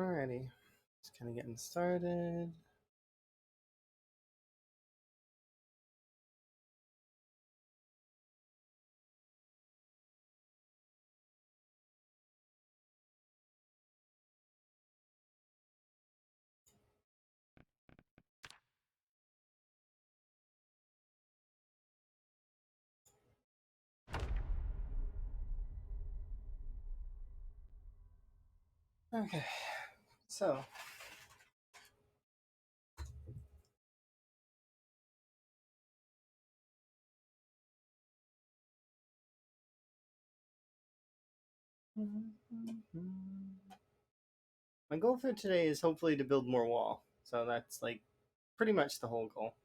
Alrighty, just kind of getting started. Okay, so my goal for today is hopefully to build more wall. So that's like pretty much the whole goal.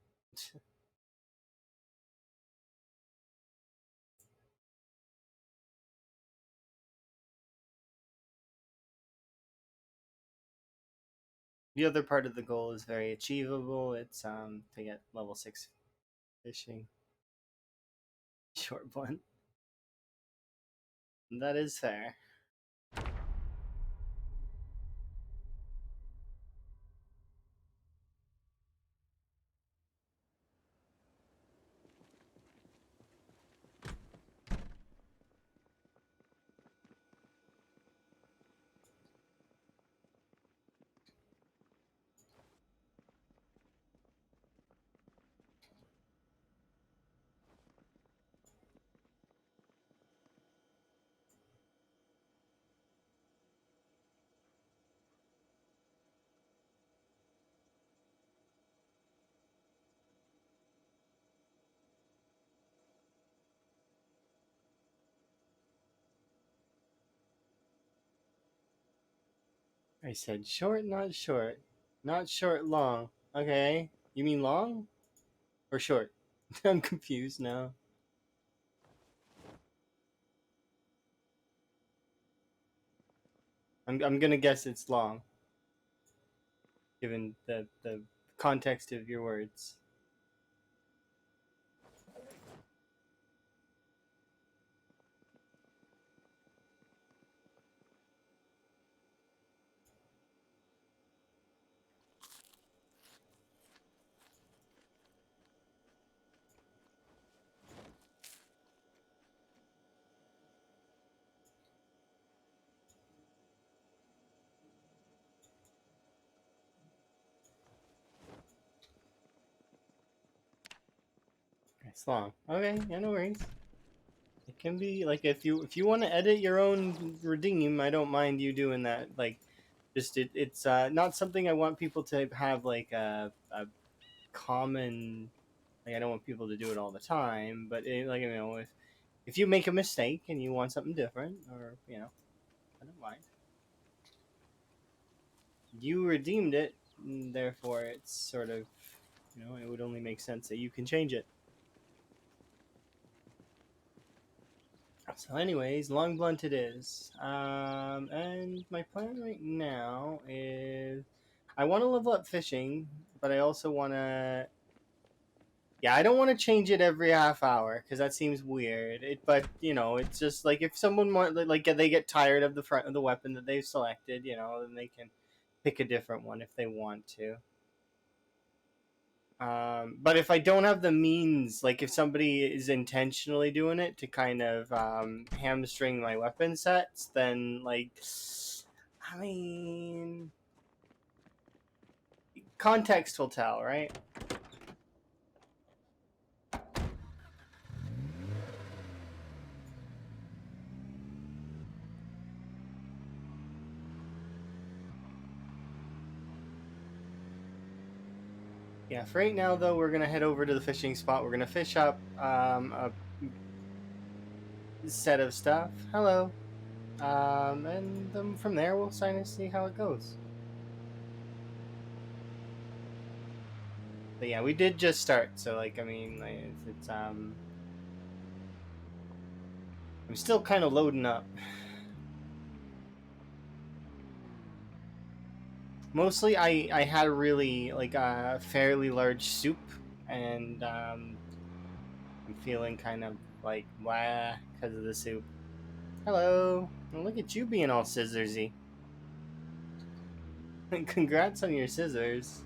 The other part of the goal is very achievable. It's to get level 6 fishing. Short blunt. That is fair. I said short, not short. Not short, long. Okay. You mean long? Or short? I'm confused now. I'm gonna guess it's long, given the context of your words. It's long. Okay, yeah, no worries. It can be like if you want to edit your own redeem, I don't mind you doing that. Like, just it's not something I want people to have like a common. Like, I don't want people to do it all the time, but like if you make a mistake and you want something different, or I don't mind. You redeemed it, therefore it's sort of it would only make sense that you can change it. So, anyways, long blunt it is. And my plan right now is I want to level up fishing, but I also want to. Yeah, I don't want to change it every half hour because that seems weird. But it's just like if someone like they get tired of the front of the weapon that they've selected, then they can pick a different one if they want to. But if I don't have the means, like if somebody is intentionally doing it to kind of hamstring my weapon sets, then I mean, context will tell, right? Yeah, for right now, though, we're going to head over to the fishing spot. We're going to fish up a set of stuff. Hello. And then from there, we'll kind of see how it goes. But yeah, we did just start, so I mean, it's I'm still kind of loading up. Mostly, I had a really a fairly large soup, and I'm feeling kind of like blah because of the soup. Hello, and look at you being all scissorsy. Congrats on your scissors.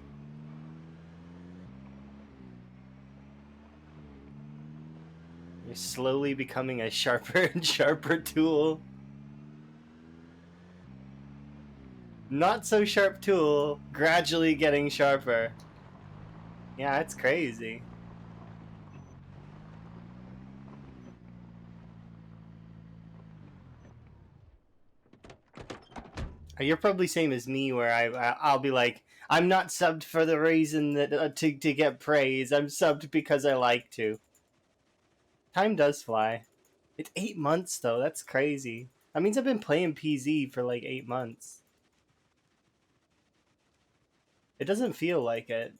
You're slowly becoming a sharper and sharper tool. Not so sharp tool, gradually getting sharper. Yeah, it's crazy. You're probably same as me, where I'll be like, I'm not subbed for the reason that to get praise. I'm subbed because I like to. Time does fly. It's 8 months though. That's crazy. That means I've been playing PZ for like 8 months. It doesn't feel like it.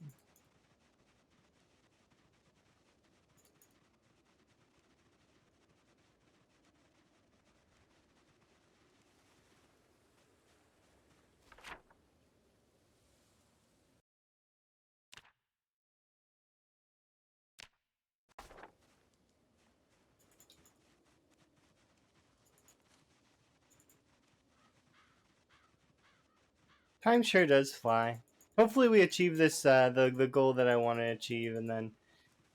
Time sure does fly. Hopefully we achieve this the goal that I want to achieve, and then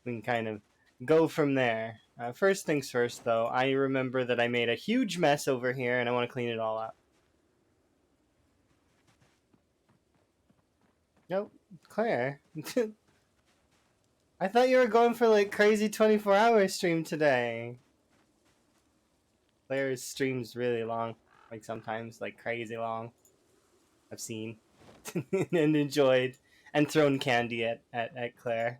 we can kind of go from there. First things first, though, I remember that I made a huge mess over here, and I want to clean it all up. Nope, Claire. I thought you were going for like crazy 24-hour stream today. Claire's stream's really long, like sometimes like crazy long. I've seen and enjoyed and thrown candy at Claire.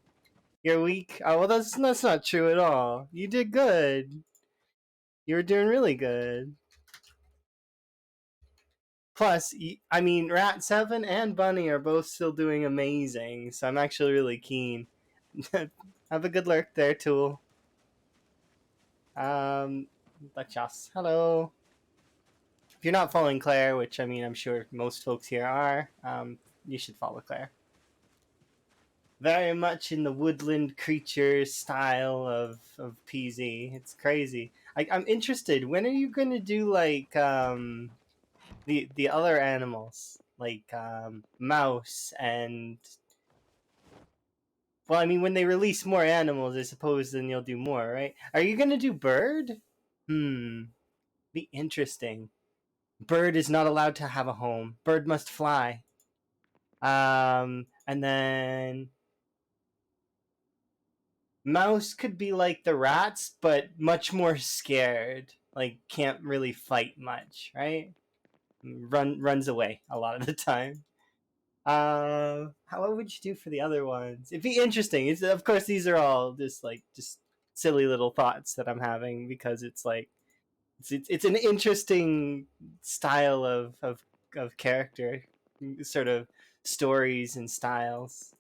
You're weak. Oh well, that's not true at all. You did good. You were doing really good. Plus, I mean, Rat7 and Bunny are both still doing amazing, so I'm actually really keen. Have a good lurk there, Tool. Bachas. Hello. If you're not following Claire, which I mean, I'm sure most folks here are, you should follow Claire. Very much in the woodland creature style of PZ. It's crazy. I'm interested. When are you gonna do like the other animals like mouse and well, I mean, when they release more animals, I suppose then you'll do more, right? Are you gonna do bird? Be interesting. Bird is not allowed to have a home. Bird must fly. And then mouse could be like the rats, but much more scared. Like can't really fight much, right? Runs away a lot of the time. What would you do for the other ones? It'd be interesting. Of course, these are all just silly little thoughts that I'm having because it's like it's an interesting style of character, sort of stories and styles.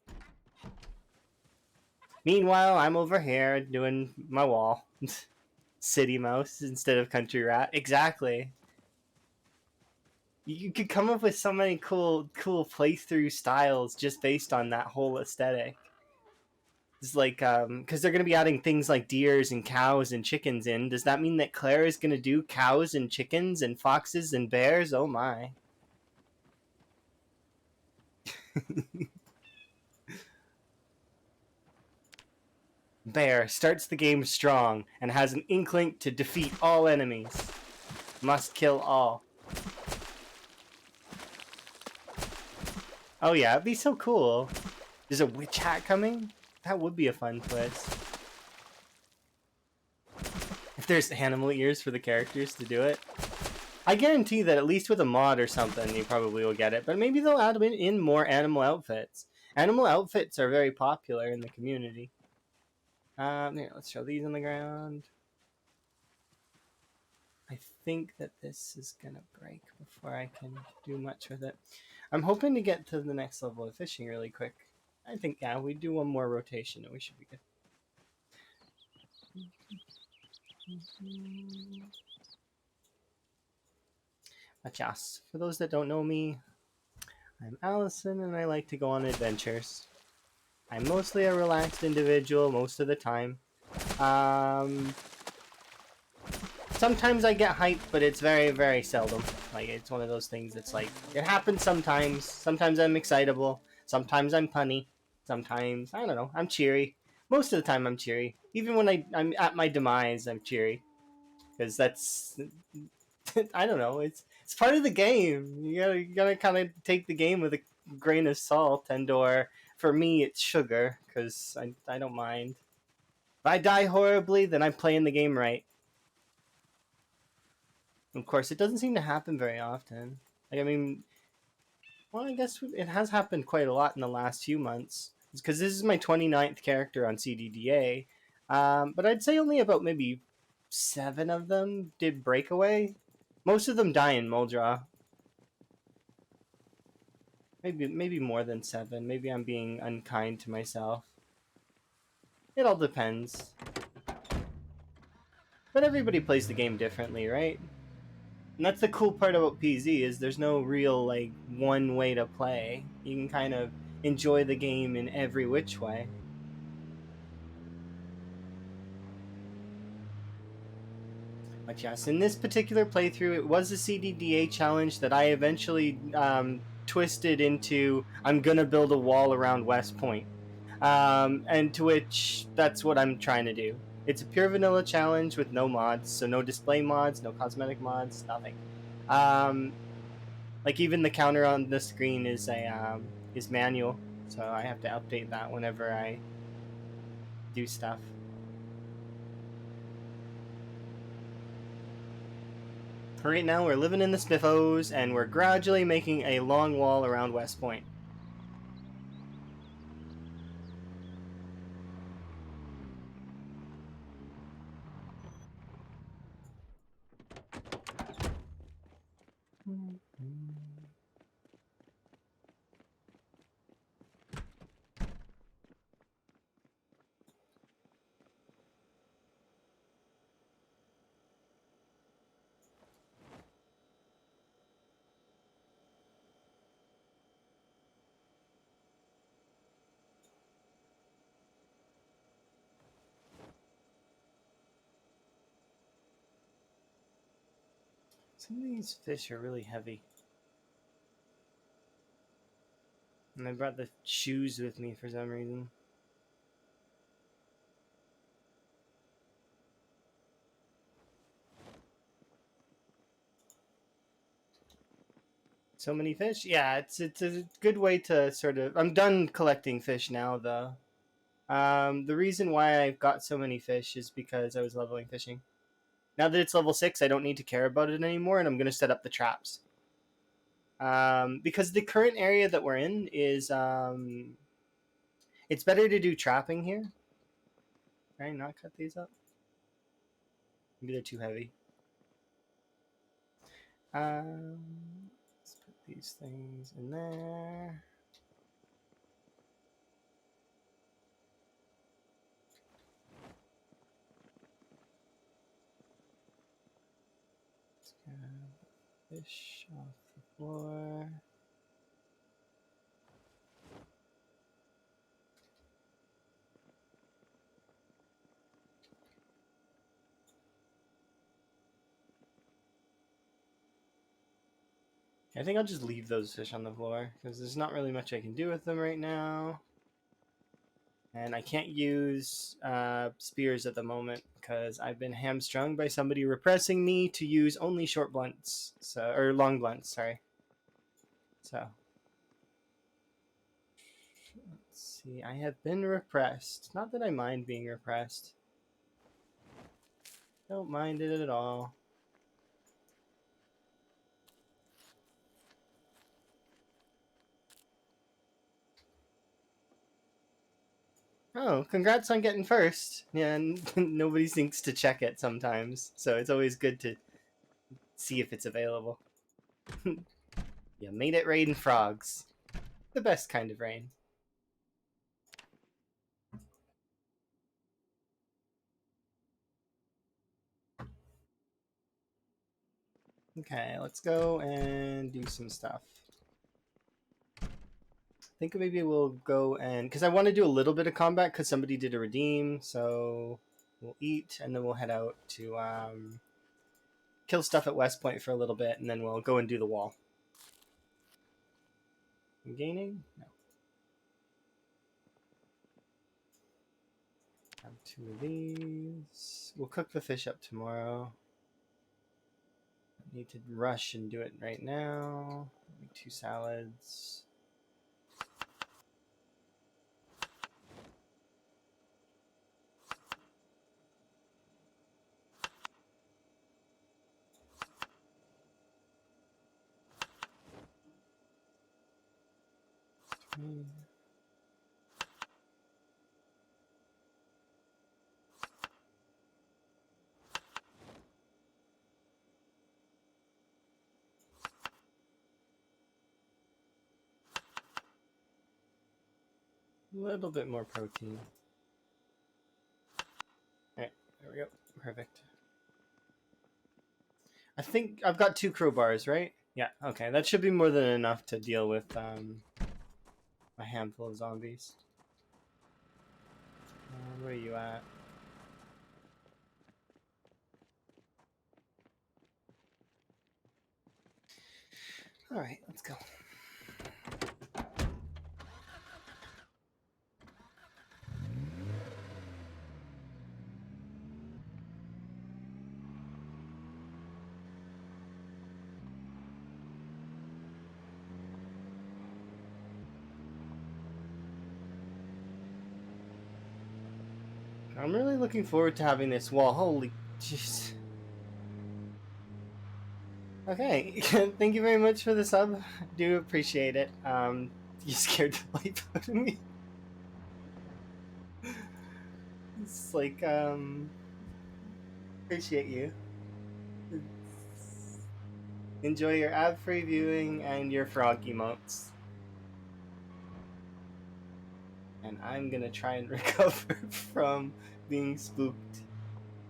Meanwhile, I'm over here doing my wall. City mouse instead of country rat. Exactly. You could come up with so many cool playthrough styles just based on that whole aesthetic. It's like because they're gonna be adding things like deers and cows and chickens in. Does that mean that Claire is gonna do cows and chickens and foxes and bears? Oh my. Bear starts the game strong and has an inkling to defeat all enemies. Must kill all. Oh yeah, it'd be so cool. There's a witch hat coming? That would be a fun twist. If there's animal ears for the characters to do it. I guarantee that at least with a mod or something, you probably will get it. But maybe they'll add in more animal outfits. Animal outfits are very popular in the community. Here, let's show these on the ground. I think that this is gonna break before I can do much with it. I'm hoping to get to the next level of fishing really quick. I think, yeah, we do one more rotation and we should be good. Achas. For those that don't know me, I'm Allison and I like to go on adventures. I'm mostly a relaxed individual most of the time. Sometimes I get hyped, but it's very, very seldom. Like, it's one of those things that's like, it happens sometimes. Sometimes I'm excitable. Sometimes I'm punny. Sometimes, I don't know, I'm cheery. Most of the time I'm cheery. Even when I'm at my demise, I'm cheery. Because that's, I don't know, it's part of the game. You gotta kind of take the game with a grain of salt, and or for me it's sugar, because I don't mind. If I die horribly, then I'm playing the game right. Of course, it doesn't seem to happen very often. Like, I mean, well, I guess it has happened quite a lot in the last few months. Because this is my 29th character on CDDA. But I'd say only about maybe 7 of them did breakaway. Most of them die in Muldra. Maybe more than 7. Maybe I'm being unkind to myself. It all depends. But everybody plays the game differently, right? And that's the cool part about PZ is there's no real like one way to play. You can kind of enjoy the game in every which way. But yes, in this particular playthrough, it was a CDDA challenge that I eventually twisted into I'm gonna build a wall around West Point. And to which that's what I'm trying to do. It's a pure vanilla challenge with no mods, so no display mods, no cosmetic mods, nothing. Um, like even the counter on the screen is manual, so I have to update that whenever I do stuff. Right now, we're living in the Spiffos, and we're gradually making a long wall around West Point. Some of these fish are really heavy. And I brought the shoes with me for some reason. So many fish? Yeah, it's a good way to sort of... I'm done collecting fish now, though. The reason why I've got so many fish is because I was leveling fishing. Now that it's level 6, I don't need to care about it anymore, and I'm going to set up the traps. Because the current area that we're in is... it's better to do trapping here. Can I not cut these up? Maybe they're too heavy. Let's put these things in there. Let's grab fish off the floor. I think I'll just leave those fish on the floor because there's not really much I can do with them right now. And I can't use spears at the moment because I've been hamstrung by somebody repressing me to use only short blunts, or long blunts, sorry. So, let's see. I have been repressed. Not that I mind being repressed. Don't mind it at all. Oh, congrats on getting first. Yeah, nobody thinks to check it sometimes, so it's always good to see if it's available. You made it rain frogs. The best kind of rain. Okay, let's go and do some stuff. I think maybe we'll go and... Because I want to do a little bit of combat because somebody did a redeem, so we'll eat and then we'll head out to kill stuff at West Point for a little bit, and then we'll go and do the wall. I'm gaining? No. Have 2 of these. We'll cook the fish up tomorrow. I need to rush and do it right now. Make 2 salads. A little bit more protein. Alright, there we go. Perfect. I think I've got 2 crowbars, right? Yeah, okay. That should be more than enough to deal with a handful of zombies. Where are you at? Alright, let's go. I'm really looking forward to having this wall. Holy jeez. Okay, thank you very much for the sub. Do appreciate it. You scared the life out of me. It's like, appreciate you. Enjoy your ad-free viewing and your frog emotes. And I'm gonna try and recover from being spooked.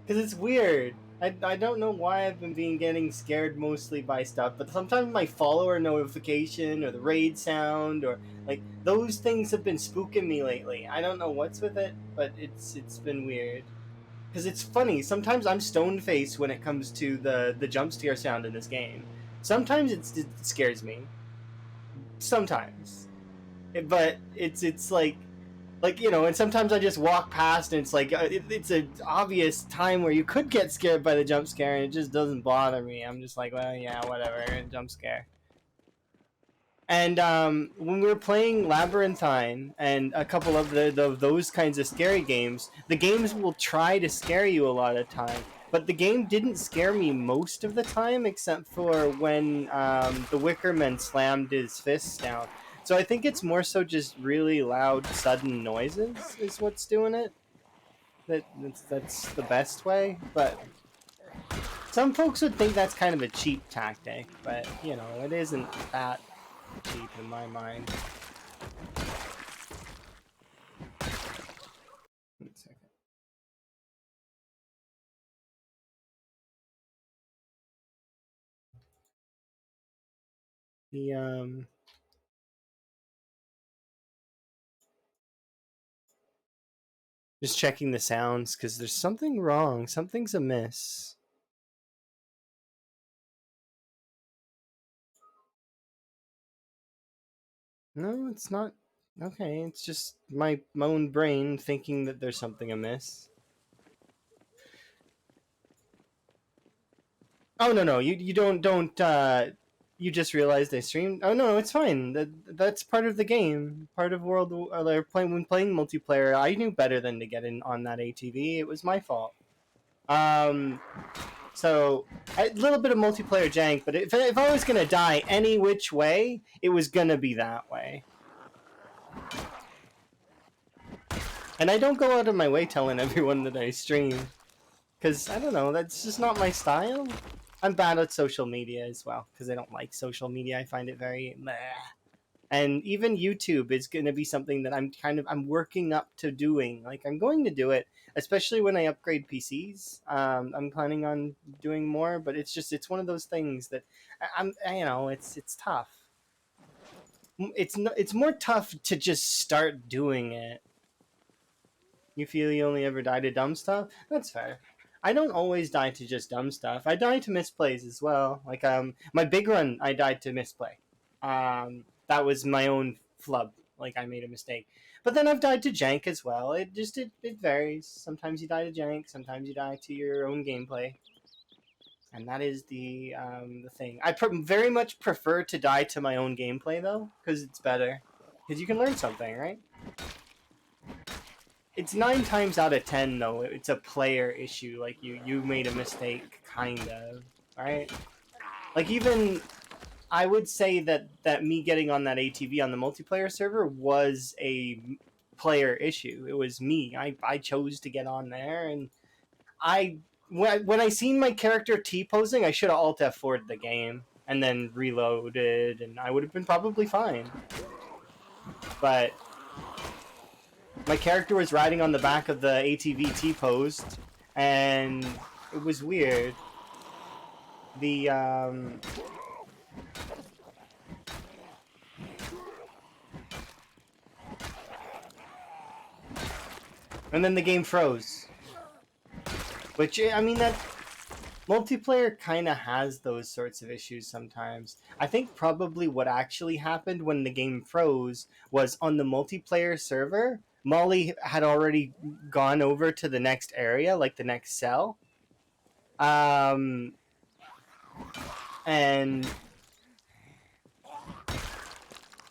Because it's weird. I don't know why I've been getting scared mostly by stuff, but sometimes my follower notification or the raid sound or like those things have been spooking me lately. I don't know what's with it, but it's been weird. Because it's funny, sometimes I'm stone faced when it comes to the jump scare sound in this game. Sometimes it scares me. Sometimes. But it's like, you know, and sometimes I just walk past and it's like it's an obvious time where you could get scared by the jump scare and it just doesn't bother me. I'm just like, well, yeah, whatever, jump scare. And when we were playing Labyrinthine and a couple of those kinds of scary games, the games will try to scare you a lot of time. But the game didn't scare me most of the time, except for when the Wickerman slammed his fists down. So I think it's more so just really loud, sudden noises is what's doing it. That's the best way. But some folks would think that's kind of a cheap tactic. But, you know, it isn't that cheap in my mind. 1 second. The just checking the sounds because there's something wrong. Something's amiss. No, it's not. Okay, it's just my own brain thinking that there's something amiss. Oh no, you don't you just realized I streamed. Oh no, it's fine. That's part of the game. Part of World when playing multiplayer. I knew better than to get in on that ATV. It was my fault. So a little bit of multiplayer jank, but if I was gonna die any which way, it was gonna be that way. And I don't go out of my way telling everyone that I stream, because I don't know, that's just not my style. I'm bad at social media as well, because I don't like social media. I find it very meh. And even YouTube is going to be something that I'm working up to doing. Like I'm going to do it, especially when I upgrade PCs. I'm planning on doing more, but it's one of those things that it's tough. It's more tough to just start doing it. You feel you only ever die to dumb stuff? That's fair. I don't always die to just dumb stuff. I die to misplays as well. Like my big run, I died to misplay. That was my own flub. Like I made a mistake. But then I've died to jank as well. It varies. Sometimes you die to jank. Sometimes you die to your own gameplay. And that is the thing. I very much prefer to die to my own gameplay though, because it's better. Because you can learn something, right? It's 9 times out of 10 though. It's a player issue. Like you made a mistake, kind of, right? Like even I would say that me getting on that ATV on the multiplayer server was a player issue. It was me. I chose to get on there, and when I seen my character T-posing, I should have Alt F4'd the game and then reloaded, and I would have been probably fine. But my character was riding on the back of the ATV T-posed, and it was weird. The and then the game froze. Which, I mean, that multiplayer kind of has those sorts of issues sometimes. I think probably what actually happened when the game froze was on the multiplayer server, Molly had already gone over to the next area, like the next cell. And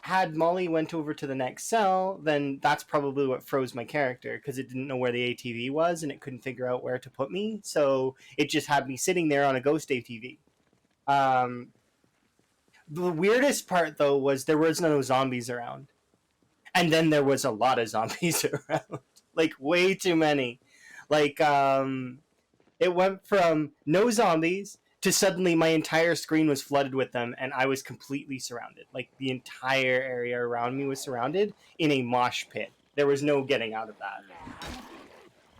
had Molly went over to the next cell, then that's probably what froze my character, because it didn't know where the ATV was and it couldn't figure out where to put me. So it just had me sitting there on a ghost ATV. The weirdest part though was there was no zombies around, and then there was a lot of zombies around, like way too many. Like it went from no zombies to suddenly my entire screen was flooded with them, and I was completely surrounded. Like the entire area around me was surrounded in a mosh pit. There was no getting out of that.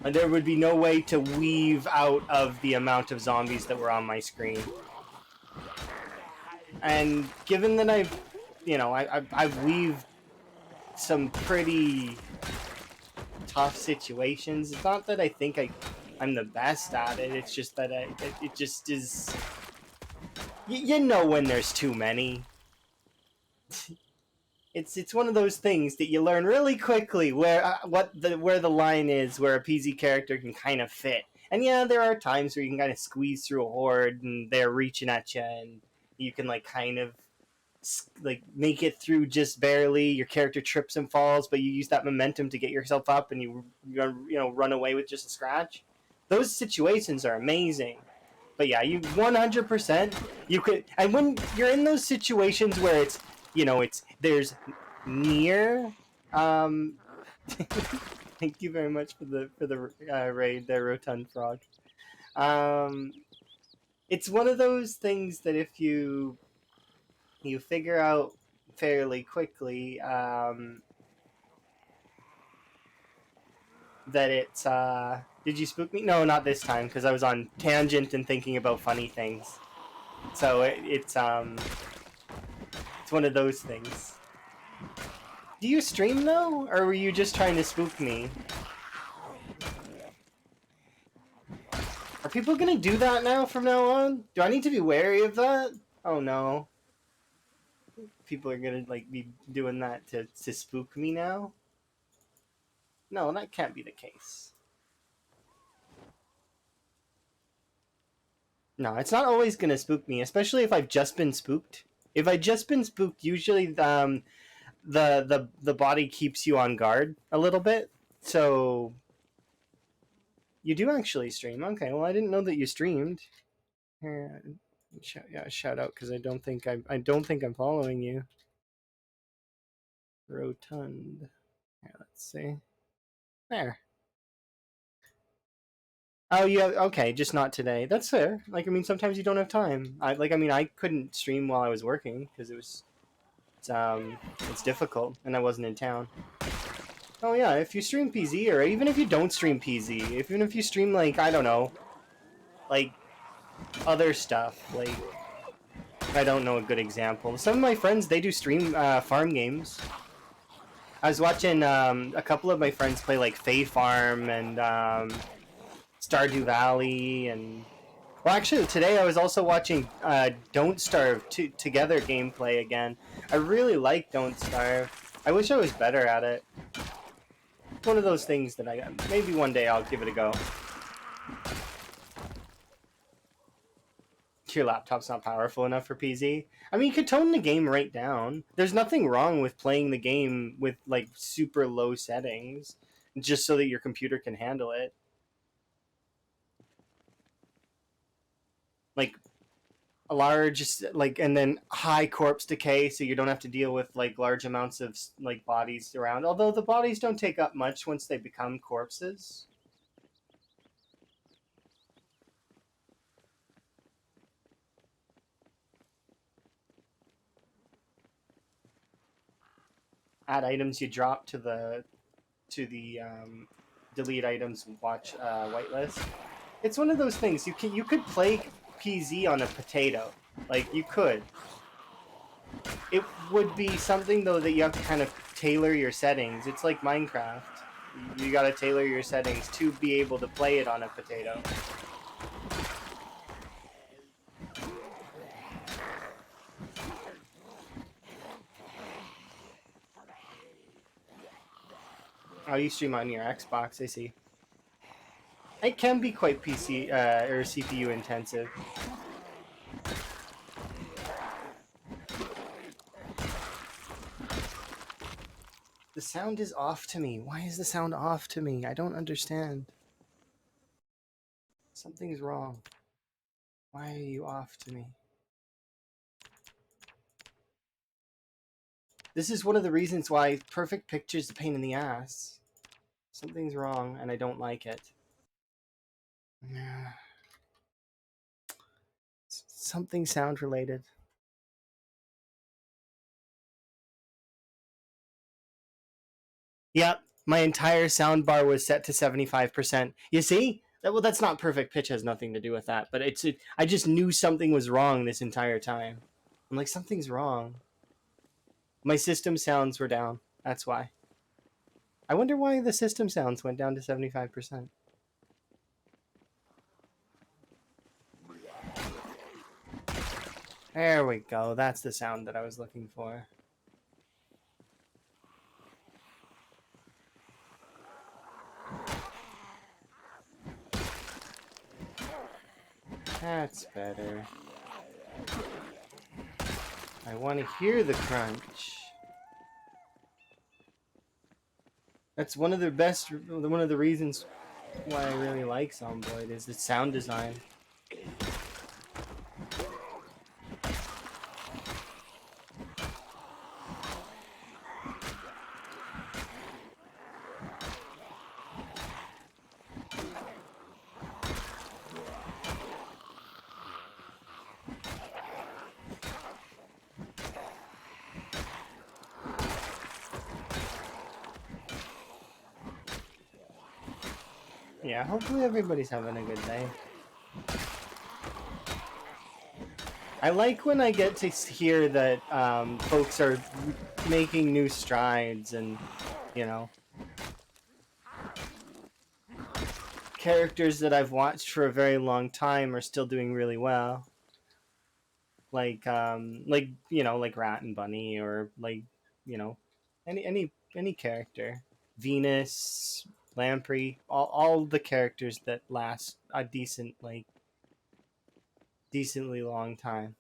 And there would be no way to weave out of the amount of zombies that were on my screen. And given that I've weaved some pretty tough situations, it's not that I think I'm the best at it. It's just that it just is. You know when there's too many. It's one of those things that you learn really quickly where where the line is where a PZ character can kind of fit. And yeah, there are times where you can kind of squeeze through a horde and they're reaching at you, and you can like kind of like make it through just barely. Your character trips and falls, but you use that momentum to get yourself up, and you run away with just a scratch. Those situations are amazing. But yeah, you 100% you could, and when you're in those situations where there's near. Thank you very much for the raid there, Rotund Frog. It's one of those things that if you figure out fairly quickly that it's did you spook me? No, not this time, because I was on tangent and thinking about funny things. So it's one of those things. Do you stream though, or were you just trying to spook me? Are people gonna do that now from now on? Do I need to be wary of that? Oh no. People are gonna like be doing that to spook me now? No, that can't be the case. No, it's not always gonna spook me, especially if I've just been spooked. If I've just been spooked, usually the body keeps you on guard a little bit. So you do actually stream. Okay, well I didn't know that you streamed. Shout out, because I don't think I'm following you. Rotund. Here, let's see. There. Oh, yeah. Okay, just not today. That's fair. Like, I mean, sometimes you don't have time. I couldn't stream while I was working because it's difficult, and I wasn't in town. Oh yeah, if you stream PZ, or even if you don't stream PZ, even if you stream like I don't know, like other stuff, like I don't know a good example. Some of my friends, they do stream farm games. I was watching a couple of my friends play like Fae Farm and Stardew Valley, and well, actually, today I was also watching Don't Starve Together gameplay again. I really like Don't Starve. I wish I was better at it. It's one of those things that maybe one day I'll give it a go. Your laptop's not powerful enough for PZ. I mean, you could tone the game right down. There's nothing wrong with playing the game with like super low settings, just so that your computer can handle it. Like a large, like, and then high corpse decay, so you don't have to deal with like large amounts of like bodies around. Although the bodies don't take up much once they become corpses. Add items you drop to the delete items and watch whitelist. It's one of those things you could play PZ on a potato, like you could. It would be something though that you have to kind of tailor your settings. It's like Minecraft. You gotta tailor your settings to be able to play it on a potato. Oh, you stream on your Xbox, I see. It can be quite PC or CPU intensive. The sound is off to me. Why is the sound off to me? I don't understand. Something's wrong. Why are you off to me? This is one of the reasons why perfect picture is a pain in the ass. Something's wrong, and I don't like it. Something sound related. Yep, my entire sound bar was set to 75%. You see? Well, that's not perfect pitch, has nothing to do with that, but I just knew something was wrong this entire time. I'm like, something's wrong. My system sounds were down. That's why. I wonder why the system sounds went down to 75%. There we go. That's the sound that I was looking for. That's better. I want to hear the crunch. That's one of the reasons why I really like Zomboid is the sound design. Yeah, hopefully everybody's having a good day. I like when I get to hear that folks are making new strides and, you know, characters that I've watched for a very long time are still doing really well. Like you know, like Rat and Bunny, or like, you know, any character. Venus, Lamprey, all the characters that last a decently long time.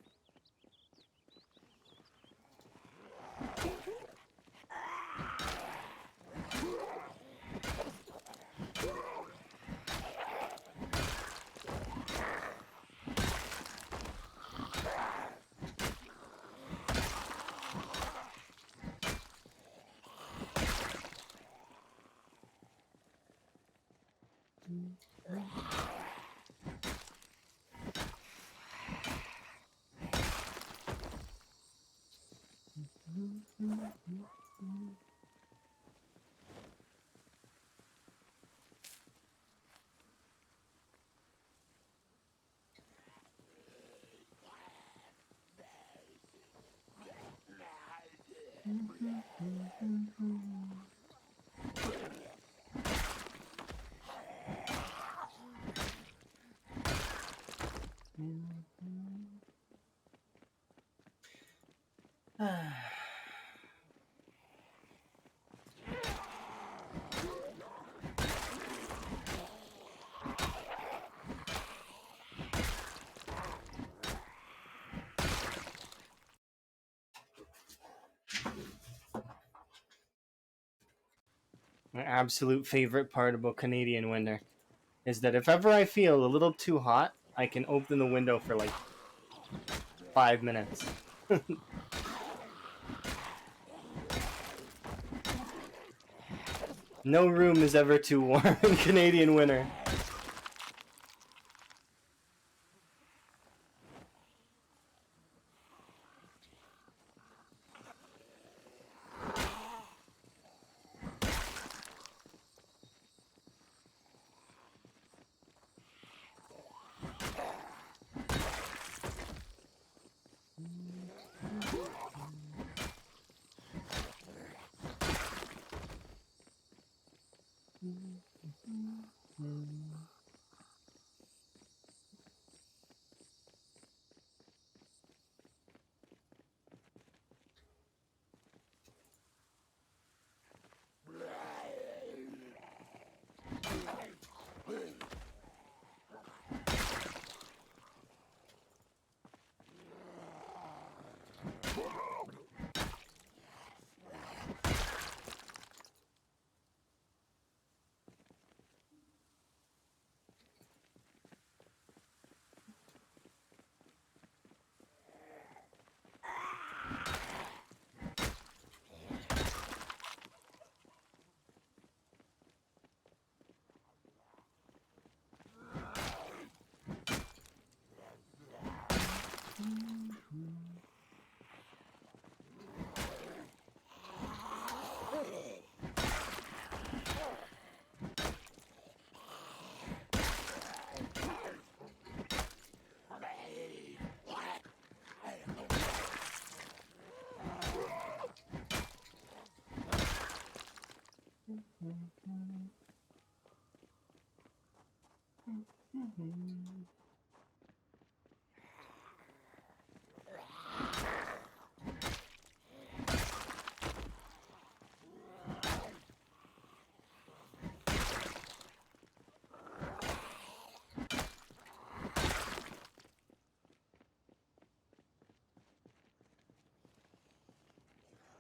My absolute favorite part about Canadian winter is that if ever I feel a little too hot, I can open the window for like 5 minutes. No room is ever too warm in Canadian winter.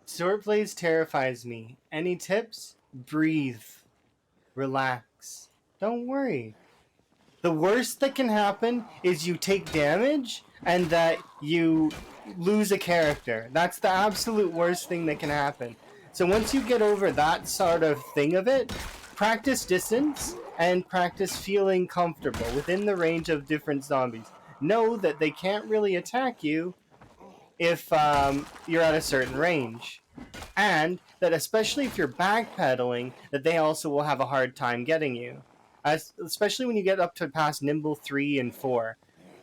Swordblades terrifies me. Any tips? Breathe. Relax. Don't worry. The worst that can happen is you take damage and that you lose a character. That's the absolute worst thing that can happen. So once you get over that sort of thing of it, practice distance and practice feeling comfortable within the range of different zombies. Know that they can't really attack you if you're at a certain range, and that especially if you're backpedaling, that they also will have a hard time getting you, especially when you get up to past nimble 3 and 4.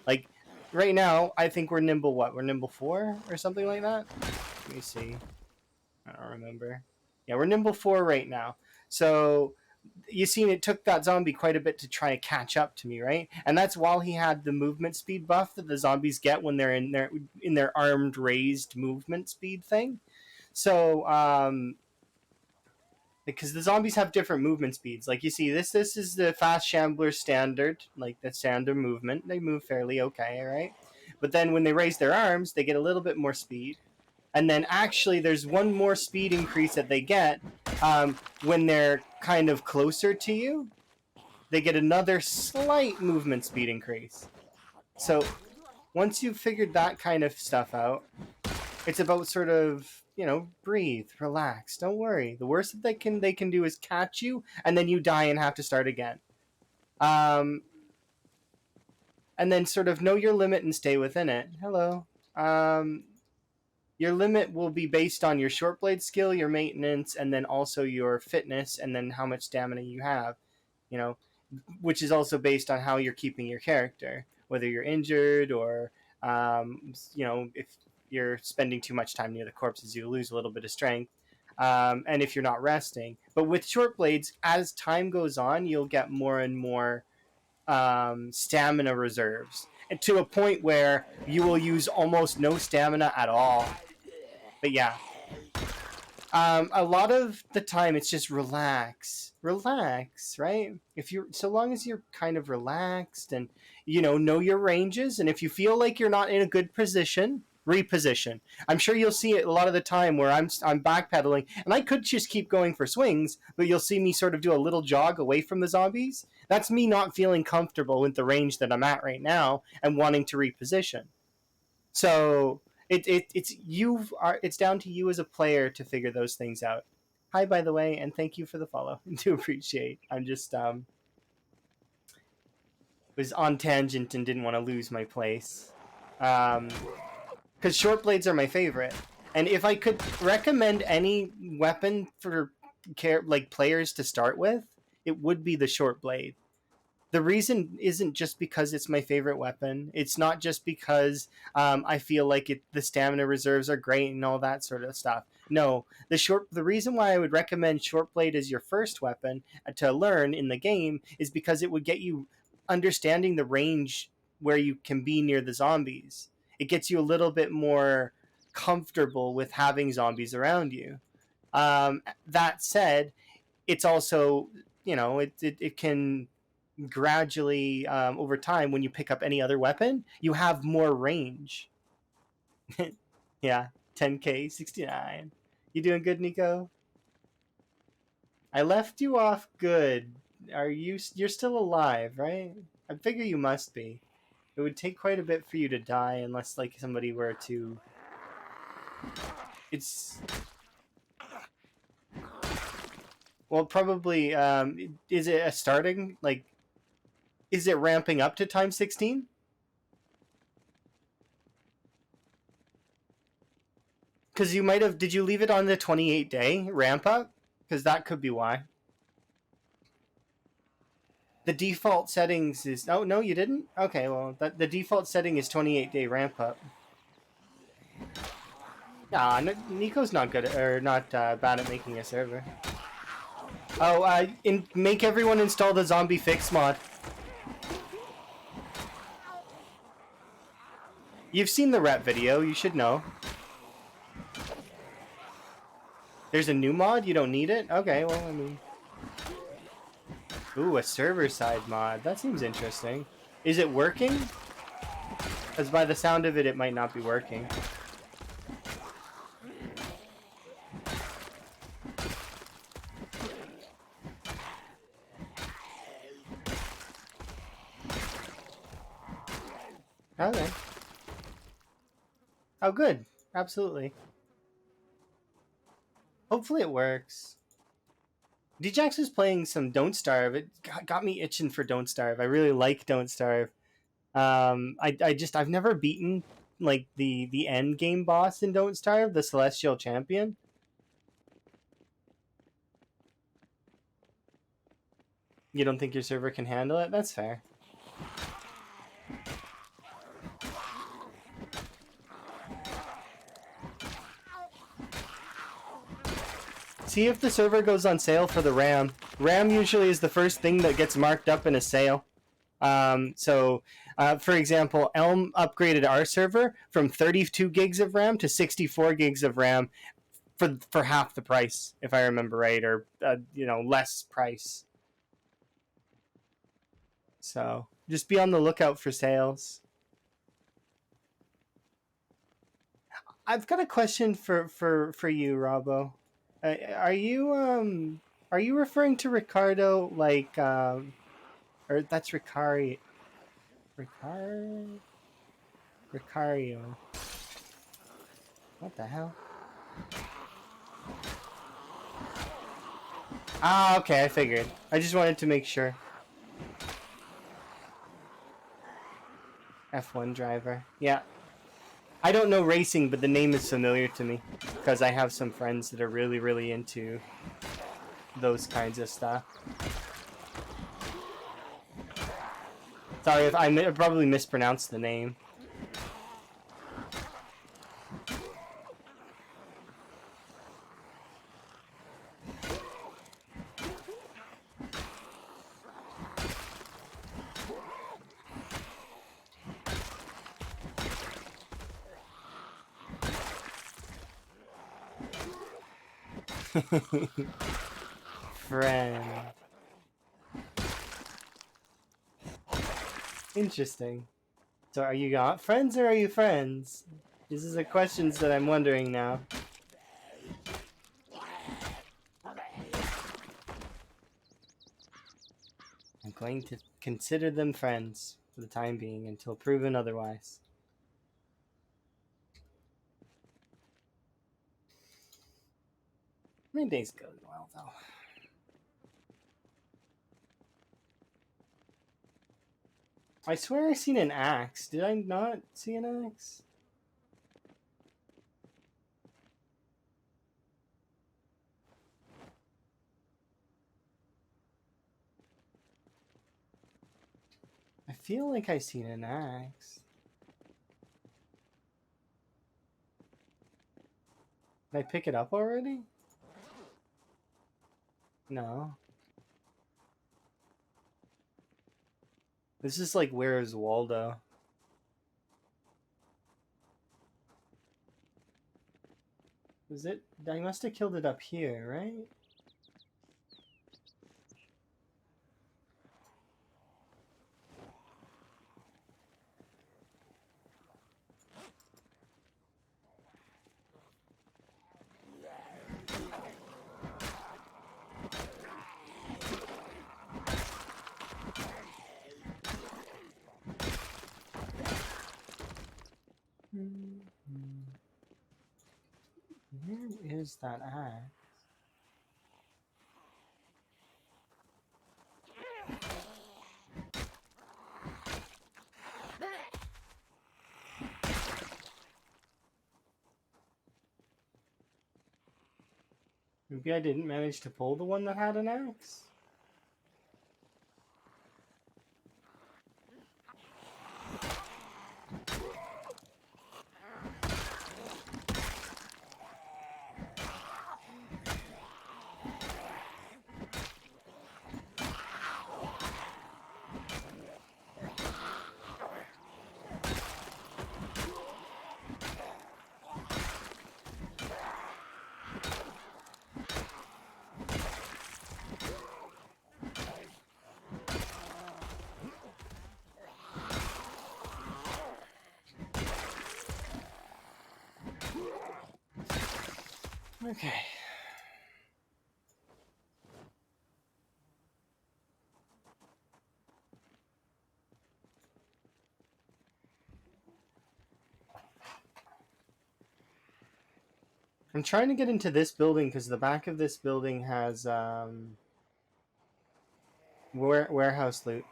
Like right now I think we're nimble, what, we're nimble 4 or something like that. Let me see, I don't remember. Yeah, we're nimble 4 right now. So you seen it took that zombie quite a bit to try to catch up to me, right? And that's while he had the movement speed buff that the zombies get when they're in their armed raised movement speed thing. So because the zombies have different movement speeds. Like you see, this is the fast shambler standard, like the standard movement. They move fairly okay, right? But then when they raise their arms, they get a little bit more speed. And then actually, there's one more speed increase that they get when they're kind of closer to you. They get another slight movement speed increase. So once you've figured that kind of stuff out, it's about sort of, breathe, relax, don't worry. The worst that they can do is catch you, and then you die and have to start again. Um, and then sort of know your limit and stay within it. Hello. Your limit will be based on your short blade skill, your maintenance, and then also your fitness, and then how much stamina you have. You know, which is also based on how you're keeping your character, whether you're injured or if you're spending too much time near the corpses, you lose a little bit of strength. And if you're not resting. But with short blades, as time goes on, you'll get more and more stamina reserves. to a point where you will use almost no stamina at all. But yeah, a lot of the time it's just relax, right? If you're so long as you're kind of relaxed and know your ranges, and if you feel like you're not in a good position, reposition. I'm sure you'll see it a lot of the time where I'm backpedaling and I could just keep going for swings, but you'll see me sort of do a little jog away from the zombies. That's me not feeling comfortable with the range that I'm at right now and wanting to reposition. So it's down to you as a player to figure those things out. Hi, by the way, and thank you for the follow. Do appreciate. I'm just was on tangent and didn't want to lose my place. Because short blades are my favorite, and if I could recommend any weapon for players to start with, it would be the short blade. The reason isn't just because it's my favorite weapon. It's not just because I feel like the stamina reserves are great and all that sort of stuff. No, the reason why I would recommend short blade as your first weapon to learn in the game is because it would get you understanding the range where you can be near the zombies. It gets you a little bit more comfortable with having zombies around you. That said, it's also it can gradually over time, when you pick up any other weapon, you have more range. Yeah, 10k 69. You doing good, Nico? I left you off good. You're still alive, right? I figure you must be. It would take quite a bit for you to die unless like somebody were to it's well, probably is it a starting, like, is it ramping up to time 16? Because you might have, did you leave it on the 28-day ramp up? Because that could be why. The default settings is, oh, no, you didn't? Okay, well, the default setting is 28-day ramp up. Nah, Nico's not good or not bad at making a server. Oh, make everyone install the zombie fix mod. You've seen the rep video, you should know. There's a new mod? You don't need it? Okay, well, I mean... Ooh, a server-side mod. That seems interesting. Is it working? Because by the sound of it, it might not be working. Okay. Oh, good. Absolutely. Hopefully it works. Djax was playing some Don't Starve. It got me itching for Don't Starve. I really like Don't Starve. I've never beaten like the end game boss in Don't Starve, the Celestial Champion. You don't think your server can handle it? That's fair. See if the server goes on sale for the RAM. RAM usually is the first thing that gets marked up in a sale. For example, Elm upgraded our server from 32 gigs of RAM to 64 gigs of RAM for half the price, if I remember right, or less price. So just be on the lookout for sales. I've got a question for you, Robbo. Are you referring to Ricardo like or that's Ricario? What the hell? Ah, okay, I figured. I just wanted to make sure. F1 driver. Yeah. I don't know racing, but the name is familiar to me because I have some friends that are really, really into those kinds of stuff. Sorry if I probably mispronounced the name. Friend. Interesting. So are you not friends or are you friends? These are the questions that I'm wondering now. I'm going to consider them friends for the time being until proven otherwise. My day's going well, though. I swear I seen an axe. Did I not see an axe? I feel like I seen an axe. Did I pick it up already? No. This is like, where is Waldo? Is it? I must have killed it up here, right? Where is that axe? Maybe I didn't manage to pull the one that had an axe? Okay. I'm trying to get into this building because the back of this building has warehouse loot.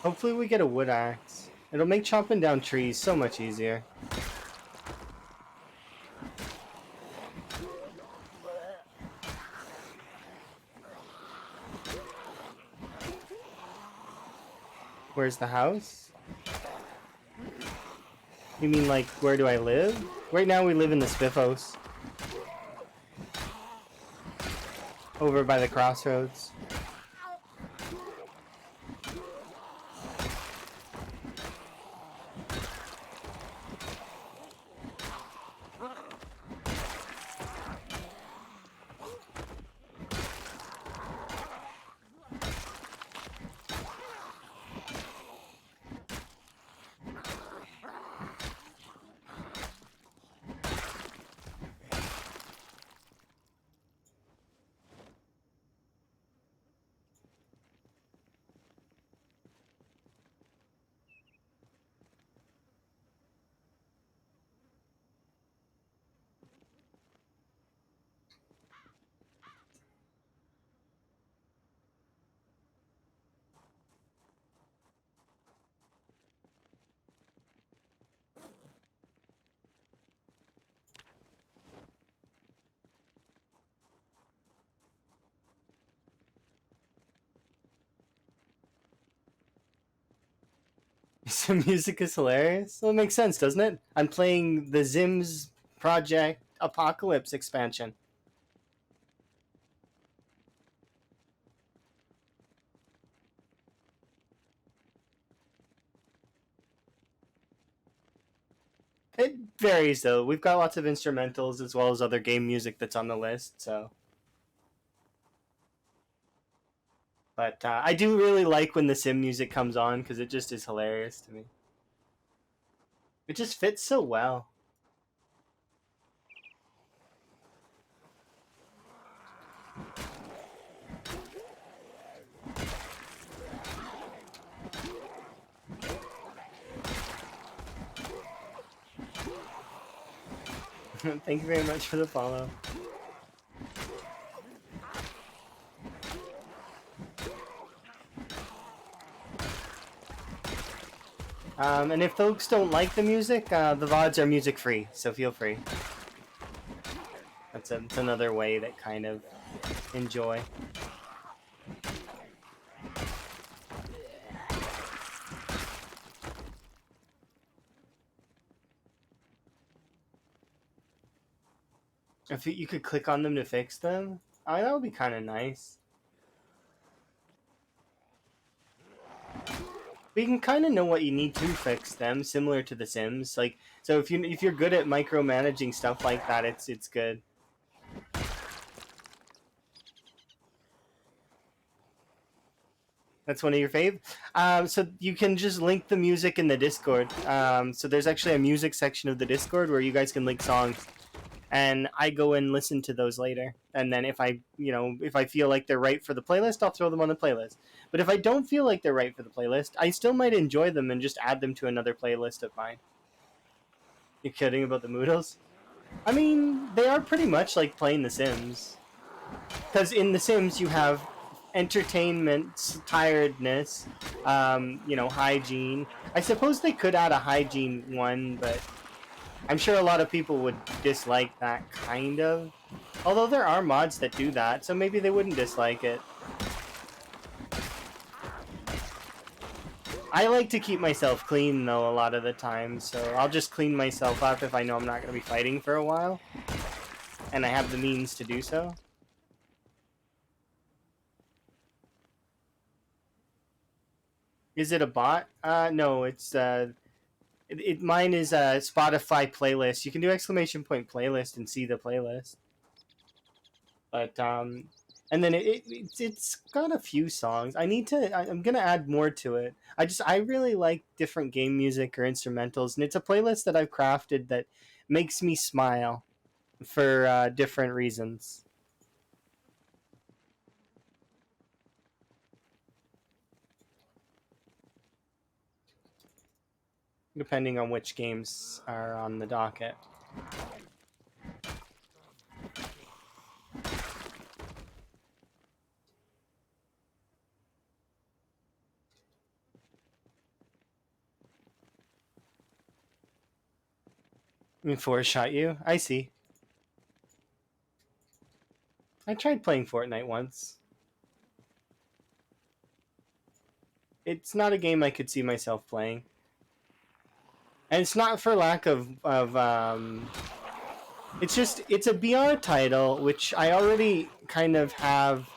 Hopefully we get a wood axe. It'll make chopping down trees so much easier. Where's the house? You mean like, where do I live? Right now we live in the Spiffos. Over by the crossroads. The music is hilarious. Well, it makes sense, doesn't it? I'm playing the Zims Project Apocalypse expansion. varies though. We've got lots of instrumentals as well as other game music that's on the list. So, but I do really like when the sim music comes on because it just is hilarious to me. It just fits so well. Thank you very much for the follow. And if folks don't like the music, the VODs are music free, so feel free. That's another way that kind of enjoy. If you could click on them to fix them, that would be kind of nice. But you can kind of know what you need to fix them, similar to The Sims. Like, so if you're good at micromanaging stuff like that, it's good. That's one of your fave. So you can just link the music in the Discord. So there's actually a music section of the Discord where you guys can link songs, and I go and listen to those later. And then if I feel like they're right for the playlist, I'll throw them on the playlist. But if I don't feel like they're right for the playlist, I still might enjoy them and just add them to another playlist of mine. You kidding about the Moodles? I mean, they are pretty much like playing The Sims. Because in The Sims, you have entertainment, tiredness, hygiene. I suppose they could add a hygiene one, but I'm sure a lot of people would dislike that, kind of. Although there are mods that do that, so maybe they wouldn't dislike it. I like to keep myself clean, though, a lot of the time, so I'll just clean myself up if I know I'm not going to be fighting for a while, and I have the means to do so. Is it a bot? No, it's mine is a Spotify playlist. You can do exclamation point playlist and see the playlist. But and then it's got a few songs. I'm gonna add more to it. I really like different game music or instrumentals, and it's a playlist that I've crafted that makes me smile for different reasons, depending on which games are on the docket. Four shot you. I see. I tried playing Fortnite once. It's not a game I could see myself playing, and it's not for lack of. It's a BR title, which I already kind of have.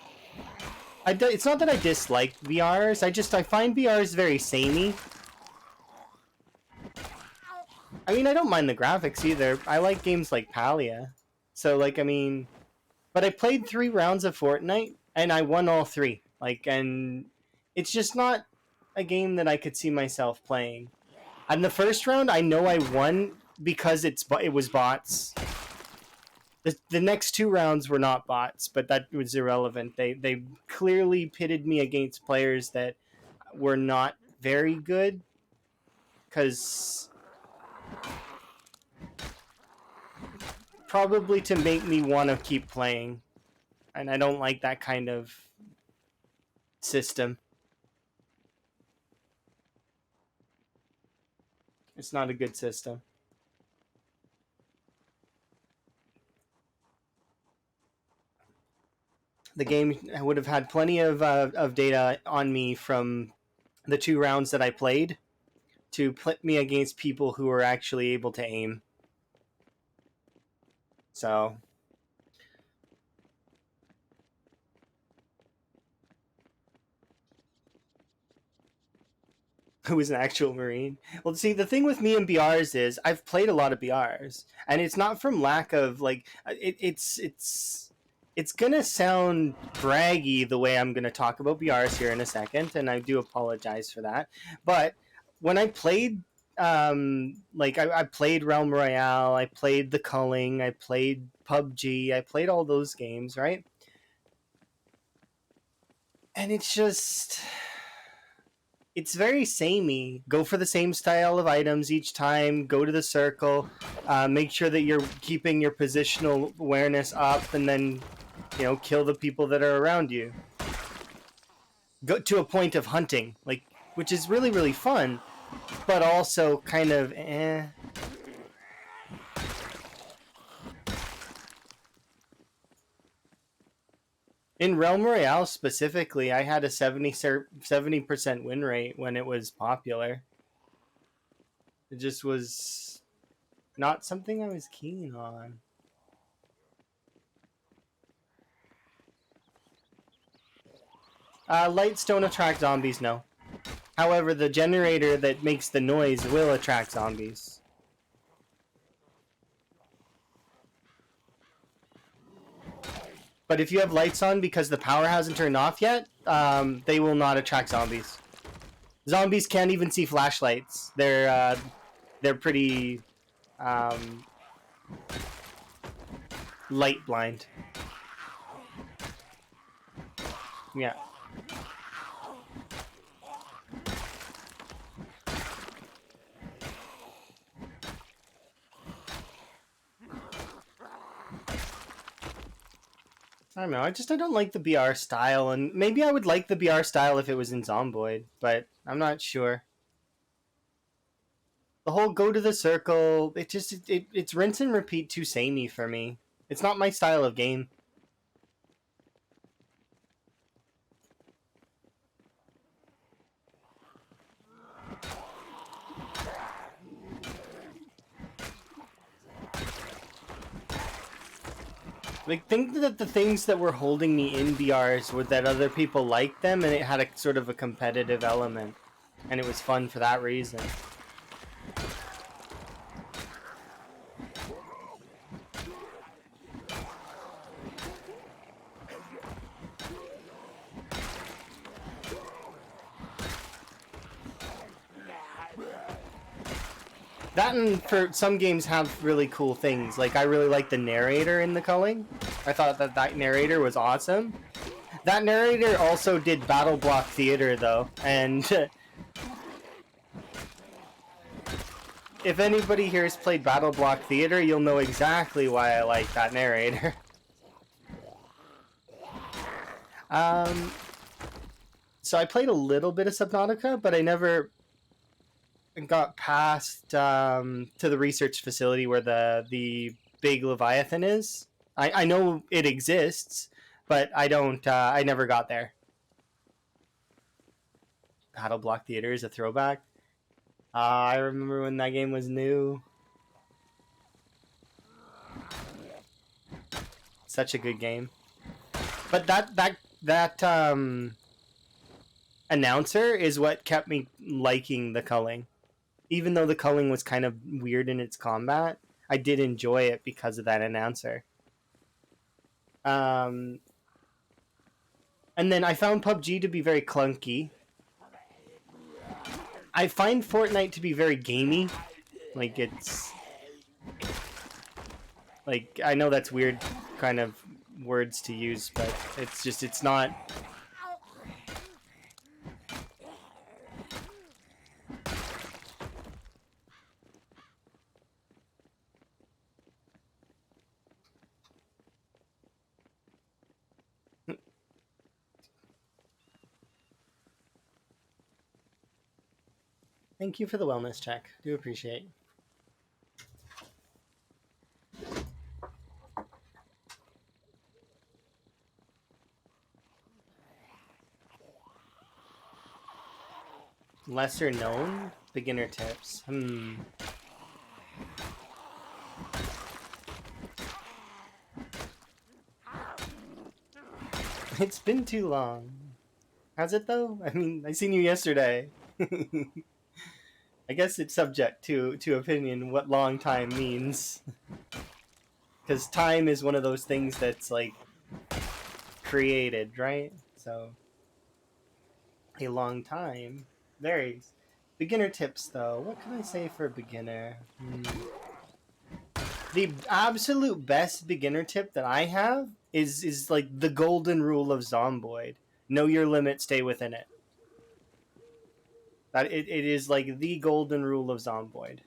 It's not that I dislike BRs. I find BRs very samey. I mean, I don't mind the graphics either. I like games like Palia, so but I played 3 rounds of Fortnite and I won all 3. And it's just not a game that I could see myself playing. And the first round, I know I won because it was bots. The next 2 rounds were not bots, but that was irrelevant. They clearly pitted me against players that were not very good, because probably to make me want to keep playing, and I don't like that kind of system. It's not a good system. The game would have had plenty of data on me from the 2 rounds that I played to put me against people who were actually able to aim. So who is an actual Marine. Well, see, the thing with me and BRs is I've played a lot of BRs, and it's not from lack of like it's gonna sound braggy the way I'm gonna talk about BRs here in a second, and I do apologize for that. But when I played, like I played Realm Royale, I played The Culling, I played PUBG, I played all those games, right? And it's very samey. Go for the same style of items each time. Go to the circle. Make sure that you're keeping your positional awareness up, and then kill the people that are around you. Go to a point of hunting, like which is really really fun, but also kind of eh. In Realm Royale specifically, I had a 70% win rate when it was popular. It just was not something I was keen on. Lights don't attract zombies, no. However, the generator that makes the noise will attract zombies. But if you have lights on because the power hasn't turned off yet, they will not attract zombies. Zombies can't even see flashlights. They're pretty light blind. Yeah. I don't know. I don't like the BR style, and maybe I would like the BR style if it was in Zomboid, but I'm not sure. The whole go to the circle, it's rinse and repeat too samey for me. It's not my style of game. Like, think that the things that were holding me in BRs were that other people liked them, and it had a sort of a competitive element, and it was fun for that reason. That and for some games have really cool things. Like, I really like the narrator in The Culling. I thought that narrator was awesome. That narrator also did Battle Block Theater, though, and if anybody here has played Battle Block Theater, you'll know exactly why I like that narrator. So I played a little bit of Subnautica, but I never got past to the research facility where the big Leviathan is. I know it exists, but I don't. I never got there. Battle Block Theater is a throwback. I remember when that game was new. Such a good game. But that announcer is what kept me liking The Culling. Even though The Culling was kind of weird in its combat, I did enjoy it because of that announcer. And then I found PUBG to be very clunky. I find Fortnite to be very gamey. Like, it's like, I know that's weird kind of words to use, but it's not. Thank you for the wellness check. Do appreciate. Lesser known beginner tips. It's been too long. Has it though? I mean, I seen you yesterday. I guess it's subject to opinion what long time means. Because time is one of those things that's like created, right? So a long time varies. Beginner tips, though. What can I say for a beginner? The absolute best beginner tip that I have is like the golden rule of Zomboid. Know your limit, stay within it. That it is like the golden rule of Zomboid.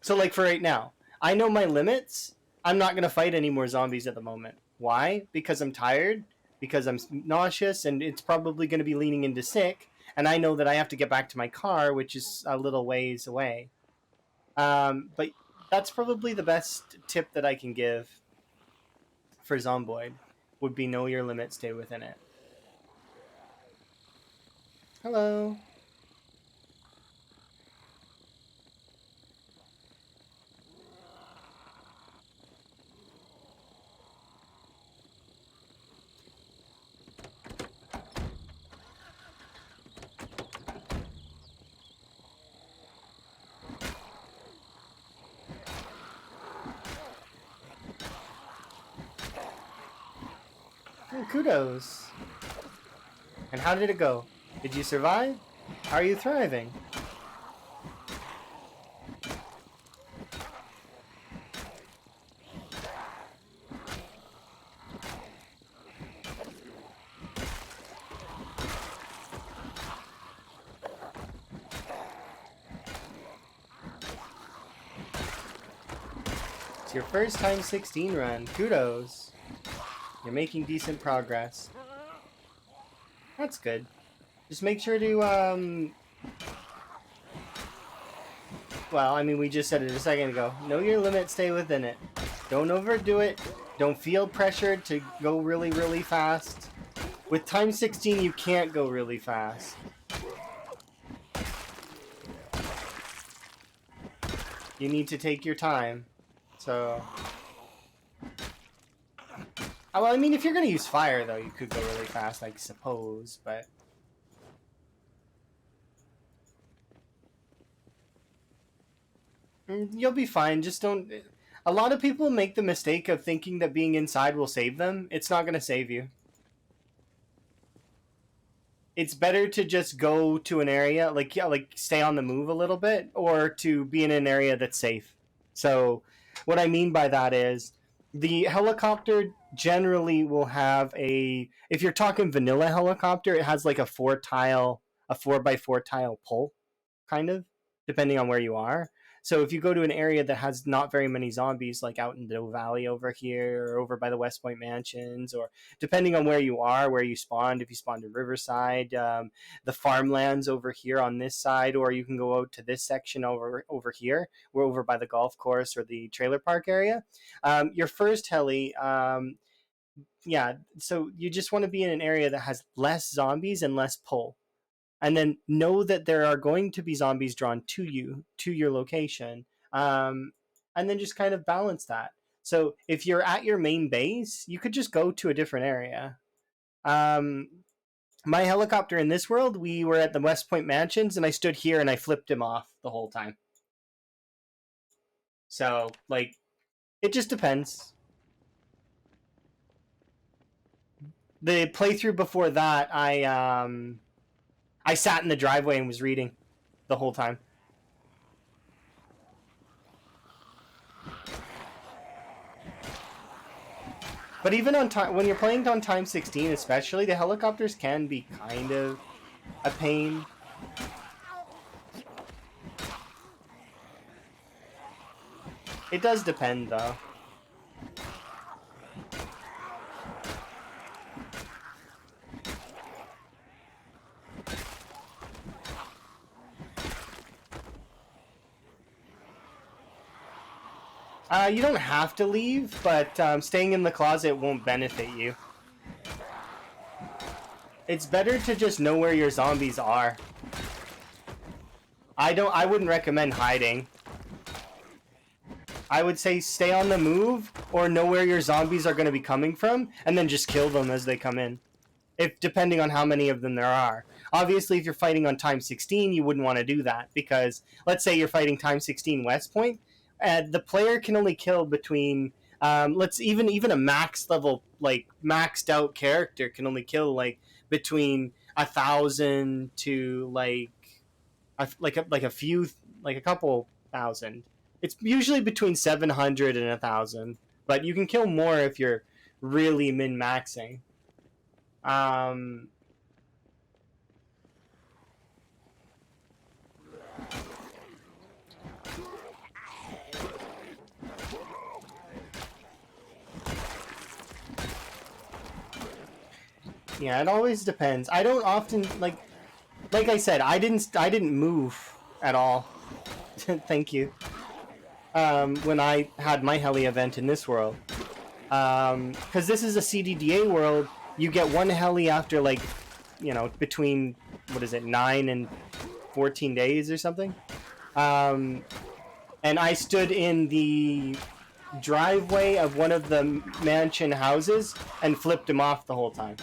So like for right now, I know my limits. I'm not gonna fight any more zombies at the moment. Why? Because I'm tired, because I'm nauseous, and it's probably gonna be leaning into sick, and I know that I have to get back to my car, which is a little ways away. But that's probably the best tip that I can give for Zomboid would be know your limit, stay within it. Hello. Oh, kudos. And how did it go? Did you survive? Are you thriving? It's your first time 16 run. Kudos. You're making decent progress. That's good. Just make sure to, well, I mean, we just said it a second ago. Know your limit, stay within it. Don't overdo it. Don't feel pressured to go really, really fast. With time 16, you can't go really fast. You need to take your time. So... well, I mean, if you're going to use fire, though, you could go really fast, I suppose, but... you'll be fine, just don't... A lot of people make the mistake of thinking that being inside will save them. It's not going to save you. It's better to just go to an area, like, yeah, like stay on the move a little bit, or to be in an area that's safe. So, what I mean by that is, the helicopter generally will have a, if you're talking vanilla helicopter, it has like a 4x4 tile pull, kind of, depending on where you are. So if you go to an area that has not very many zombies, like out in the valley over here, or over by the West Point Mansions, or depending on where you are, where you spawned, if you spawned in Riverside, the farmlands over here on this side, or you can go out to this section over here, we're over by the golf course or the trailer park area. Your first heli, yeah, so you just want to be in an area that has less zombies and less pull, and then know that there are going to be zombies drawn to you, to your location, and then just kind of balance that. So if you're at your main base, you could just go to a different area. um, my helicopter in this world, we were at the West Point Mansions, and I stood here and I flipped him off the whole time. So like, it just depends. The playthrough before that, I sat in the driveway and was reading the whole time. But even on time, when you're playing on time 16, especially, the helicopters can be kind of a pain. It does depend, though. You don't have to leave, but staying in the closet won't benefit you. It's better to just know where your zombies are. I wouldn't recommend hiding. I would say stay on the move, or know where your zombies are going to be coming from, and then just kill them as they come in, if depending on how many of them there are. Obviously, if you're fighting on time 16, you wouldn't want to do that because let's say you're fighting time 16 West Point, the player can only kill between let's even a max level like maxed out character can only kill like between 1,000 to like a few like a couple thousand. It's usually between 700 and 1,000, but you can kill more if you're really min maxing. Um, yeah, it always depends. I don't often like I said, I didn't move at all. Thank you. When I had my heli event in this world, because this is a CDDA world, you get one heli after like, between what is it, 9 and 14 days or something. Um, and I stood in the driveway of one of the mansion houses and flipped him off the whole time.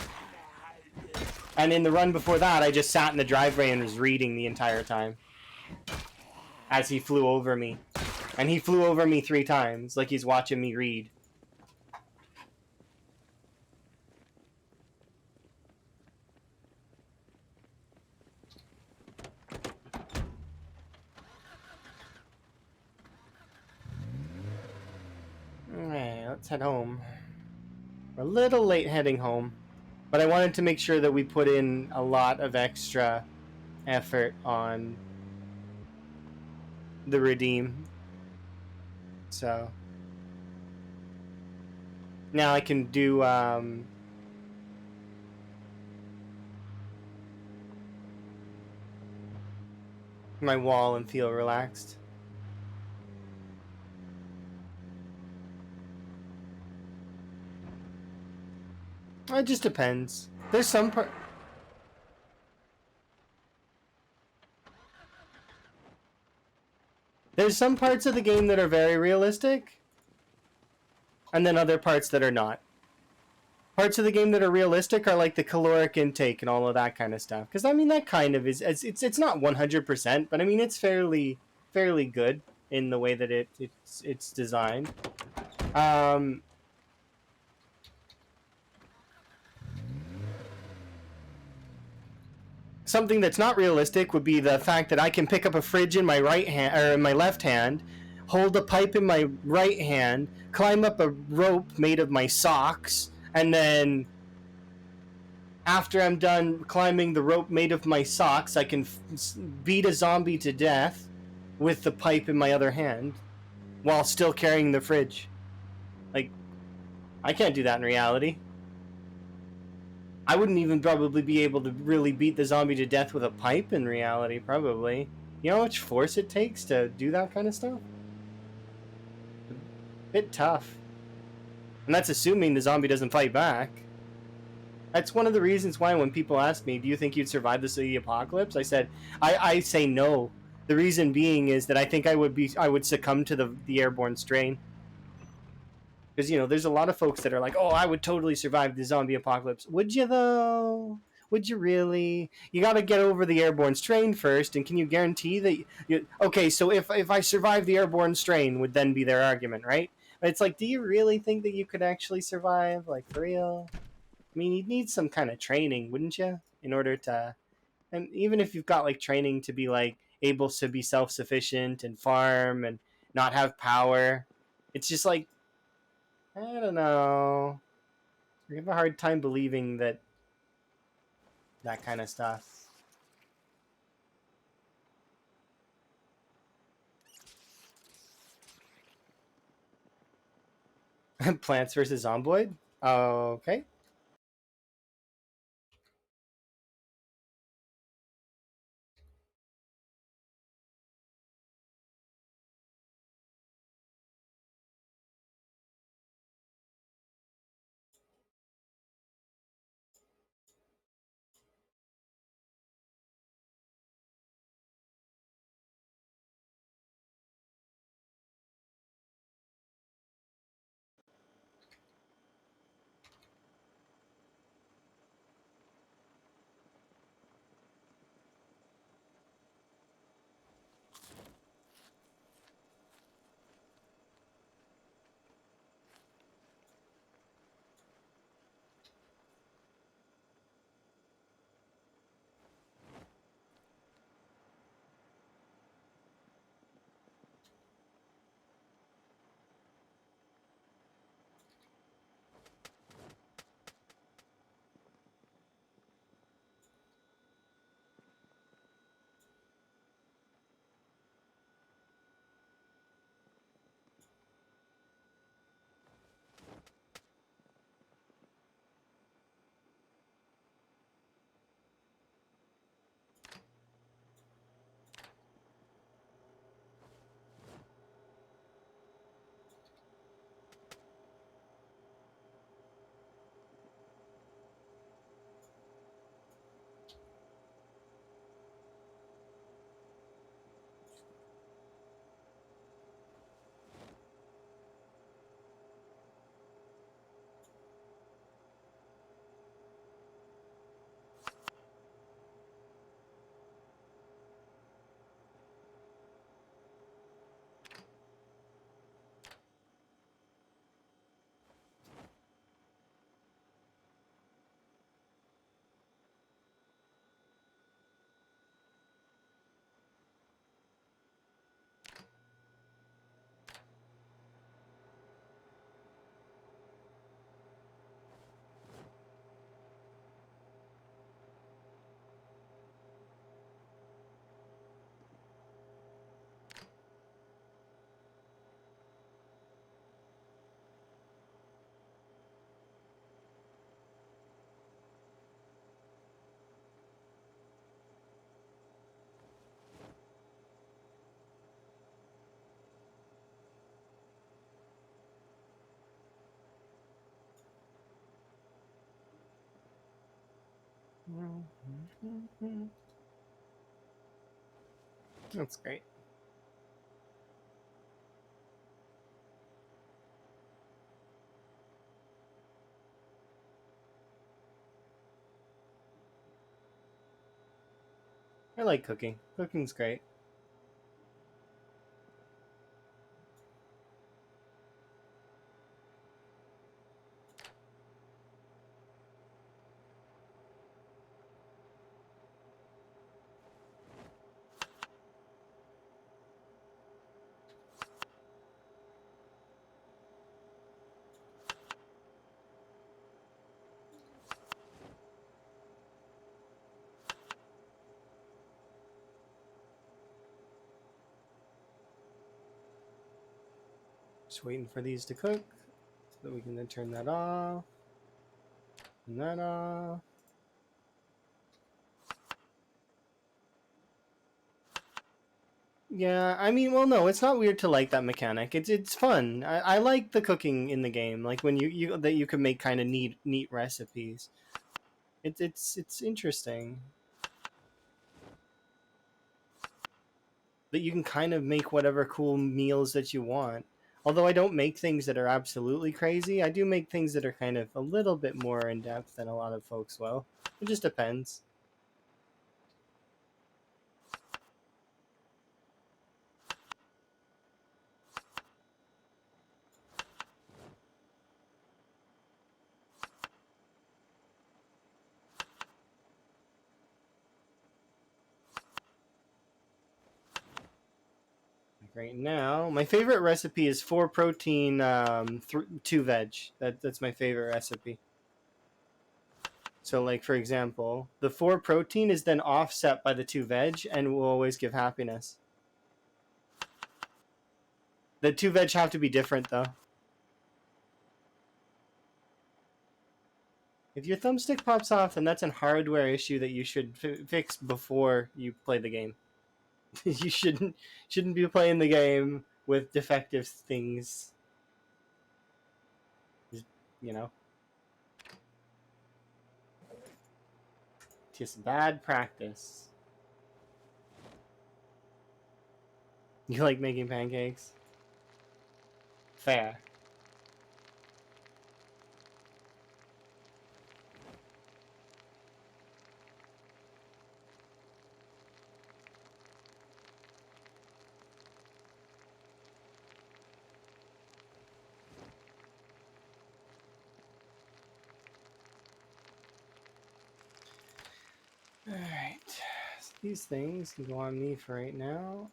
And in the run before that, I just sat in the driveway and was reading the entire time as he flew over me. And he flew over me 3 times, like he's watching me read. Alright, let's head home. We're a little late heading home, but I wanted to make sure that we put in a lot of extra effort on the redeem. So now I can do my wall and feel relaxed. It just depends. There's some part. There's some parts of the game that are very realistic, and then other parts that are not. Parts of the game that are realistic are like the caloric intake and all of that kind of stuff. Because I mean, that kind of is it's not 100%, but I mean it's fairly good in the way that it's designed. Um, Something that's not realistic would be the fact that I can pick up a fridge in my right hand or in my left hand, hold a pipe in my right hand, climb up a rope made of my socks, and then after I'm done climbing the rope made of my socks, I can beat a zombie to death with the pipe in my other hand while still carrying the fridge. Like, I can't do that in reality. I wouldn't even probably be able to really beat the zombie to death with a pipe in reality, probably. You know how much force it takes to do that kind of stuff? A bit tough. And that's assuming the zombie doesn't fight back. That's one of the reasons why when people ask me, do you think you'd survive the apocalypse? I said, I say no. The reason being is that I think I would succumb to the airborne strain. Because, there's a lot of folks that are like, oh, I would totally survive the zombie apocalypse. Would you, though? Would you really? You got to get over the airborne strain first, and can you guarantee that... Okay, so if I survive the airborne strain would then be their argument, right? But it's like, do you really think that you could actually survive? Like, for real? I mean, you'd need some kind of training, wouldn't you? In order to... And even if you've got, like, training to be, like, able to be self-sufficient and farm and not have power, it's just like, I don't know. I have a hard time believing that kind of stuff. Plants vs. Zomboid? Okay. That's great. I like cooking. Cooking's great. Just waiting for these to cook so that we can then turn that off. And that off. Yeah, I mean, well, no, it's not weird to like that mechanic. It's fun. I like the cooking in the game, like when you that you can make kind of neat recipes. It's interesting that you can kind of make whatever cool meals that you want. Although I don't make things that are absolutely crazy, I do make things that are kind of a little bit more in depth than a lot of folks will. It just depends. Right now, my favorite recipe is 4 protein, 2 veg. That's my favorite recipe. So, like for example, the 4 protein is then offset by the 2 veg, and will always give happiness. The 2 veg have to be different though. If your thumbstick pops off, then that's a hardware issue that you should fix before you play the game. You shouldn't be playing the game with defective things. You know, just bad practice. You like making pancakes? Fair. Alright. So these things can go on me for right now.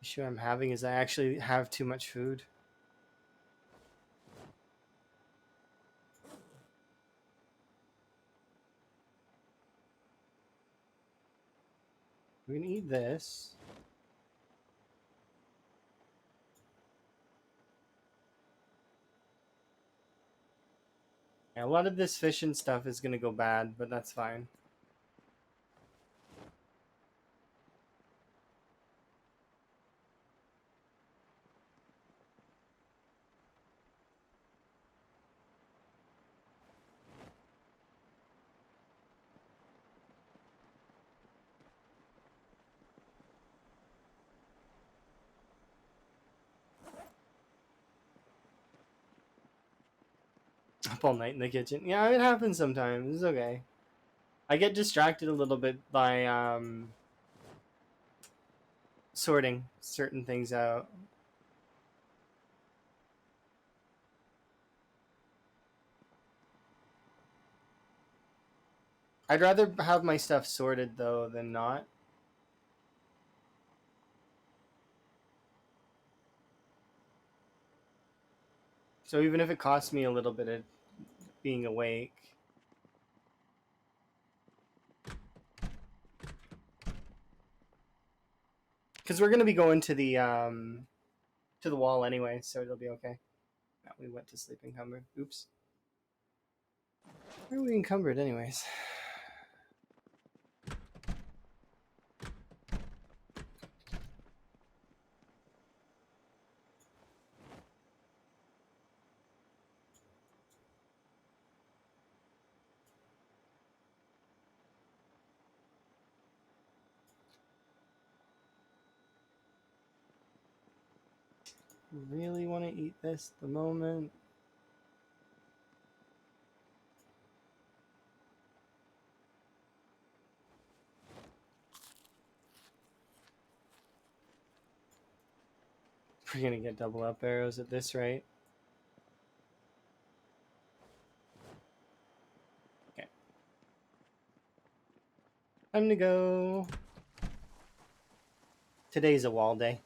The issue I'm having is I actually have too much food. We can eat this. Yeah, a lot of this fish and stuff is gonna go bad, but that's fine. Up all night in the kitchen. Yeah, it happens sometimes. It's okay. I get distracted a little bit by sorting certain things out. I'd rather have my stuff sorted though than not. So even if it costs me a little bit of being awake. Because we're gonna be going to the wall anyway, so it'll be okay. No, we went to sleep encumbered. Oops. Where are we encumbered anyways? really want to eat this at the moment. We're gonna get double up arrows at this rate. Okay. Time to go. Today's a wall day.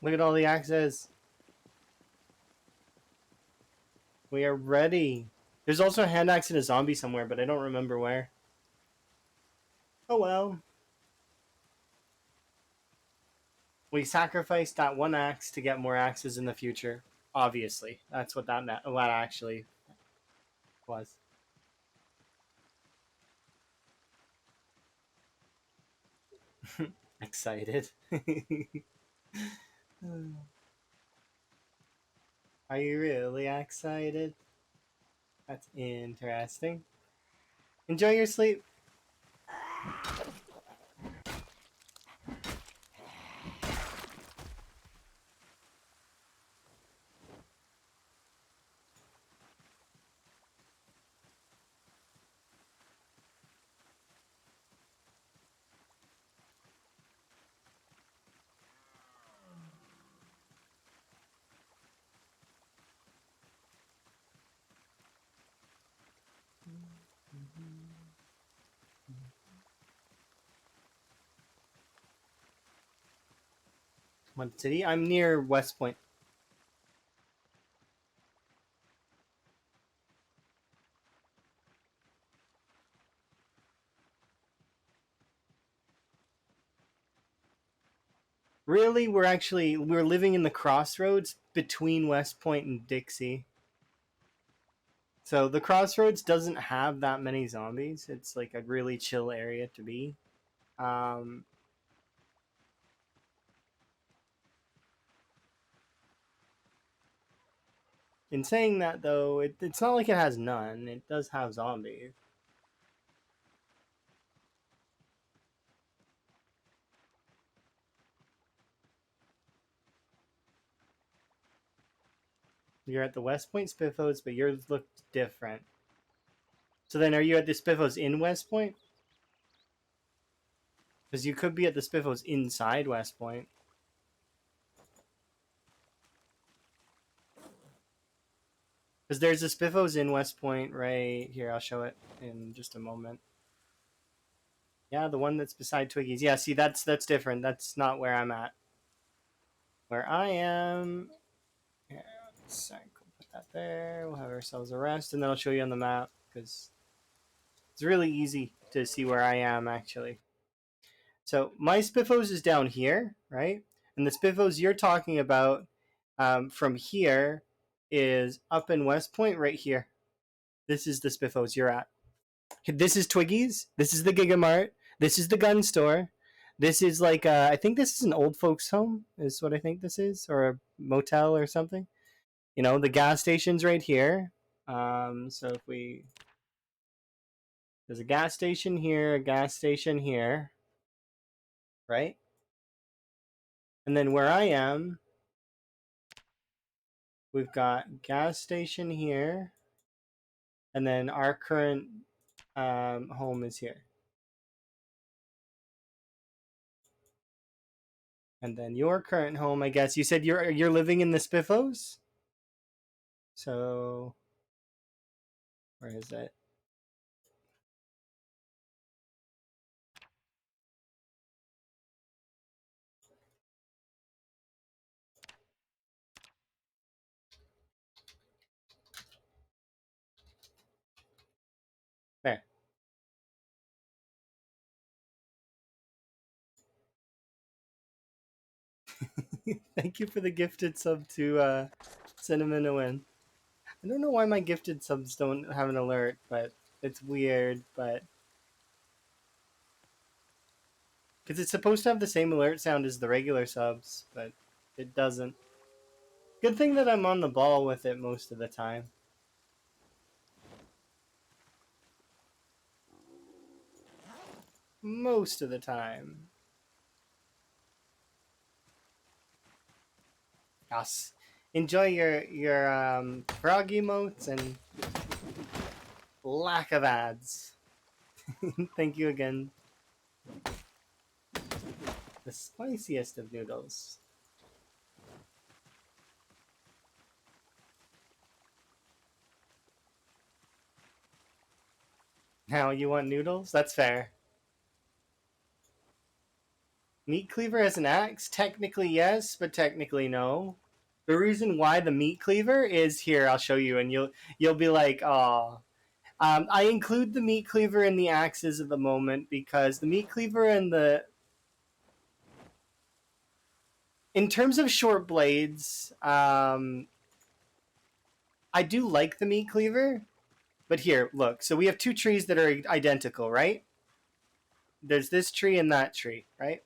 Look at all the axes. We are ready. There's also a hand axe and a zombie somewhere, but I don't remember where. Oh well. We sacrificed that one axe to get more axes in the future. Obviously, that's what that actually was. Excited. Are you really excited? That's interesting. Enjoy your sleep. What city? I'm near West Point. Really, we're living in the crossroads between West Point and Dixie. So the crossroads doesn't have that many zombies. It's like a really chill area to be. Um, in saying that, though, it's not like it has none. It does have zombies. You're at the West Point Spiffos, but yours looked different. So then are you at the Spiffos in West Point? Because you could be at the Spiffos inside West Point. Because there's a Spiffos in West Point right here. I'll show it in just a moment. Yeah, the one that's beside Twiggy's. Yeah, see, that's different. That's not where I'm at. Where I am... Yeah, put that there. We'll have ourselves a rest, and then I'll show you on the map, because it's really easy to see where I am, actually. So my Spiffos is down here, right? And the Spiffos you're talking about from here is up in West Point right here. This is the Spiffos you're at. This is Twiggy's. This is the Gigamart. This is the gun store. This is like, I think this is an old folks home, is what I think this is, or a motel or something. You know, the gas station's right here. So if we... There's a gas station here, a gas station here, right? And then where I am, we've got gas station here, and then our current home is here. And then your current home, I guess, you said you're living in the Spiffos? So, where is it? There. Thank you for the gifted sub to Cinnamon Owen. I don't know why my gifted subs don't have an alert, but it's weird, but... Because it's supposed to have the same alert sound as the regular subs, but it doesn't. Good thing that I'm on the ball with it most of the time. Most of the time. Yes. Enjoy your frog emotes and lack of ads. Thank you again. The spiciest of noodles. Now you want noodles? That's fair. Meat cleaver as an axe? Technically yes, but technically no. The reason why the meat cleaver is here, I'll show you, and you'll be like, oh. I include the meat cleaver in the axes at the moment because the meat cleaver and the... In terms of short blades, I do like the meat cleaver, but here, look. So we have two trees that are identical, right? There's this tree and that tree, right?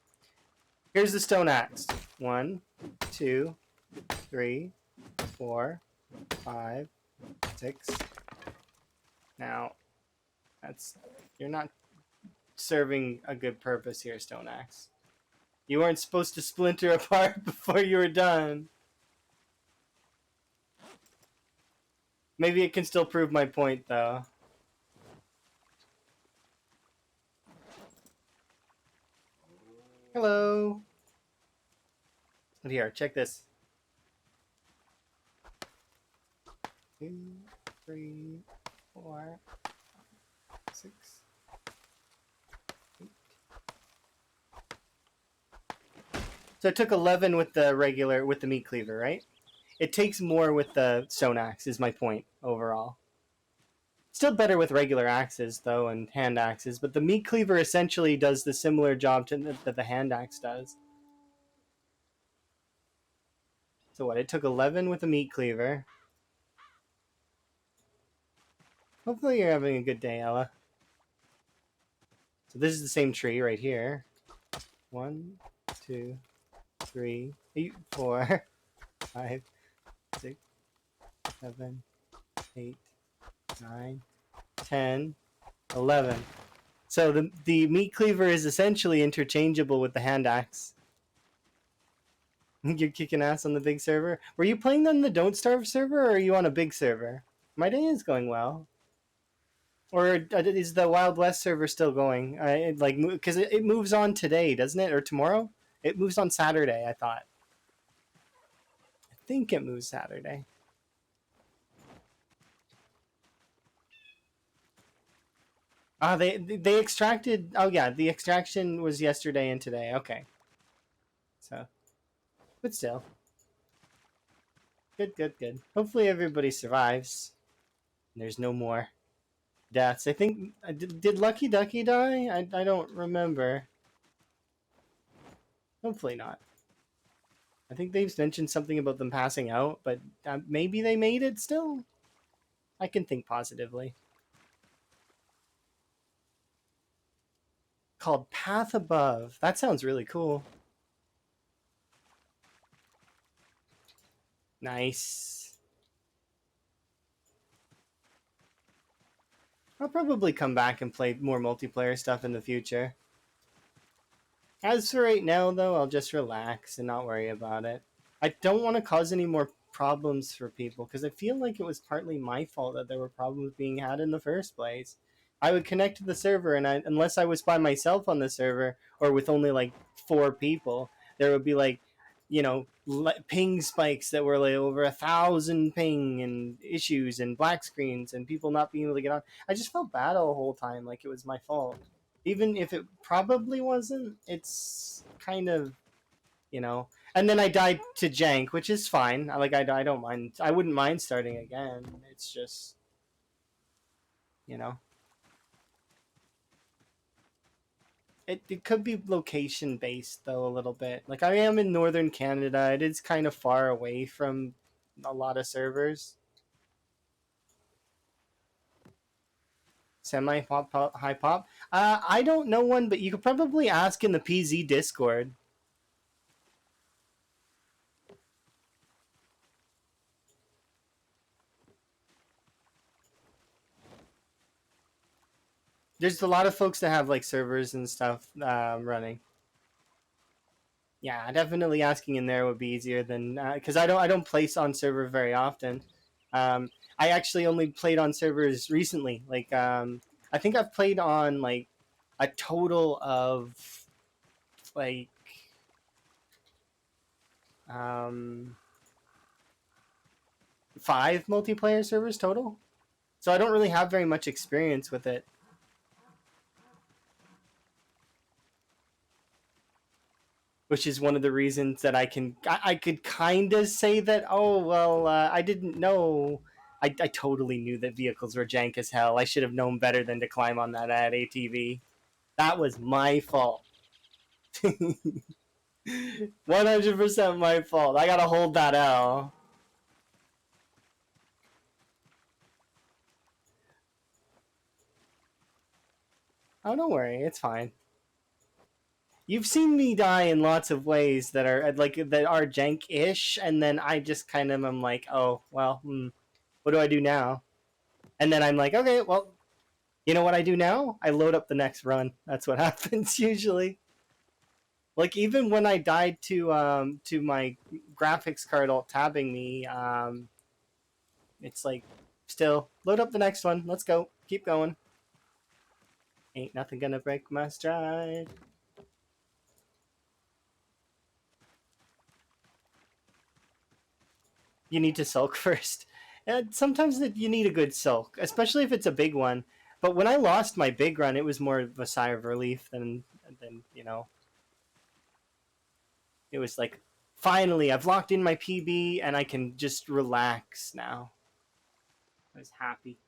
Here's the stone axe. 1, 2, 3, 4, 5, 6. Now, you're not serving a good purpose here, stone axe. You weren't supposed to splinter apart before you were done. Maybe it can still prove my point, though. Hello. But here, check this. 2, 3, 4, 6, 8. So it took 11 with the meat cleaver, right? It takes more with the stone axe, is my point overall. Still better with regular axes, though, and hand axes, but the meat cleaver essentially does the similar job that the hand axe does. So what, it took 11 with the meat cleaver. Hopefully you're having a good day, Ella. So this is the same tree right here. 1, 2, 3, 4, 5, 6, 7, 8, 9, 10, 11. So the meat cleaver is essentially interchangeable with the hand axe. You're kicking ass on the big server. Were you playing on the Don't Starve server, or are you on a big server? My day is going well. Or is the Wild West server still going? Like because it moves on today, doesn't it, or tomorrow? It moves on Saturday. I thought. I think it moves Saturday. Ah, they extracted. Oh yeah, the extraction was yesterday and today. Okay, so but still, good, good, good. Hopefully everybody survives. There's no more deaths. I think did Lucky Ducky die? I don't remember. Hopefully not. I think they've mentioned something about them passing out, but maybe they made it still. I can think positively. Called Path Above. That sounds really cool. Nice. I'll probably come back and play more multiplayer stuff in the future. As for right now, though, I'll just relax and not worry about it. I don't want to cause any more problems for people because I feel like it was partly my fault that there were problems being had in the first place. I would connect to the server, and unless I was by myself on the server or with only like 4 people, there would be like, ping spikes that were like over 1,000 ping and issues and black screens and people not being able to get on. I just felt bad all the whole time, like it was my fault even if it probably wasn't. It's kind of, and then I died to jank, which is fine. I don't mind. I wouldn't mind starting again. It's just, you know it could be location based though a little bit. Like I am in northern Canada. It is kind of far away from a lot of servers. Semi pop, pop, high pop. I don't know one, but you could probably ask in the PZ Discord. There's a lot of folks that have like servers and stuff running. Yeah, definitely asking in there would be easier than because I don't place on server very often. I actually only played on servers recently. Like I think I've played on like a total of like um, 5 multiplayer servers total. So I don't really have very much experience with it. Which is one of the reasons that I could kind of say that, oh well, I didn't know. I totally knew that vehicles were jank as hell. I should have known better than to climb on that at ATV. That was my fault. 100% my fault. I gotta hold that L. Oh, don't worry, it's fine. You've seen me die in lots of ways that are jank-ish, and then I just kind of am like, oh well, what do I do now? And then I'm like, okay, well, you know what I do now? I load up the next run. That's what happens usually. Like even when I died to my graphics card alt tabbing me, it's like still load up the next one. Let's go. Keep going. Ain't nothing gonna break my stride. You need to sulk first. And sometimes you need a good sulk, especially if it's a big one. But when I lost my big run, it was more of a sigh of relief than. It was like, finally, I've locked in my PB and I can just relax now. I was happy.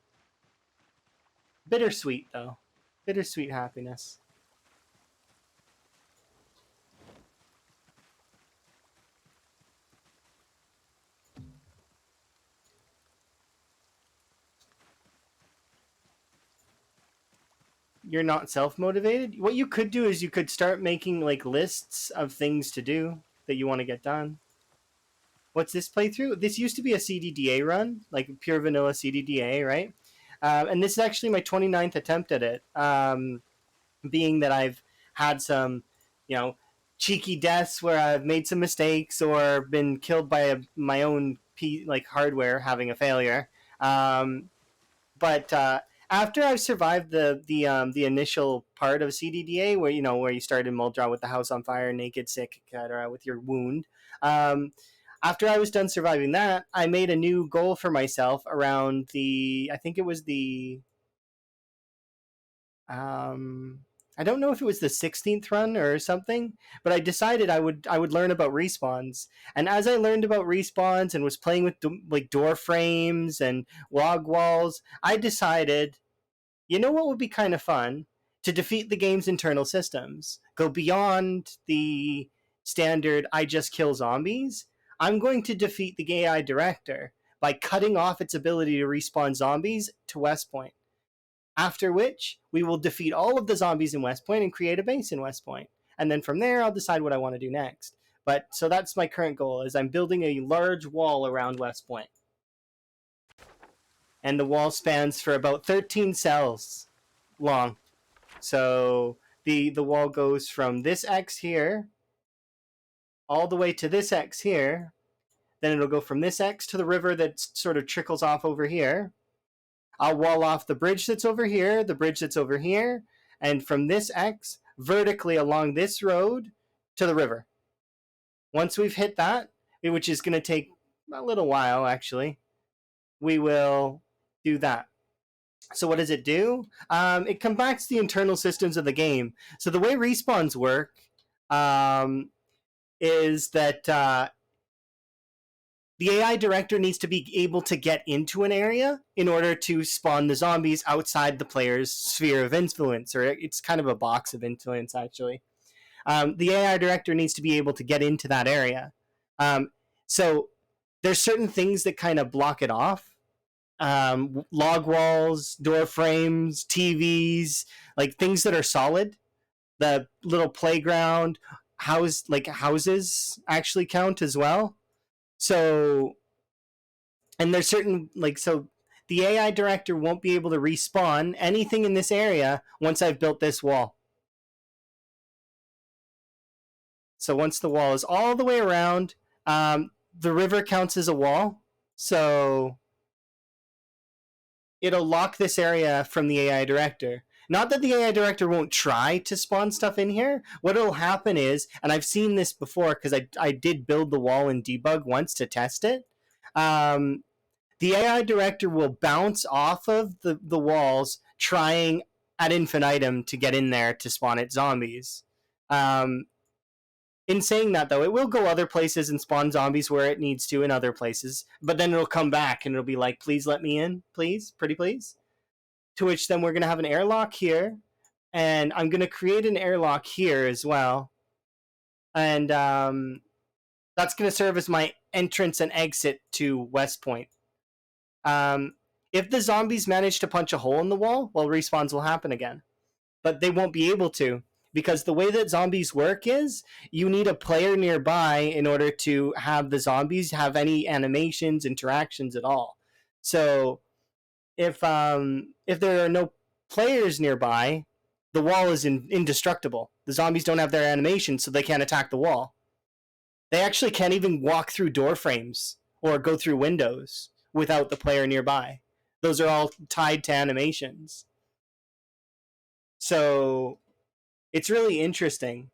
Bittersweet, though. Bittersweet happiness. You're not self motivated? What you could do is you could start making like lists of things to do that you want to get done. What's this playthrough? This used to be a CDDA run, like pure vanilla CDDA, right? And this is actually my 29th attempt at it. Being that I've had some, you know, cheeky deaths where I've made some mistakes or been killed by my own like hardware having a failure. But after I've survived the initial part of CDDA, where where you started Muldrow with the house on fire, naked, sick, etc., with your wound. After I was done surviving that, I made a new goal for myself around I think it was I don't know if it was the 16th run or something, but I decided I would learn about respawns. And as I learned about respawns and was playing with like door frames and log walls, I decided, you know what would be kind of fun? To defeat the game's internal systems. Go beyond the standard I just kill zombies. I'm going to defeat the AI director by cutting off its ability to respawn zombies to West Point. After which, we will defeat all of the zombies in West Point and create a base in West Point. And then from there, I'll decide what I want to do next. But so that's my current goal: is I'm building a large wall around West Point, and the wall spans for about 13 cells long. So the wall goes from this X here all the way to this X here. Then it'll go from this X to the river that sort of trickles off over here. I'll wall off the bridge that's over here, the bridge that's over here, and from this X vertically along this road to the river. Once we've hit that, which is going to take a little while actually, we will do that. So what does it do? It combats the internal systems of the game. So the way respawns work is that the AI director needs to be able to get into an area in order to spawn the zombies outside the player's sphere of influence, or it's kind of a box of influence, actually. The AI director needs to be able to get into that area. So there's certain things that kind of block it off. Log walls, door frames, TVs, like things that are solid. The little playground, houses actually count as well. So, and there's certain so the AI director won't be able to respawn anything in this area once I've built this wall. So once the wall is all the way around, the river counts as a wall. So it'll lock this area from the AI director. Not that the AI director won't try to spawn stuff in here. What will happen is, and I've seen this before because I did build the wall in debug once to test it. The AI director will bounce off of the walls, trying ad infinitum to get in there to spawn its zombies. In saying that, though, it will go other places and spawn zombies where it needs to in other places, but then it'll come back and it'll be like, please let me in, please, pretty please. To which then we're going to have an airlock here, and I'm going to create an airlock here as well. And that's going to serve as my entrance and exit to West Point. If the zombies manage to punch a hole in the wall, well, respawns will happen again. But they won't be able to, because the way that zombies work is you need a player nearby in order to have the zombies have any animations, interactions at all. So if there are no players nearby, the wall is indestructible. The zombies don't have their animation, so they can't attack the wall. They actually can't even walk through door frames or go through windows without the player nearby. Those are all tied to animations. So it's really interesting.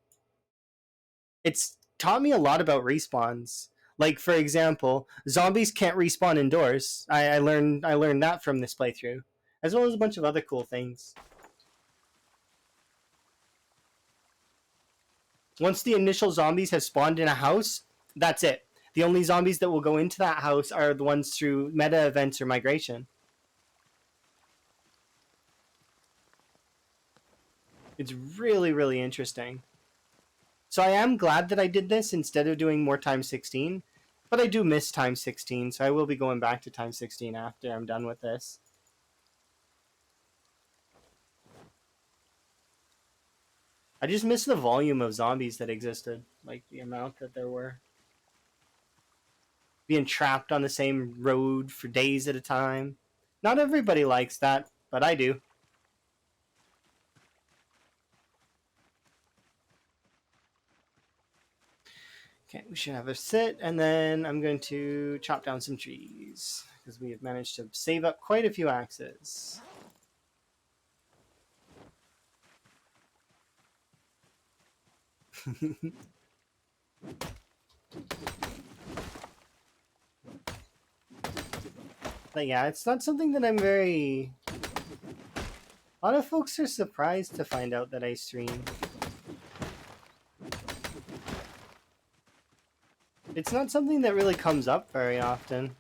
It's taught me a lot about respawns. Like, for example, zombies can't respawn indoors. I learned that from this playthrough, as well as a bunch of other cool things. Once the initial zombies have spawned in a house, that's it. The only zombies that will go into that house are the ones through meta events or migration. It's really, really interesting. So I am glad that I did this instead of doing more times 16, but I do miss times 16, so I will be going back to times 16 after I'm done with this. I just miss the volume of zombies that existed, like the amount that there were. Being trapped on the same road for days at a time. Not everybody likes that, but I do. Okay, we should have a sit, and then I'm going to chop down some trees because we have managed to save up quite a few axes. But yeah, it's not something that I'm very. A lot of folks are surprised to find out that I stream. It's not something that really comes up very often.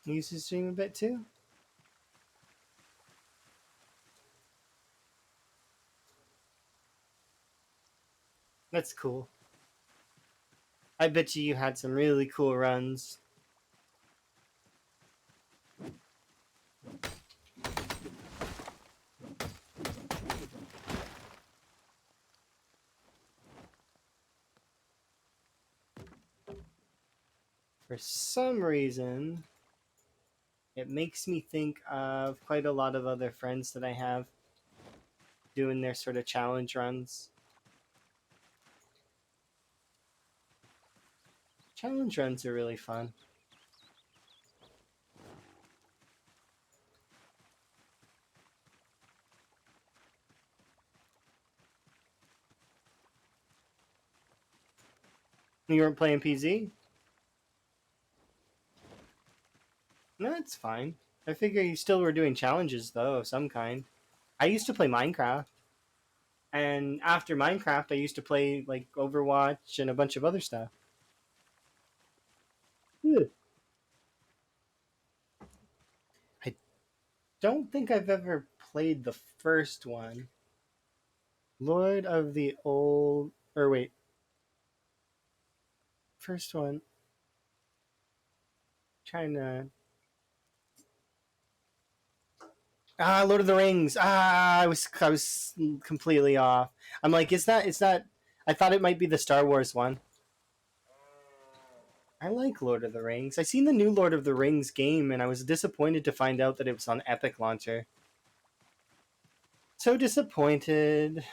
You used to stream a bit too? That's cool. I bet you had some really cool runs. For some reason, it makes me think of quite a lot of other friends that I have doing their sort of challenge runs. Challenge runs are really fun. You weren't playing PZ? No, that's fine. I figure you still were doing challenges, though, of some kind. I used to play Minecraft. And after Minecraft, I used to play, like, Overwatch and a bunch of other stuff. Yeah. I don't think I've ever played the first one. Lord of the Old... Or wait. First one. Trying to... Lord of the Rings. I was completely off. I'm like, it's not. I thought it might be the Star Wars one. I like Lord of the Rings. I seen the new Lord of the Rings game, and I was disappointed to find out that it was on Epic Launcher. So disappointed.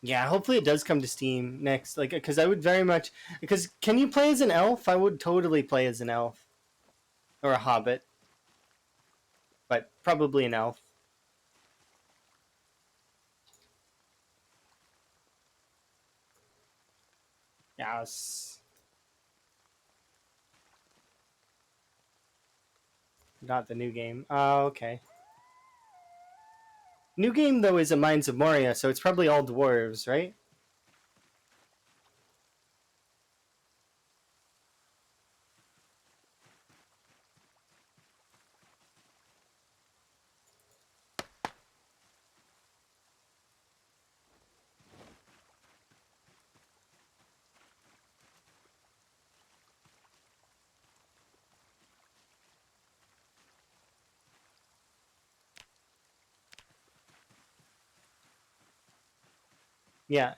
Yeah, hopefully it does come to Steam next. Like, because I would very much. Because can you play as an elf? I would totally play as an elf or a hobbit, but probably an elf. Yes. Not the new game. Oh, okay. New game though is a Mines of Moria, so it's probably all dwarves, right? Yeah.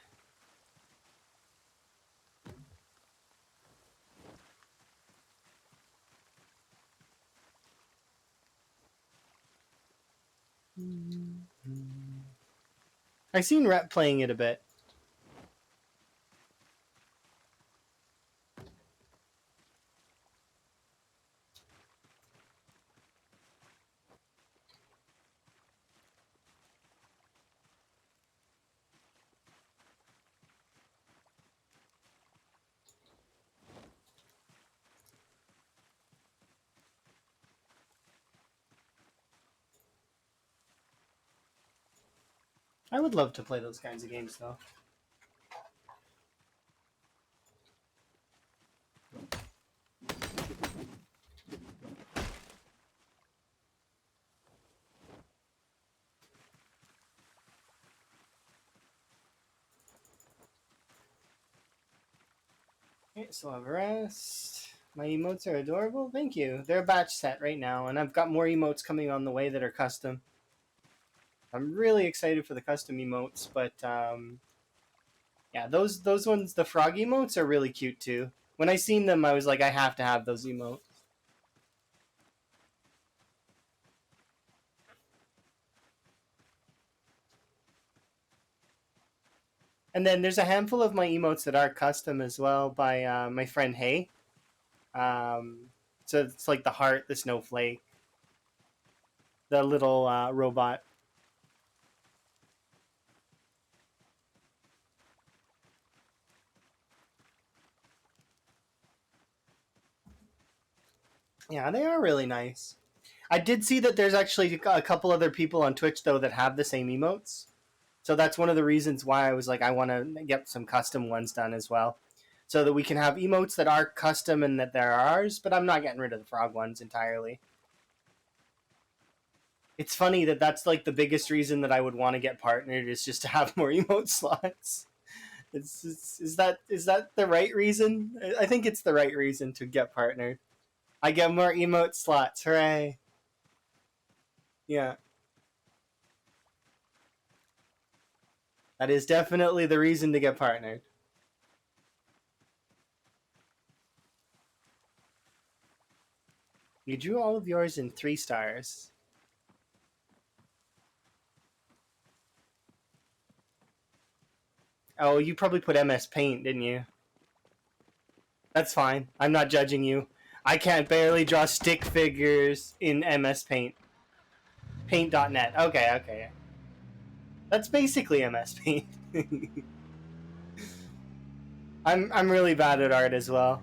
I seen Rep playing it a bit. I would love to play those kinds of games though. Okay, so I'll have a rest. My emotes are adorable. Thank you. They're a batch set right now, and I've got more emotes coming on the way that are custom. I'm really excited for the custom emotes, but yeah, those ones, the frog emotes are really cute too. When I seen them, I was like, I have to have those emotes. And then there's a handful of my emotes that are custom as well by my friend Hay. Um, so it's like the heart, the snowflake, the little robot. Yeah, they are really nice. I did see that there's actually a couple other people on Twitch though that have the same emotes. So that's one of the reasons why I was like, I want to get some custom ones done as well, so that we can have emotes that are custom and that they're ours. But I'm not getting rid of the frog ones entirely. It's funny that that's like the biggest reason that I would want to get partnered is just to have more emote slots. Is that the right reason? I think it's the right reason to get partnered. I get more emote slots. Hooray! Yeah, that is definitely the reason to get partnered. You drew all of yours in 3 stars. Oh, you probably put MS Paint, didn't you? That's fine. I'm not judging you. I can't barely draw stick figures in MS Paint. Paint.net. Okay, okay. That's basically MS Paint. I'm really bad at art as well.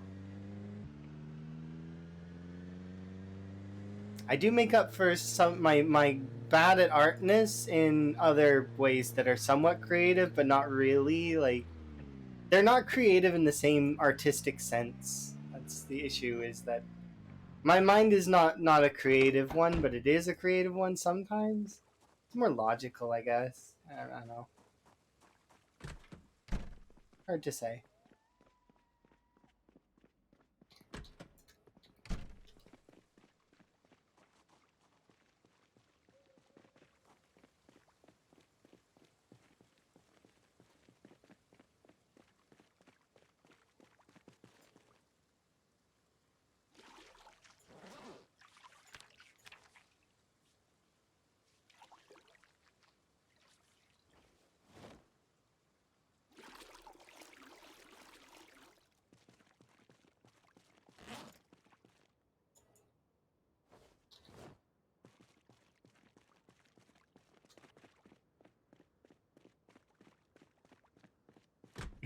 I do make up for some my bad at artness in other ways that are somewhat creative, but not really. Like they're not creative in the same artistic sense. That's the issue. Is that my mind is not a creative one, but it is a creative one sometimes. It's more logical, I guess. I don't know. Hard to say.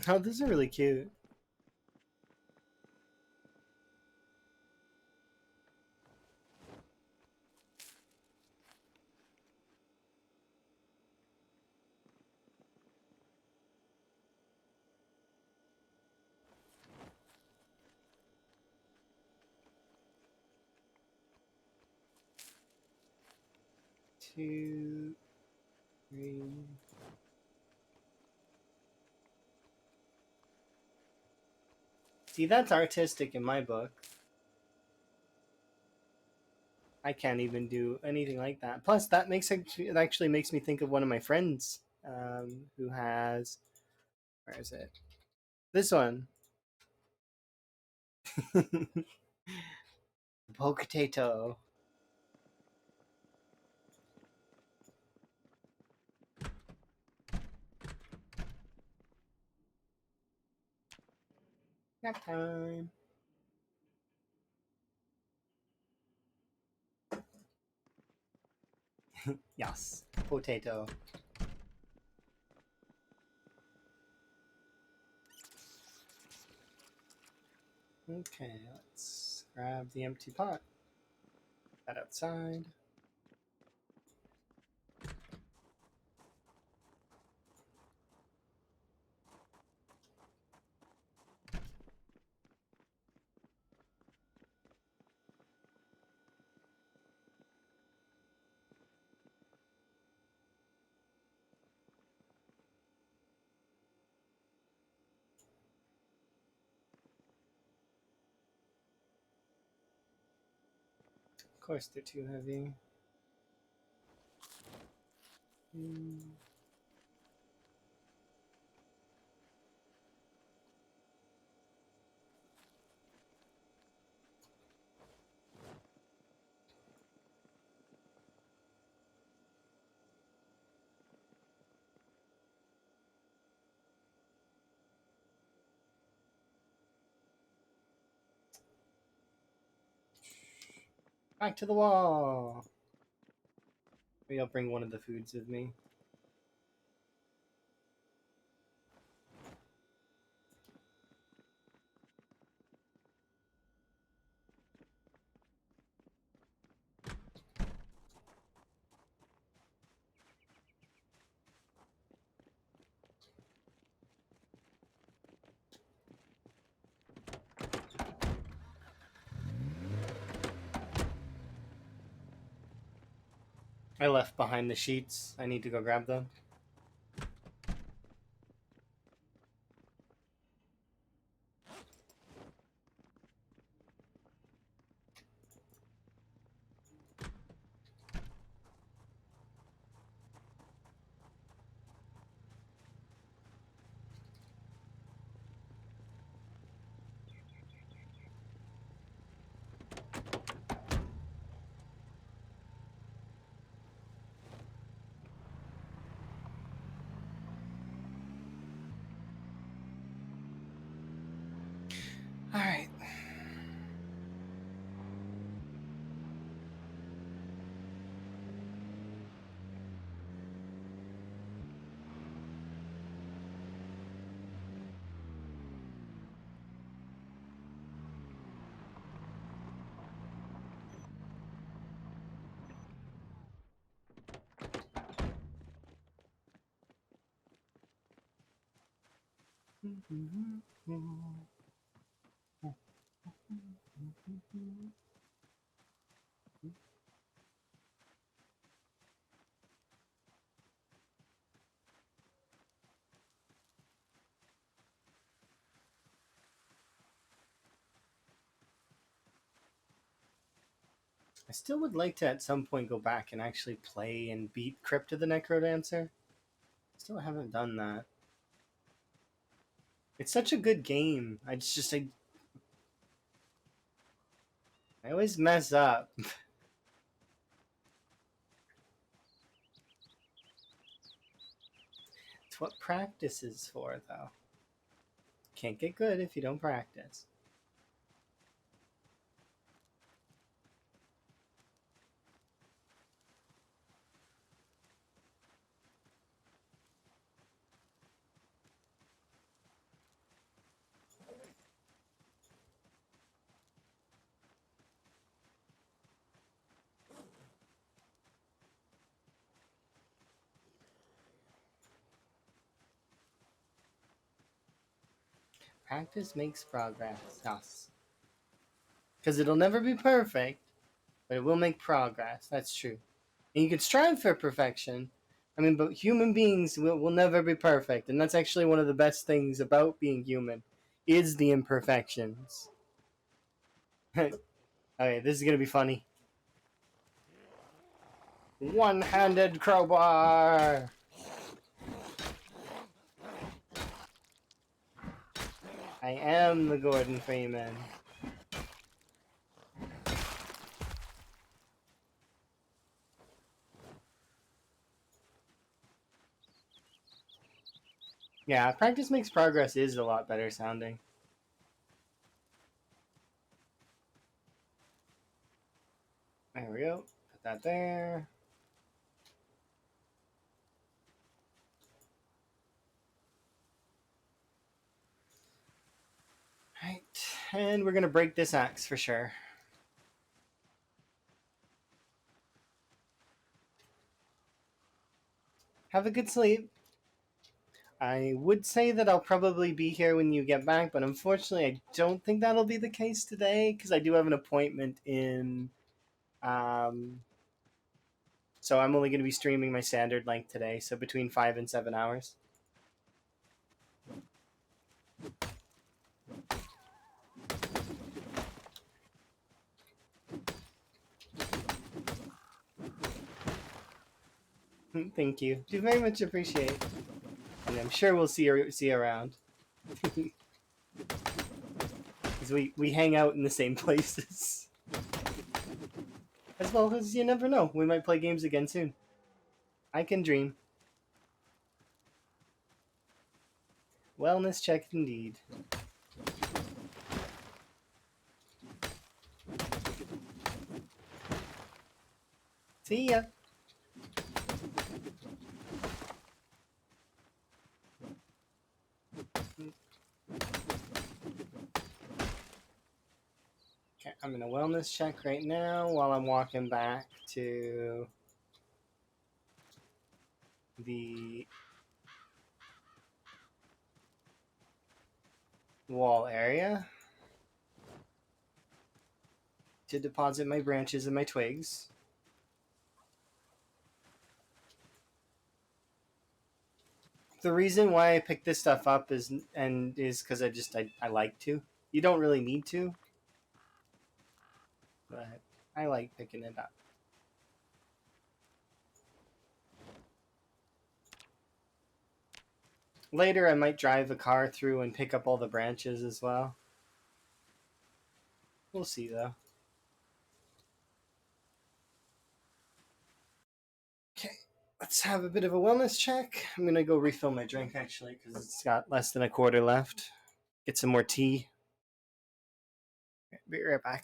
Oh, those are really cute. Two, three. See, that's artistic in my book. I can't even do anything like that. Plus, it actually makes me think of one of my friends who has. Where is it? This one. Potato. Nap time. Yes, potato. Okay, let's grab the empty pot. That outside. course they're too heavy. Back to the wall. Maybe I'll bring one of the foods with me. I left behind the sheets. I need to go grab them. All right. I still would like to at some point go back and actually play and beat Crypt of the Necrodancer. Still haven't done that. It's such a good game. I always mess up. It's what practice is for, though. Can't get good if you don't practice. Practice makes progress. Yes. Because it'll never be perfect, but it will make progress. That's true. And you can strive for perfection. I mean, but human beings will never be perfect. And that's actually one of the best things about being human, is the imperfections. Okay, this is going to be funny. One-handed crowbar! I am the Gordon Freeman. Yeah, practice makes progress is a lot better sounding. There we go. Put that there. Right, and we're gonna break this axe for sure. Have a good sleep. I would say that I'll probably be here when you get back, but unfortunately I don't think that'll be the case today, because I do have an appointment in... So I'm only going to be streaming my standard length today, so between 5 and 7 hours. Thank you. Do very much appreciate. And I'm sure we'll see you around. Because we hang out in the same places. As well as you never know. We might play games again soon. I can dream. Wellness check indeed. See ya. Okay, I'm gonna wellness check right now while I'm walking back to the wall area to deposit my branches and my twigs. The reason why I picked this stuff up is because I like to. You don't really need to, but I like picking it up. Later, I might drive a car through and pick up all the branches as well. We'll see though. Okay, let's have a bit of a wellness check. I'm gonna go refill my drink actually because it's got less than a quarter left. Get some more tea. Be right back.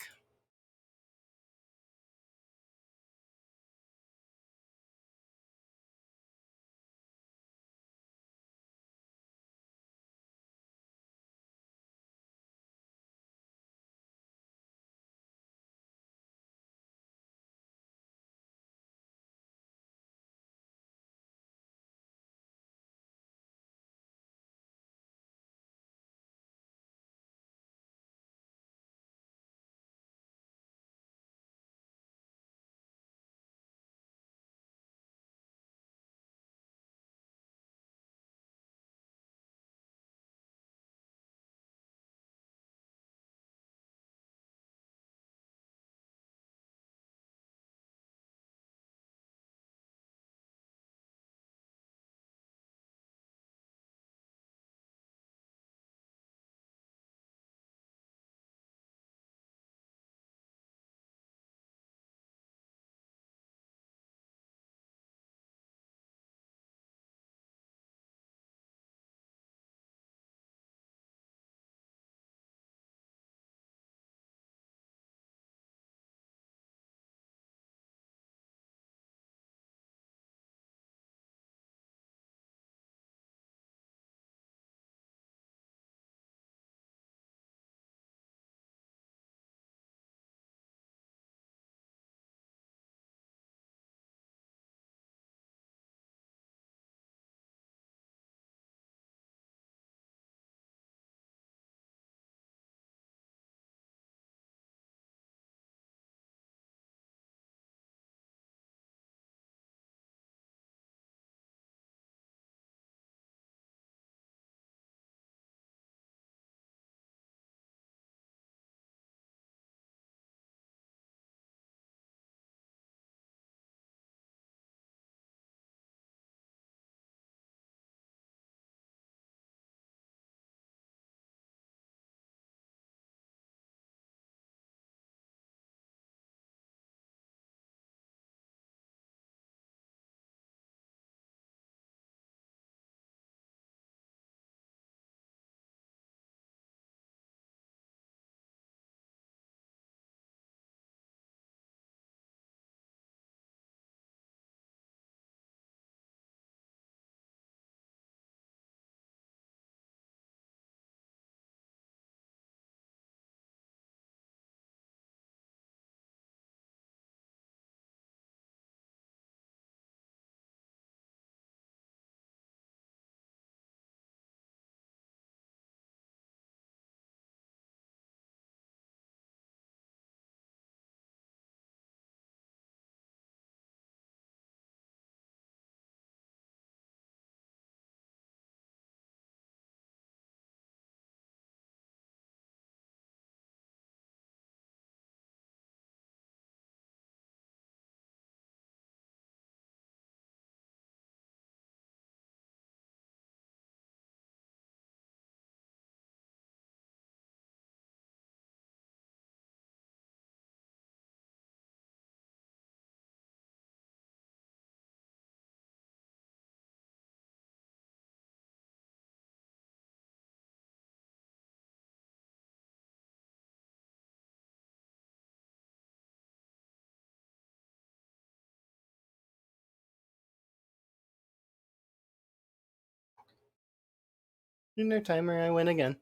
No timer, I win again.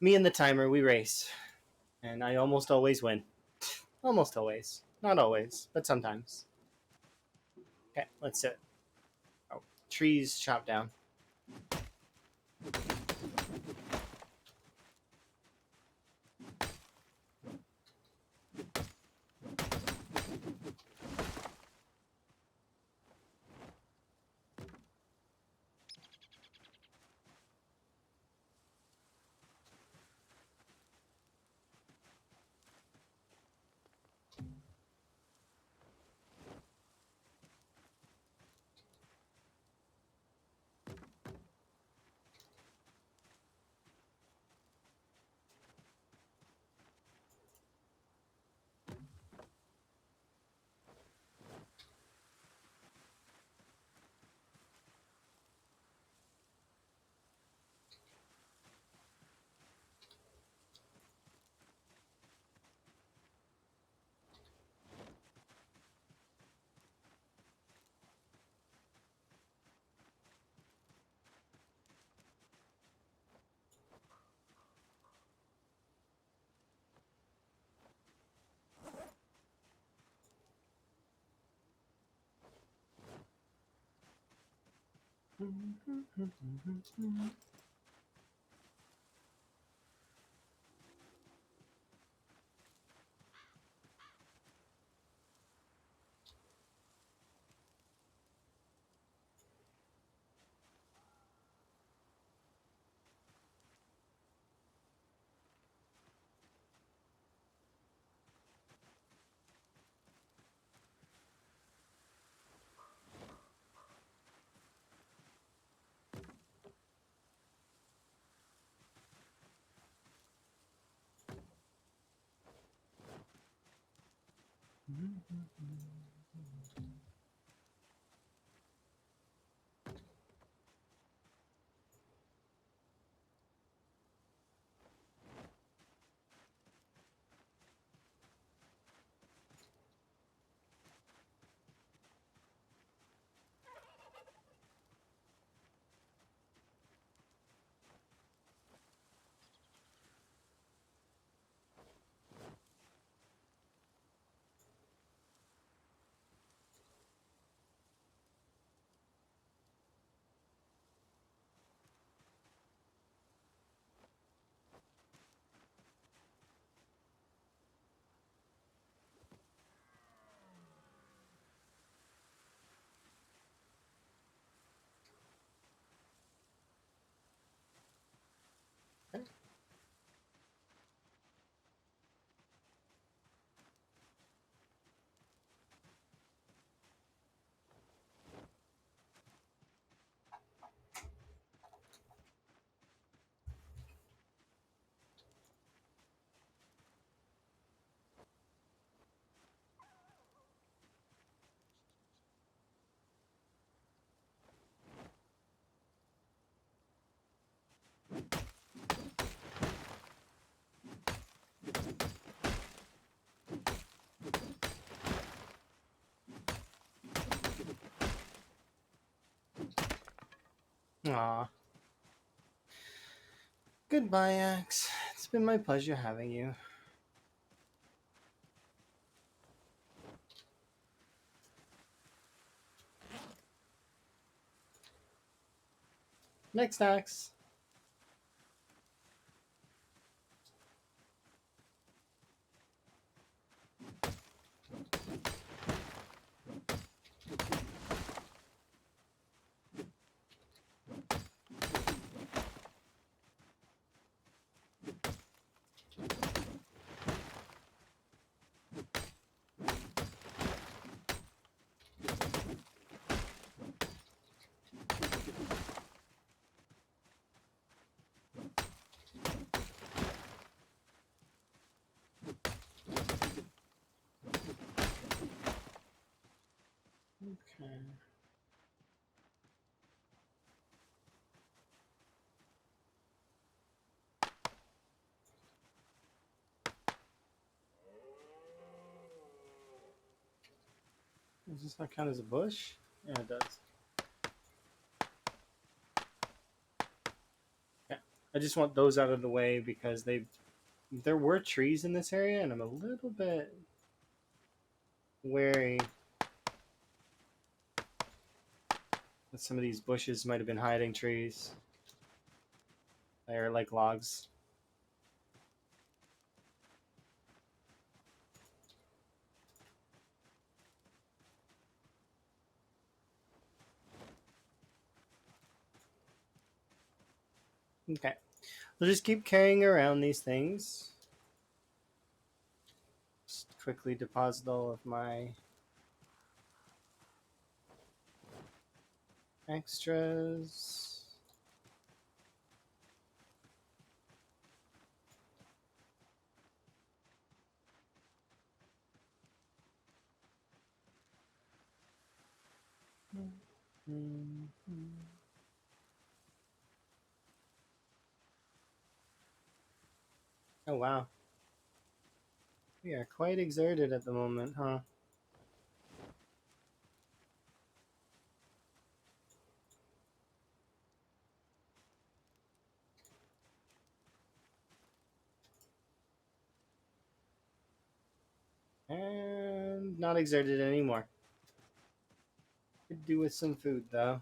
Me and the timer, we race. And I almost always win. Almost always. Not always, but sometimes. Okay, let's sit. Oh, trees chopped down. Aw. Goodbye, Axe. It's been my pleasure having you. Next, Axe. Okay. Does this not count as a bush? Yeah, it does. I just want those out of the way because there were trees in this area, and I'm a little bit wary that some of these bushes might have been hiding trees. They're like logs. Okay. We'll just keep carrying around these things. Just quickly deposit all of my extras. Oh wow. We are quite exerted at the moment, huh? And not exerted anymore. Could do with some food though.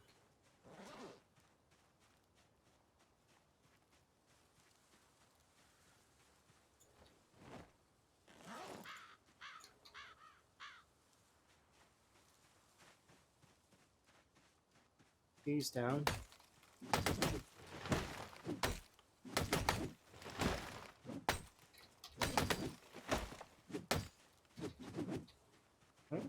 These down. Oh.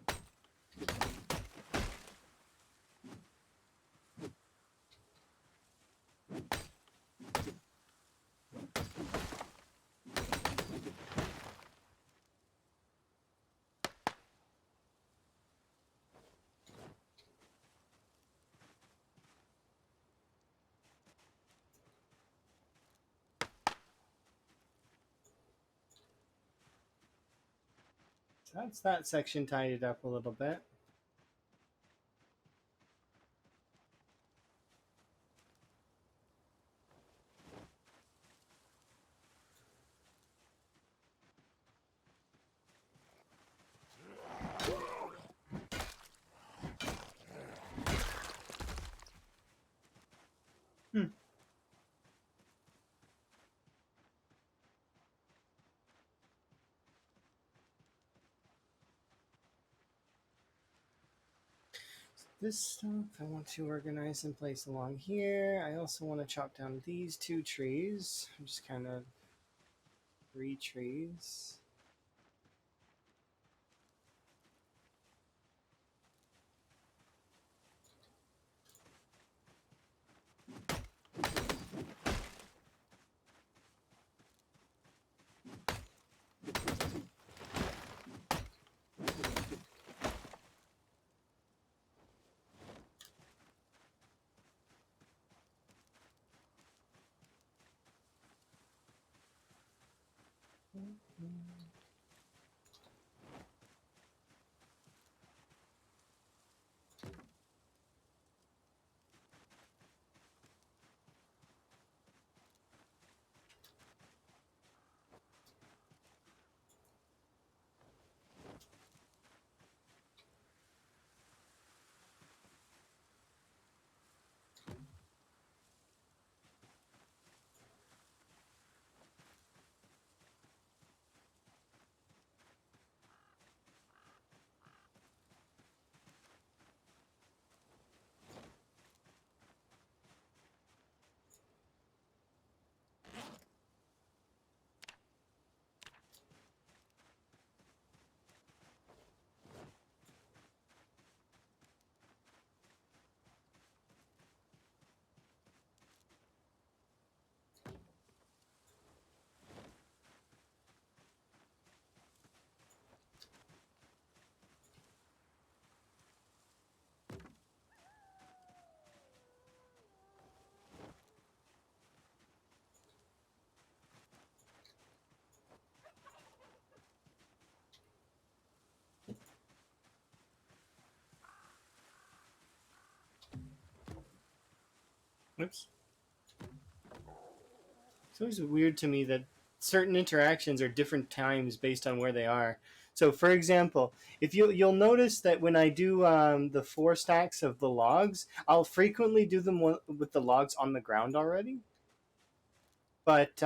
So that's that section tidied up a little bit. Hmm. This stuff I want to organize and place along here. I also want to chop down these two trees. Just kind of 3 trees. Oops. always weird to me that certain interactions are different times based on where they are. So, for example, if you'll notice that when I do the 4 stacks of the logs, I'll frequently do them with the logs on the ground already. But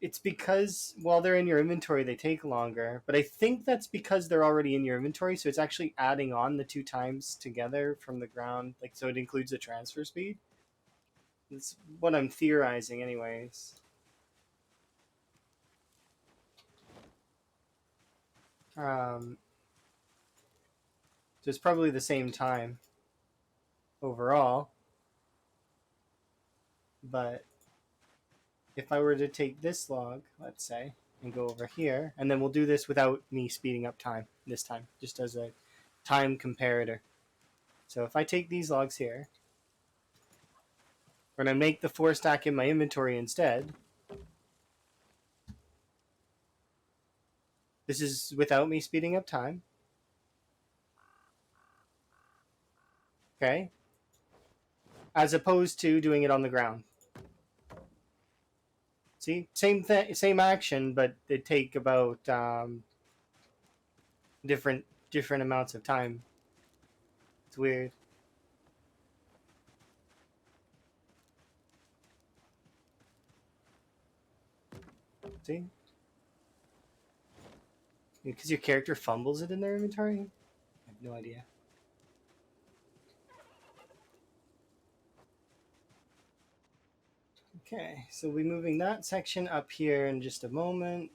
it's because while they're in your inventory, they take longer. But I think that's because they're already in your inventory, so it's actually adding on the 2 times together from the ground, like so it includes the transfer speed. That's what I'm theorizing, anyways. Um, so it's probably the same time overall. But if I were to take this log, let's say, and go over here, and then we'll do this without me speeding up time this time, just as a time comparator. So if I take these logs here, we're going to make the 4 stack in my inventory instead. This is without me speeding up time. Okay? As opposed to doing it on the ground. See? Same action, but they take about different amounts of time. It's weird. See? Because your character fumbles it in their inventory? I have no idea. Okay, so we'll be moving that section up here in just a moment.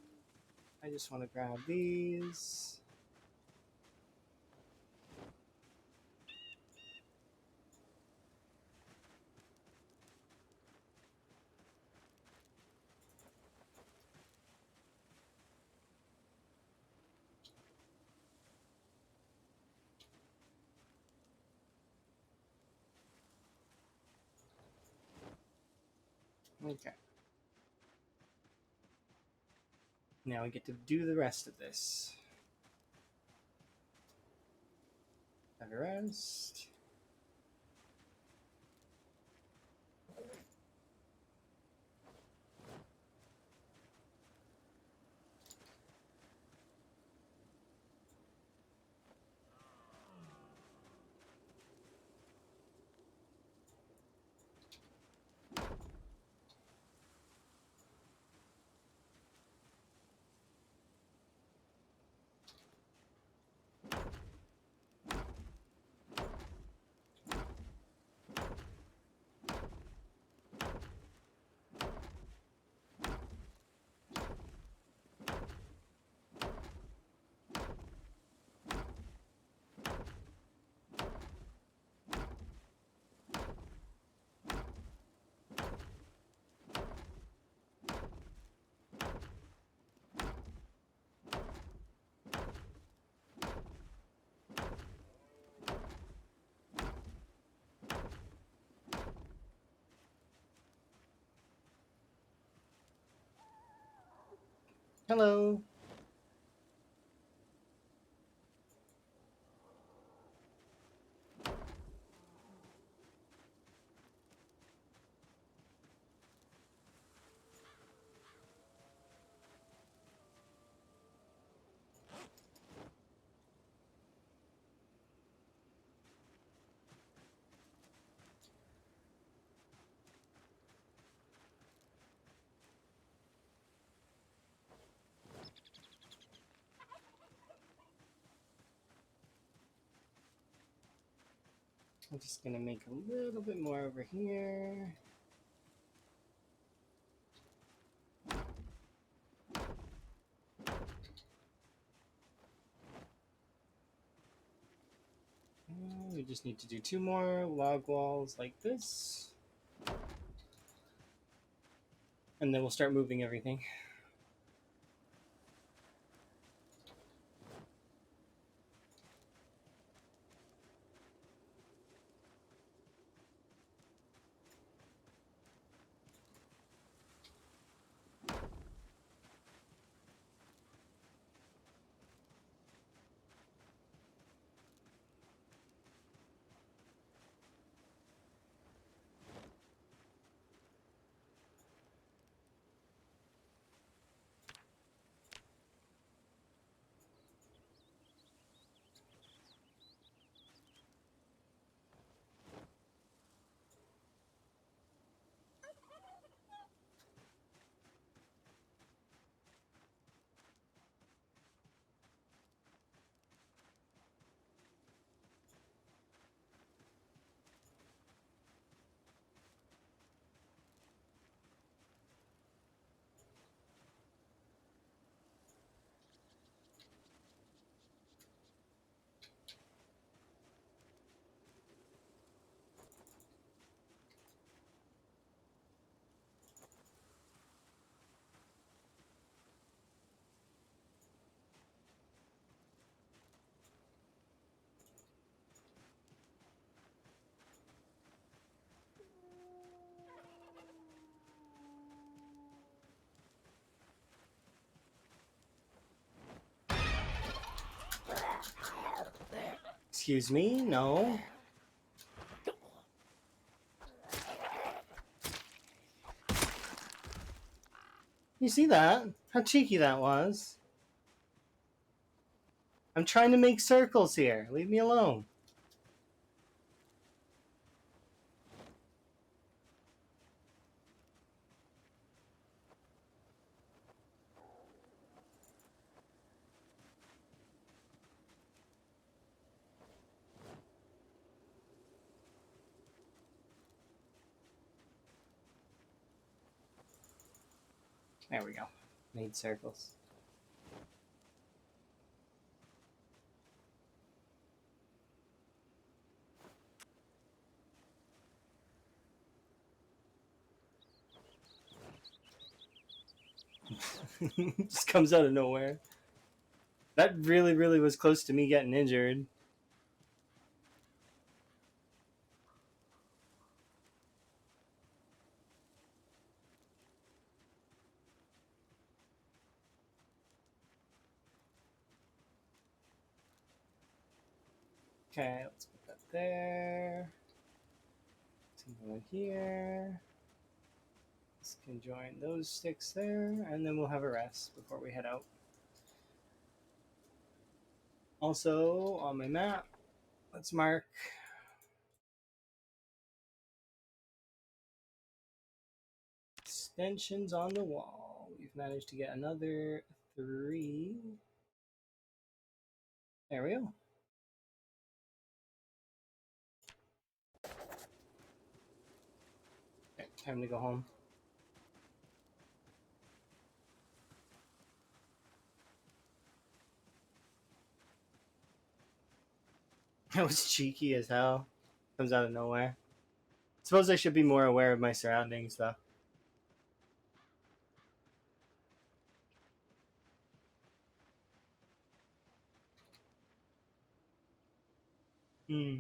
I just want to grab these. Okay. Now we get to do the rest of this. Have a rest. Hello. I'm just going to make a little bit more over here. We just need to do 2 more log walls like this. And then we'll start moving everything. Excuse me? No. You see that? How cheeky that was. I'm trying to make circles here. Leave me alone. There we go. Made circles. Just comes out of nowhere. That really was close to me getting injured. Okay, let's put that there. One here. This can join those sticks there, and then we'll have a rest before we head out. Also, on my map, let's mark extensions on the wall. We've managed to get another 3. There we go. Okay, time to go home. That was cheeky as hell. Comes out of nowhere. Suppose I should be more aware of my surroundings, though. Hmm.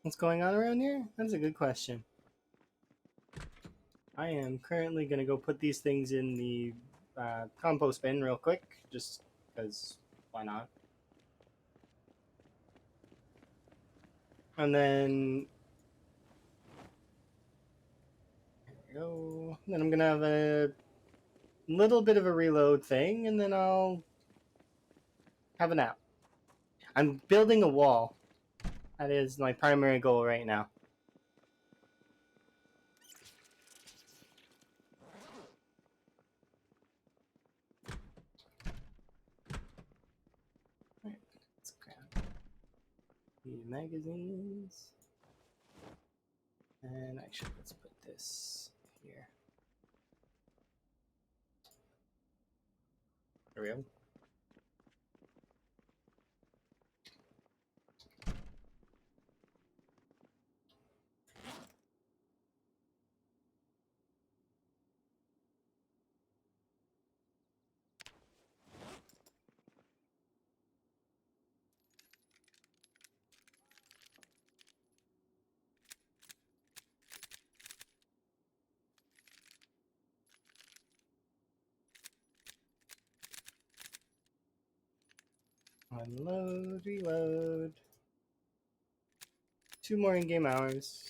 What's going on around here? That's a good question. I am currently going to go put these things in the compost bin real quick, just because why not? And then there we go. Then I'm going to have a little bit of a reload thing, and then I'll have a nap. I'm building a wall. That is my primary goal right now. Right, let's grab the magazines. And actually, let's put this here. There we go. Unload, reload. 2 more in-game hours.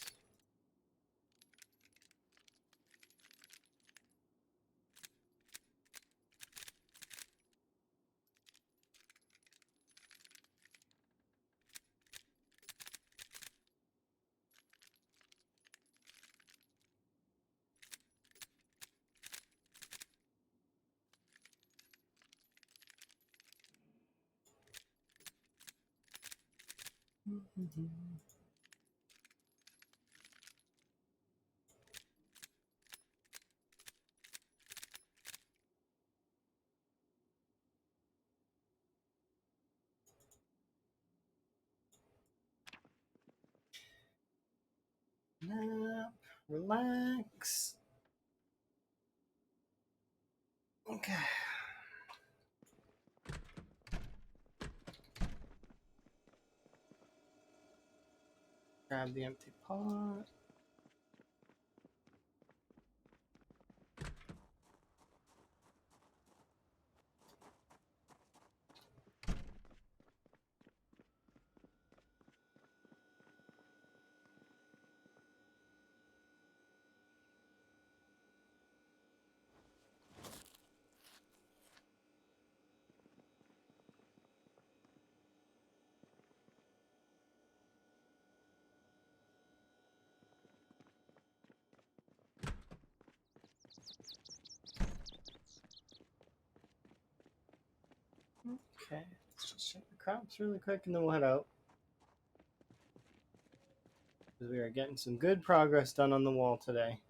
Nap, relax. Okay. Grab the empty pot. Okay, let's just check the crops really quick and then we'll head out. Because we are getting some good progress done on the wall today.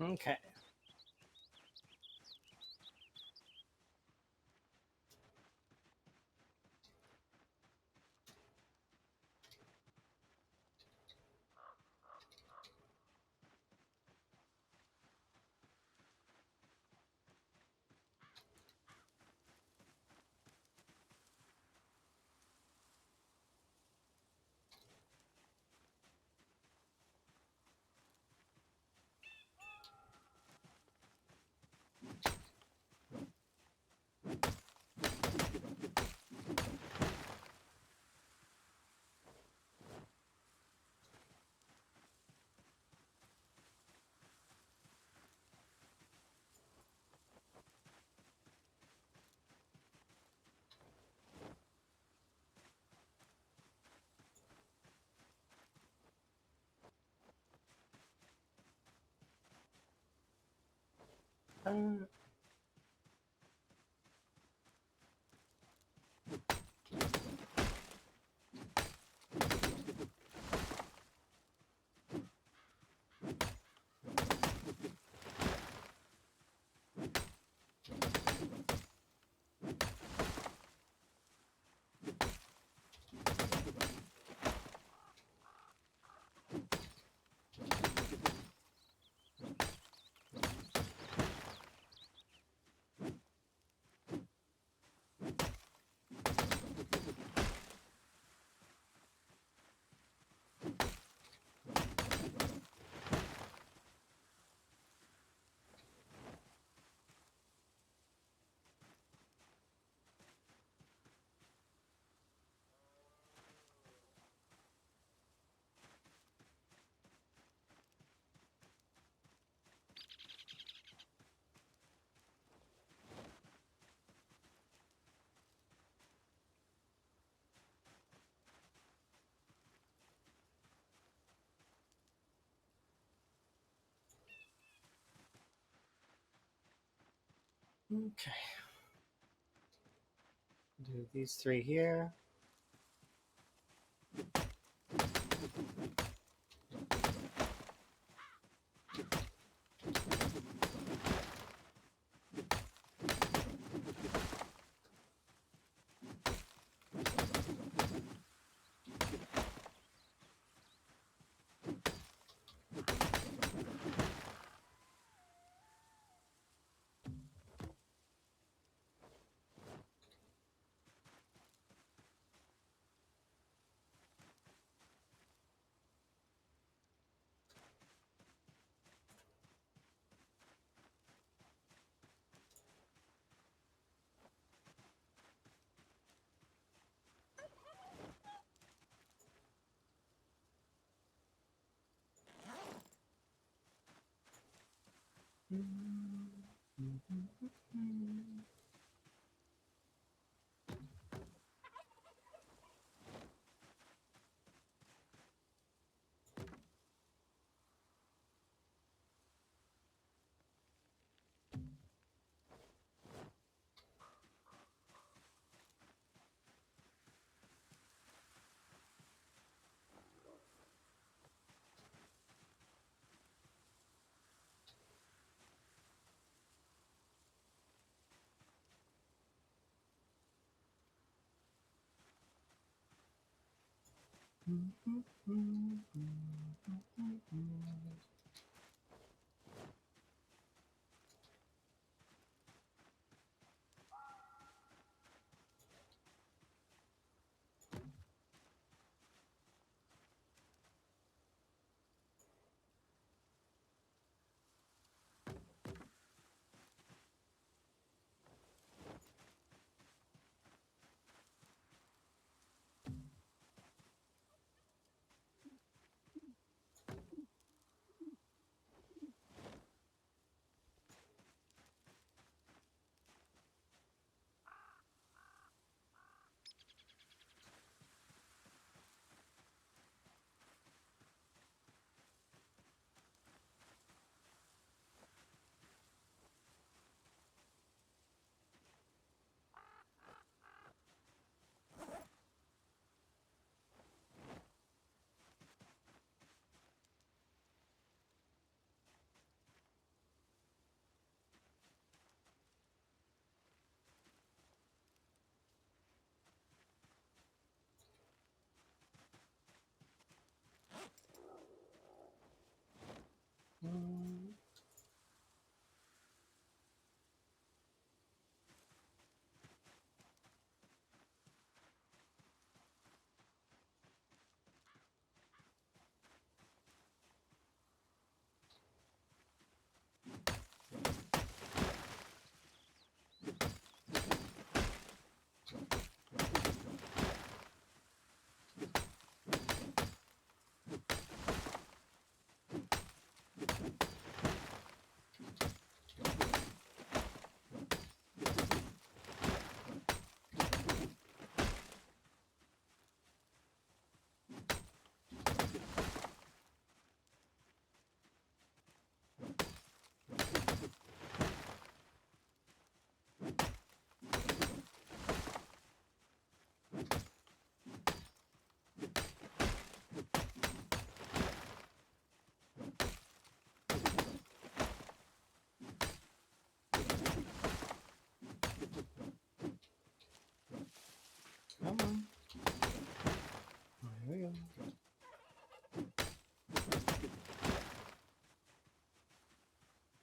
Okay. Uh, okay. Do these three here.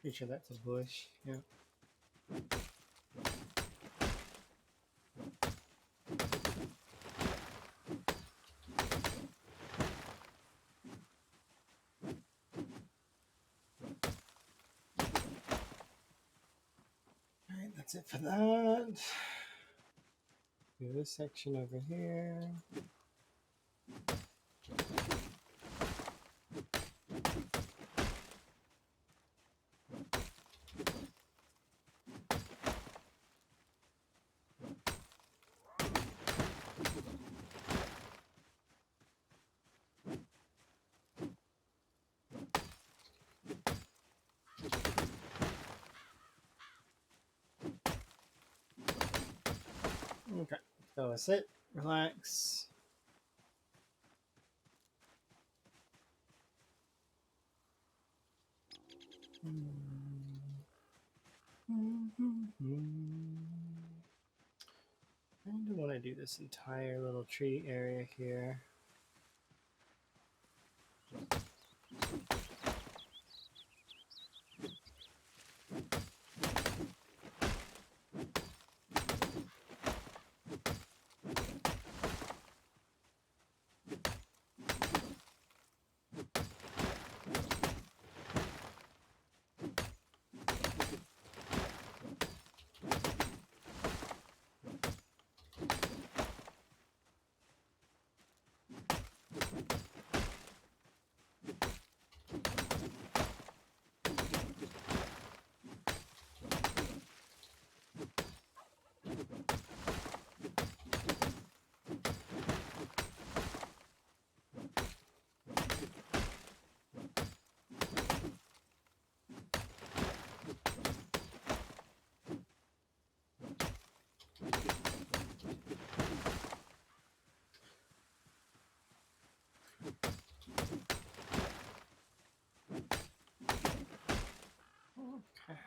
Pretty sure that's a bush. Yeah. Alright, that's it for that. Do this section over here. Okay, so that's it. Relax. I don't want to do this entire little tree area here. Okay.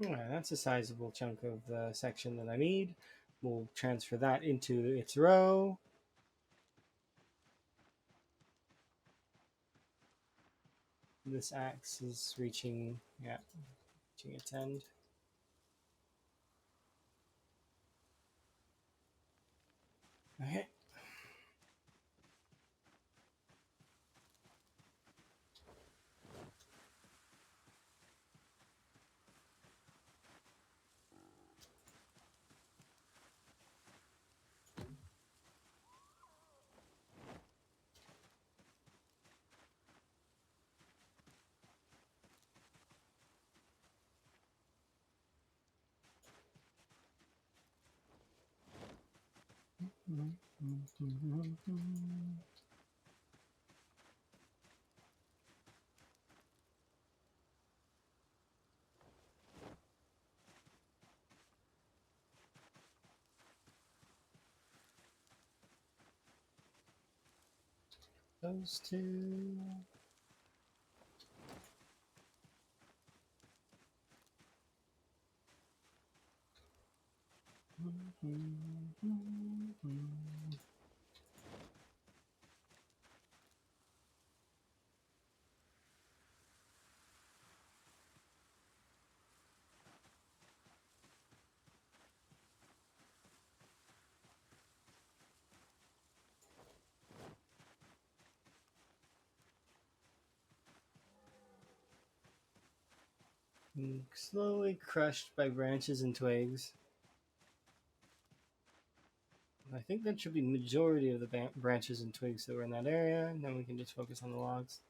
Alright, that's a sizable chunk of the section that I need. We'll transfer that into its row. This axe is reaching its end. Okay. Those two. Slowly crushed by branches and twigs. I think that should be majority of the branches and twigs that were in that area, and then we can just focus on the logs.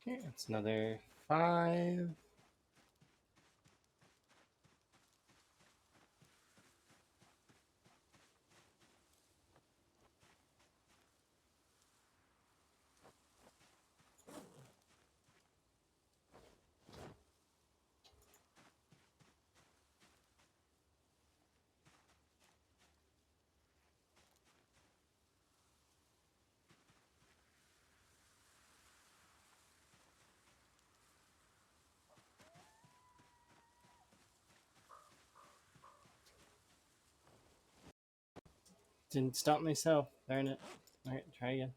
Okay, it's another 5. Didn't stop myself. Darn it. Alright, try again.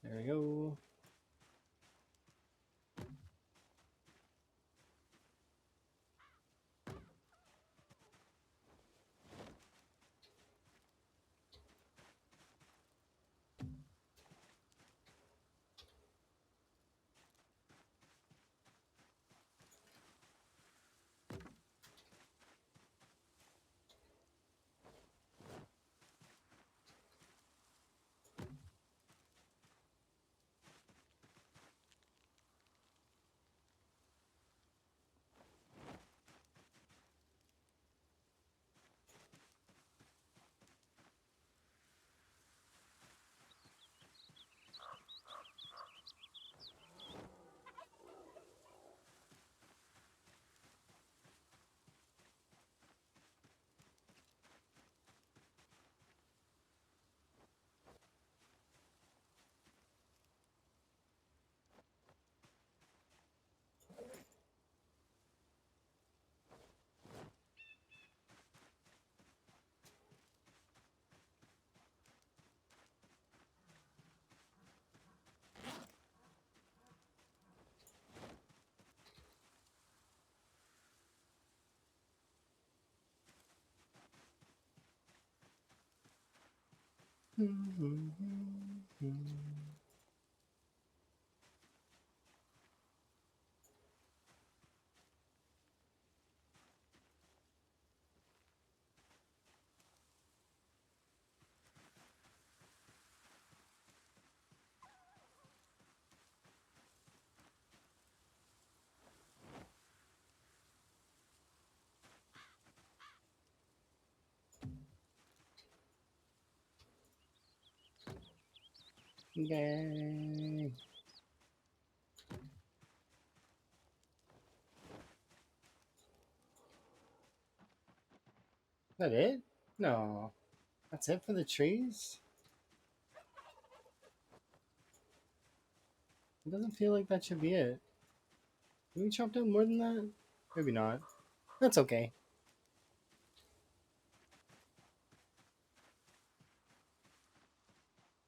There we go. Yay. Is that it? No. That's it for the trees? It doesn't feel like that should be it. Did we chop down more than that? Maybe not. That's okay.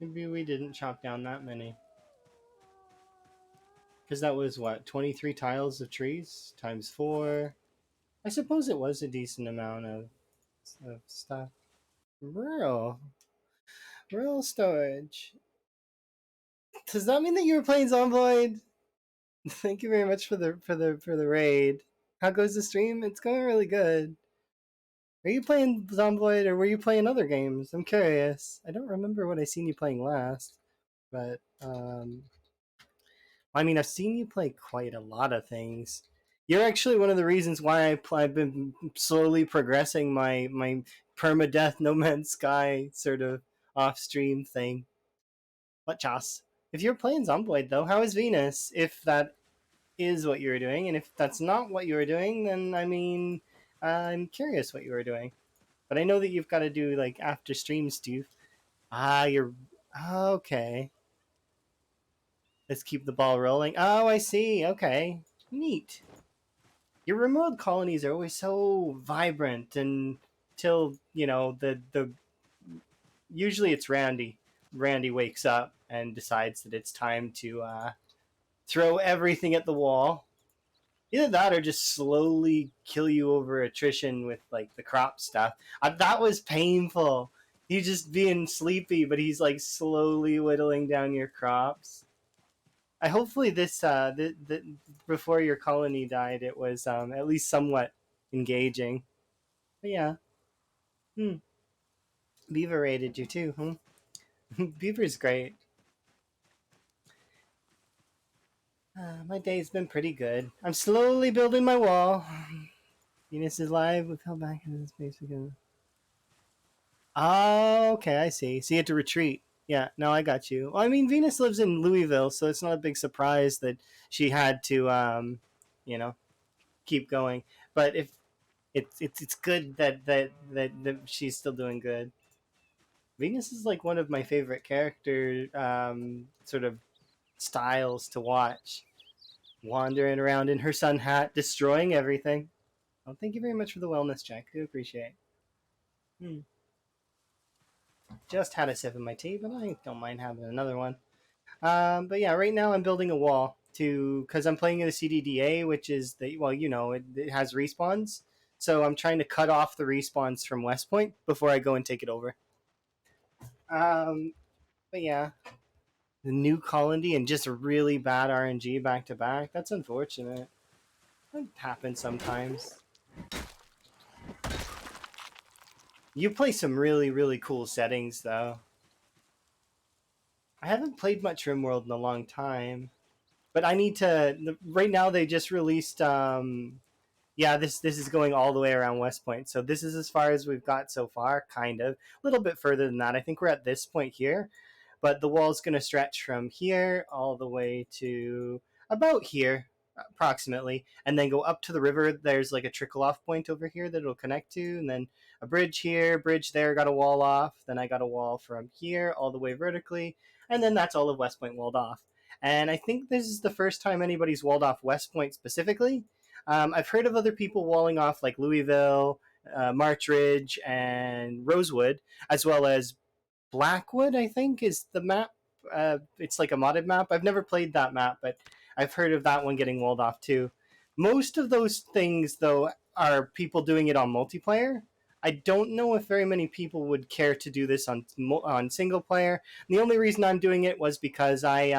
Maybe we didn't chop down that many. Because that was what, 23 tiles of trees times 4. I suppose it was a decent amount of stuff. Rural. Rural storage. Does that mean that you were playing Zomboid? Thank you very much for the raid. How goes the stream? It's going really good. Are you playing Zomboid or were you playing other games? I'm curious. I don't remember what I seen you playing last, but I mean, I've seen you play quite a lot of things. You're actually one of the reasons why I've been slowly progressing my permadeath No Man's Sky sort of off stream thing. What chas? If you're playing Zomboid though, how is Venus? If that is what you were doing, and if that's not what you were doing, then I mean, I'm curious what you were doing. But I know that you've got to do like after stream stuff. You're okay. Let's keep the ball rolling. Oh, I see. Okay, neat. Your remote colonies are always so vibrant until the usually it's Randy. Randy wakes up and decides that it's time to throw everything at the wall. Either that or just slowly kill you over attrition with like the crop stuff. That was painful. He's just being sleepy, but he's like slowly whittling down your crops. I hopefully this before your colony died, it was at least somewhat engaging. But yeah, hmm. Beaver raided you too, huh? Beaver's great. My day's been pretty good. I'm slowly building my wall. Venus is live. We fell back into the space again. Oh, okay, I see. So you had to retreat. Yeah, no, I got you. Well, I mean, Venus lives in Louisville, so it's not a big surprise that she had to, you know, keep going. But if it's good that she's still doing good. Venus is like one of my favorite character sort of styles to watch. Wandering around in her sun hat, destroying everything. Well, thank you very much for the wellness check. I do appreciate. Hmm. Just had a sip of my tea, but I don't mind having another one. But yeah, right now I'm building a wall to because I'm playing in the CDDA, which is it has respawns. So I'm trying to cut off the respawns from West Point before I go and take it over. Um, but yeah, the new colony and just really bad RNG back to back. That's unfortunate. That happens sometimes. You play some really really cool settings though. I haven't played much RimWorld in a long time, but I need to. Right now, they just released. Yeah, this is going all the way around West Point, so this is as far as we've got so far. Kind of a little bit further than that. I think we're at this point here, but the wall's going to stretch from here all the way to about here approximately, and then go up to the river. There's like a trickle off point over here that it'll connect to, and then a bridge here, bridge there, got a wall off. Then I got a wall from here all the way vertically, and then that's all of West Point walled off. And I think this is the first time anybody's walled off West Point specifically. I've heard of other people walling off like Louisville, March Ridge, and Rosewood, as well as Blackwood, I think, is the map. It's like a modded map. I've never played that map, but I've heard of that one getting walled off too. Most of those things, though, are people doing it on multiplayer. I don't know if very many people would care to do this on single player. The only reason I'm doing it was because I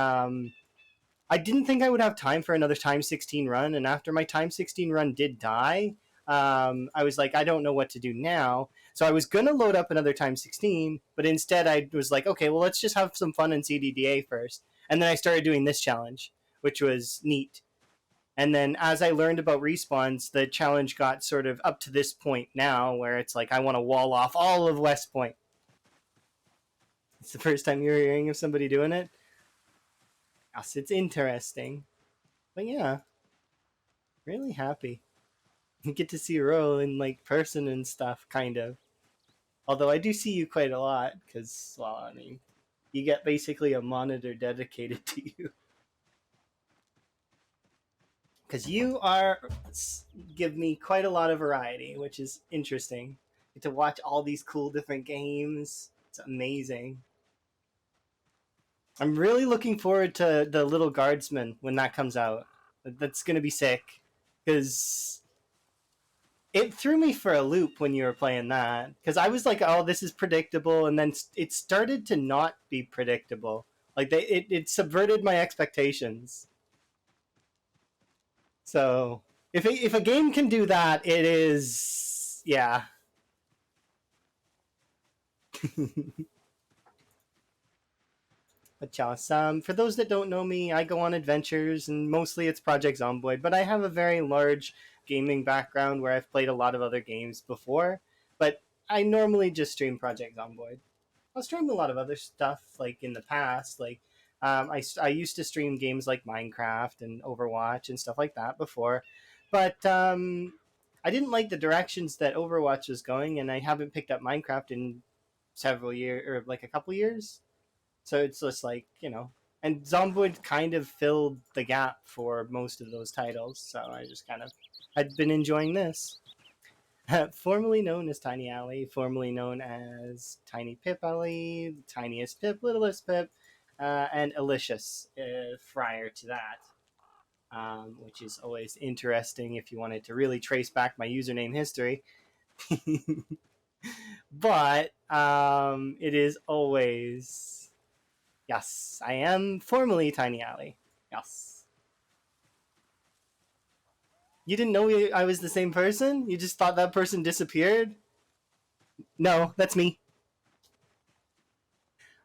didn't think I would have time for another Time 16 run, and after my Time 16 run did die, I was like, I don't know what to do now. So I was gonna load up another Time 16, but instead I was like, okay, well let's just have some fun in CDDA first, and then I started doing this challenge, which was neat. And then as I learned about respawns, the challenge got sort of up to this point now, where it's like I want to wall off all of West Point. It's the first time you're hearing of somebody doing it. Yes, it's interesting. But yeah, really happy. You get to see Ro in like person and stuff, kind of. Although I do see you quite a lot, because, well, I mean, you get basically a monitor dedicated to you. Because you are give me quite a lot of variety, which is interesting. Get to watch all these cool different games. It's amazing. I'm really looking forward to the Little Guardsman when that comes out. That's gonna be sick. Because it threw me for a loop when you were playing that. Because I was like, oh, this is predictable, and then it started to not be predictable. Like it subverted my expectations. So if a game can do that, it is, yeah. But yes, for those that don't know me, I go on adventures, and mostly it's Project Zomboid. But I have a very large gaming background where I've played a lot of other games before. But I normally just stream Project Zomboid. I'll stream a lot of other stuff like in the past. Like I used to stream games like Minecraft and Overwatch and stuff like that before, but I didn't like the directions that Overwatch was going, and I haven't picked up Minecraft in several years or like a couple years. So it's just like, and Zomboid kind of filled the gap for most of those titles. So I just kind of had been enjoying this. Formerly known as Tiny Alley, formerly known as Tiny Pip Alley, Tiniest Pip, Littlest Pip, and Alicious prior to that, which is always interesting if you wanted to really trace back my username history. But it is always, yes, I am formerly Tiny Alley. Yes. You didn't know I was the same person? You just thought that person disappeared? No, that's me.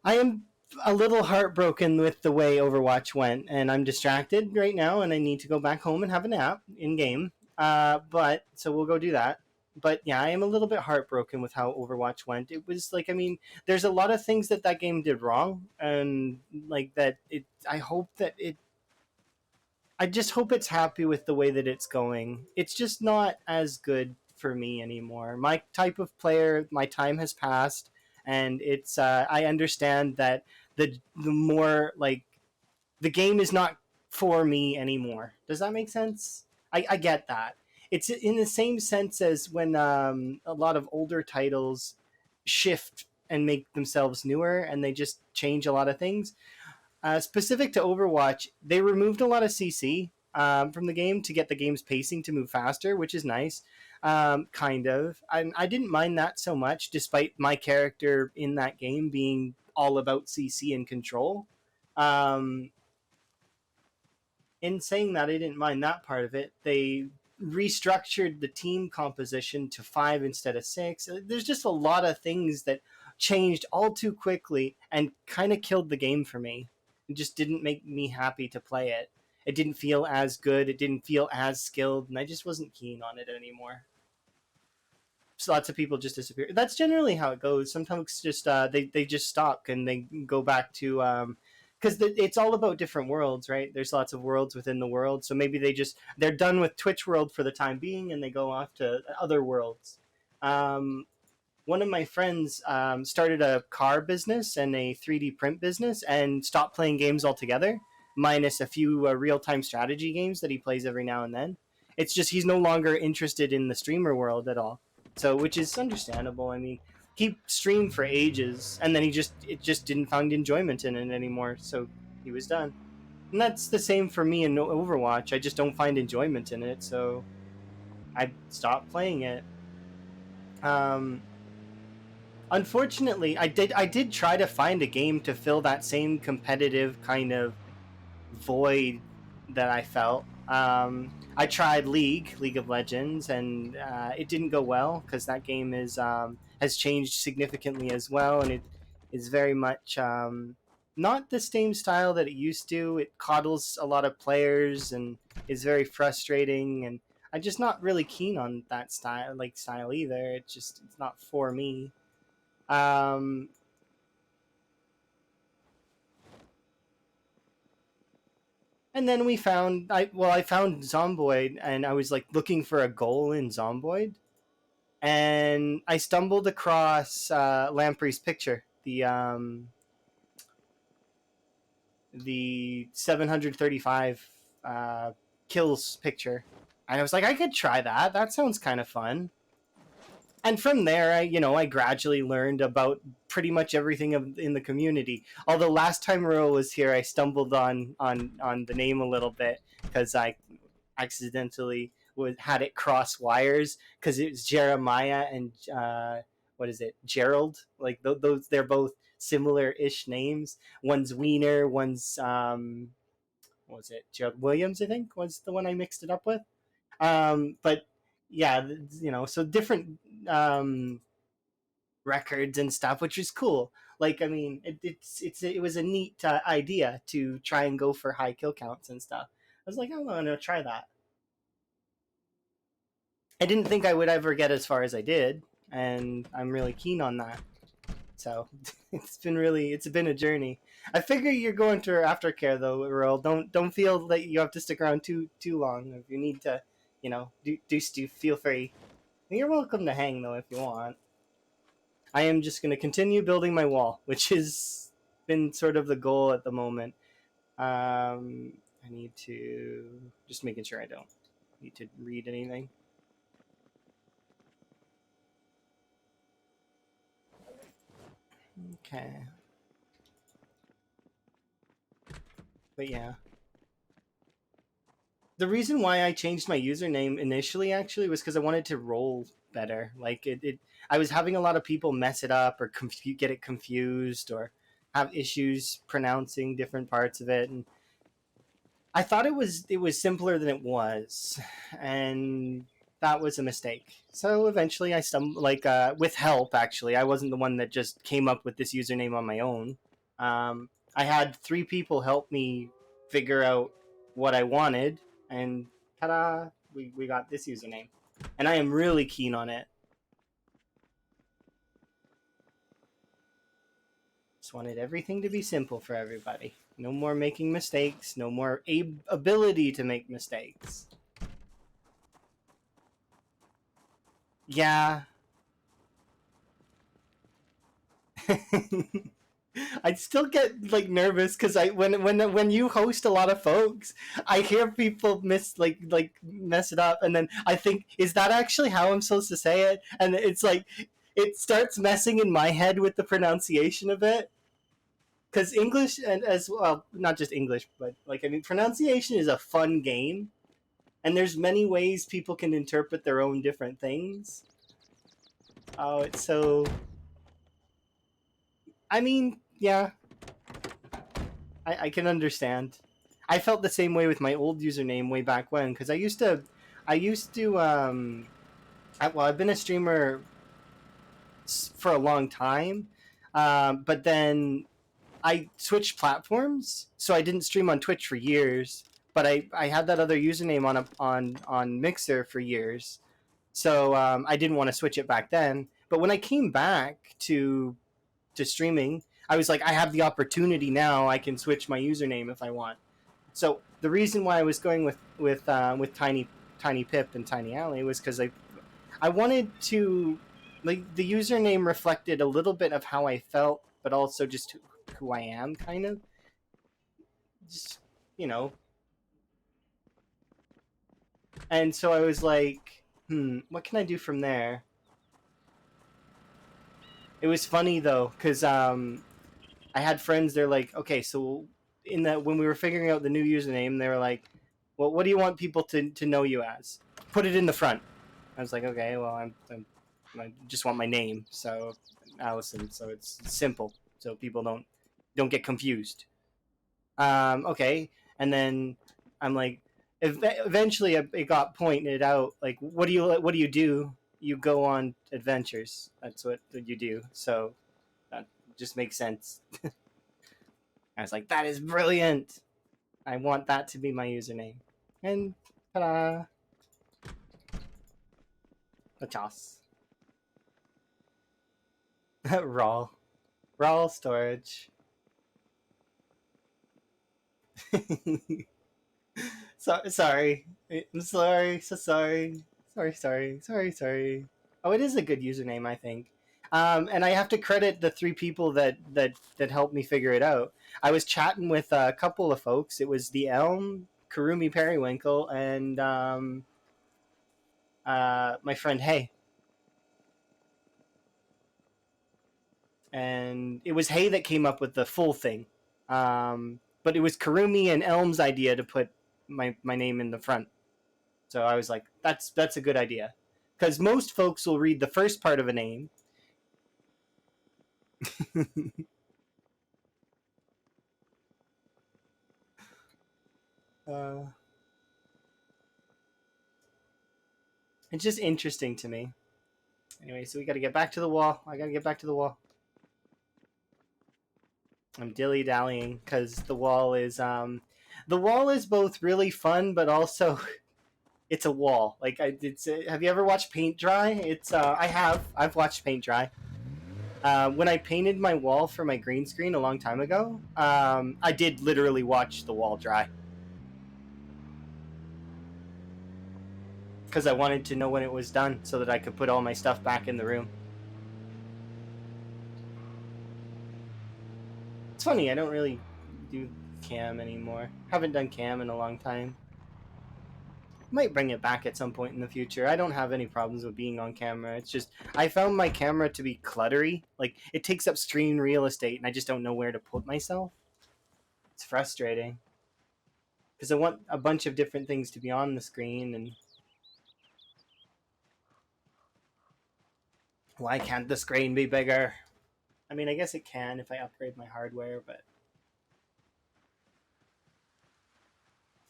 I am a little heartbroken with the way Overwatch went, and I'm distracted right now, and I need to go back home and have a nap in game. But so we'll go do that. But yeah, I am a little bit heartbroken with how Overwatch went. It was like, I mean, there's a lot of things that that game did wrong, and like that. I hope that it. I just hope it's happy with the way that it's going. It's just not as good for me anymore. My type of player, my time has passed, and it's. I understand that the more like the game is not for me anymore. Does that make sense? I get that. It's in the same sense as when a lot of older titles shift and make themselves newer, and they just change a lot of things. Specific to Overwatch, they removed a lot of CC from the game to get the game's pacing to move faster, which is nice. Kind of. I didn't mind that so much, despite my character in that game being all about CC and control. Um, in saying that, I didn't mind that part of it. They restructured the team composition to five instead of six. There's just a lot of things that changed all too quickly and kind of killed the game for me. It just didn't make me happy to play it. It didn't feel as good. It didn't feel as skilled, and I just wasn't keen on it anymore. So lots of people just disappear. That's generally how it goes. Sometimes just they just stop and they go back to because it's all about different worlds, right? There's lots of worlds within the world, so maybe they're done with Twitch world for the time being, and they go off to other worlds. Um, One of my friends started a car business and a 3D print business and stopped playing games altogether, minus a few real time strategy games that he plays every now and then. It's just he's no longer interested in the streamer world at all. So, which is understandable. I mean, he streamed for ages and then it just didn't find enjoyment in it anymore. So he was done. And that's the same for me in Overwatch. I just don't find enjoyment in it. So I stopped playing it. Um, Unfortunately, I did try to find a game to fill that same competitive kind of void that I felt. I tried League of Legends, and it didn't go well because that game is has changed significantly as well, and it is very much not the same style that it used to. It coddles a lot of players and is very frustrating, and I'm just not really keen on that style either. It's not for me. Um, And then I found Zomboid, and I was like looking for a goal in Zomboid, and I stumbled across Lamprey's picture, the 735 kills picture, and I was like, I could try that. That sounds kind of fun. And from there, I gradually learned about pretty much everything in the community. Although last time Earl was here, I stumbled on the name a little bit because I accidentally had it cross wires because it was Jeremiah and what is it, Gerald? Like those, they're both similar-ish names. One's Wiener, one's what was it, Gerald Williams? I think was the one I mixed it up with. But yeah, so different um, records and stuff, which is cool. Like, I mean, it was a neat idea to try and go for high kill counts and stuff. I was like, oh, I'm gonna try that. I didn't think I would ever get as far as I did, and I'm really keen on that. So it's been a journey. I figure you're going to aftercare though, Earl. Don't feel that you have to stick around too long. If you need to, do feel free. You're welcome to hang though if you want. I am just going to continue building my wall, which has been sort of the goal at the moment. I need to just making sure I don't need to read anything. Okay. But yeah. The reason why I changed my username initially actually was because I wanted to roll better. Like I was having a lot of people mess it up or get it confused or have issues pronouncing different parts of it, and I thought it was simpler than it was, and that was a mistake. So eventually, I stumbled with help. Actually, I wasn't the one that just came up with this username on my own. I had three people help me figure out what I wanted, and ta-da, we got this username, and I am really keen on it. Just wanted everything to be simple for everybody. No more making mistakes. No more ability to make mistakes. Yeah. I'd still get like nervous because I when you host a lot of folks, I hear people mess it up, and then I think, is that actually how I'm supposed to say it? And it's like it starts messing in my head with the pronunciation of it. Because English, and as well, not just English, but like, I mean, pronunciation is a fun game, and there's many ways people can interpret their own different things. Oh, it's so. I mean, yeah, I can understand. I felt the same way with my old username way back when, because I've been a streamer for a long time, but then I switched platforms, so I didn't stream on Twitch for years. But I had that other username on Mixer for years, so I didn't want to switch it back then. But when I came back to streaming, I was like, I have the opportunity now. I can switch my username if I want. So the reason why I was going with Tiny Pip and Tiny Alley was because I wanted to, like, the username reflected a little bit of how I felt, but also just who I am, kind of. Just, you know. And so I was like, what can I do from there? It was funny though, because I had friends. They're like, okay, so in that when we were figuring out the new username, they were like, well, what do you want people to know you as? Put it in the front. I was like, okay, well, I just want my name, so Allison, so it's simple, so people don't get confused. Okay, and then I'm like, eventually it got pointed out, like, what do you do? You go on adventures. That's what you do. So that just makes sense. I was like, that is brilliant. I want that to be my username. And ta-da! A toss. Raw. Raw storage. Sorry. I'm sorry. So sorry. Sorry. Oh, it is a good username, I think. And I have to credit the three people that helped me figure it out. I was chatting with a couple of folks. It was the Elm, Karumi Periwinkle, and my friend Hay. And it was Hay that came up with the full thing. But it was Karumi and Elm's idea to put my name in the front. So I was like, that's a good idea, because most folks will read the first part of a name. uh, it's just interesting to me. Anyway, so we got to get back to the wall. I got to get back to the wall. I'm dilly dallying because the wall is both really fun, but also it's a wall. Like have you ever watched paint dry? I've watched paint dry. When I painted my wall for my green screen a long time ago, I did literally watch the wall dry because I wanted to know when it was done so that I could put all my stuff back in the room. It's funny, I don't really do cam anymore. Haven't done cam in a long time. Might bring it back at some point in the future. I don't have any problems with being on camera. It's just I found my camera to be cluttery. Like it takes up screen real estate and I just don't know where to put myself. It's frustrating because I want a bunch of different things to be on the screen, and why can't the screen be bigger? I mean, I guess it can if I upgrade my hardware, but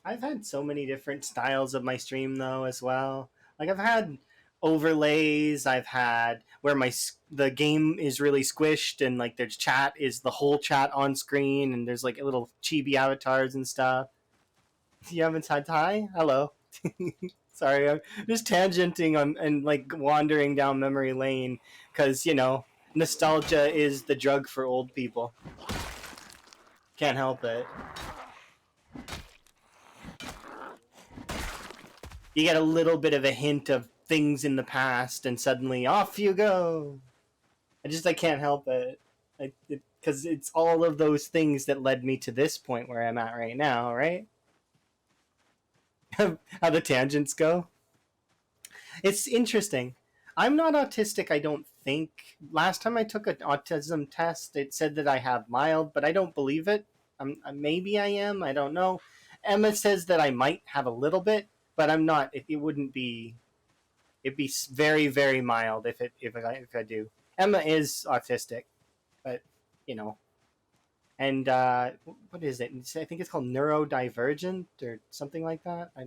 I've had so many different styles of my stream though as well. Like I've had overlays, I've had where the game is really squished and like there's chat is the whole chat on screen and there's like little chibi avatars and stuff. You haven't had Thai? Hello. Sorry, I'm just tangenting on and like wandering down memory lane because nostalgia is the drug for old people. Can't help it. You get a little bit of a hint of things in the past, and suddenly off you go. I can't help it, because it's all of those things that led me to this point where I'm at right now, right? How the tangents go. It's interesting. I'm not autistic, I don't think. Last time I took an autism test, it said that I have mild, but I don't believe it. Maybe I am. I don't know. Emma says that I might have a little bit, but I'm not. It wouldn't be. It'd be very, very mild if I do. Emma is autistic, but you know, and what is it? I think it's called neurodivergent or something like that. I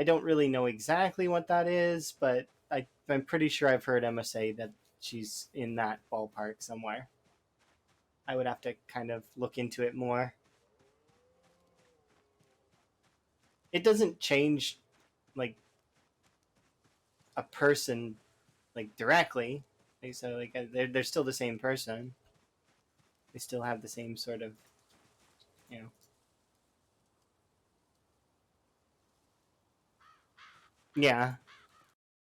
don't really know exactly what that is, but I'm pretty sure I've heard Emma say that she's in that ballpark somewhere. I would have to kind of look into it more. It doesn't change like a person like directly. Like, so like they're still the same person. They still have the same sort of you know. Yeah.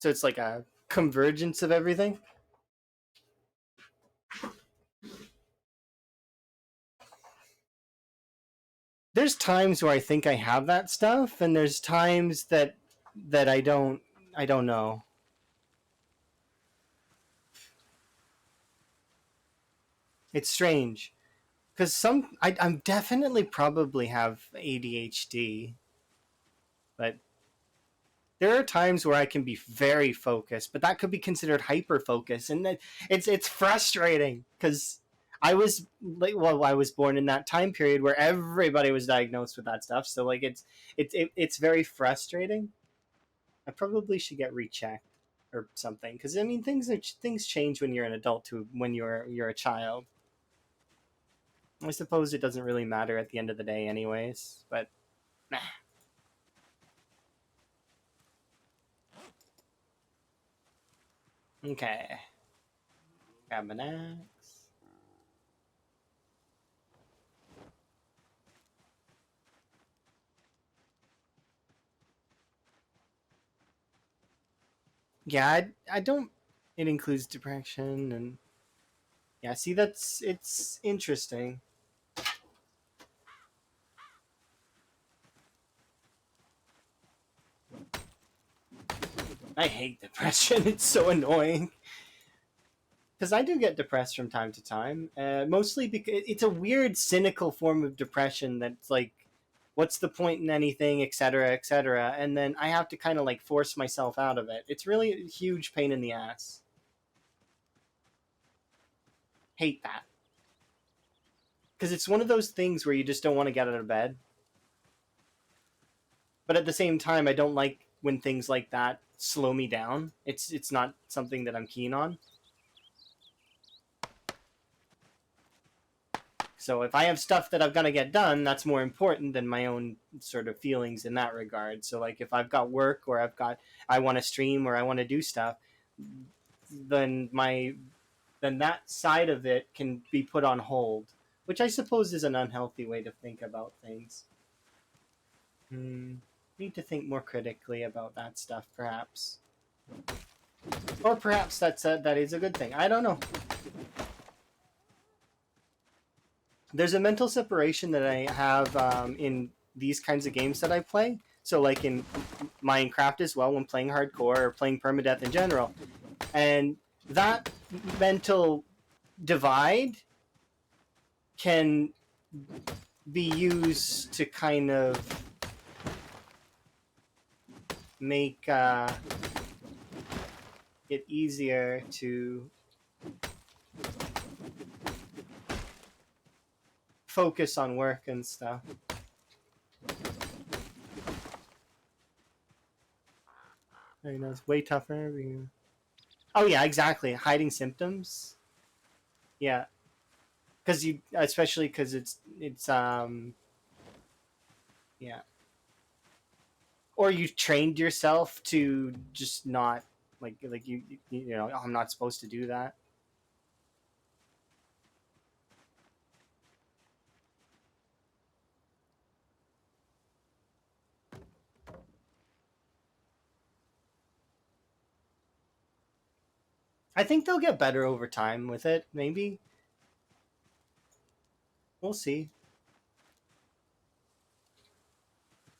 So it's like a convergence of everything. There's times where I think I have that stuff, and there's times that I don't. I don't know. It's strange because I'm definitely probably have ADHD, but there are times where I can be very focused, but that could be considered hyper focus, and it's frustrating because I was born in that time period where everybody was diagnosed with that stuff, so like it's very frustrating. I probably should get rechecked or something because I mean things change when you're an adult to when you're a child. I suppose it doesn't really matter at the end of the day, anyways. But nah. Okay, grab an axe. Yeah, I don't. It includes depression and yeah. See, it's interesting. I hate depression. It's so annoying because I do get depressed from time to time. Mostly because it's a weird, cynical form of depression that's like, what's the point in anything, etc., etc. And then I have to kind of like force myself out of it. It's really a huge pain in the ass. Hate that because it's one of those things where you just don't want to get out of bed. But at the same time, I don't like when things like that slow me down. It's not something that I'm keen on. So if I have stuff that I've got to get done, that's more important than my own sort of feelings in that regard. So like if I've got work or I want to stream or I want to do stuff, then my then that side of it can be put on hold, which I suppose is an unhealthy way to think about things. Need to think more critically about that stuff, perhaps, or perhaps that is a good thing. I don't know. There's a mental separation that I have in these kinds of games that I play. So, like in Minecraft as well, when playing hardcore or playing permadeath in general, and that mental divide can be used to kind of make it easier to focus on work and stuff. You know, it's way tougher. Oh yeah, exactly. Hiding symptoms. Yeah, because you, especially because it's yeah, or you trained yourself to just not you know, I'm not supposed to do that. I think they'll get better over time with it. Maybe we'll see.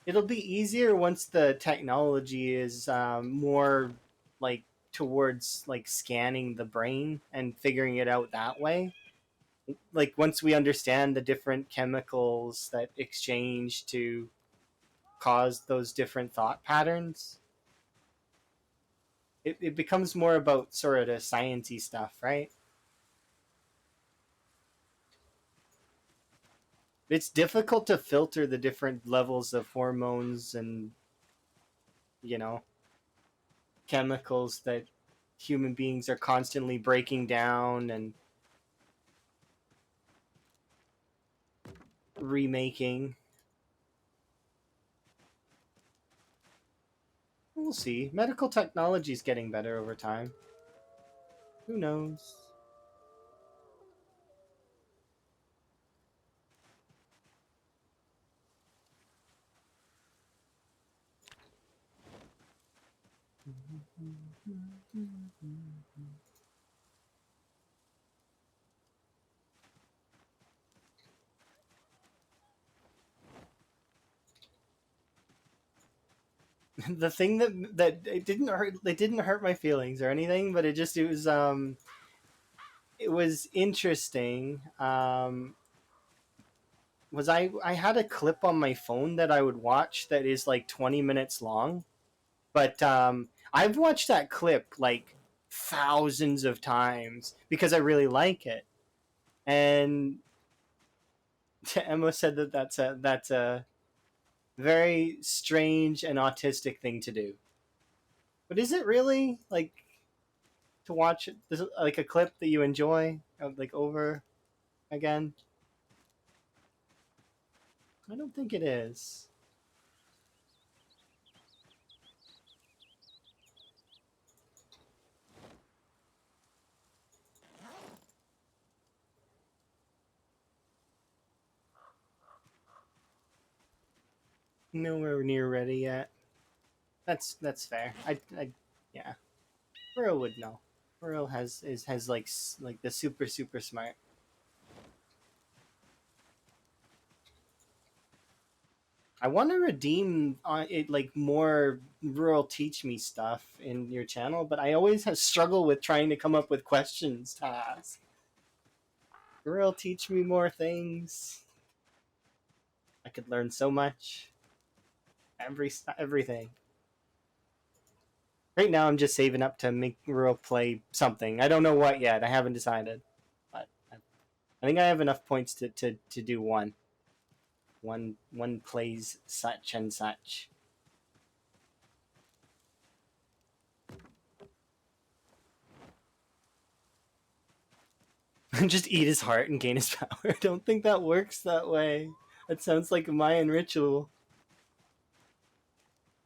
It'll be easier once the technology is more like towards like scanning the brain and figuring it out that way. Like once we understand the different chemicals that exchange to cause those different thought patterns, it becomes more about sort of the sciencey stuff, right? It's difficult to filter the different levels of hormones and you know chemicals that human beings are constantly breaking down and remaking. We'll see. Medical technology is getting better over time. Who knows? The thing that it didn't hurt my feelings or anything, but it was interesting. Was I had a clip on my phone that I would watch that is like 20 minutes long, but I've watched that clip like thousands of times because I really like it. And Emma said that that's a very strange and autistic thing to do. But is it really like to watch this like a clip that you enjoy like over again? I don't think it is. Nowhere near ready yet. That's fair. I yeah. Uriel would know. Uriel has like the super smart. I want to redeem it like more rural teach me stuff in your channel, but I always have struggle with trying to come up with questions to ask. Rural teach me more things. I could learn so much. Everything. Right now, I'm just saving up to make rural play something. I don't know what yet. I haven't decided, but I think I have enough points to do one. One plays such and such. Just eat his heart and gain his power. I don't think that works that way. That sounds like a Mayan ritual.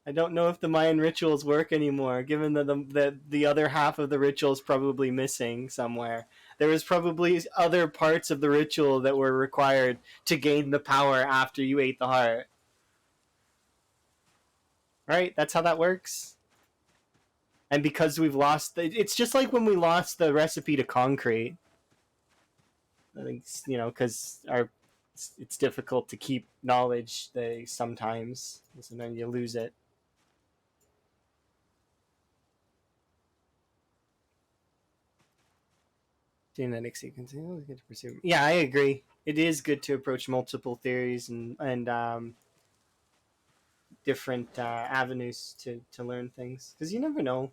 I don't know if the Mayan rituals work anymore, given that the other half of the ritual is probably missing somewhere. There was probably other parts of the ritual that were required to gain the power after you ate the heart. Right? That's how that works. And because we've lost, it's just like when we lost the recipe to concrete. I think because it's difficult to keep knowledge. Sometimes you lose it. Genetic sequencing. Good to pursue. Yeah, I agree. It is good to approach multiple theories and different avenues to learn things because you never know.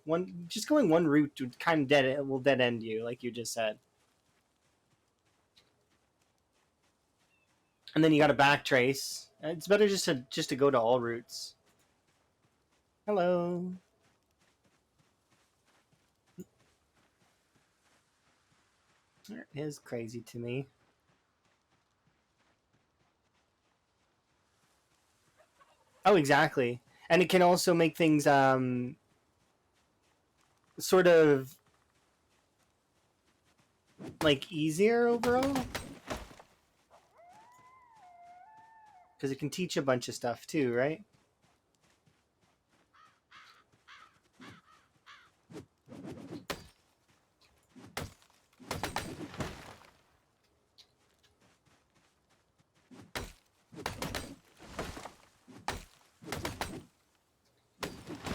Just going one route would kind of dead end you, like you just said. And then you got to backtrace. It's better just to go to all routes. Hello. It is crazy to me. Oh, exactly. And it can also make things sort of like easier overall because it can teach a bunch of stuff too, right?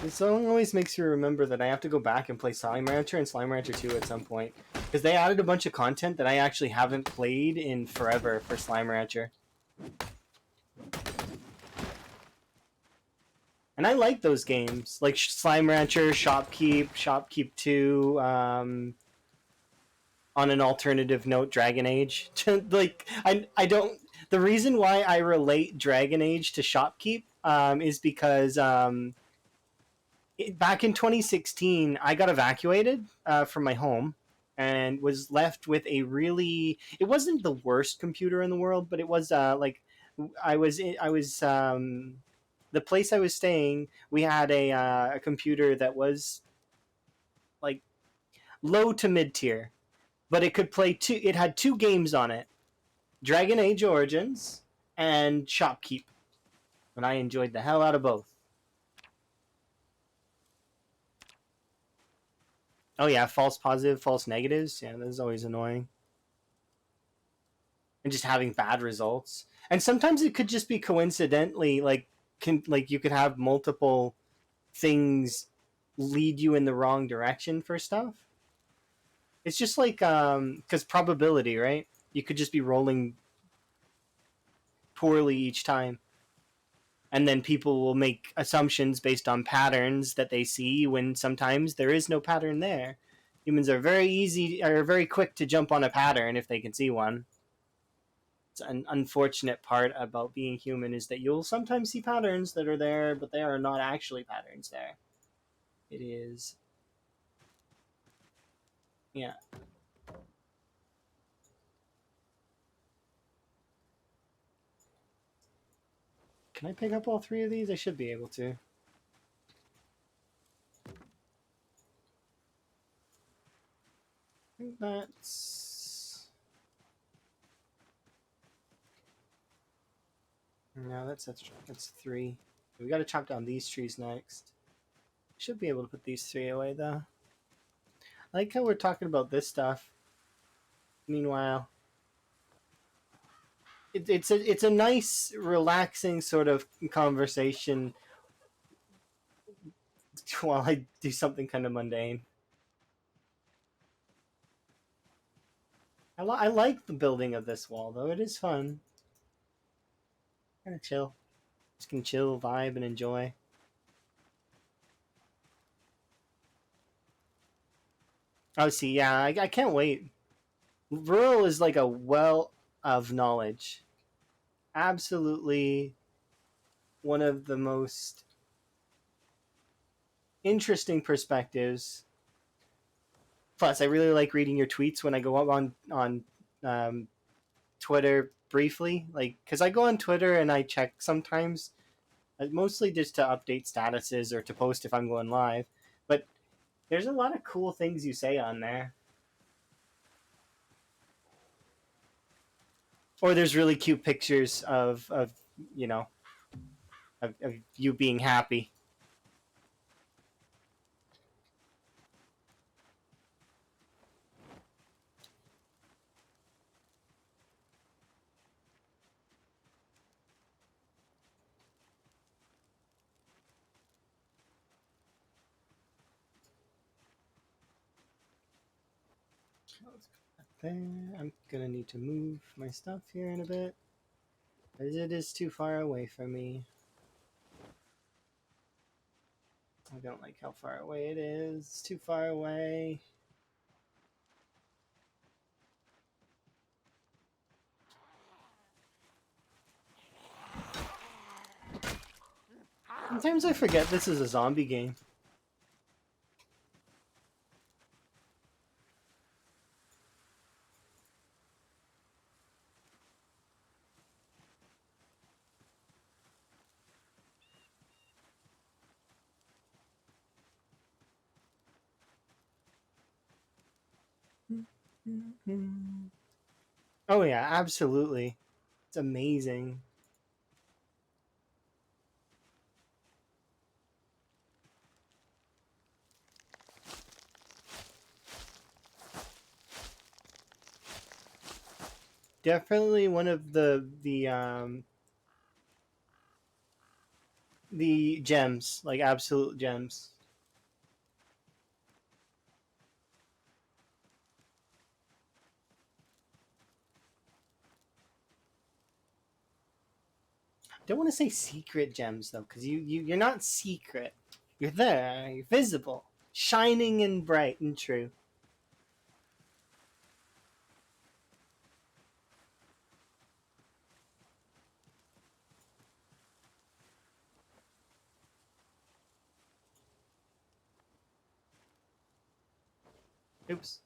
This song always makes you remember that I have to go back and play Slime Rancher and Slime Rancher 2 at some point because they added a bunch of content that I actually haven't played in forever for Slime Rancher. And I like those games, like Slime Rancher, Shopkeep 2, on an alternative note, Dragon Age. Like, I don't. The reason why I relate Dragon Age to Shopkeep is because back in 2016, I got evacuated from my home and was left with a really. It wasn't the worst computer in the world, but it was like I was the place I was staying. We had a computer that was like low to mid tier, but it could play two. It had two games on it: Dragon Age Origins and Shopkeep, and I enjoyed the hell out of both. Oh yeah, false positive, false negatives. Yeah, that's always annoying. And just having bad results. And sometimes it could just be coincidentally like you could have multiple things lead you in the wrong direction for stuff. It's just like cuz probability, right? You could just be rolling poorly each time. And then people will make assumptions based on patterns that they see when sometimes there is no pattern there. Humans are very quick to jump on a pattern if they can see one. It's an unfortunate part about being human is that you'll sometimes see patterns that are there, but they are not actually patterns there. It is, yeah. Can I pick up all three of these? I should be able to. I think that's... No, that's three. We gotta chop down these trees next. Should be able to put these three away though. I like how we're talking about this stuff. Meanwhile, it's a nice, relaxing sort of conversation while I do something kind of mundane. I like the building of this wall though. It is fun. Kind of chill. Just can chill, vibe, and enjoy. Oh, see, yeah, I can't wait. Rural is like a well of knowledge. Absolutely one of the most interesting perspectives. Plus, I really like reading your tweets when I go up on um, Twitter briefly, like because I go on Twitter and I check sometimes, mostly just to update statuses or to post if I'm going live. But there's a lot of cool things you say on there, or there's really cute pictures of you know of you being happy. There, I'm gonna need to move my stuff here in a bit, as it is too far away from me. I don't like how far away it is. It's too far away. Sometimes I forget this is a zombie game. Oh yeah, absolutely. It's amazing. Definitely one of the gems, like absolute gems. I don't want to say secret gems though, because you're not secret. You're there. You're visible, shining and bright and true. Oops.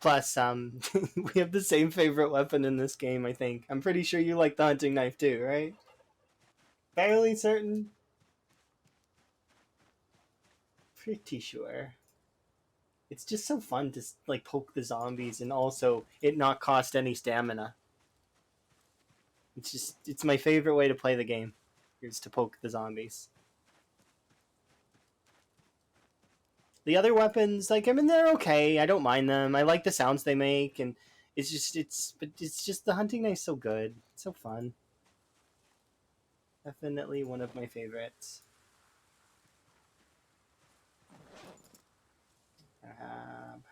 Plus, we have the same favorite weapon in this game. I think. I'm pretty sure you like the hunting knife too, right? Fairly certain. Pretty sure. It's just so fun to like poke the zombies and also it not cost any stamina. It's my favorite way to play the game, is to poke the zombies. The other weapons, like I mean, they're okay. I don't mind them. I like the sounds they make, and it's just the hunting knife's so good, it's so fun. Definitely one of my favorites.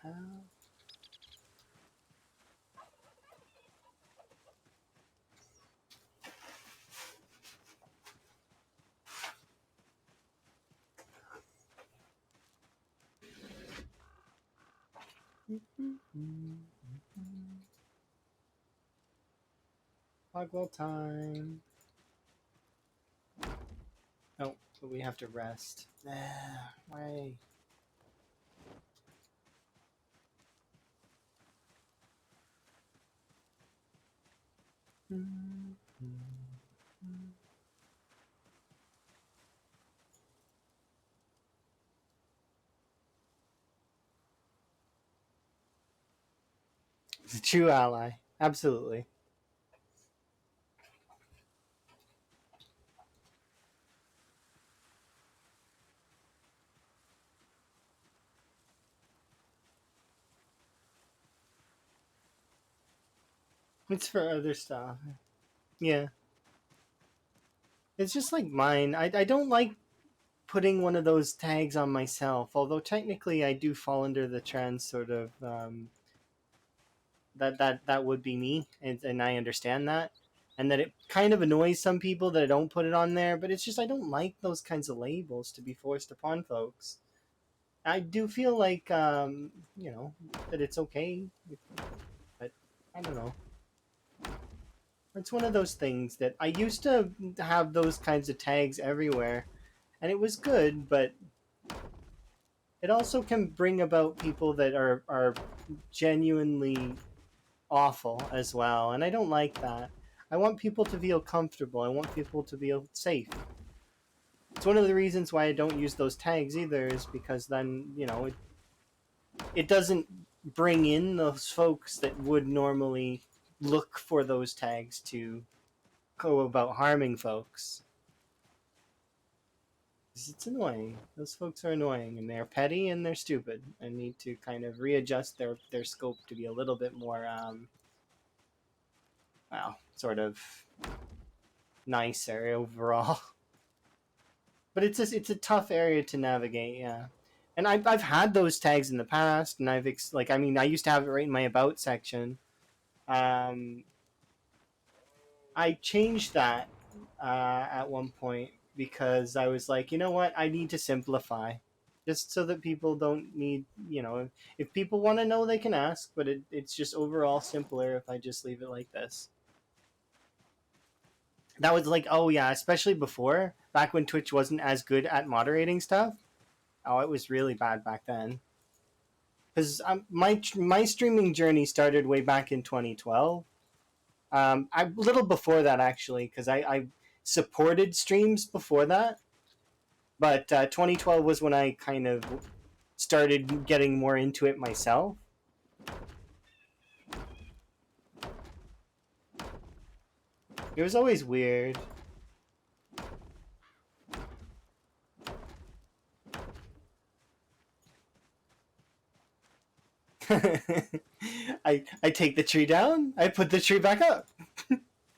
How? Hogwell time. Oh, but we have to rest. Why? It's a true ally. Absolutely. It's for other stuff. Yeah. It's just like mine. I don't like putting one of those tags on myself, although technically I do fall under the trans sort of that would be me, and I understand that, and that it kind of annoys some people that I don't put it on there. But it's just I don't like those kinds of labels to be forced upon folks. I do feel like that it's okay, but I don't know. It's one of those things that I used to have those kinds of tags everywhere, and it was good, but it also can bring about people that are genuinely awful as well, and I don't like that. I want people to feel comfortable. I want people to feel safe. It's one of the reasons why I don't use those tags either, is because then it doesn't bring in those folks that would normally look for those tags to go about harming folks. It's annoying. Those folks are annoying, and they're petty and they're stupid, and need to kind of readjust their scope to be a little bit more well, sort of nicer overall. But it's a tough area to navigate, yeah. And I've had those tags in the past, and like I mean I used to have it right in my about section. Um, I changed that at one point because I was like, you know what, I need to simplify, just so that people don't need, if people want to know they can ask, but it's just overall simpler if I just leave it like this. That was like, oh yeah, especially before, back when Twitch wasn't as good at moderating stuff. Oh, it was really bad back then. Because my streaming journey started way back in 2012. A little before that actually, because I supported streams before that, but 2012 was when I kind of started getting more into it myself. It was always weird. I take the tree down, I put the tree back up.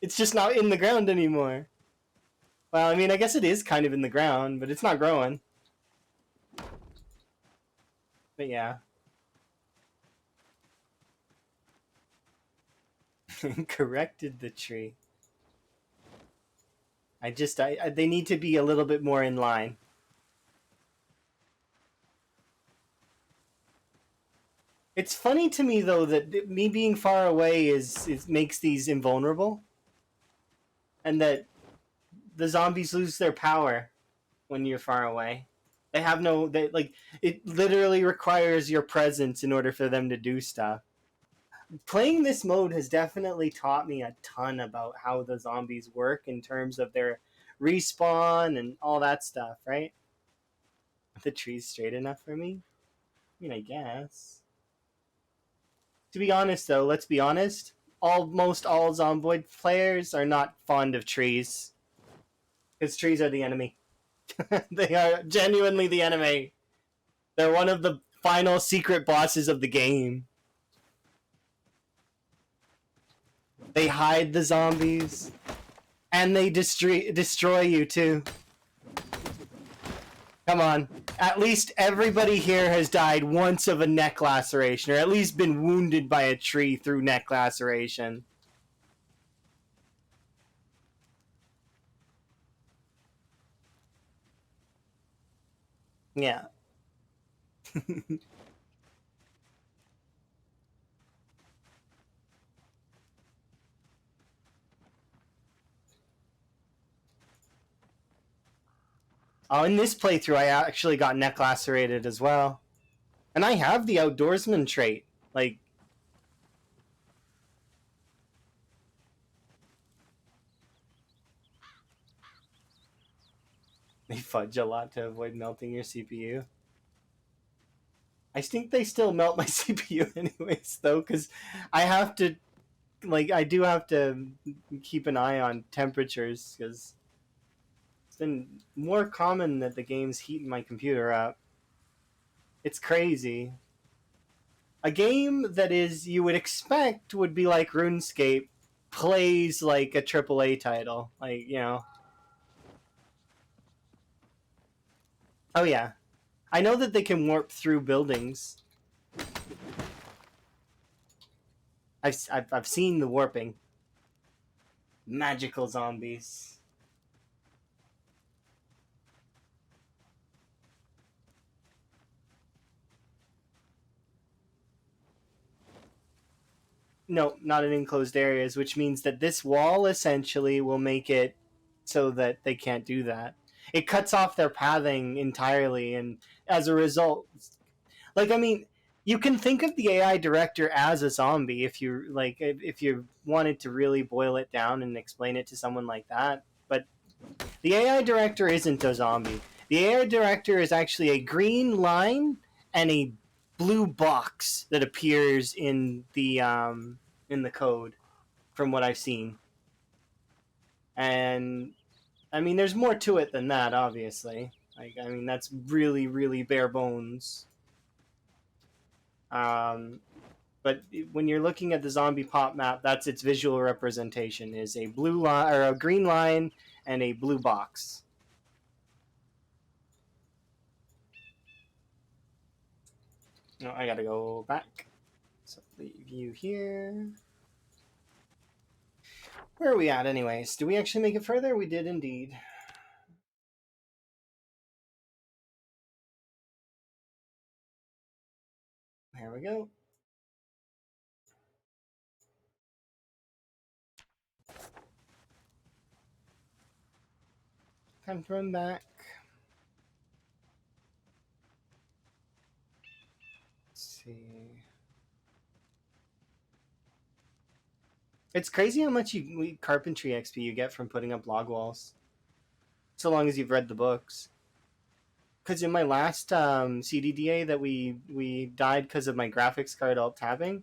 It's just not in the ground anymore. Well, I mean, I guess it is kind of in the ground, but it's not growing. But yeah. Corrected the tree. They need to be a little bit more in line. It's funny to me though that me being far away is makes these invulnerable, and that the zombies lose their power when you're far away. They have no they like it literally requires your presence in order for them to do stuff. Playing this mode has definitely taught me a ton about how the zombies work in terms of their respawn and all that stuff, right? The tree's straight enough for me? I mean, I guess. To be honest, though, let's be honest. Almost all Zomboid players are not fond of trees. Because trees are the enemy. They are genuinely the enemy. They're one of the final secret bosses of the game. They hide the zombies. And they destroy you, too. Come on. At least everybody here has died once of a neck laceration, or at least been wounded by a tree through neck laceration. Yeah. Oh, in this playthrough, I actually got neck lacerated as well. And I have the outdoorsman trait. Like, they fudge a lot to avoid melting your CPU. I think they still melt my CPU anyways, though, because I have to, I do have to keep an eye on temperatures, because it's been more common that the game's heating my computer up. It's crazy. A game that is you would expect would be like RuneScape, plays like a AAA title. Like, you know. Oh yeah, I know that they can warp through buildings. I've seen the warping. Magical zombies. No, not in enclosed areas, which means that this wall essentially will make it so that they can't do that. It cuts off their pathing entirely, and as a result, like, I mean, you can think of the AI director as a zombie if you like, if you wanted to really boil it down and explain it to someone like that. But the AI director isn't a zombie. The AI director is actually a green line and a blue box that appears in the code, from what I've seen. And I mean, there's more to it than that, obviously. Like, I mean, that's really, really bare bones. Um, but when you're looking at the zombie pop map, that's its visual representation: is a blue line or a green line and a blue box. No, I gotta go back. So leave you here. Where are we at, anyways? Do we actually make it further? We did indeed. There we go. Time to run back. Let's see. It's crazy how much carpentry XP you get from putting up log walls, so long as you've read the books. Because in my last CDDA that we died because of my graphics card alt tabbing,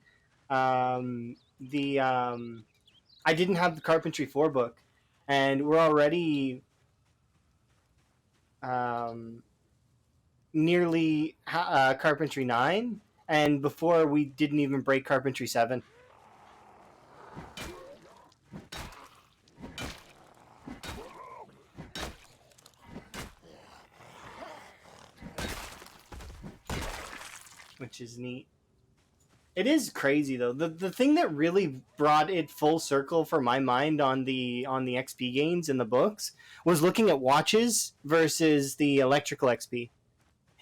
the I didn't have the Carpentry 4 book, and we're already um, nearly Carpentry 9, and before we didn't even break Carpentry 7. Which is neat. It is crazy though. The thing that really brought it full circle for my mind on the XP gains in the books was looking at watches versus the electrical XP.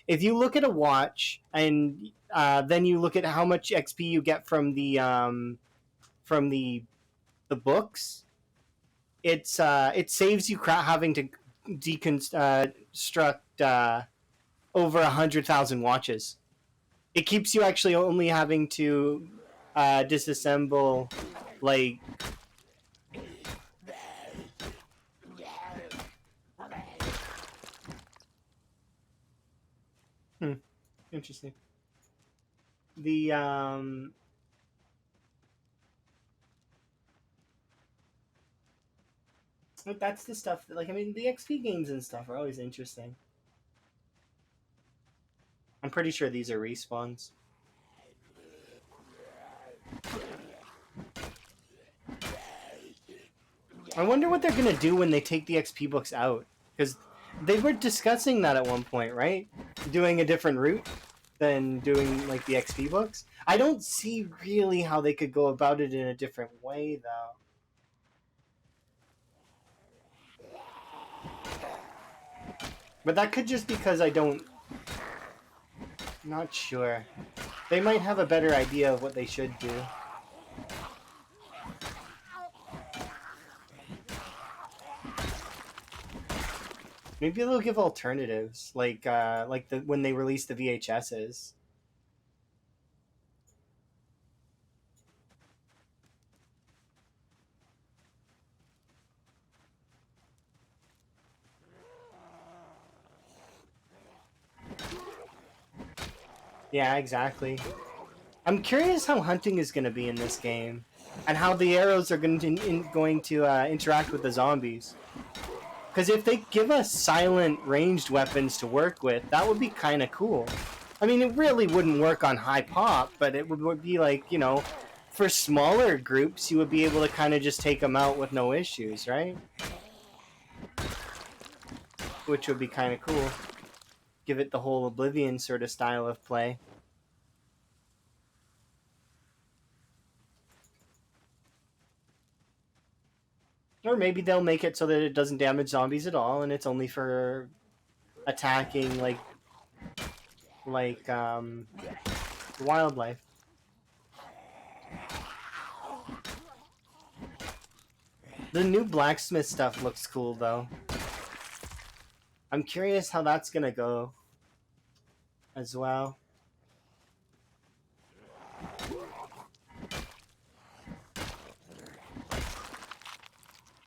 If you look at a watch and then you look at how much XP you get from the books, it saves you having to deconstruct over 100,000 watches. It keeps you actually only having to disassemble like interesting. The that's the stuff that, like, I mean, the XP games and stuff are always interesting. I'm pretty sure these are respawns. I wonder what they're gonna do when they take the XP books out, because they were discussing that at one point, right? Doing a different route than doing like the XP books. I don't see really how they could go about it in a different way, though. But that could just because I don't. Not sure. They might have a better idea of what they should do. Maybe they'll give alternatives, like when they release the VHSs. Yeah, exactly. I'm curious how hunting is going to be in this game, and how the arrows are going to interact with the zombies. Because if they give us silent ranged weapons to work with, that would be kind of cool. I mean, it really wouldn't work on high pop, but it would be like, you know, for smaller groups, you would be able to kind of just take them out with no issues, right? Which would be kind of cool. Give it the whole Oblivion sort of style of play. Or maybe they'll make it so that it doesn't damage zombies at all, and it's only for attacking like wildlife. The new blacksmith stuff looks cool though. I'm curious how that's gonna go as well.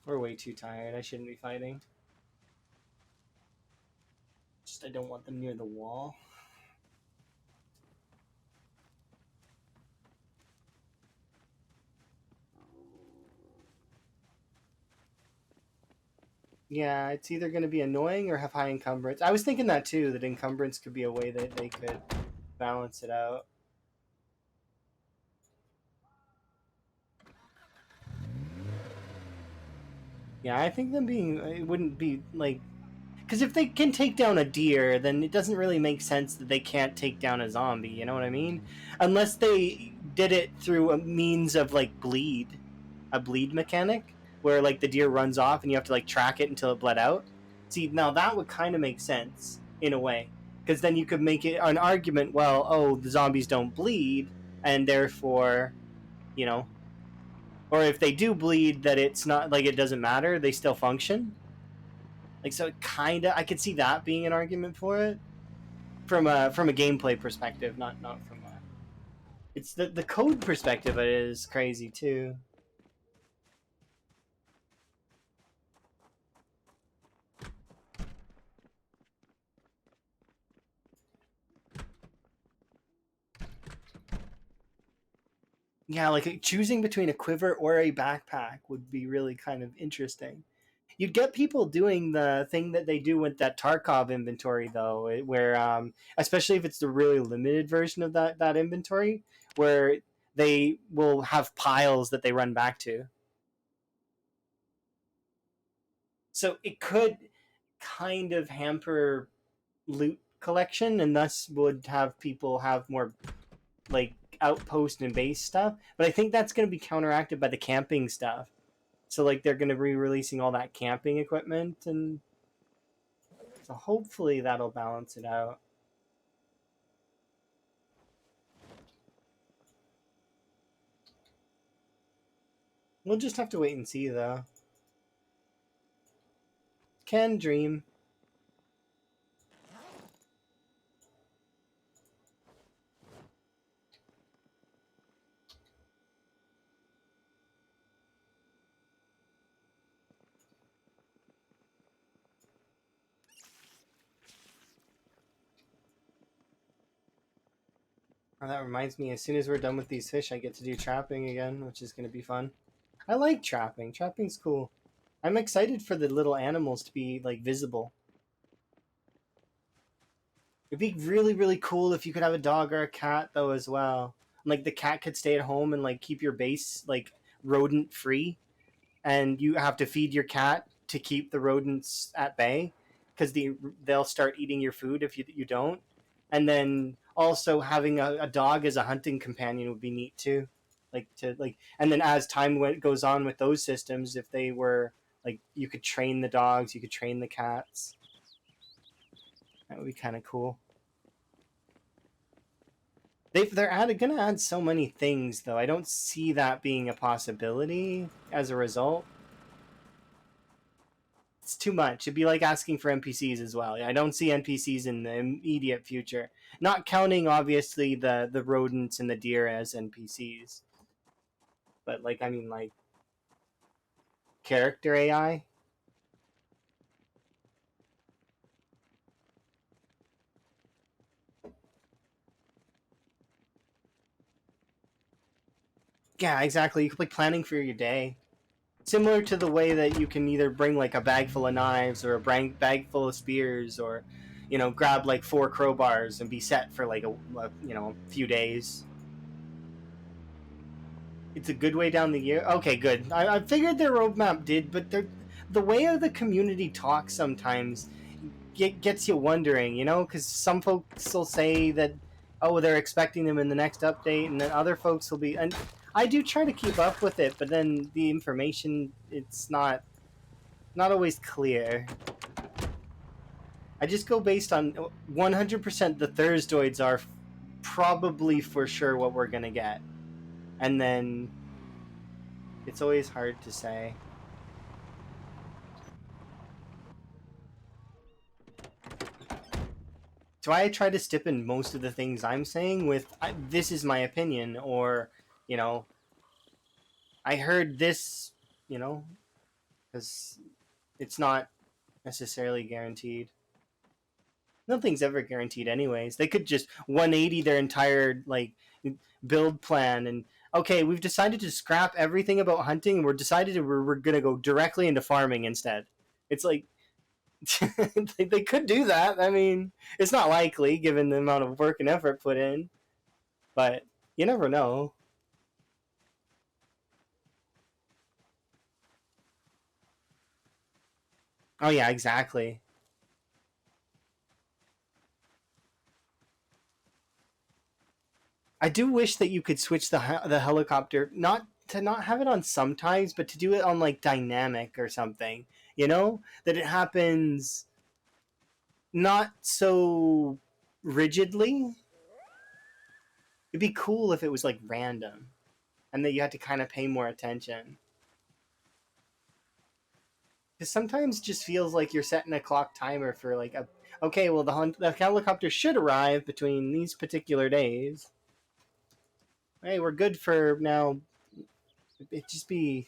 We're way too tired. I shouldn't be fighting. Just I don't want them near the wall. Yeah, it's either going to be annoying or have high encumbrance. I was thinking that too, that encumbrance could be a way that they could balance it out. Yeah, I think them being, it wouldn't be like, because if they can take down a deer, then it doesn't really make sense that they can't take down a zombie, you know what I mean? Unless they did it through a means of like a bleed mechanic, where like the deer runs off and you have to like track it until it bled out. See, now that would kind of make sense in a way, because then you could make it an argument. Well, oh, the zombies don't bleed, and therefore, you know, or if they do bleed, that it's not like it doesn't matter; they still function. Like so, kind of, I could see that being an argument for it from a gameplay perspective, not from a. It's the code perspective is crazy too. Yeah, like choosing between a quiver or a backpack would be really kind of interesting. You'd get people doing the thing that they do with that Tarkov inventory, though, where especially if it's the really limited version of that inventory, where they will have piles that they run back to. So it could kind of hamper loot collection, and thus would have people have more like outpost and base stuff. But I think that's going to be counteracted by the camping stuff. So like they're going to be releasing all that camping equipment, and so hopefully that'll balance it out. We'll just have to wait and see though. Can dream. Oh, that reminds me, as soon as we're done with these fish, I get to do trapping again, which is going to be fun. I like trapping. Trapping's cool. I'm excited for the little animals to be like visible. It'd be really, really cool if you could have a dog or a cat though as well. Like the cat could stay at home and like keep your base like rodent free, and you have to feed your cat to keep the rodents at bay because they'll start eating your food if you don't. And then also having a dog as a hunting companion would be neat too. And then as time goes on with those systems, if they were like you could train the dogs, you could train the cats. That would be kind of cool. Gonna add so many things though. I don't see that being a possibility as a result. It's too much. It'd be like asking for NPCs as well. I don't see NPCs in the immediate future. Not counting obviously the rodents and the deer as NPCs. But like I mean like character AI. Yeah, exactly. You could be planning for your day. Similar to the way that you can either bring like a bag full of knives or a bag full of spears, or grab like 4 crowbars and be set for like a few days. It's a good way down the year. Okay, good. I figured their roadmap did, but the way of the community talks sometimes gets you wondering, you know, because some folks will say that, oh, they're expecting them in the next update, and then other folks will be. And I do try to keep up with it, but then the information it's not always clear. I just go based on 100% the Thursdoids are probably for sure what we're gonna get, and then it's always hard to say. So I try to stip in most of the things I'm saying with this is my opinion, or you know, I heard this, you know, because it's not necessarily guaranteed. Nothing's ever guaranteed, anyways. They could just 180 their entire like build plan and okay, we've decided to scrap everything about hunting and we're gonna go directly into farming instead. It's like they could do that. I mean, it's not likely given the amount of work and effort put in, but you never know. Oh yeah, exactly. I do wish that you could switch the helicopter not to not have it on sometimes, but to do it on like dynamic or something. You know that it happens not so rigidly. It'd be cool if it was like random, and that you had to kind of pay more attention. Because sometimes it just feels like you're setting a clock timer for like a okay, well the helicopter should arrive between these particular days. Hey, we're good for now. It just be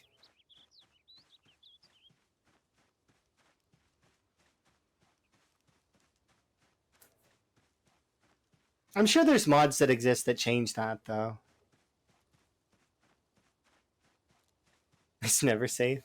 I'm sure there's mods that exist that change that though. It's never safe.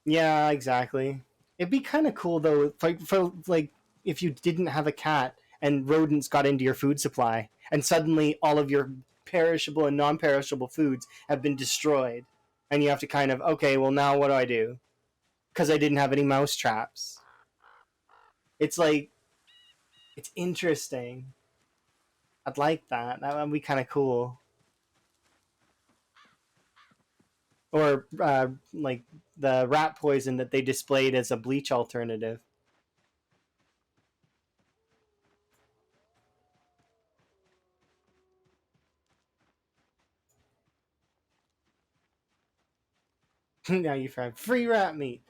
Yeah, exactly. It'd be kind of cool though, for like if you didn't have a cat and rodents got into your food supply, and suddenly all of your perishable and non-perishable foods have been destroyed, and you have to kind of okay, well now what do I do? Because I didn't have any mouse traps. It's like it's interesting. I'd like that. That would be kind of cool. Or like the rat poison that they displayed as a bleach alternative. Now you find free rat meat.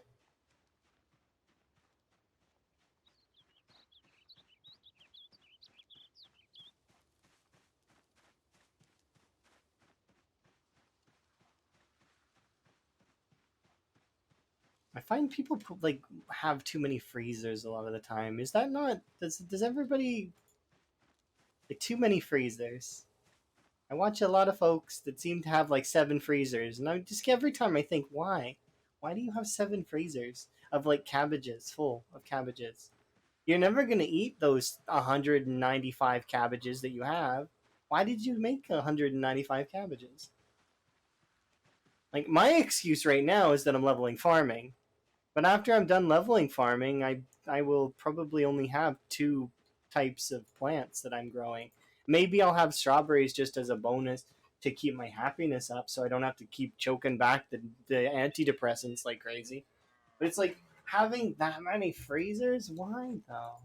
I find people put, like have too many freezers a lot of the time. Is that not does everybody like too many freezers? I watch a lot of folks that seem to have like 7 freezers, and I just every time I think, why? Why do you have 7 freezers of like cabbages full of cabbages? You're never gonna eat those 195 cabbages that you have. Why did you make 195 cabbages? Like my excuse right now is that I'm leveling farming. But after I'm done leveling farming, I will probably only have 2 types of plants that I'm growing. Maybe I'll have strawberries just as a bonus to keep my happiness up, so I don't have to keep choking back the antidepressants like crazy. But it's like having that many freezers. Why though?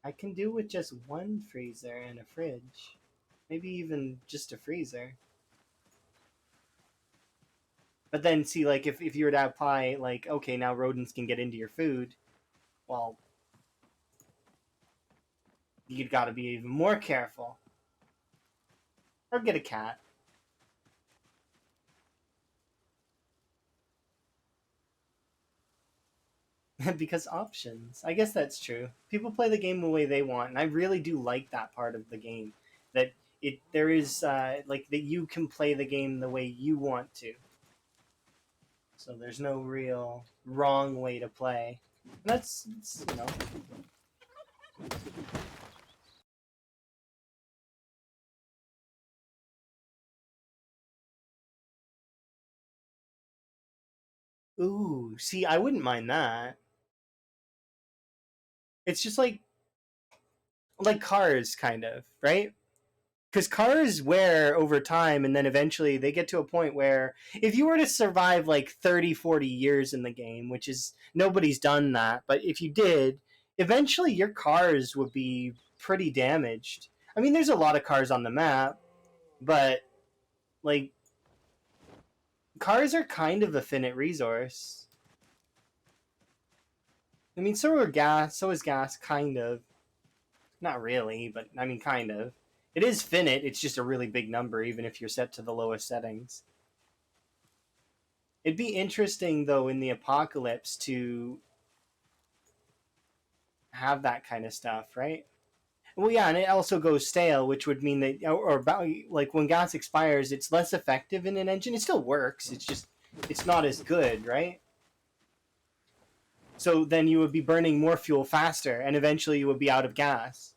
I can do with just one freezer and a fridge, maybe even just a freezer. But then see, like if you were to apply like okay, now rodents can get into your food, well, you got to be even more careful. Or get a cat. Because options. I guess that's true. People play the game the way they want, and I really do like that part of the game. That there is like that you can play the game the way you want to. So there's no real wrong way to play. And that's Ooh, see, I wouldn't mind that. It's just like cars, kind of, right? Because cars wear over time, and then eventually they get to a point where if you were to survive like 30, 40 years in the game, which is nobody's done that, but if you did, eventually your cars would be pretty damaged. I mean, there's a lot of cars on the map, but like cars are kind of a finite resource. I mean, so is gas, kind of. Not really, but I mean, kind of. It is finite, it's just a really big number, even if you're set to the lowest settings. It'd be interesting, though, in the apocalypse to have that kind of stuff, right? Well, yeah, and it also goes stale, which would mean that, or about like when gas expires, it's less effective in an engine. It still works. It's just it's not as good, right? So then you would be burning more fuel faster, and eventually you would be out of gas.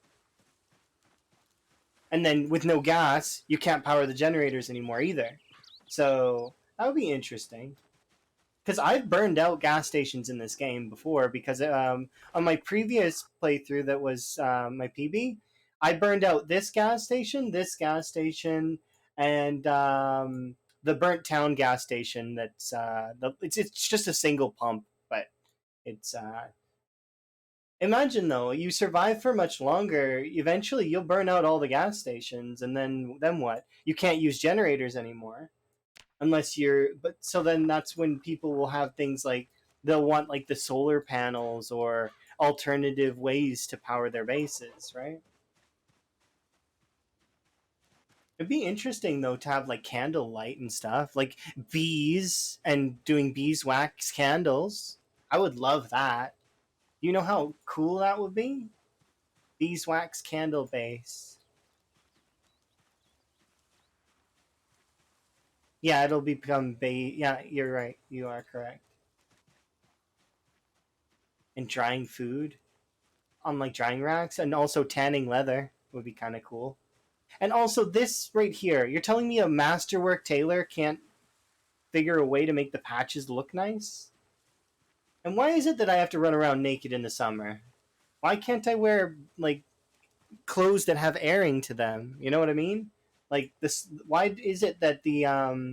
And then with no gas, you can't power the generators anymore either. So that would be interesting. Because I've burned out gas stations in this game before. Because on my previous playthrough, that was my PB, I burned out this gas station, and the Burnt Town gas station. It's just a single pump, but it's imagine though, you survive for much longer. Eventually, you'll burn out all the gas stations, and then what? You can't use generators anymore unless you're. But so then that's when people will have things like they'll want like the solar panels or alternative ways to power their bases, right? It'd be interesting though to have like candlelight and stuff, like bees and doing beeswax candles. I would love that. You know how cool that would be? Beeswax candle base. Yeah, it'll become Yeah, you're right. You are correct. And drying food on like drying racks, and also tanning leather would be kind of cool. And also this right here, you're telling me a masterwork tailor can't figure a way to make the patches look nice? And why is it that I have to run around naked in the summer? Why can't I wear like clothes that have airing to them? You know what I mean? Like this, why is it that the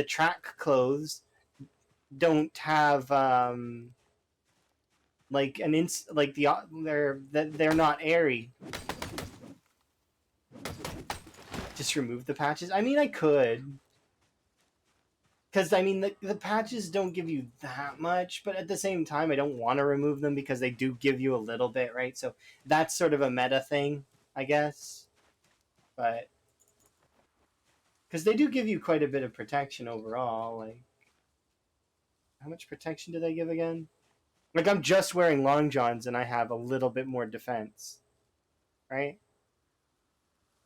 track clothes don't have like like they're not airy? Just remove the patches. I mean, I could, because I mean the patches don't give you that much, but at the same time, I don't want to remove them because they do give you a little bit, right? So that's sort of a meta thing, I guess. But because they do give you quite a bit of protection overall, like how much protection do they give again? Like I'm just wearing long johns and I have a little bit more defense, right?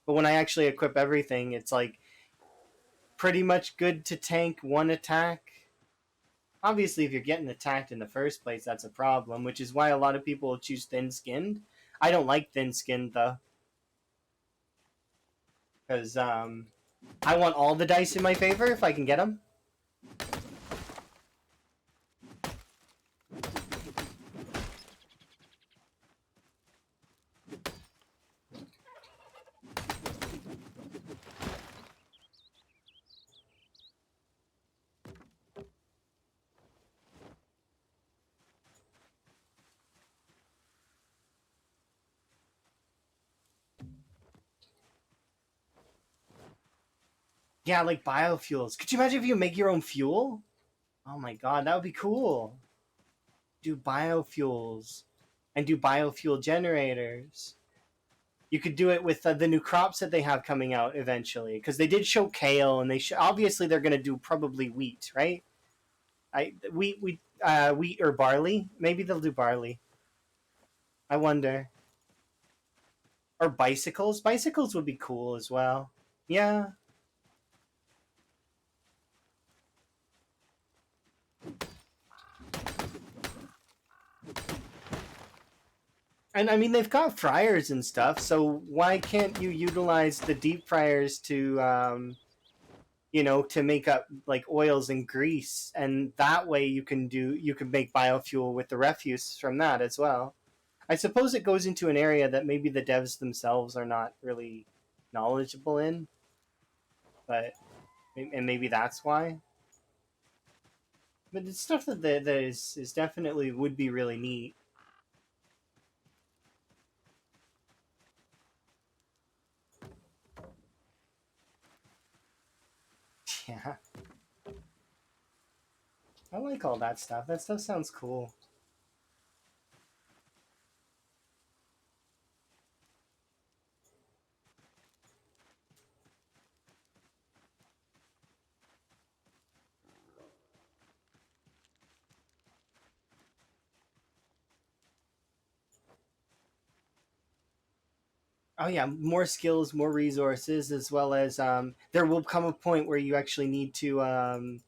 But when I actually equip everything, it's like pretty much good to tank one attack. Obviously, if you're getting attacked in the first place, that's a problem, which is why a lot of people choose thin skinned. I don't like thin skinned though, because I want all the dice in my favor if I can get them. Yeah, like biofuels. Could you imagine if you make your own fuel? Oh my god, that would be cool. Do biofuels and do biofuel generators. You could do it with the new crops that they have coming out eventually, because they did show kale, and obviously they're going to do probably wheat, right? Wheat or barley. Maybe they'll do barley. I wonder. Or bicycles. Bicycles would be cool as well. Yeah. And I mean, they've got fryers and stuff, so why can't you utilize the deep fryers to to make up like oils and grease, and that way you can make biofuel with the refuse from that as well. I suppose it goes into an area that maybe the devs themselves are not really knowledgeable in, but and maybe that's why. But it's stuff that is definitely would be really neat. Yeah, I like all that stuff. That stuff sounds cool. Oh yeah, more skills, more resources, as well as there will come a point where you actually need to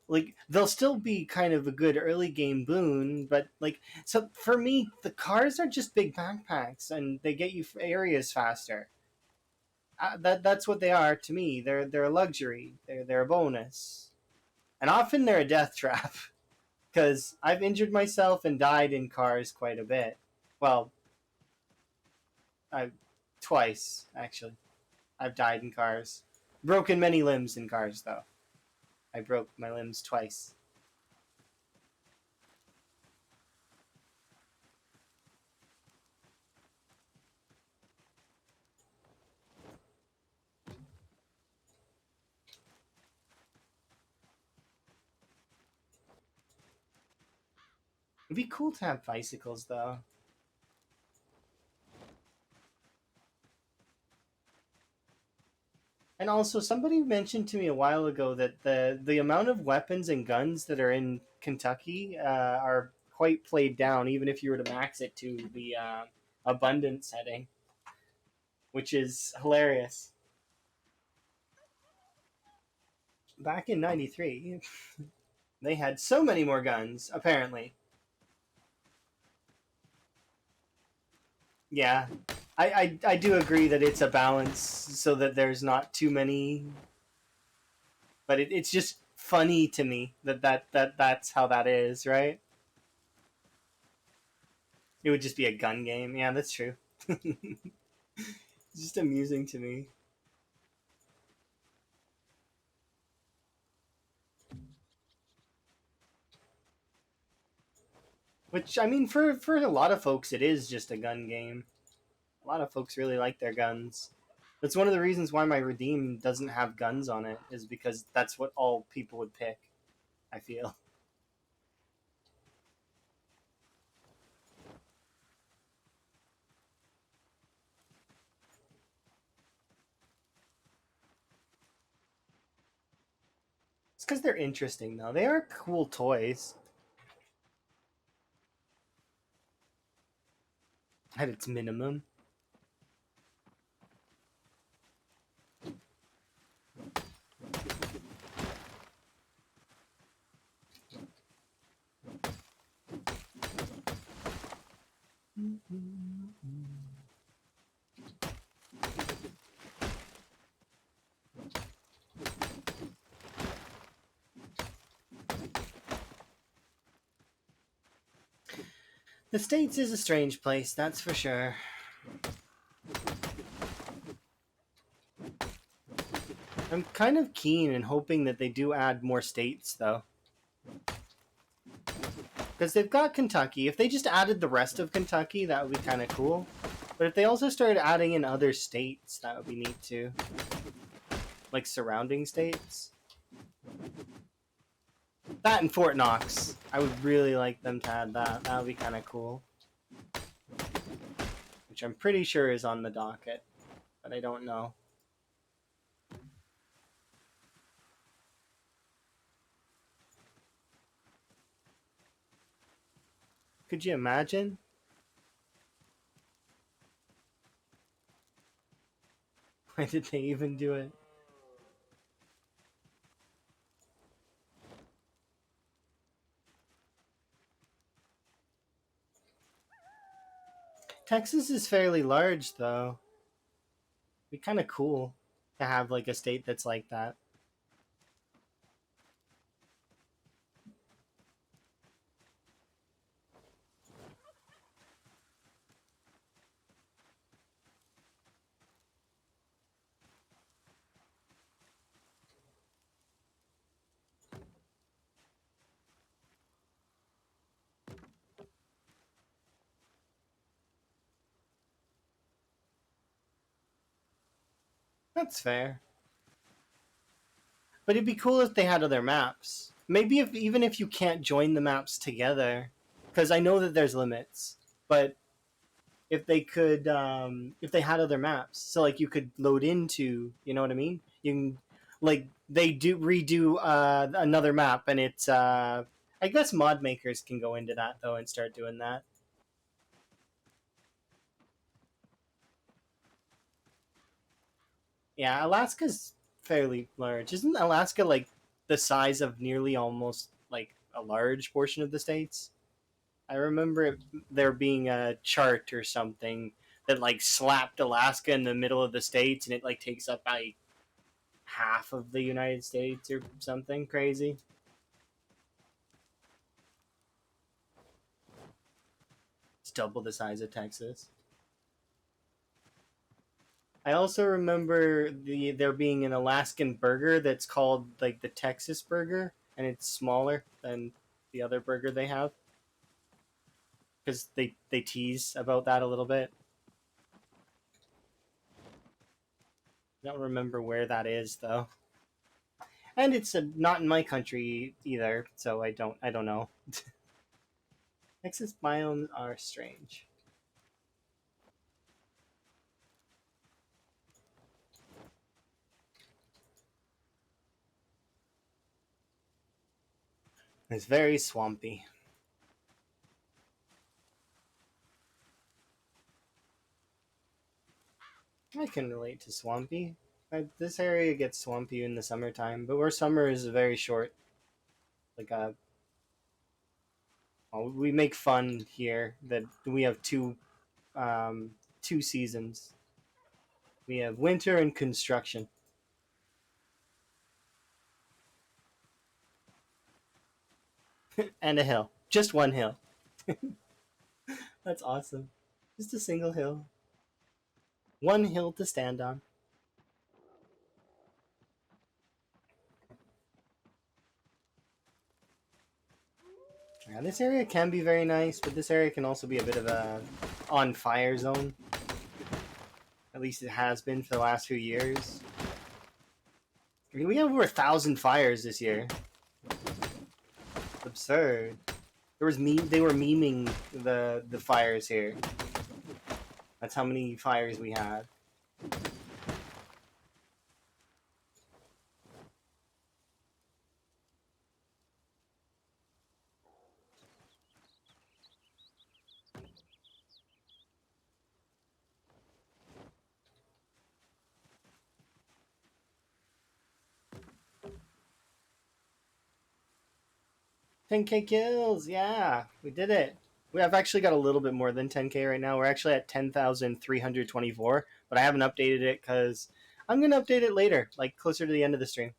like they'll still be kind of a good early game boon, but like so for me, the cars are just big backpacks and they get you areas faster. That's what they are to me. They're a luxury. They're a bonus, and often they're a death trap because I've injured myself and died in cars quite a bit. Well, I twice actually. I've died in cars. Broken many limbs in cars though. I broke my limbs twice. It'd be cool to have bicycles though. And also, somebody mentioned to me a while ago that the amount of weapons and guns that are in Kentucky are quite played down, even if you were to max it to the abundant setting, which is hilarious. Back in '93, they had so many more guns, apparently. Yeah, I do agree that it's a balance so that there's not too many, but it's just funny to me that's how that is, right? It would just be a gun game. Yeah, that's true. It's just amusing to me. Which I mean, for a lot of folks, it is just a gun game. A lot of folks really like their guns. That's one of the reasons why my Redeem doesn't have guns on it, is because that's what all people would pick. I feel it's because they're interesting though. They are cool toys at its minimum. The States is a strange place, that's for sure. I'm kind of keen and hoping that they do add more states though. Because they've got Kentucky. If they just added the rest of Kentucky, that would be kind of cool. But if they also started adding in other states, that would be neat too. Like surrounding states. That and Fort Knox. I would really like them to add that. That would be kind of cool. Which I'm pretty sure is on the docket, but I don't know. Could you imagine? Why did they even do it? Texas is fairly large, though. Be kind of cool to have like a state that's like that. That's fair. But it'd be cool if they had other maps. Maybe if even if you can't join the maps together, because I know that there's limits. But if they had other maps, so like you could load into, you know what I mean? You can, like they do redo another map, and it's I guess mod makers can go into that though and start doing that. Yeah, Alaska's fairly large. Isn't Alaska like the size of nearly almost like a large portion of the states? I remember there being a chart or something that like slapped Alaska in the middle of the states, and it like takes up like half of the United States or something crazy. It's double the size of Texas. I also remember there being an Alaskan burger that's called like the Texas burger, and it's smaller than the other burger they have because they tease about that a little bit. I don't remember where that is though, and it's not in my country either, so I don't know. Texas biomes are strange. It's very swampy. I can relate to swampy. This area gets swampy in the summertime, but where summer is very short. Like we make fun here that we have um, two seasons. We have winter and construction, and a hill. Just one hill. That's awesome. Just a single hill. One hill to stand on. Yeah, this area can be very nice, but this area can also be a bit of a on fire zone. At least it has been for the last few years. I mean, we have over 1,000 fires this year. It's absurd. They were memeing the fires here. That's how many fires we had. 10K kills, yeah, we did it. We have actually got a little bit more than 10K right now. We're actually at 10,324, but I haven't updated it because I'm gonna update it later, like closer to the end of the stream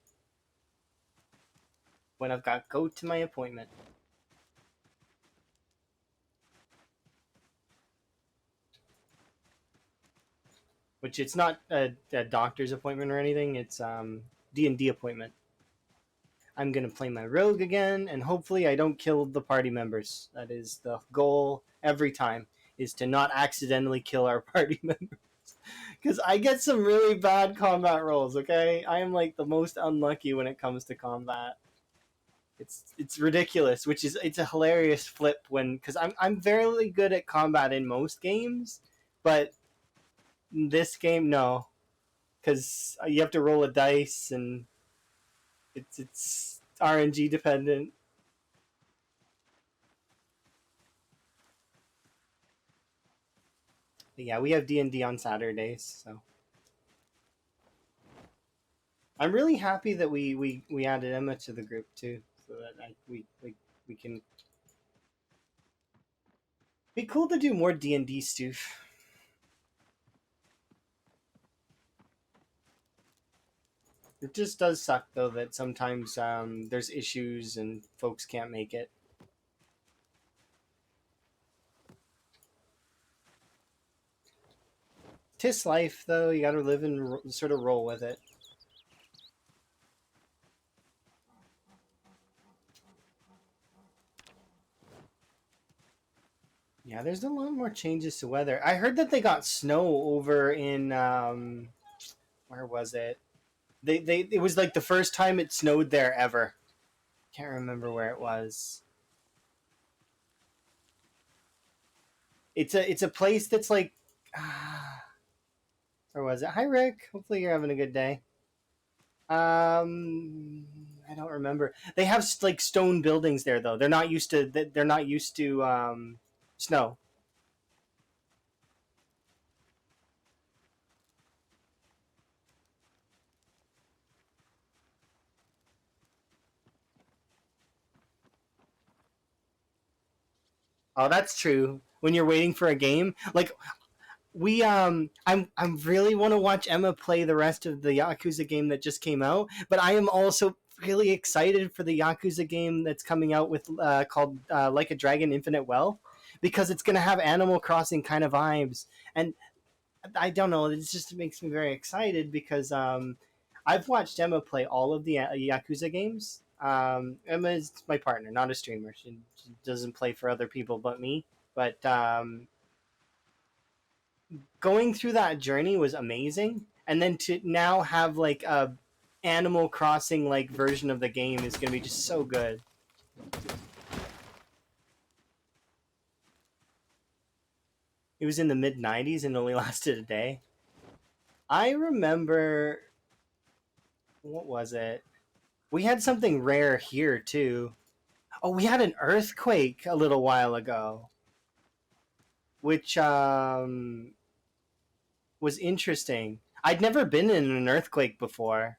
when I've got go to my appointment. Which it's not a doctor's appointment or anything. It's D&D appointment. I'm gonna play my rogue again, and hopefully I don't kill the party members. That is the goal every time, is to not accidentally kill our party members. Because I get some really bad combat rolls. Okay, I am like the most unlucky when it comes to combat. It's ridiculous, which is it's a hilarious flip when because I'm very good at combat in most games, but in this game no, because you have to roll a dice and it's RNG dependent. But yeah, we have D&D on Saturdays, so I'm really happy that we added Emma to the group too, so that we can be cool to do more D&D stuff. It just does suck though that sometimes there's issues and folks can't make it. Tis life though. You got to live and sort of roll with it. Yeah, there's a lot more changes to weather. I heard that they got snow over in where was it? They it was like the first time it snowed there ever. Can't remember where it was. It's a place that's like, where was it? Hi Rick. Hopefully you're having a good day. I don't remember. They have like stone buildings there though. They're not used to snow. Oh, that's true. When you're waiting for a game, like I'm really want to watch Emma play the rest of the Yakuza game that just came out, but I am also really excited for the Yakuza game that's coming out with called Like a Dragon Infinite Well, because it's going to have Animal Crossing kind of vibes. And I don't know, it just makes me very excited because I've watched Emma play all of the Yakuza games. Emma is my partner, not a streamer. She doesn't play for other people but me. But going through that journey was amazing, and then to now have like a Animal Crossing like version of the game is going to be just so good. It was in the mid 90s and only lasted a day. I remember, what was it? We had something rare here too. Oh, we had an earthquake a little while ago, which was interesting. I'd never been in an earthquake before.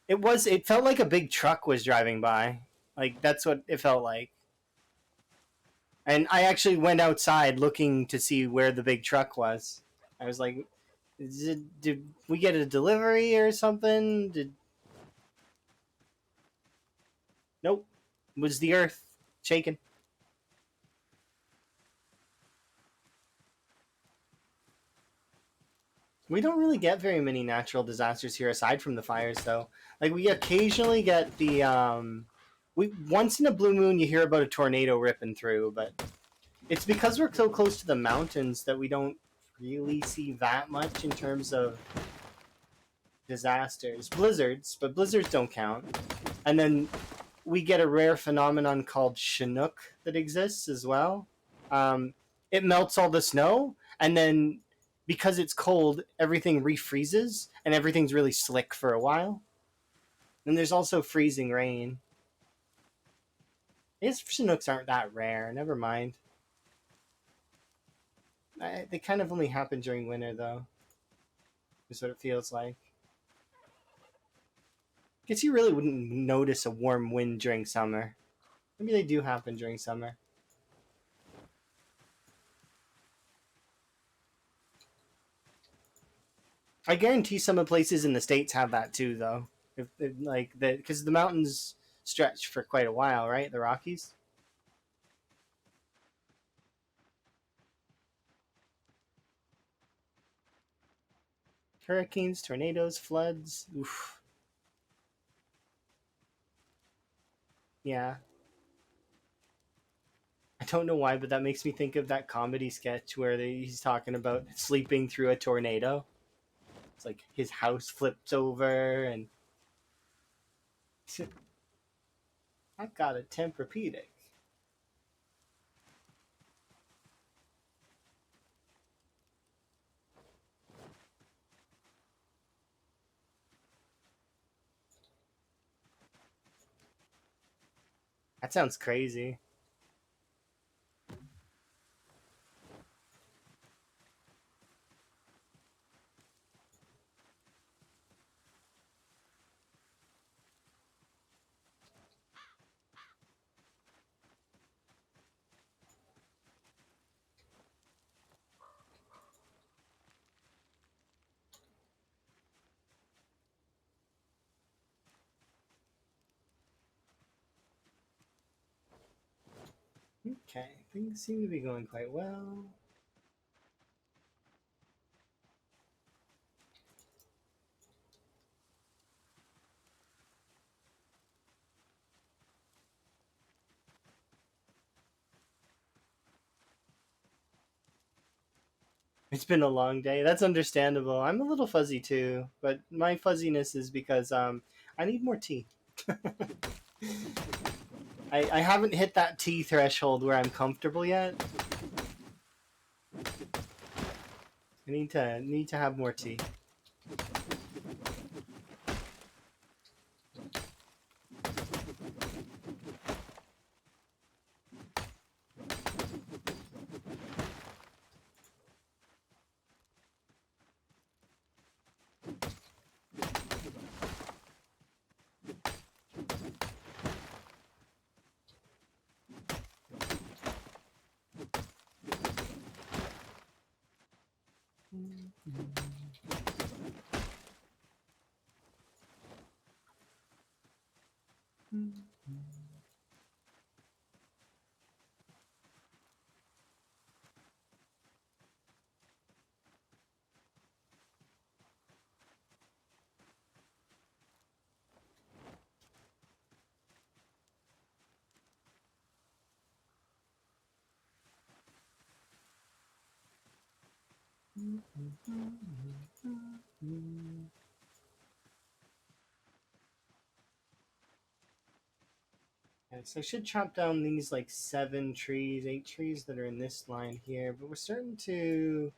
It felt like a big truck was driving by. Like that's what it felt like. And I actually went outside looking to see where the big truck was. I was like, did we get a delivery or something? Did Nope. It was the earth shaking. We don't really get very many natural disasters here aside from the fires though. Like we occasionally get the we once in a blue moon you hear about a tornado ripping through, but it's because we're so close to the mountains that we don't really see that much in terms of disasters. Blizzards, but blizzards don't count. And then we get a rare phenomenon called Chinook that exists as well. Um, it melts all the snow, and then because it's cold, everything refreezes, and everything's really slick for a while. And there's also freezing rain. I guess Chinooks aren't that rare. Never mind. They kind of only happen during winter, though. Is what it feels like. Guess you really wouldn't notice a warm wind during summer. Maybe they do happen during summer. I guarantee some of the places in the states have that too, though. If like the because the mountains stretch for quite a while, right? The Rockies, hurricanes, tornadoes, floods. Oof. Yeah, I don't know why, but that makes me think of that comedy sketch where he's talking about sleeping through a tornado. It's like his house flips over, and I've got a Tempur-Pedic. That sounds crazy. Okay, things seem to be going quite well. It's been a long day. That's understandable. I'm a little fuzzy too, but my fuzziness is because I need more tea. I haven't hit that tea threshold where I'm comfortable yet. I need to have more tea. So I should chop down these like 7 trees, 8 trees that are in this line here, but we're starting to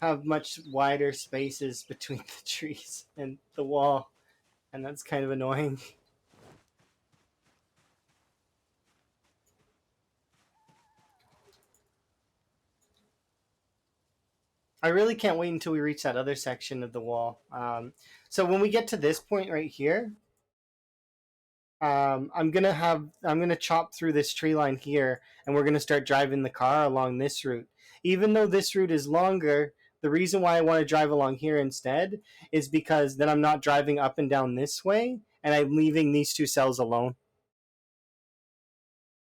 have much wider spaces between the trees and the wall, and that's kind of annoying. I really can't wait until we reach that other section of the wall. So when we get to this point right here, I'm gonna chop through this tree line here, and we're gonna start driving the car along this route. Even though this route is longer, the reason why I want to drive along here instead is because then I'm not driving up and down this way, and I'm leaving these 2 cells alone.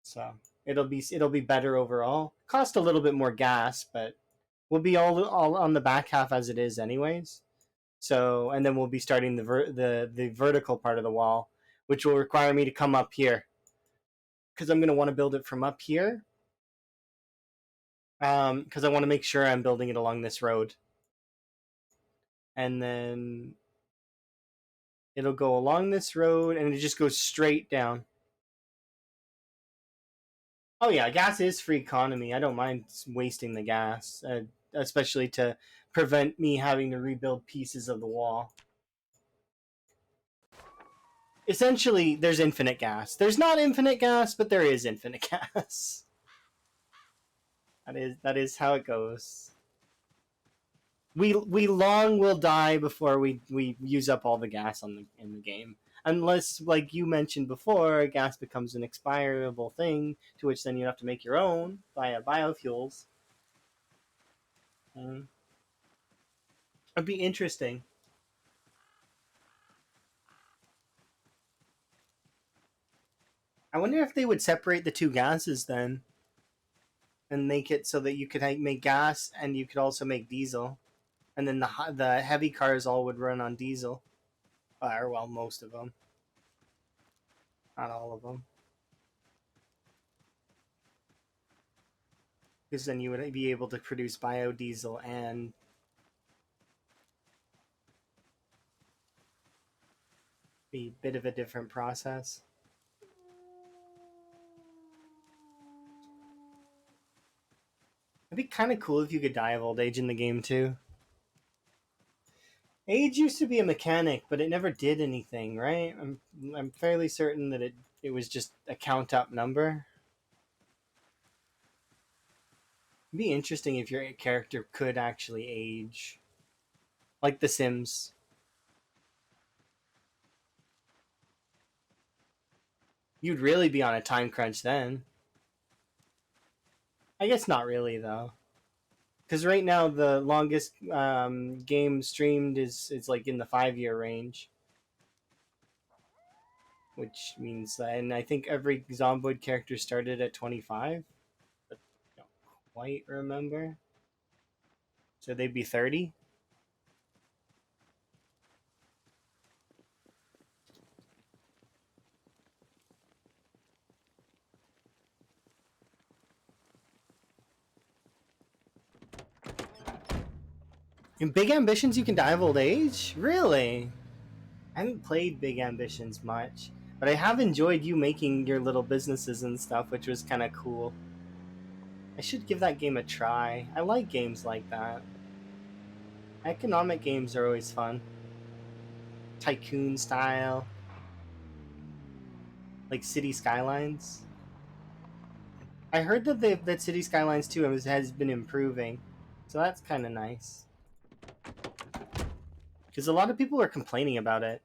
So it'll be better overall. Cost a little bit more gas, but we'll be all on the back half as it is anyways. So and then we'll be starting the vertical part of the wall, which will require me to come up here because I'm going to want to build it from up here. Because I want to make sure I'm building it along this road, and then it'll go along this road, and it just goes straight down. Oh yeah, gas is free economy. I don't mind wasting the gas, especially to prevent me having to rebuild pieces of the wall. Essentially, there's infinite gas. There's not infinite gas, but there is infinite gas. That is how it goes. We long will die before we use up all the gas in the game. Unless, like you mentioned before, gas becomes an expirable thing, to which then you have to make your own via biofuels. It'd be interesting. I wonder if they would separate the two gases then, and make it so that you could make gas and you could also make diesel, and then the heavy cars all would run on diesel, or well, most of them, not all of them, because then you would be able to produce biodiesel and be a bit of a different process. It'd be kind of cool if you could die of old age in the game too. Age used to be a mechanic, but it never did anything, right? I'm fairly certain that it was just a count up number. It'd be interesting if your character could actually age, like The Sims. You'd really be on a time crunch then. I guess not really though, because right now the longest game streamed is like in the 5 year range, which means that, and I think every Zomboid character started at 25. But I don't quite remember. So they'd be 30. In Big Ambitions, you can die of old age? Really? I haven't played Big Ambitions much, but I have enjoyed you making your little businesses and stuff, which was kind of cool. I should give that game a try. I like games like that. Economic games are always fun. Tycoon style. Like City Skylines. I heard that that City Skylines 2 has been improving, so that's kind of nice. Because a lot of people are complaining about it.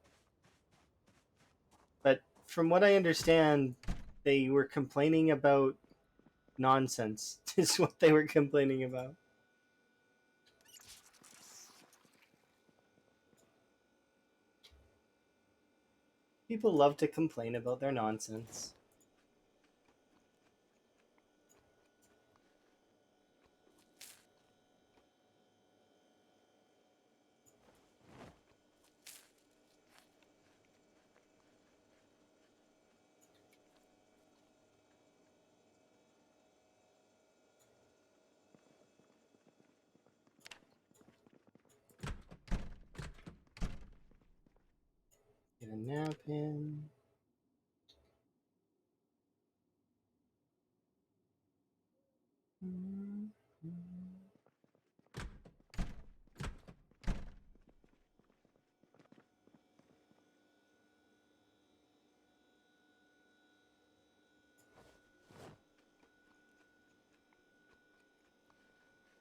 But from what I understand, they were complaining about nonsense, is what they were complaining about. People love to complain about their nonsense. Get a nap in.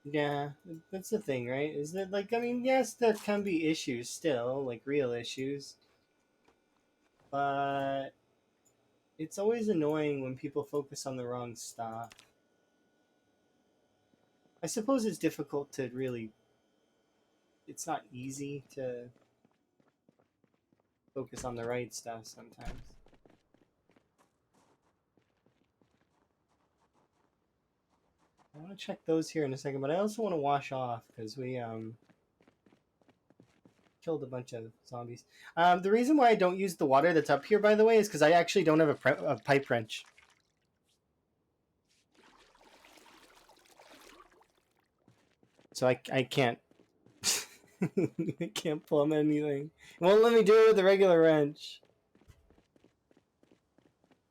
Yeah, that's the thing, right? Is that, like, I mean, yes, there can be issues still, like real issues, but it's always annoying when people focus on the wrong stuff. I suppose it's difficult to really, it's not easy to focus on the right stuff sometimes. I want to check those here in a second, but I also want to wash off because we killed a bunch of zombies. The reason why I don't use the water that's up here, by the way, is because I actually don't have a pipe wrench. So I can't I can't plumb anything. It won't let me do it with a regular wrench.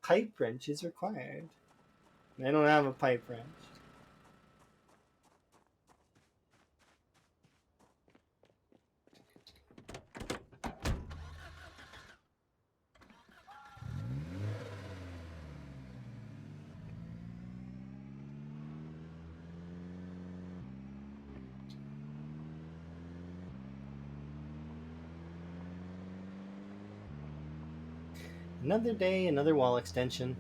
Pipe wrench is required. I don't have a pipe wrench. Another day, another wall extension.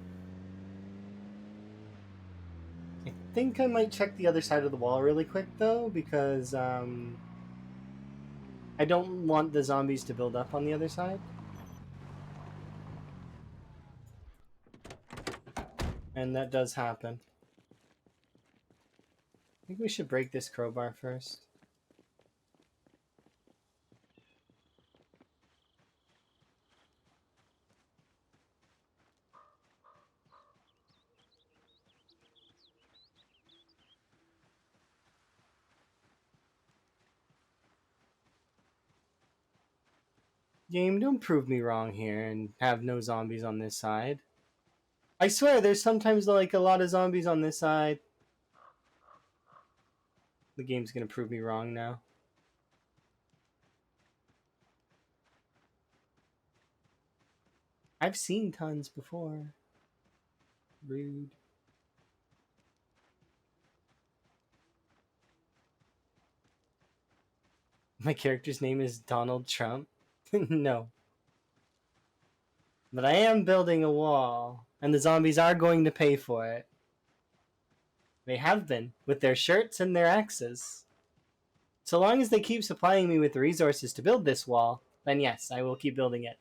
I think I might check the other side of the wall really quick, though, because I don't want the zombies to build up on the other side. And that does happen. I think we should break this crowbar first. Game, don't prove me wrong here and have no zombies on this side. I swear, there's sometimes like a lot of zombies on this side. The game's gonna prove me wrong now. I've seen tons before. Rude. My character's name is Donald Trump. No. But I am building a wall, and the zombies are going to pay for it. They have been, with their shirts and their axes. So long as they keep supplying me with the resources to build this wall, then yes, I will keep building it.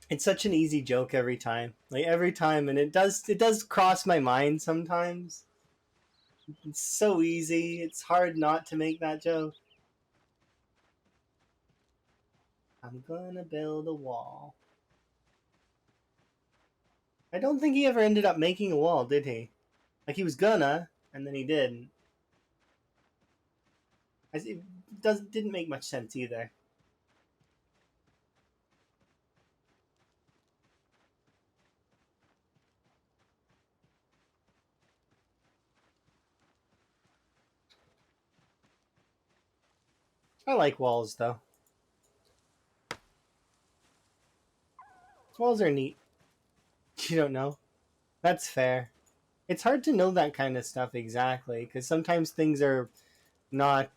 It's such an easy joke every time. Like every time, and it does cross my mind sometimes. It's so easy. It's hard not to make that joke. I'm gonna build a wall. I don't think he ever ended up making a wall, did he? Like he was gonna, and then he didn't. It didn't make much sense either. I like walls though. Walls are neat. You don't know. That's fair. It's hard to know that kind of stuff exactly because sometimes things are not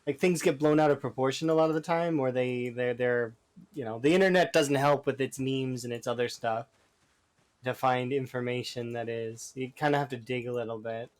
like things get blown out of proportion a lot of the time, or they're the internet doesn't help with its memes and its other stuff to find information that is you kind of have to dig a little bit.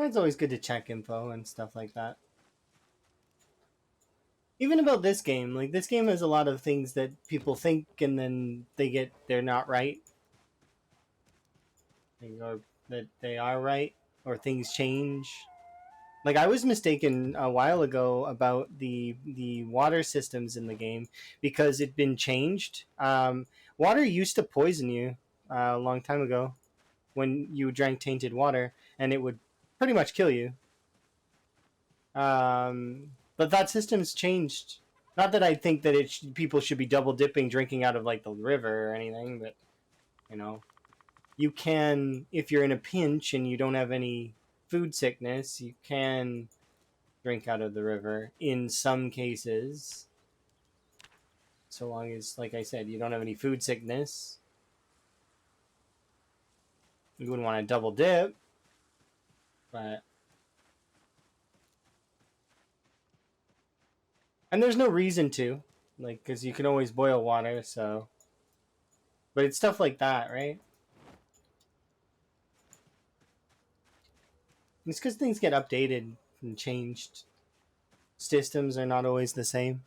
It's always good to check info and stuff like that. Even about this game, like this game has a lot of things that people think and then they're not right, or that they are right, or things change. Like I was mistaken a while ago about the water systems in the game because it'd been changed. Water used to poison you a long time ago when you drank tainted water, and it would pretty much kill you. But that system's changed. Not that I think that people should be double dipping, drinking out of like the river or anything, but you know, you can if you're in a pinch and you don't have any food sickness, you can drink out of the river in some cases. So long as, like I said, you don't have any food sickness. You wouldn't want to double dip, but and there's no reason to, like, because you can always boil water. So, but it's stuff like that, right? It's because things get updated and changed. Systems are not always the same.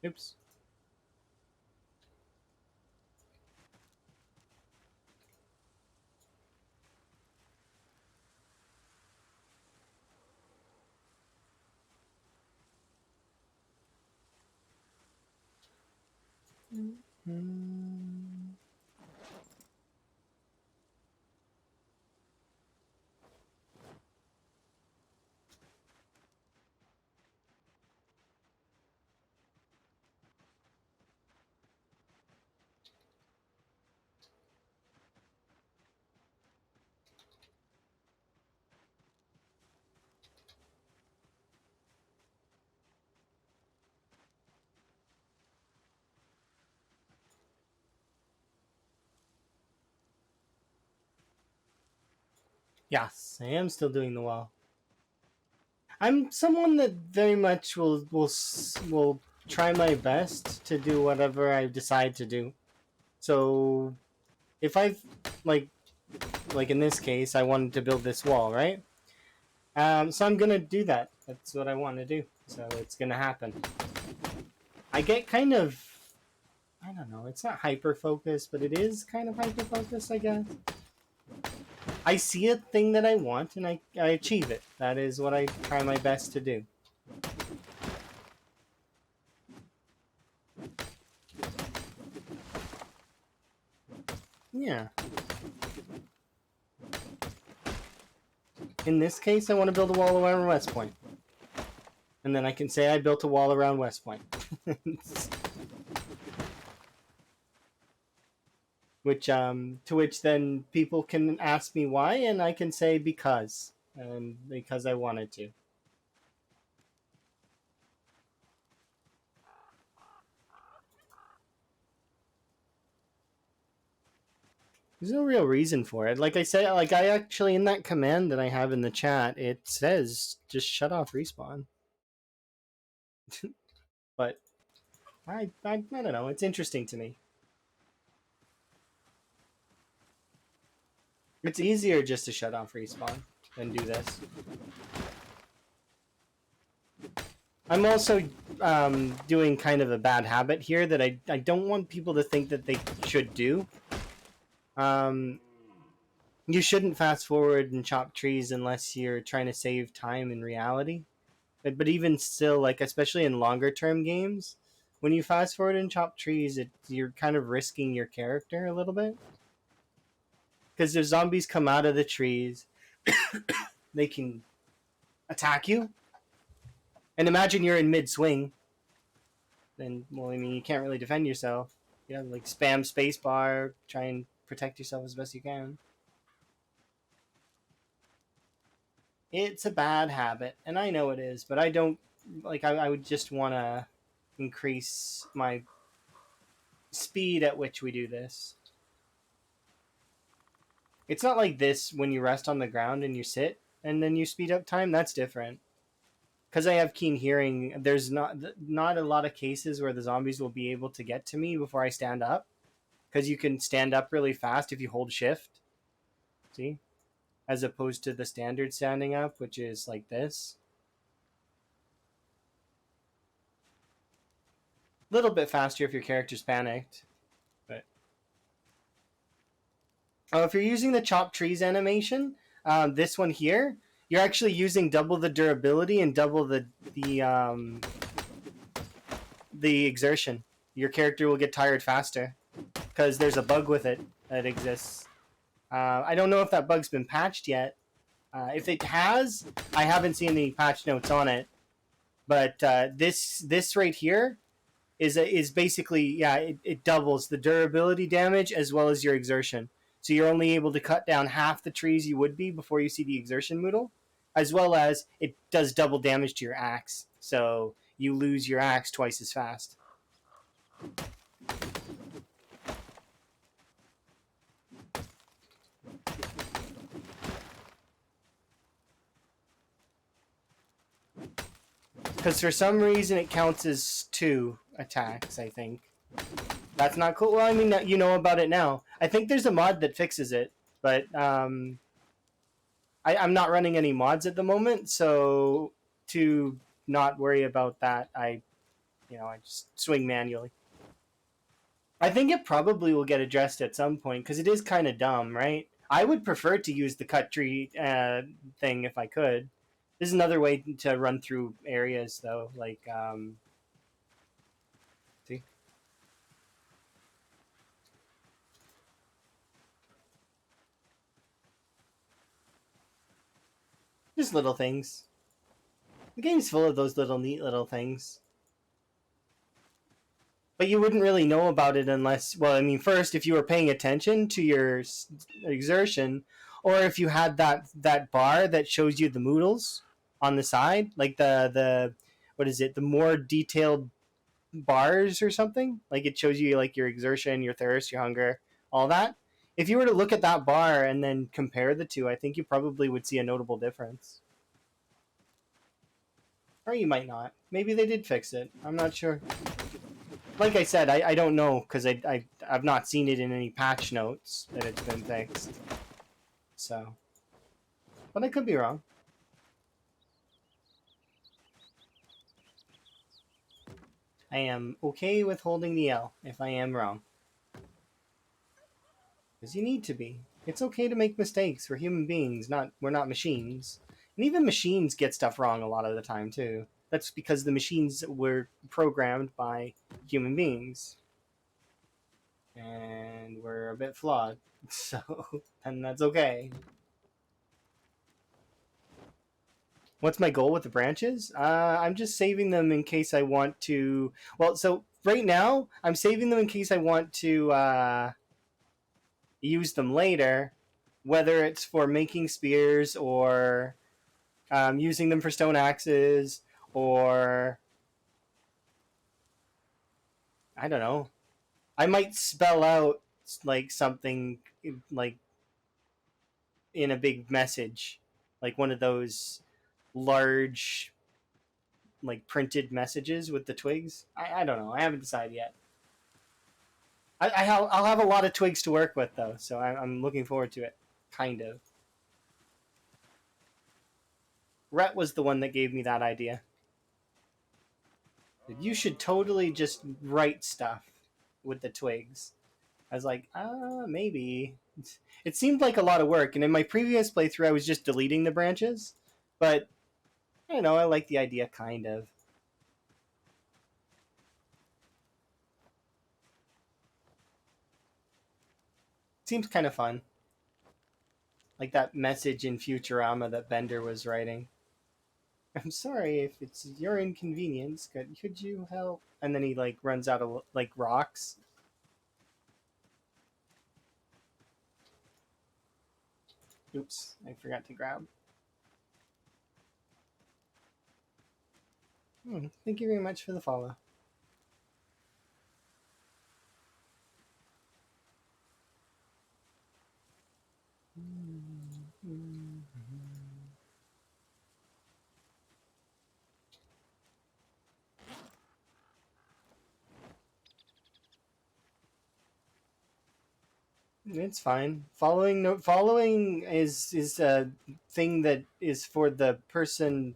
Oops. Mm-hmm. Yes, I am still doing the well. I'm someone that very much will try my best to do whatever I decide to do. So if I've like like in this case, I wanted to build this wall, right? So I'm gonna do that. That's what I want to do. So it's gonna happen. I get kind of, I don't know. It's not hyper focused, but it is kind of hyper focused, I guess. I see a thing that I want and I achieve it. That is what I try my best to do. Yeah. In this case, I want to build a wall around West Point. And then I can say I built a wall around West Point. Which, to which then people can ask me why, and I can say because. And because I wanted to. There's no real reason for it. Like I said, like I actually, in that command that I have in the chat, it says just shut off respawn. But I don't know. It's interesting to me. It's easier just to shut off respawn than do this. I'm also doing kind of a bad habit here that I don't want people to think that they should do. You shouldn't fast forward and chop trees unless you're trying to save time in reality. But even still, like especially in longer term games, when you fast forward and chop trees, you're kind of risking your character a little bit because the zombies come out of the trees, they can attack you, and imagine you're in mid swing. Then, well, I mean, you can't really defend yourself. You know, like spam spacebar, try and protect yourself as best you can. It's a bad habit, and I know it is, but I don't like. I would just want to increase my speed at which we do this. It's not like this when you rest on the ground and you sit and then you speed up time. That's different. Because I have keen hearing, there's not a lot of cases where the zombies will be able to get to me before I stand up. Because you can stand up really fast if you hold shift. See? As opposed to the standard standing up, which is like this. A little bit faster if your character's panicked. But if you're using the chop trees animation, this one here, you're actually using double the durability and double the exertion. Your character will get tired faster because there's a bug with it that exists. I don't know if that bug's been patched yet. If it has, I haven't seen any patch notes on it. But this right here is basically, yeah, it doubles the durability damage as well as your exertion. So you're only able to cut down half the trees you would be before you see the exertion moodle, as well as it does double damage to your axe. So you lose your axe twice as fast. Because for some reason it counts as 2 attacks, I think. That's not cool. Well, I mean, you know about it now. I think there's a mod that fixes it, but I'm not running any mods at the moment, so to not worry about that, I just swing manually. I think it probably will get addressed at some point because it is kind of dumb, right? I would prefer to use the cut tree thing if I could. This is another way to run through areas, though. Like, see, just little things. The game's full of those little neat little things. But you wouldn't really know about it unless, well, I mean, first, if you were paying attention to your exertion, or if you had that bar that shows you the moodles on the side, like the what is it, the more detailed bars or something, like it shows you like your exertion, your thirst, your hunger, all that. If you were to look at that bar and then compare the two, I think you probably would see a notable difference. Or you might not. Maybe they did fix it. I'm not sure. Like I said, I don't know because I've not seen it in any patch notes that it's been fixed. So, but I could be wrong. I am okay with holding the L if I am wrong. Because you need to be. It's okay to make mistakes. We're human beings, we're not machines. And even machines get stuff wrong a lot of the time too. That's because the machines were programmed by human beings. and we're a bit flawed. So, and that's okay. What's my goal with the branches? I'm just saving them in case I want to. Well, so right now I'm saving them in case I want to use them later, whether it's for making spears or using them for stone axes, or I don't know. I might spell out like something like in a big message, like one of those large like printed messages with the twigs. I don't know. I haven't decided yet. I'll have a lot of twigs to work with though, so I'm looking forward to it. Kind of. Rhett was the one that gave me that idea. You should totally just write stuff with the twigs. I was like, maybe. It seemed like a lot of work, and in my previous playthrough, I was just deleting the branches. But I don't know. I like the idea, kind of. Seems kind of fun. Like that message in Futurama that Bender was writing. I'm sorry if it's your inconvenience. Could you help? And then he like runs out of like rocks. Oops, I forgot to grab. Thank you very much for the follow. It's fine. Following is a thing that is for the person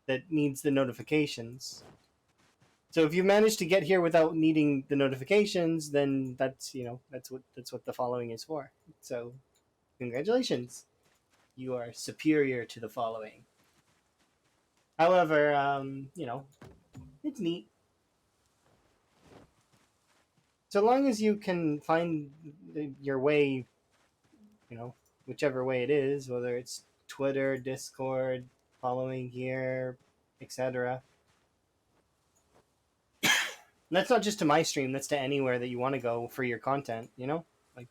that needs the notifications. So if you manage to get here without needing the notifications, then that's what the following is for. So congratulations, you are superior to the following. However, it's neat. So long as you can find your way, you know, whichever way it is, whether it's Twitter, Discord, following here, etc. That's not just to my stream, that's to anywhere that you want to go for your content, you know? Like,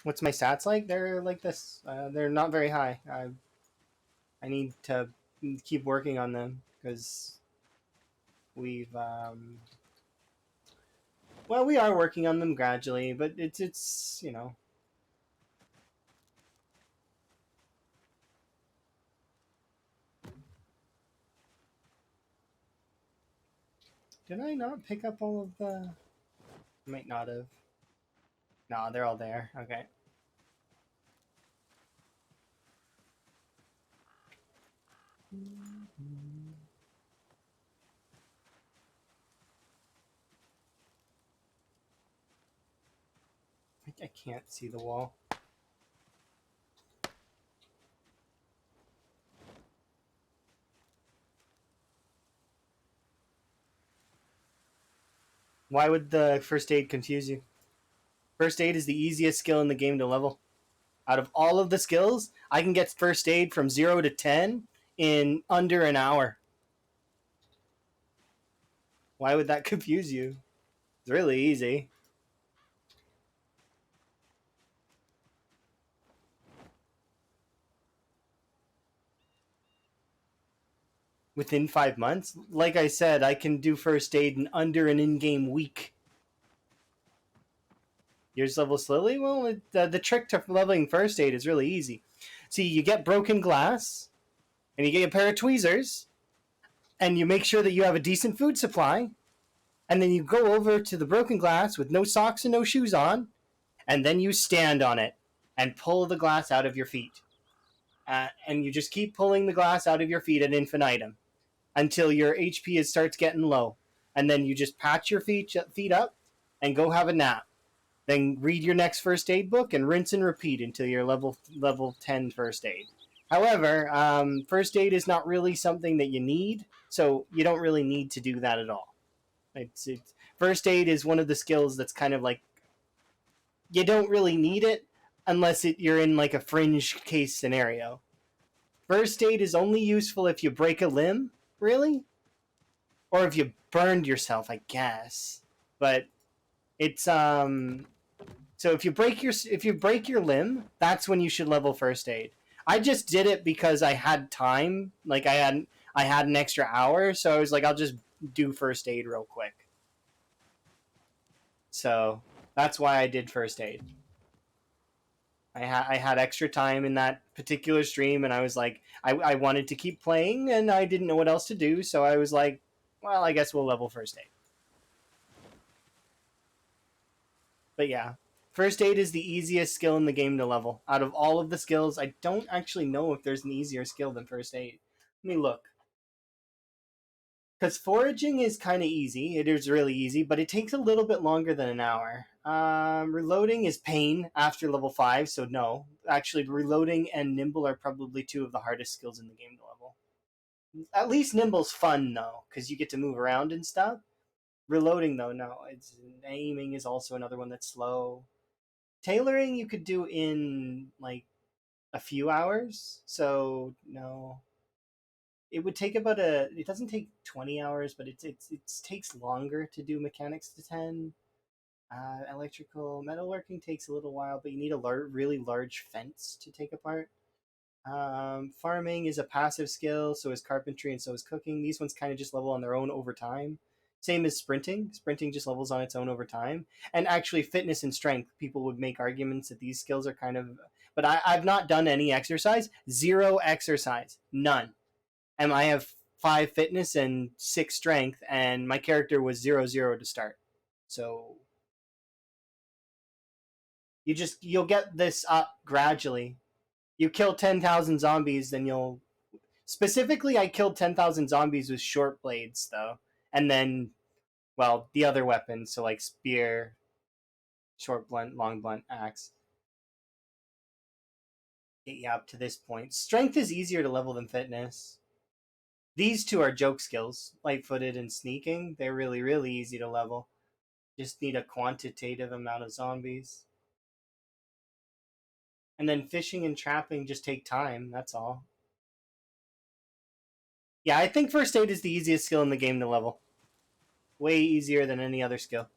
what's my stats like? They're like this. They're not very high. I need to keep working on them because we've well, we are working on them gradually, but it's Did I not pick up all of the? I might not have. No, they're all there. Okay. I can't see the wall. Why would the first aid confuse you? First aid is the easiest skill in the game to level. Out of all of the skills, I can get first aid from 0 to 10 in under an hour. Why would that confuse you? It's really easy. Within 5 months? Like I said, I can do first aid in under an in-game week. Yours level slowly? Well, the trick to leveling first aid is really easy. See, you get broken glass, and you get a pair of tweezers, and you make sure that you have a decent food supply, and then you go over to the broken glass with no socks and no shoes on, and then you stand on it and pull the glass out of your feet. And you just keep pulling the glass out of your feet at infinitum until your HP starts getting low. And then you just patch your feet up and go have a nap. Then read your next first aid book and rinse and repeat until you're level 10 first aid. However, first aid is not really something that you need, so you don't really need to do that at all. It's First aid is one of the skills that's kind of like you don't really need it unless you're in like a fringe case scenario. First aid is only useful if you break a limb, really, or if you burned yourself, I guess. But it's so if you break your limb, that's when you should level first aid. I just did it because I had time, like I had an extra hour, so I was like I'll just do first aid real quick. So that's why I did first aid. I had extra time in that particular stream, and I was like, I wanted to keep playing, and I didn't know what else to do, so I was like, well, I guess we'll level first aid. But yeah, first aid is the easiest skill in the game to level. Out of all of the skills, I don't actually know if there's an easier skill than first aid. Let me look. Because foraging is kind of easy. It is really easy, but it takes a little bit longer than an hour. Reloading is pain after level 5, so no. Actually, reloading and nimble are probably two of the hardest skills in the game to level. At least nimble's fun, though, because you get to move around and stuff. Reloading, though, no. It's aiming is also another one that's slow. Tailoring you could do in like a few hours, so no. It would take about a. It doesn't take 20 hours, but it takes longer to do mechanics to 10. Electrical metalworking takes a little while, but you need a really large fence to take apart. Farming is a passive skill, so is carpentry, and so is cooking. These ones kind of just level on their own over time. Same as sprinting. Sprinting just levels on its own over time. And actually, fitness and strength, people would make arguments that these skills are kind of. But I've not done any exercise. Zero exercise. None. And I have 5 fitness and 6 strength, and my character was 0-0 to start. So you'll get this up gradually. You kill 10,000 zombies, then you'll specifically I killed 10,000 zombies with short blades though. And then well, the other weapons, so like spear, short blunt, long blunt, axe. Get you up to this point. Strength is easier to level than fitness. These two are joke skills, light-footed and sneaking. They're really, really easy to level. Just need a quantitative amount of zombies. And then fishing and trapping just take time, that's all. Yeah, I think first aid is the easiest skill in the game to level. Way easier than any other skill.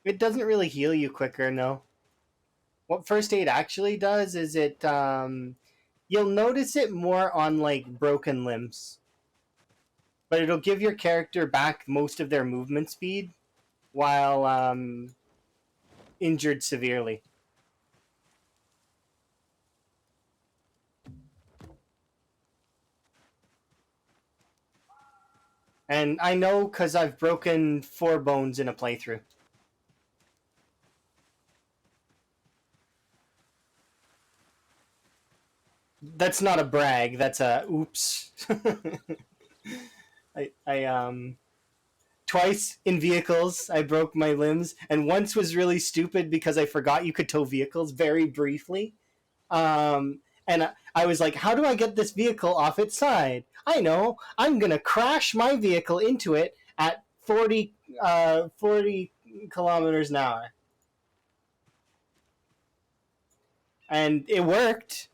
It doesn't really heal you quicker, no. What first aid actually does is you'll notice it more on like broken limbs. But it'll give your character back most of their movement speed while injured severely. And I know because I've broken 4 bones in a playthrough. That's not a brag. That's a oops. I twice in vehicles I broke my limbs, and once was really stupid because I forgot you could tow vehicles very briefly. And I was like, how do I get this vehicle off its side? I know. I'm gonna crash my vehicle into it at 40 kilometers an hour, and it worked,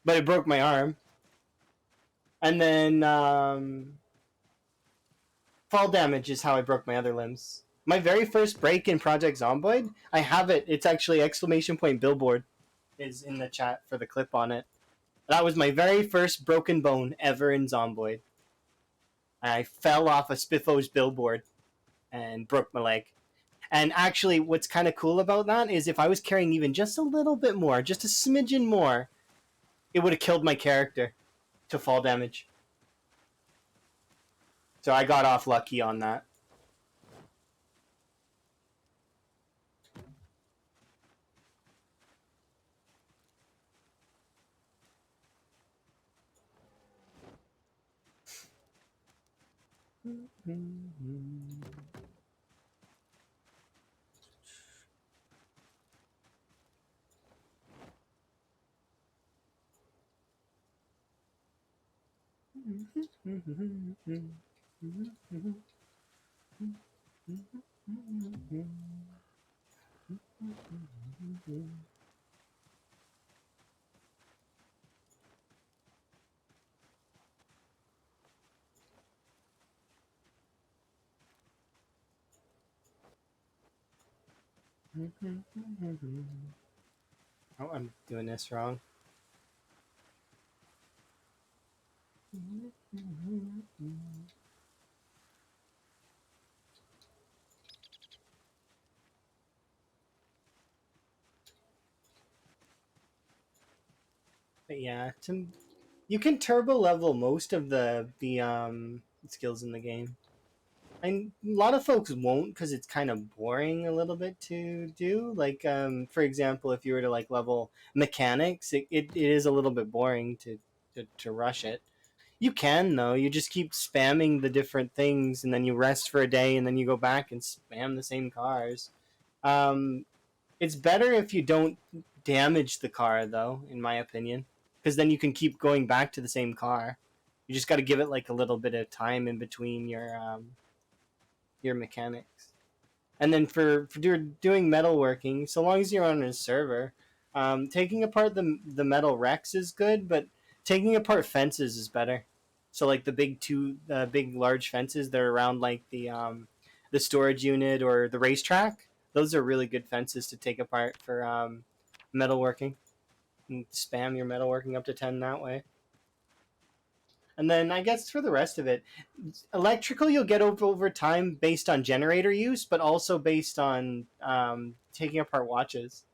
but it broke my arm. And then fall damage is how I broke my other limbs. My very first break in Project Zomboid, I have it. It's actually exclamation point billboard is in the chat for the clip on it. That was my very first broken bone ever in Zomboid. I fell off a Spiffo's billboard and broke my leg. And actually, what's kind of cool about that is if I was carrying even just a little bit more, just a smidgen more, it would have killed my character to fall damage. So I got off lucky on that. Oh, I'm doing this wrong. But yeah, you can turbo level most of the skills in the game. And a lot of folks won't because it's kind of boring a little bit to do. Like, for example, if you were to like level mechanics, it is a little bit boring to rush it. You can though. You just keep spamming the different things, and then you rest for a day, and then you go back and spam the same cars. Um, it's better if you don't damage the car, though, in my opinion, because then you can keep going back to the same car. You just got to give it like a little bit of time in between your mechanics. And then for doing metalworking, so long as you're on a server, taking apart the metal wrecks is good, but taking apart fences is better. So like the big large fences that are around like the storage unit or the racetrack, those are really good fences to take apart for metalworking. And spam your metalworking up to 10 that way. And then I guess for the rest of it, electrical you'll get over time based on generator use, but also based on taking apart watches.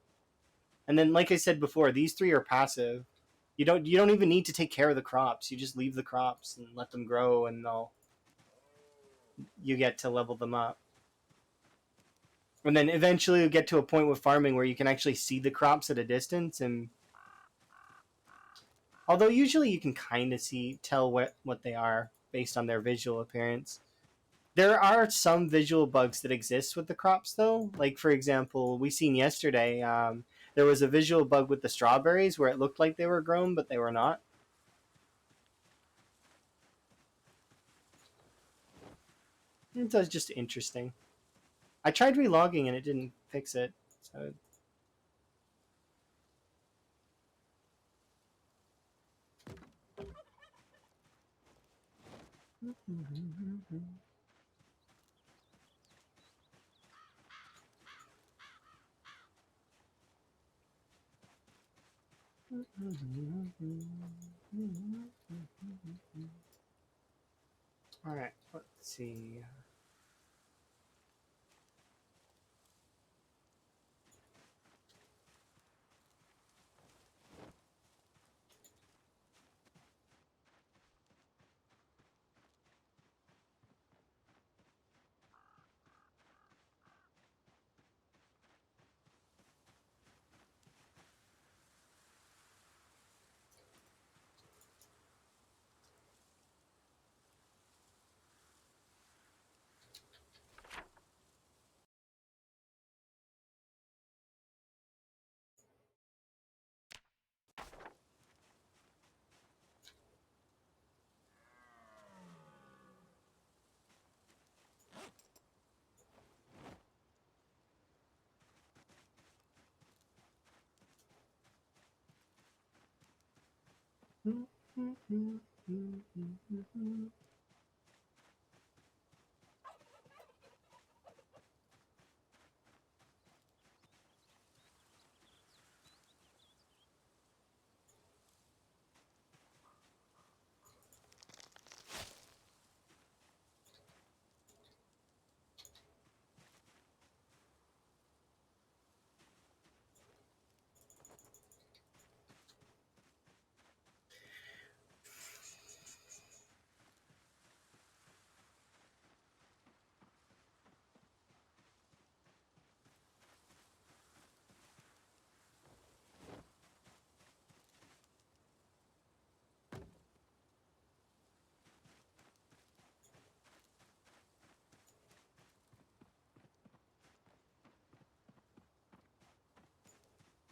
And then, like I said before, these three are passive. You don't even need to take care of the crops. You just leave the crops and let them grow, and they'll you get to level them up. And then eventually you get to a point with farming where you can actually see the crops at a distance. And although usually you can kind of tell what they are based on their visual appearance. There are some visual bugs that exist with the crops, though. Like, for example, we seen yesterday, there was a visual bug with the strawberries where it looked like they were grown, but they were not. It was just interesting. I tried relogging and it didn't fix it. So, all right, let's see.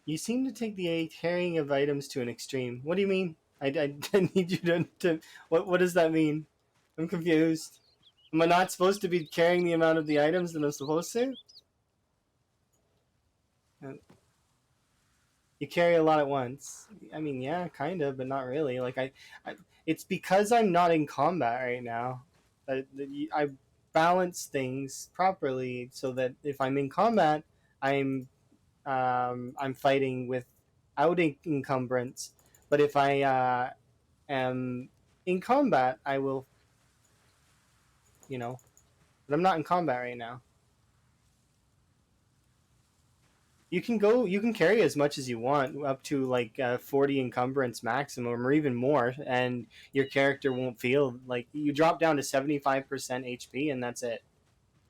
You seem to take the carrying of items to an extreme. What do you mean? I need you to what does that mean? I'm confused. Am I not supposed to be carrying the amount of the items that I'm supposed to? Uh, You carry a lot at once. I mean, yeah, kind of, but not really. Like it's because I'm not in combat right now. I balance things properly so that if I'm in combat, I'm I'm fighting without encumbrance. But if I am in combat, I will, you know. But I'm not in combat right now. You can carry as much as you want, up to like 40 encumbrance maximum, or even more, and your character won't feel like you drop down to 75% HP, and that's it.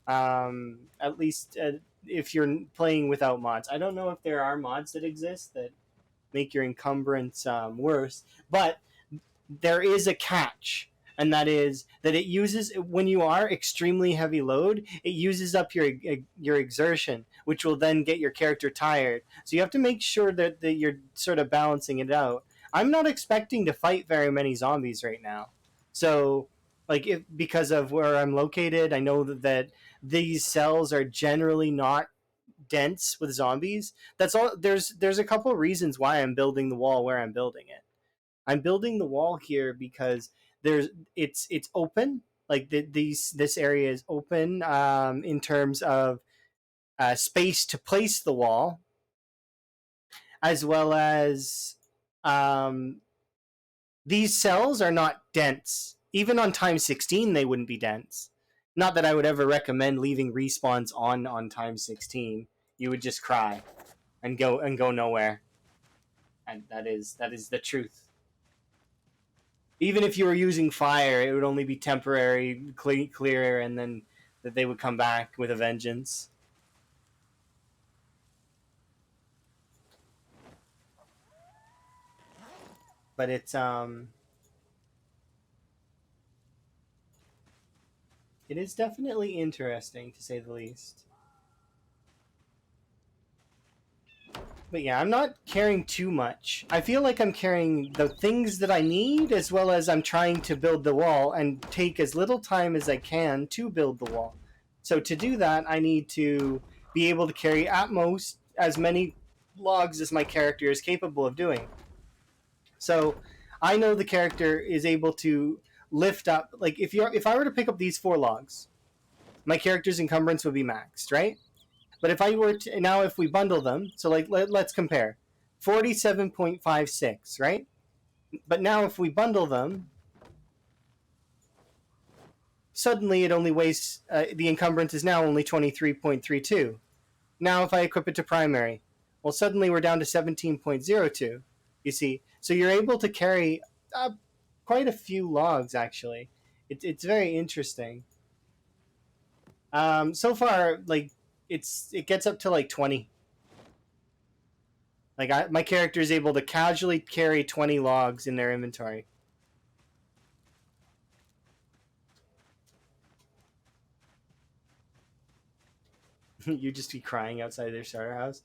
At least if you're playing without mods. I don't know if there are mods that exist that make your encumbrance worse, but there is a catch, and that is that it uses, when you are extremely heavy load, it uses up your exertion, which will then get your character tired. So you have to make sure that you're sort of balancing it out. I'm not expecting to fight very many zombies right now, so like if because of where I'm located, I know that these cells are generally not dense with zombies. That's all. There's a couple of reasons why I'm building the wall where I'm building it. I'm building the wall here because there's it's open. Like this area is open in terms of space to place the wall, as well as um, these cells are not dense. Even on time 16, they wouldn't be dense. Not that I would ever recommend leaving respawns on time 16. You would just cry and go nowhere, and that is the truth. Even if you were using fire, it would only be temporary, clear, and then that they would come back with a vengeance. But it is definitely interesting to say the least. But yeah, I'm not carrying too much. I feel like I'm carrying the things that I need, as well as I'm trying to build the wall and take as little time as I can to build the wall. So to do that, I need to be able to carry at most as many logs as my character is capable of doing. So I know the character is able to lift up, like if I were to pick up these 4 logs, my character's encumbrance would be maxed, right? But if I were to now, if we bundle them, so like let's compare, 47.56, right? But now if we bundle them, suddenly it only weighs the encumbrance is now only 23.32. Now if I equip it to primary, well suddenly we're down to 17.02. You see, so you're able to carry quite a few logs actually. It's very interesting. So far, like it gets up to like 20. Like my character is able to casually carry 20 logs in their inventory. You just be crying outside their starter house.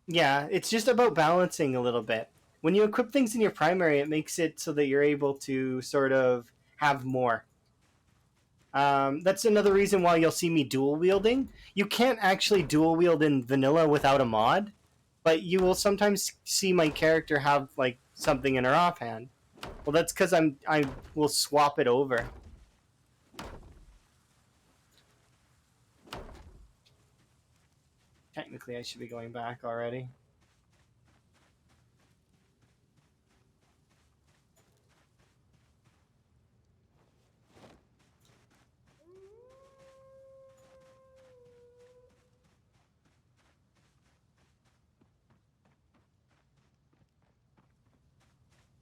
Yeah, it's just about balancing a little bit. When you equip things in your primary, it makes it so that you're able to sort of have more. That's another reason why you'll see me dual wielding. You can't actually dual wield in vanilla without a mod, but you will sometimes see my character have like something in her offhand. Well, that's because I will swap it over. Technically, I should be going back already.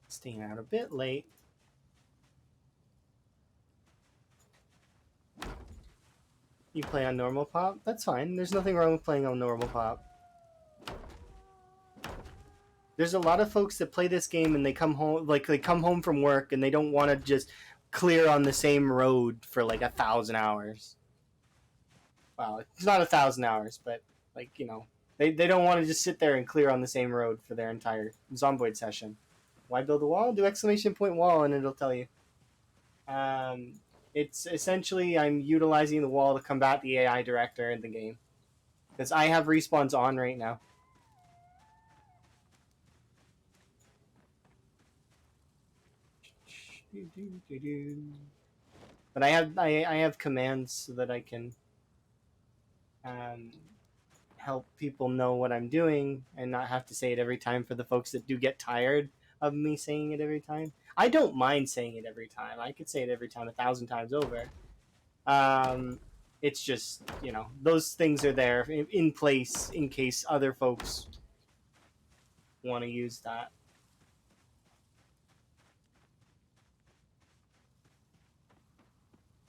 Staying out a bit late. You play on normal pop? That's fine. There's nothing wrong with playing on normal pop. There's a lot of folks that play this game and they come home like they come home from work and they don't want to just clear on the same road for like 1,000 hours. well, it's not 1,000 hours, but like they don't want to just sit there and clear on the same road for their entire Zomboid session. Why build a wall? Do exclamation point wall, and it'll tell you. Um, it's essentially I'm utilizing the wall to combat the AI director in the game because I have respawns on right now. But I have commands so that I can um, help people know what I'm doing and not have to say it every time for the folks that do get tired of me saying it every time. I don't mind saying it every time. I could say it every time 1,000 times over. Um, it's just those things are there in place in case other folks want to use that.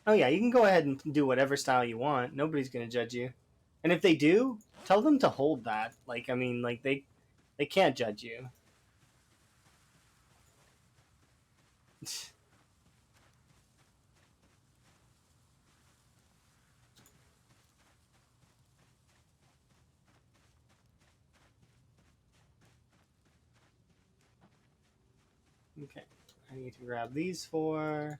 Oh yeah, you can go ahead and do whatever style you want. Nobody's gonna judge you. And if they do, tell them to hold that. Like I mean, like they can't judge you. Okay, I need to grab these four.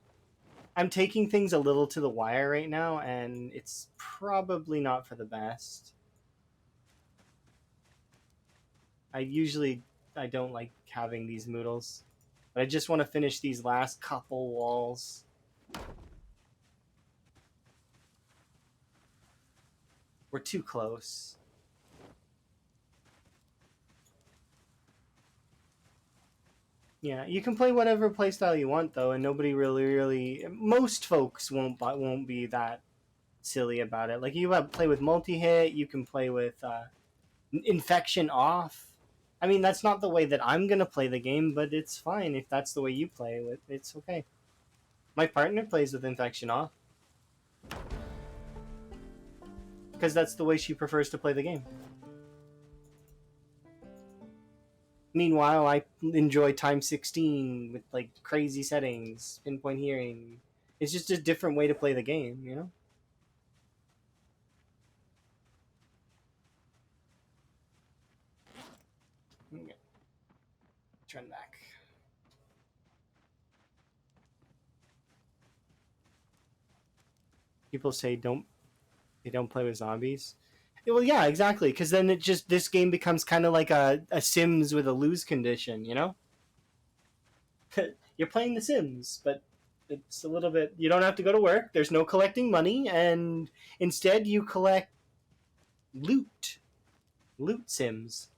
I'm taking things a little to the wire right now, and it's probably not for the best. I don't like having these moodles, but I just want to finish these last couple walls. We're too close. Yeah, you can play whatever playstyle you want though, and nobody really most folks won't be that silly about it. Like you have play with multi-hit, you can play with infection off. I mean, that's not the way that I'm gonna play the game, but it's fine if that's the way you play with. It's okay. My partner plays with infection off because that's the way she prefers to play the game. Meanwhile, I enjoy time 16 with like crazy settings, pinpoint hearing. It's just a different way to play the game. Okay. Turn back. People say they don't play with zombies. Well, yeah, exactly. Because then this game becomes kind of like a Sims with a lose condition. You're playing The Sims, but it's a little bit. You don't have to go to work. There's no collecting money, and instead you collect loot Sims.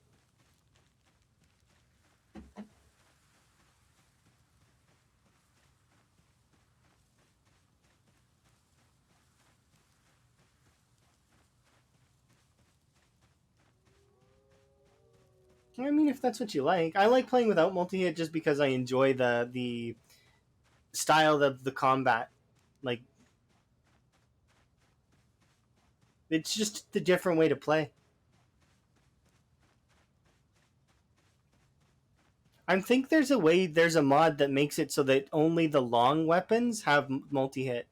I mean, if that's what you like, I like playing without multi-hit just because I enjoy the style of the combat. Like, it's just the different way to play. I think there's a mod that makes it so that only the long weapons have multi-hit.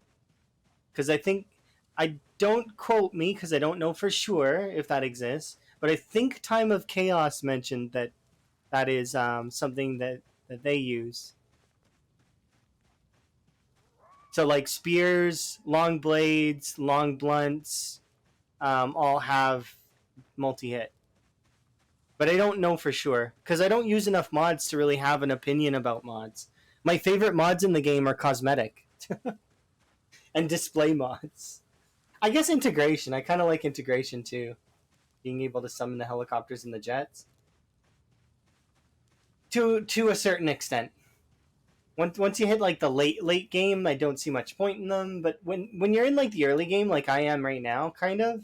Because I don't quote me because I don't know for sure if that exists, but I think Time of Chaos mentioned that is something that they use. So like spears, long blades, long blunts, all have multi-hit. But I don't know for sure because I don't use enough mods to really have an opinion about mods. My favorite mods in the game are cosmetic and display mods. I guess integration. I kind of like integration too. Being able to summon the helicopters and the jets to a certain extent. Once you hit like the late game, I don't see much point in them. But when you're in like the early game, like I am right now, kind of,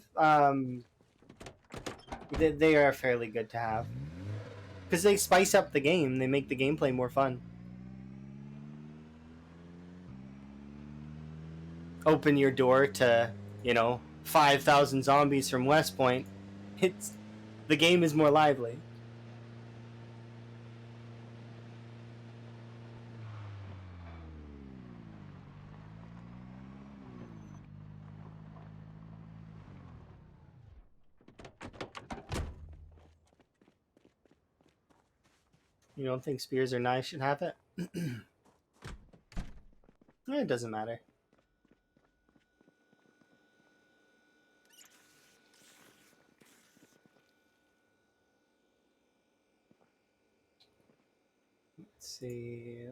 they are fairly good to have because they spice up the game. They make the gameplay more fun. Open your door to 5,000 zombies from West Point. It's the game is more lively. You don't think spears or knives should have it? It doesn't matter. Let's see.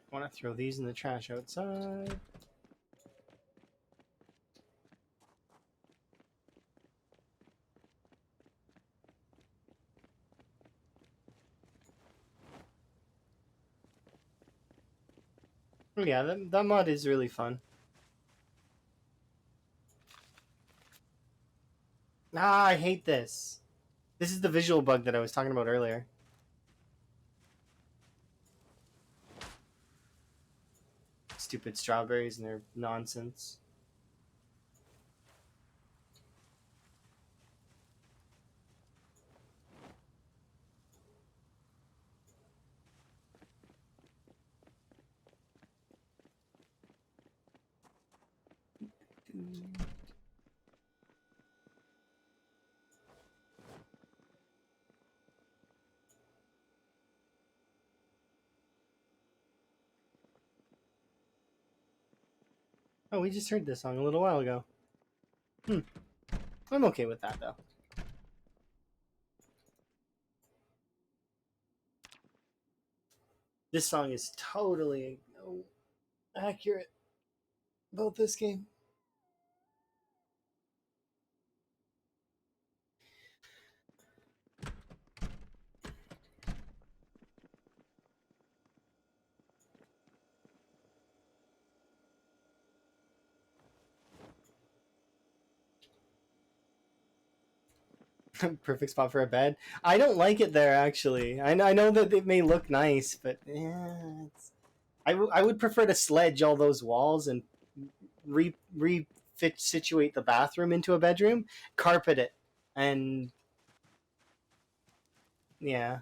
I want to throw these in the trash outside. Yeah, that mod is really fun. Ah, I hate this. This is the visual bug that I was talking about earlier. Stupid strawberries and their nonsense. Oh, we just heard this song a little while ago. I'm okay with that, though. This song is totally accurate about this game. Perfect spot for a bed. I don't like it there, actually. I know that it may look nice, but yeah, I would prefer to sledge all those walls and situate the bathroom into a bedroom, carpet it, and yeah.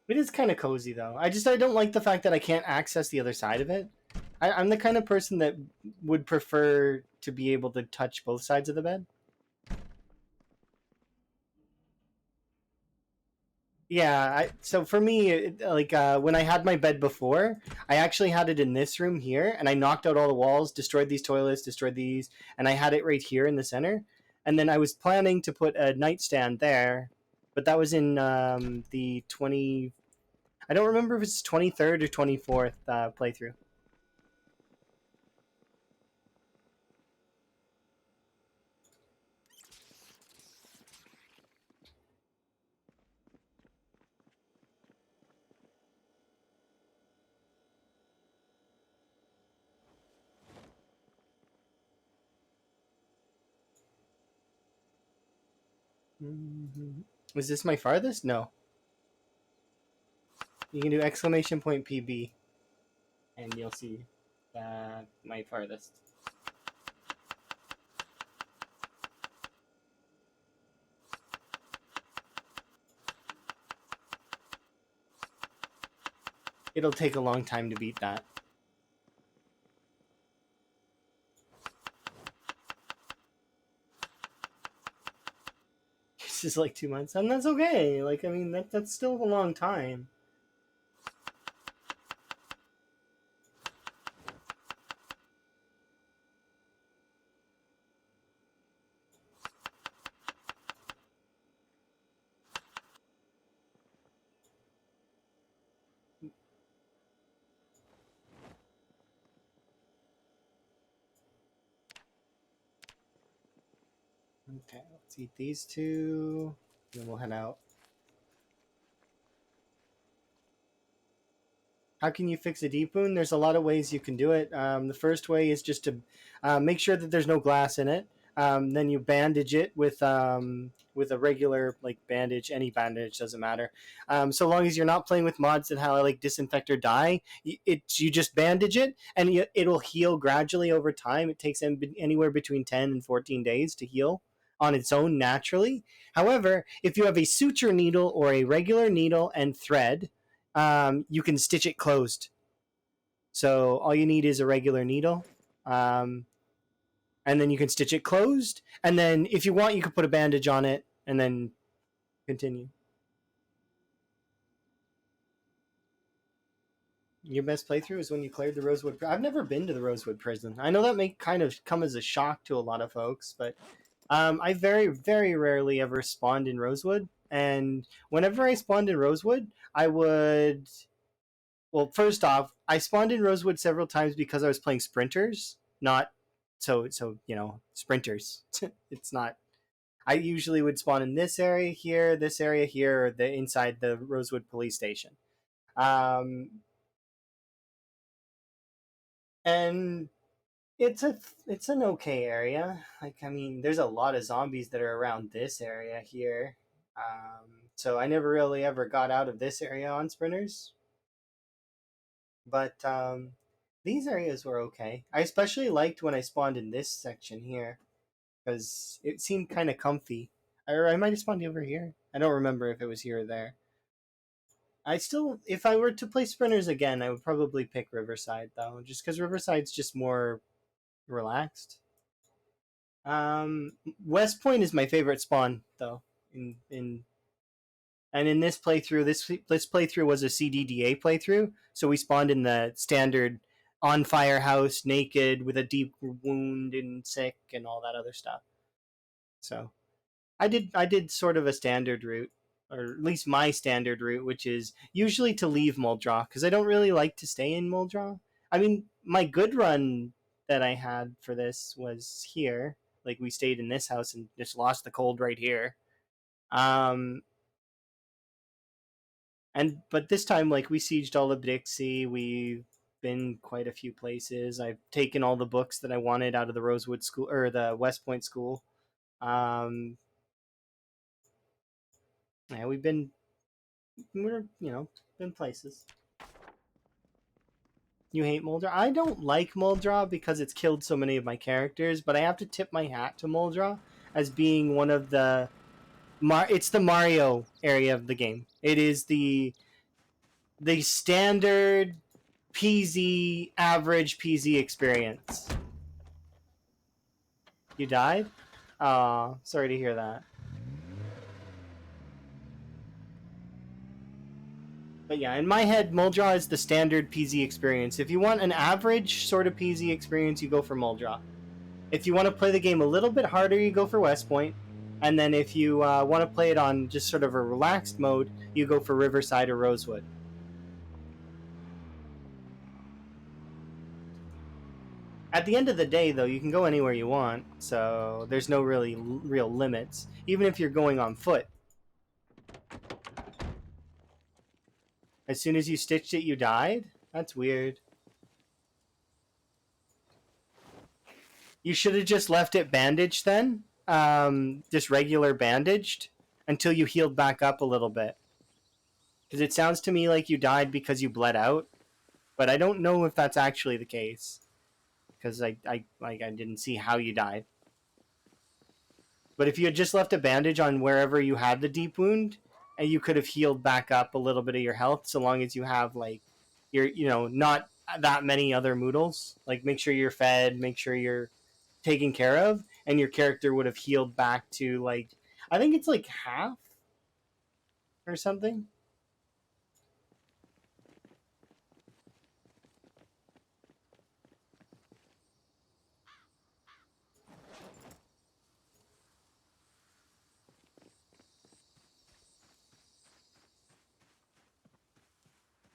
It is kind of cozy though. I don't like the fact that I can't access the other side of it. I'm the kind of person that would prefer to be able to touch both sides of the bed. Yeah, so for me, when I had my bed before, I actually had it in this room here, and I knocked out all the walls, destroyed these toilets, destroyed these, and I had it right here in the center. And then I was planning to put a nightstand there, but that was in the 20. I don't remember if it's 23rd or 24th playthrough. Mm-hmm. Is this my farthest? No. You can do exclamation point PB, and you'll see my farthest. It'll take a long time to beat that. It's just like 2 months, and that's okay. Like, I mean, that's still a long time. Okay, let's eat these two. Then we'll head out. How can you fix a deep wound? There's a lot of ways you can do it. The first way is just to make sure that there's no glass in it. Then you bandage it with a regular like bandage. Any bandage doesn't matter. So long as you're not playing with mods that have like disinfect or dye, you just bandage it and it'll heal gradually over time. It takes anywhere between 10 and 14 days to heal on its own naturally. However, if you have a suture needle or a regular needle and thread, you can stitch it closed. So all you need is a regular needle, um, and then you can stitch it closed. And then if you want, you can put a bandage on it and then continue. Your best playthrough is when you cleared the Rosewood. I've never been to the Rosewood prison. I know that may kind of come as a shock to a lot of folks, but I very, very rarely ever spawned in Rosewood. And whenever I spawned in Rosewood, I would well, first off, I spawned in Rosewood several times because I was playing sprinters, not sprinters. It's not. I usually would spawn in this area here, or the inside the Rosewood police station. Um, and it's an okay area. Like I mean, there's a lot of zombies that are around this area here. So I never really ever got out of this area on sprinters. But these areas were okay. I especially liked when I spawned in this section here because it seemed kind of comfy. I might have spawned over here. I don't remember if it was here or there. I still, if I were to play sprinters again, I would probably pick Riverside though, just because Riverside's just more relaxed. West Point is my favorite spawn though. In And in this playthrough, this playthrough was a CDDA playthrough, so we spawned in the standard on fire house, naked, with a deep wound and sick and all that other stuff. So I did sort of a standard route, or at least my standard route, which is usually to leave Muldraugh because I don't really like to stay in Muldraugh. I mean, my good run that I had for this was here. Like we stayed in this house and just lost the cold right here. Um, and but this time, like we sieged all of Dixie. We've been quite a few places. I've taken all the books that I wanted out of the Rosewood School or the West Point School. Um, yeah, we're been places. You hate Muldraugh? I don't like Muldraugh because it's killed so many of my characters, but I have to tip my hat to Muldraugh as being one of it's the Mario area of the game. It is the standard PZ average PZ experience. You died? Aw, sorry to hear that. But yeah, in my head, Muldraugh is the standard PZ experience. If you want an average sort of PZ experience, you go for Muldraugh. If you want to play the game a little bit harder, you go for West Point. And then if you want to play it on just sort of a relaxed mode, you go for Riverside or Rosewood. At the end of the day, though, you can go anywhere you want, so there's no really real limits, even if you're going on foot. As soon as you stitched it, you died? That's weird. You should have just left it bandaged then. Just regular bandaged until you healed back up a little bit. Because it sounds to me like you died because you bled out, but I don't know if that's actually the case. Because I didn't see how you died. But if you had just left a bandage on wherever you had the deep wound, and you could have healed back up a little bit of your health, so long as you have like your not that many other moodles. Like make sure you're fed, make sure you're taken care of, and your character would have healed back to like I think it's like half or something.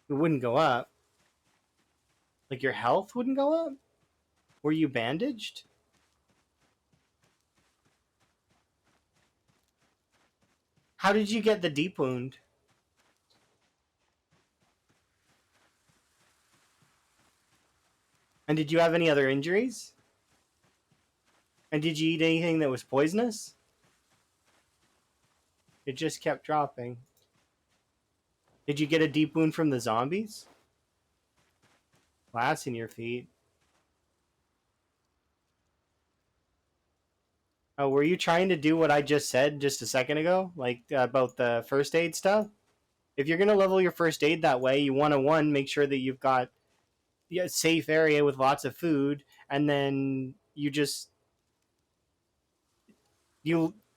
It wouldn't go up. Like your health wouldn't go up. Were you bandaged? How did you get the deep wound? And did you have any other injuries? And did you eat anything that was poisonous? It just kept dropping. Did you get a deep wound from the zombies? Glass in your feet. Oh, were you trying to do what I just said just a second ago? Like about the first aid stuff? If you're going to level your first aid that way, you want to, one, make sure that you've got a safe area with lots of food, and then you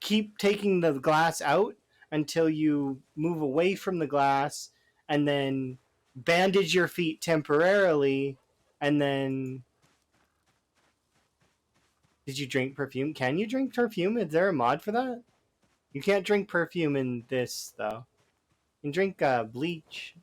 keep taking the glass out until you move away from the glass, and then bandage your feet temporarily, and then did you drink perfume? Can you drink perfume? Is there a mod for that? You can't drink perfume in this though. You can drink bleach.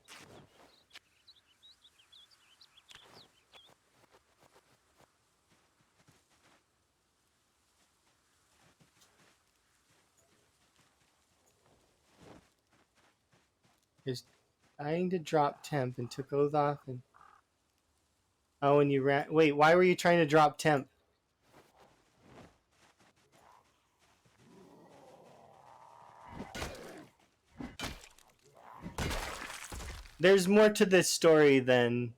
Is trying to drop temp and took oath off and oh, and you ran. Wait, why were you trying to drop temp? There's more to this story than.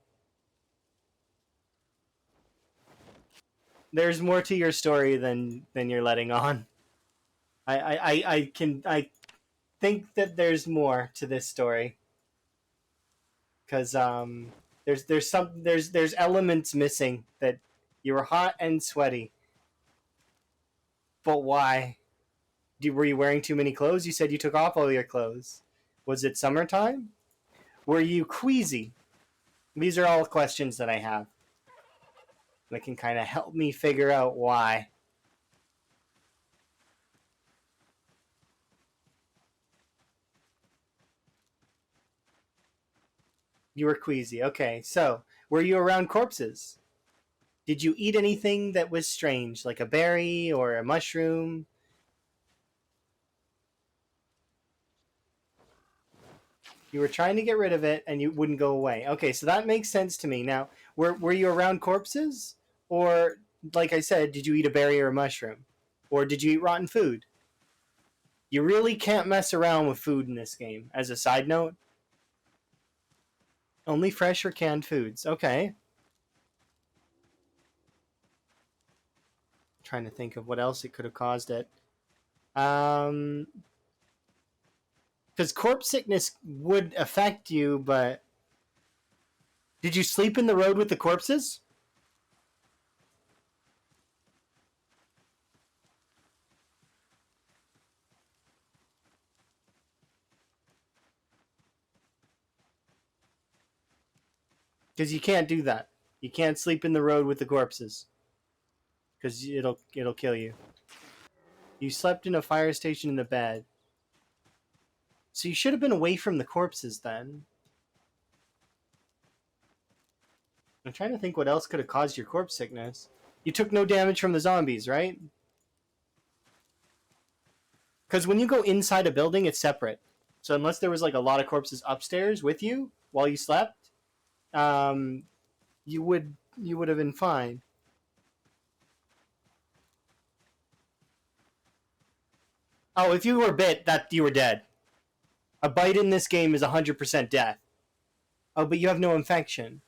There's more to your story than you're letting on. I think that there's more to this story because there's elements missing that you were hot and sweaty, but why? Were you wearing too many clothes? You said you took off all your clothes. Was it summertime? Were you queasy? These are all questions that I have that can kind of help me figure out why. You were queasy. Okay, so were you around corpses? Did you eat anything that was strange, like a berry or a mushroom? You were trying to get rid of it and you wouldn't go away. Okay, so that makes sense to me. Now, were you around corpses? Or, like I said, did you eat a berry or a mushroom? Or did you eat rotten food? You really can't mess around with food in this game. As a side note, only fresh or canned foods. Okay. I'm trying to think of what else it could have caused it. Because corpse sickness would affect you, but did you sleep in the road with the corpses? Because you can't do that. You can't sleep in the road with the corpses. Because it'll kill you. You slept in a fire station in the bed. So you should have been away from the corpses then. I'm trying to think what else could have caused your corpse sickness. You took no damage from the zombies, right? Because when you go inside a building, it's separate. So unless there was like a lot of corpses upstairs with you while you slept, um, you would have been fine. Oh, if you were bit, that you were dead. A bite in this game is 100% death. Oh, but you have no infection.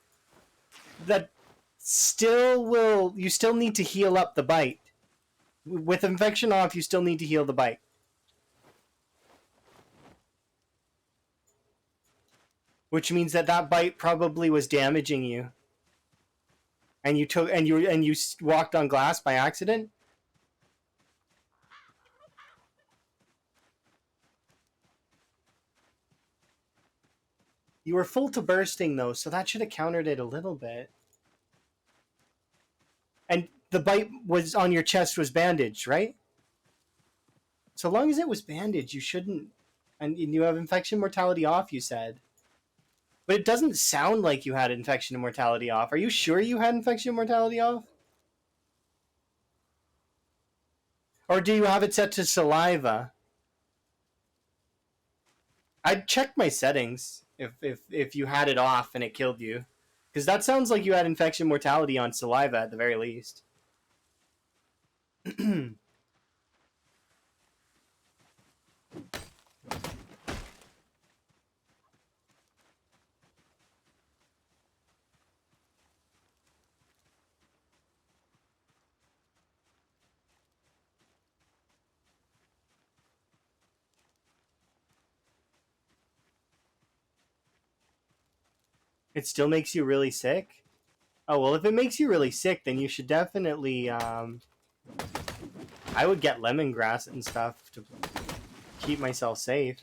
That still will. You still need to heal up the bite. With infection off, you still need to heal the bite. Which means that bite probably was damaging you. And you walked on glass by accident. You were full to bursting though, so that should have countered it a little bit. And the bite was on your chest was bandaged, right? So long as it was bandaged, you shouldn't. And you have infection mortality off, you said. But it doesn't sound like you had infection and mortality off. Are you sure you had infection and mortality off? Or do you have it set to saliva? I'd check my settings if you had it off and it killed you, because that sounds like you had infection mortality on saliva at the very least. It still makes you really sick. Oh well, if it makes you really sick, then you should definitely. I would get lemongrass and stuff to keep myself safe.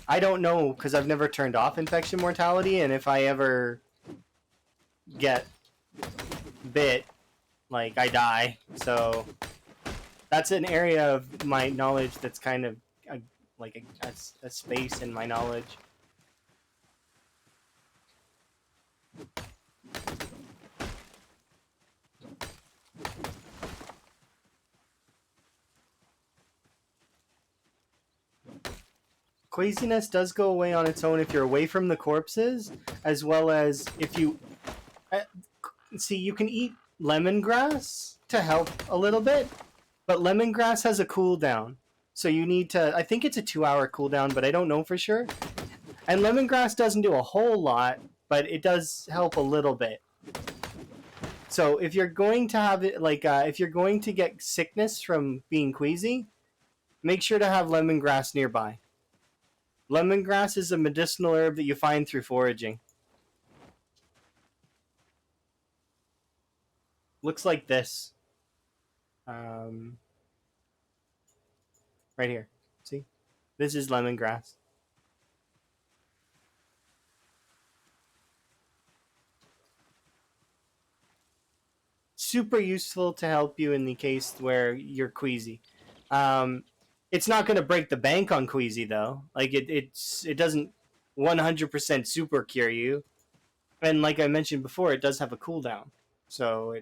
I don't know because I've never turned off infection mortality, and if I ever get bit, like I die. So that's an area of my knowledge that's kind of like a space in my knowledge. Queasiness does go away on its own if you're away from the corpses, as well as if you uh, see you can eat lemongrass to help a little bit, but lemongrass has a cooldown. So you need to I think it's a 2-hour cooldown, but I don't know for sure. And lemongrass doesn't do a whole lot, but it does help a little bit. So if you're going to have it if you're going to get sickness from being queasy, make sure to have lemongrass nearby. Lemongrass is a medicinal herb that you find through foraging. Looks like this. Um, right here. See? This is lemongrass. Super useful to help you in the case where you're queasy. Um, it's not going to break the bank on queasy though. Like it doesn't 100% super cure you. And like I mentioned before, it does have a cooldown. So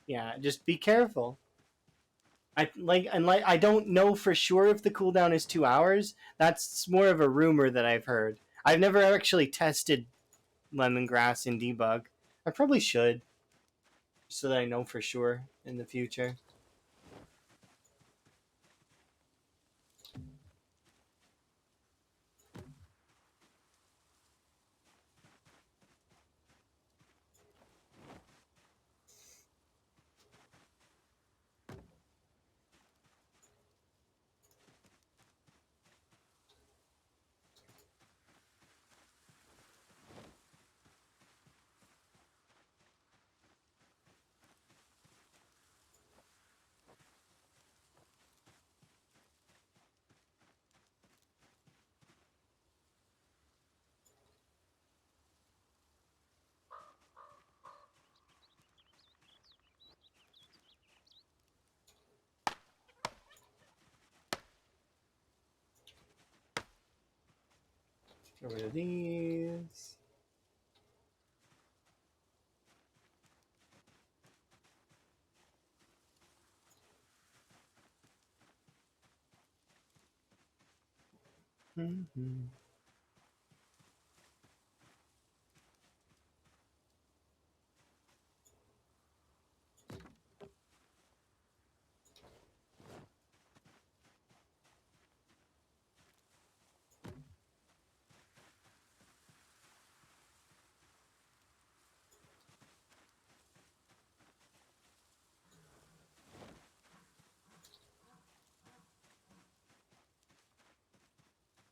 yeah, just be careful. I don't know for sure if the cooldown is 2 hours. That's more of a rumor that I've heard. I've never actually tested lemongrass in debug. I probably should, so that I know for sure in the future. Get rid of these. Mm-hmm.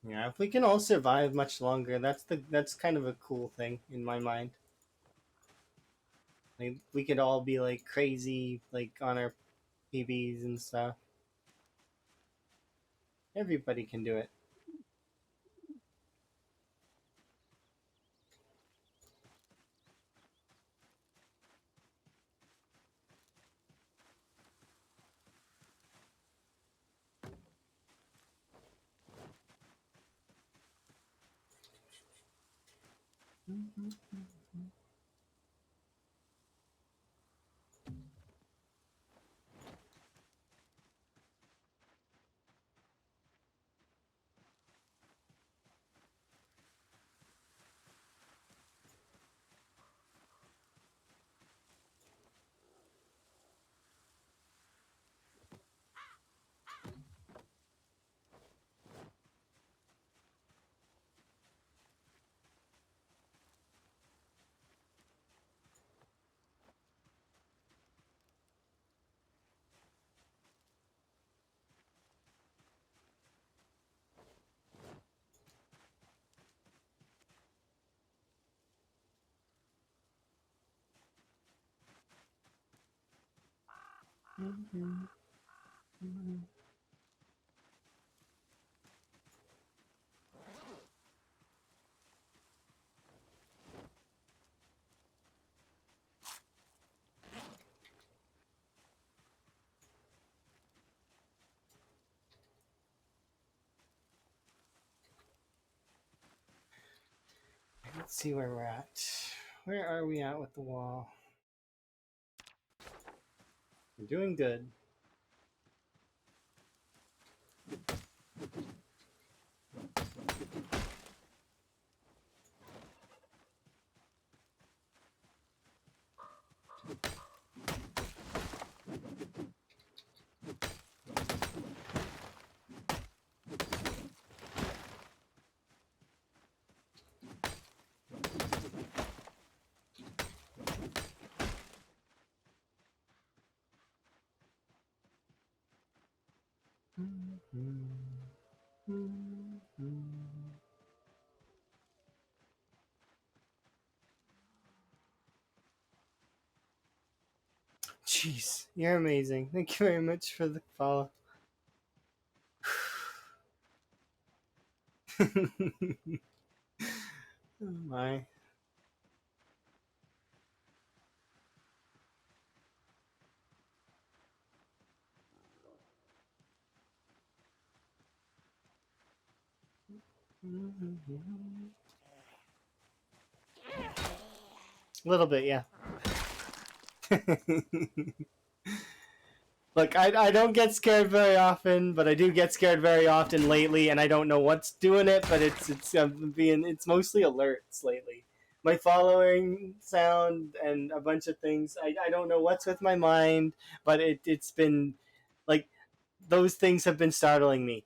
Yeah, if we can all survive much longer, that's kind of a cool thing in my mind. Like we could all be like crazy, like on our PBs and stuff. Everybody can do it. Let's see where we're at. Where are we at with the wall? We're doing good. Jeez, you're amazing. Thank you very much for the follow. Oh my. A little bit, yeah. Look, I don't get scared very often, but I do get scared very often lately, and I don't know what's doing it, but it's mostly alerts lately. My following sound and a bunch of things. I don't know what's with my mind, but it's been like those things have been startling me.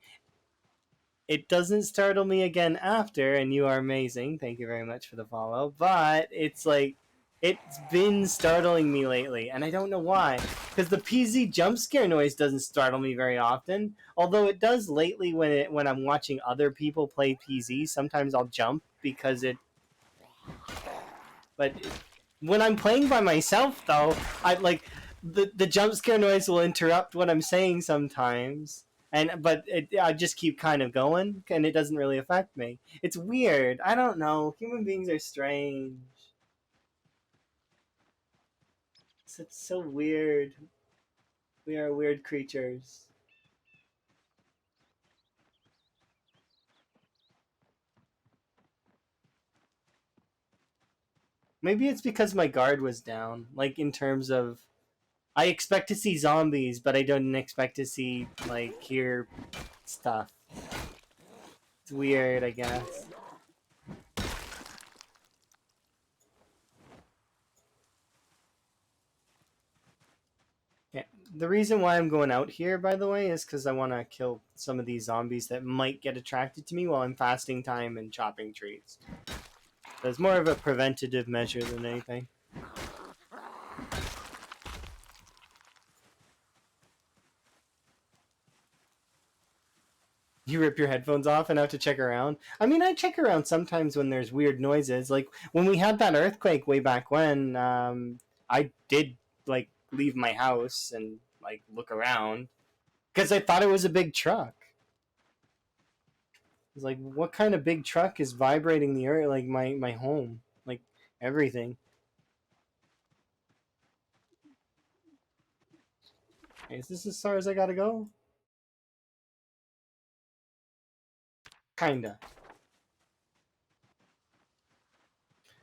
It doesn't startle me again after, and you are amazing. Thank you very much for the follow. But it's like it's been startling me lately, and I don't know why. Because the PZ jump scare noise doesn't startle me very often, although it does lately when I'm watching other people play PZ. Sometimes I'll jump because it. But when I'm playing by myself, though, I like the jump scare noise will interrupt what I'm saying sometimes, I just keep kind of going, and it doesn't really affect me. It's weird. I don't know. Human beings are strange. It's so weird. We are weird creatures. Maybe it's because my guard was down. Like in terms of, I expect to see zombies, but I don't expect to see hear stuff. It's weird, I guess. Yeah. The reason why I'm going out here, by the way, is because I want to kill some of these zombies that might get attracted to me while I'm fasting time and chopping trees. So it's more of a preventative measure than anything. You rip your headphones off and have to check around. I mean, I check around sometimes when there's weird noises. Like when we had that earthquake way back when, I did leave my house and look around because I thought it was a big truck. It's like, what kind of big truck is vibrating the earth, like my home, like everything. Is this as far as I gotta go? Kinda.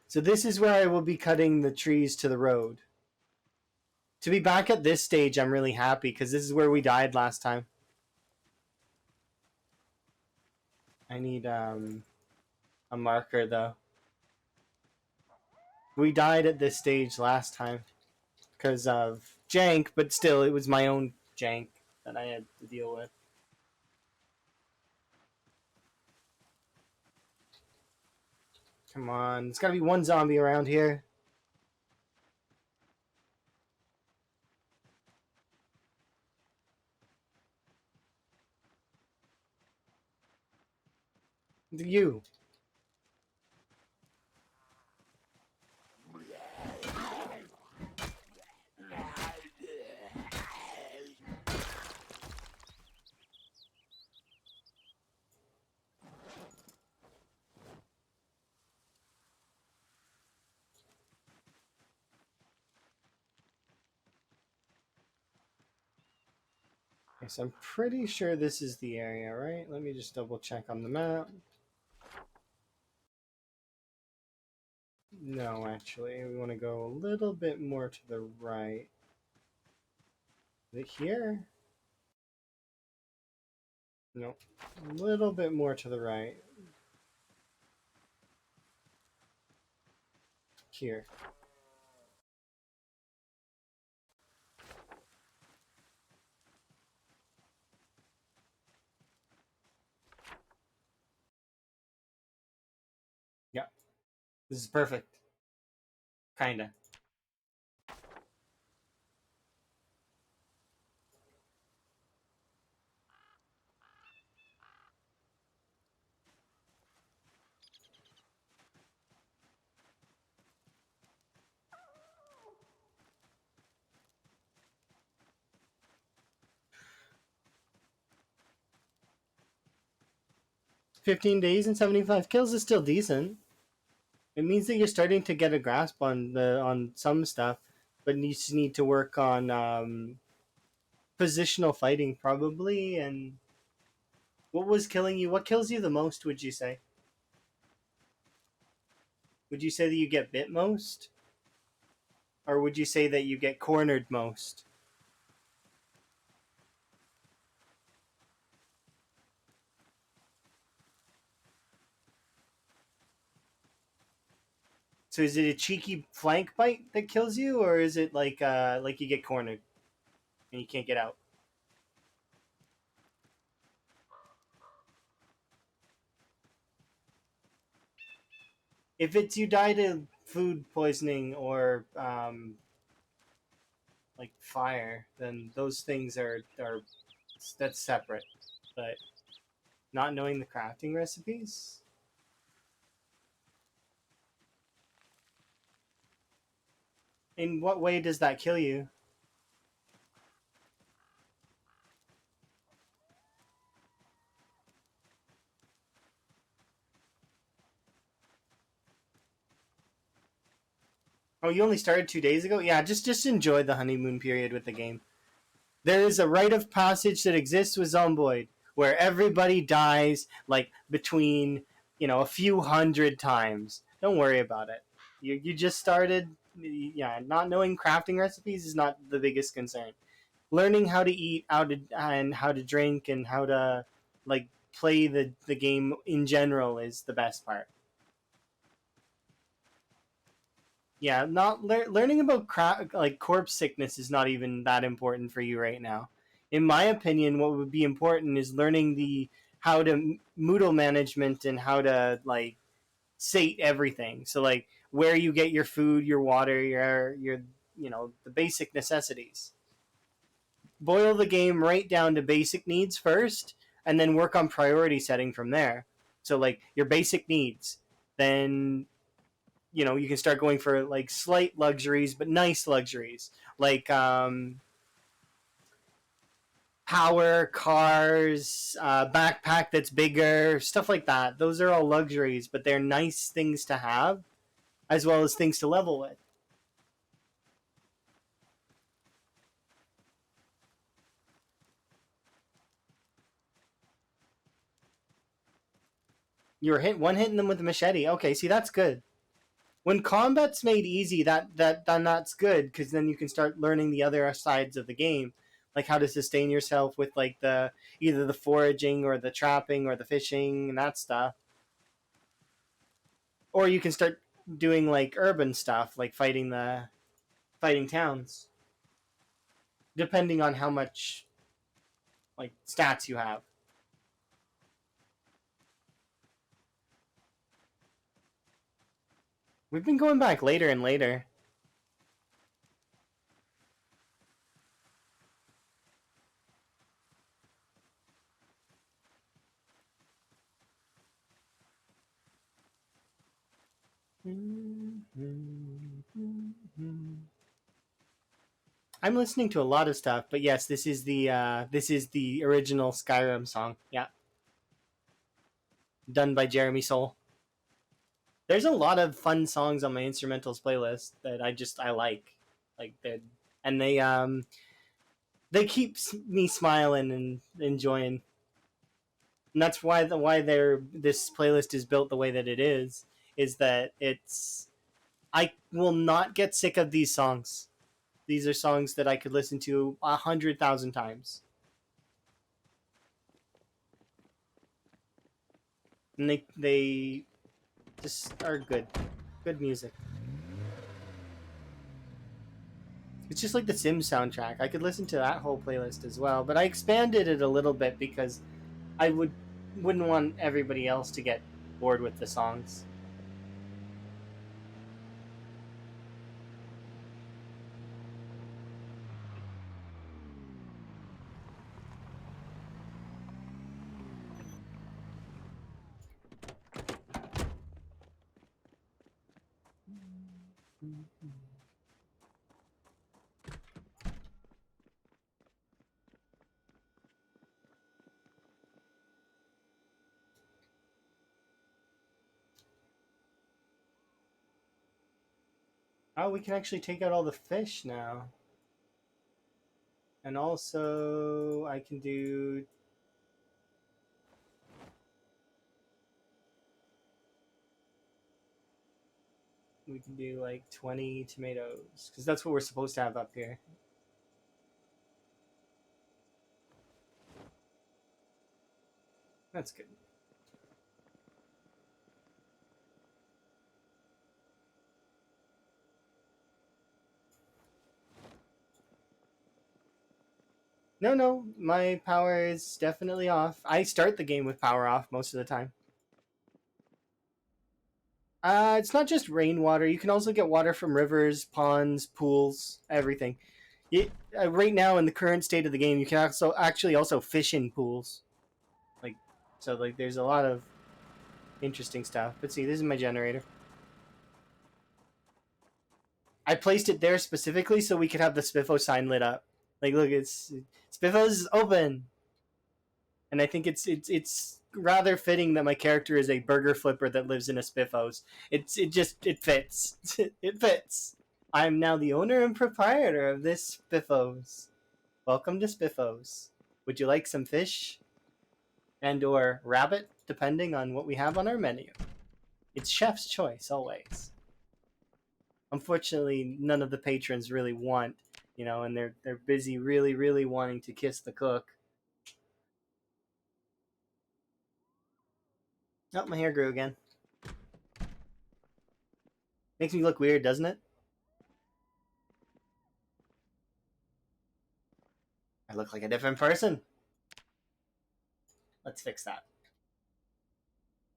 So this is where I will be cutting the trees to the road. To be back at this stage, I'm really happy because this is where we died last time. I need a marker though. We died at this stage last time because of jank, but still, it was my own jank that I had to deal with. Come on, there's gotta be one zombie around here. You. Okay, so I'm pretty sure this is the area, right? Let me just double check on the map. No, actually, we want to go a little bit more to the right. Is it here? No, a little bit more to the right. Here. Yeah, this is perfect. Kinda. 15 days and 75 kills is still decent. It means that you're starting to get a grasp on some stuff, but you just need to work on positional fighting probably. And what was killing you? What kills you the most? Would you say? Would you say that you get bit most, or would you say that you get cornered most? So is it a cheeky flank bite that kills you, or is it like you get cornered and you can't get out? If it's you die to food poisoning or like fire, then those things are that's separate. But not knowing the crafting recipes, in what way does that kill you? Oh, you only started 2 days ago. Yeah, just enjoy the honeymoon period with the game. There is a rite of passage that exists with Zomboid where everybody dies like between a few hundred times. Don't worry about it. You just started. Yeah, not knowing crafting recipes is not the biggest concern. Learning how to eat, how to drink, and how to like play the game in general is the best part. Yeah, not learning about like corpse sickness is not even that important for you right now. In my opinion, what would be important is learning the how to Moodle management and how to like sate everything. So like where you get your food, your water, your the basic necessities. Boil the game right down to basic needs first, and then work on priority setting from there. So like your basic needs, then you can start going for like slight luxuries but nice luxuries like power cars, backpack that's bigger, stuff like that. Those are all luxuries, but they're nice things to have as well as things to level with. You're hitting them with a machete. Okay, see, that's good. When combat's made easy, that's good, because then you can start learning the other sides of the game, like how to sustain yourself with like the either the foraging or the trapping or the fishing and that stuff. Or you can start doing like urban stuff, like fighting towns, depending on how much like stats you have. We've been going back later and later. I'm listening to a lot of stuff, but yes, this is the original Skyrim song. Yeah, done by Jeremy Soule. There's a lot of fun songs on my instrumentals playlist that I like they and they keep me smiling and enjoying. And that's why this playlist is built the way that it is that it's I will not get sick of these songs. These are songs that I could listen to 100,000 times, and they just are good music. It's just like the Sims soundtrack. I could listen to that whole playlist as well, but I expanded it a little bit because I wouldn't want everybody else to get bored with the songs. Oh, we can actually take out all the fish now. And also, I can do. We can do like 20 tomatoes, because that's what we're supposed to have up here. That's good. No, my power is definitely off. I start the game with power off most of the time. It's not just rainwater. You can also get water from rivers, ponds, pools, everything. Right now, in the current state of the game, you can also fish in pools. Like, so like there's a lot of interesting stuff. But see, this is my generator. I placed it there specifically so we could have the Spiffo sign lit up. Like, look, it's Spiffo's open, and I think it's rather fitting that my character is a burger flipper that lives in a Spiffos. It fits. It fits. I am now the owner and proprietor of this Spiffos. Welcome to Spiffos. Would you like some fish and or rabbit, depending on what we have on our menu? It's chef's choice always. Unfortunately, none of the patrons really want, and they're busy really wanting to kiss the cook. Oh, my hair grew again. Makes me look weird, doesn't it? I look like a different person. Let's fix that.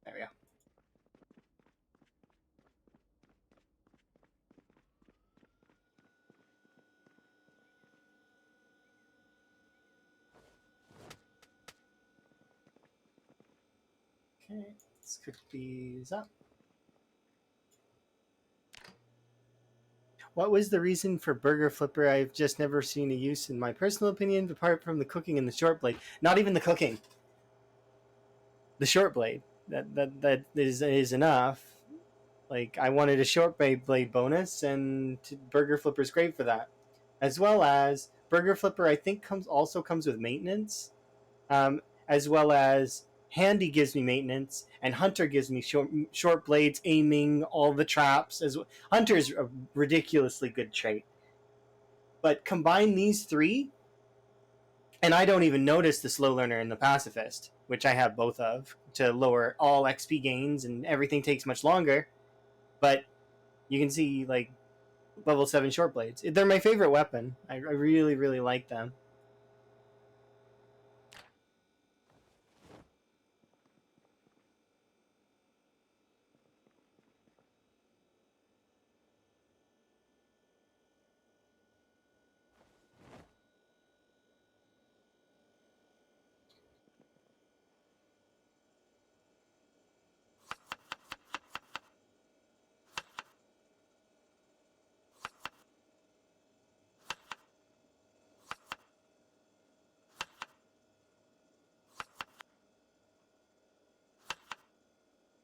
There we go. Okay, let's cook these up. What was the reason for Burger Flipper? I've just never seen a use in my personal opinion, apart from the cooking and the short blade. Not even the cooking. The short blade. That is enough. Like, I wanted a short blade bonus, and Burger Flipper's great for that. As well as Burger Flipper, I think comes with maintenance, as well as Handy gives me maintenance, and Hunter gives me short blades, aiming, all the traps. Hunter's a ridiculously good trait. But combine these three, and I don't even notice the slow learner and the pacifist, which I have both of, to lower all XP gains, and everything takes much longer. But you can see, like, level 7 short blades. They're my favorite weapon. I really like them.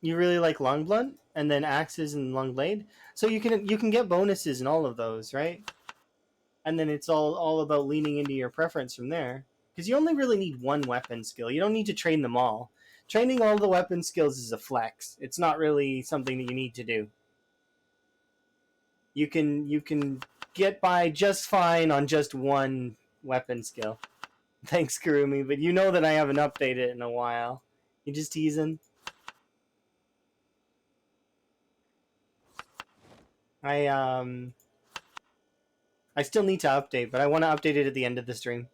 You really like long blunt, and then axes and long blade, so you can get bonuses in all of those, right? and then it's all about leaning into your preference from there. Because you only really need one weapon skill. You don't need to train them all. Training all the weapon skills is a flex. It's not really something that you need to do. You can get by just fine on just one weapon skill. Thanks, Kurumi, but you know that I haven't updated it in a while. You just teasing? I I still need to update, but I want to update it at the end of the stream.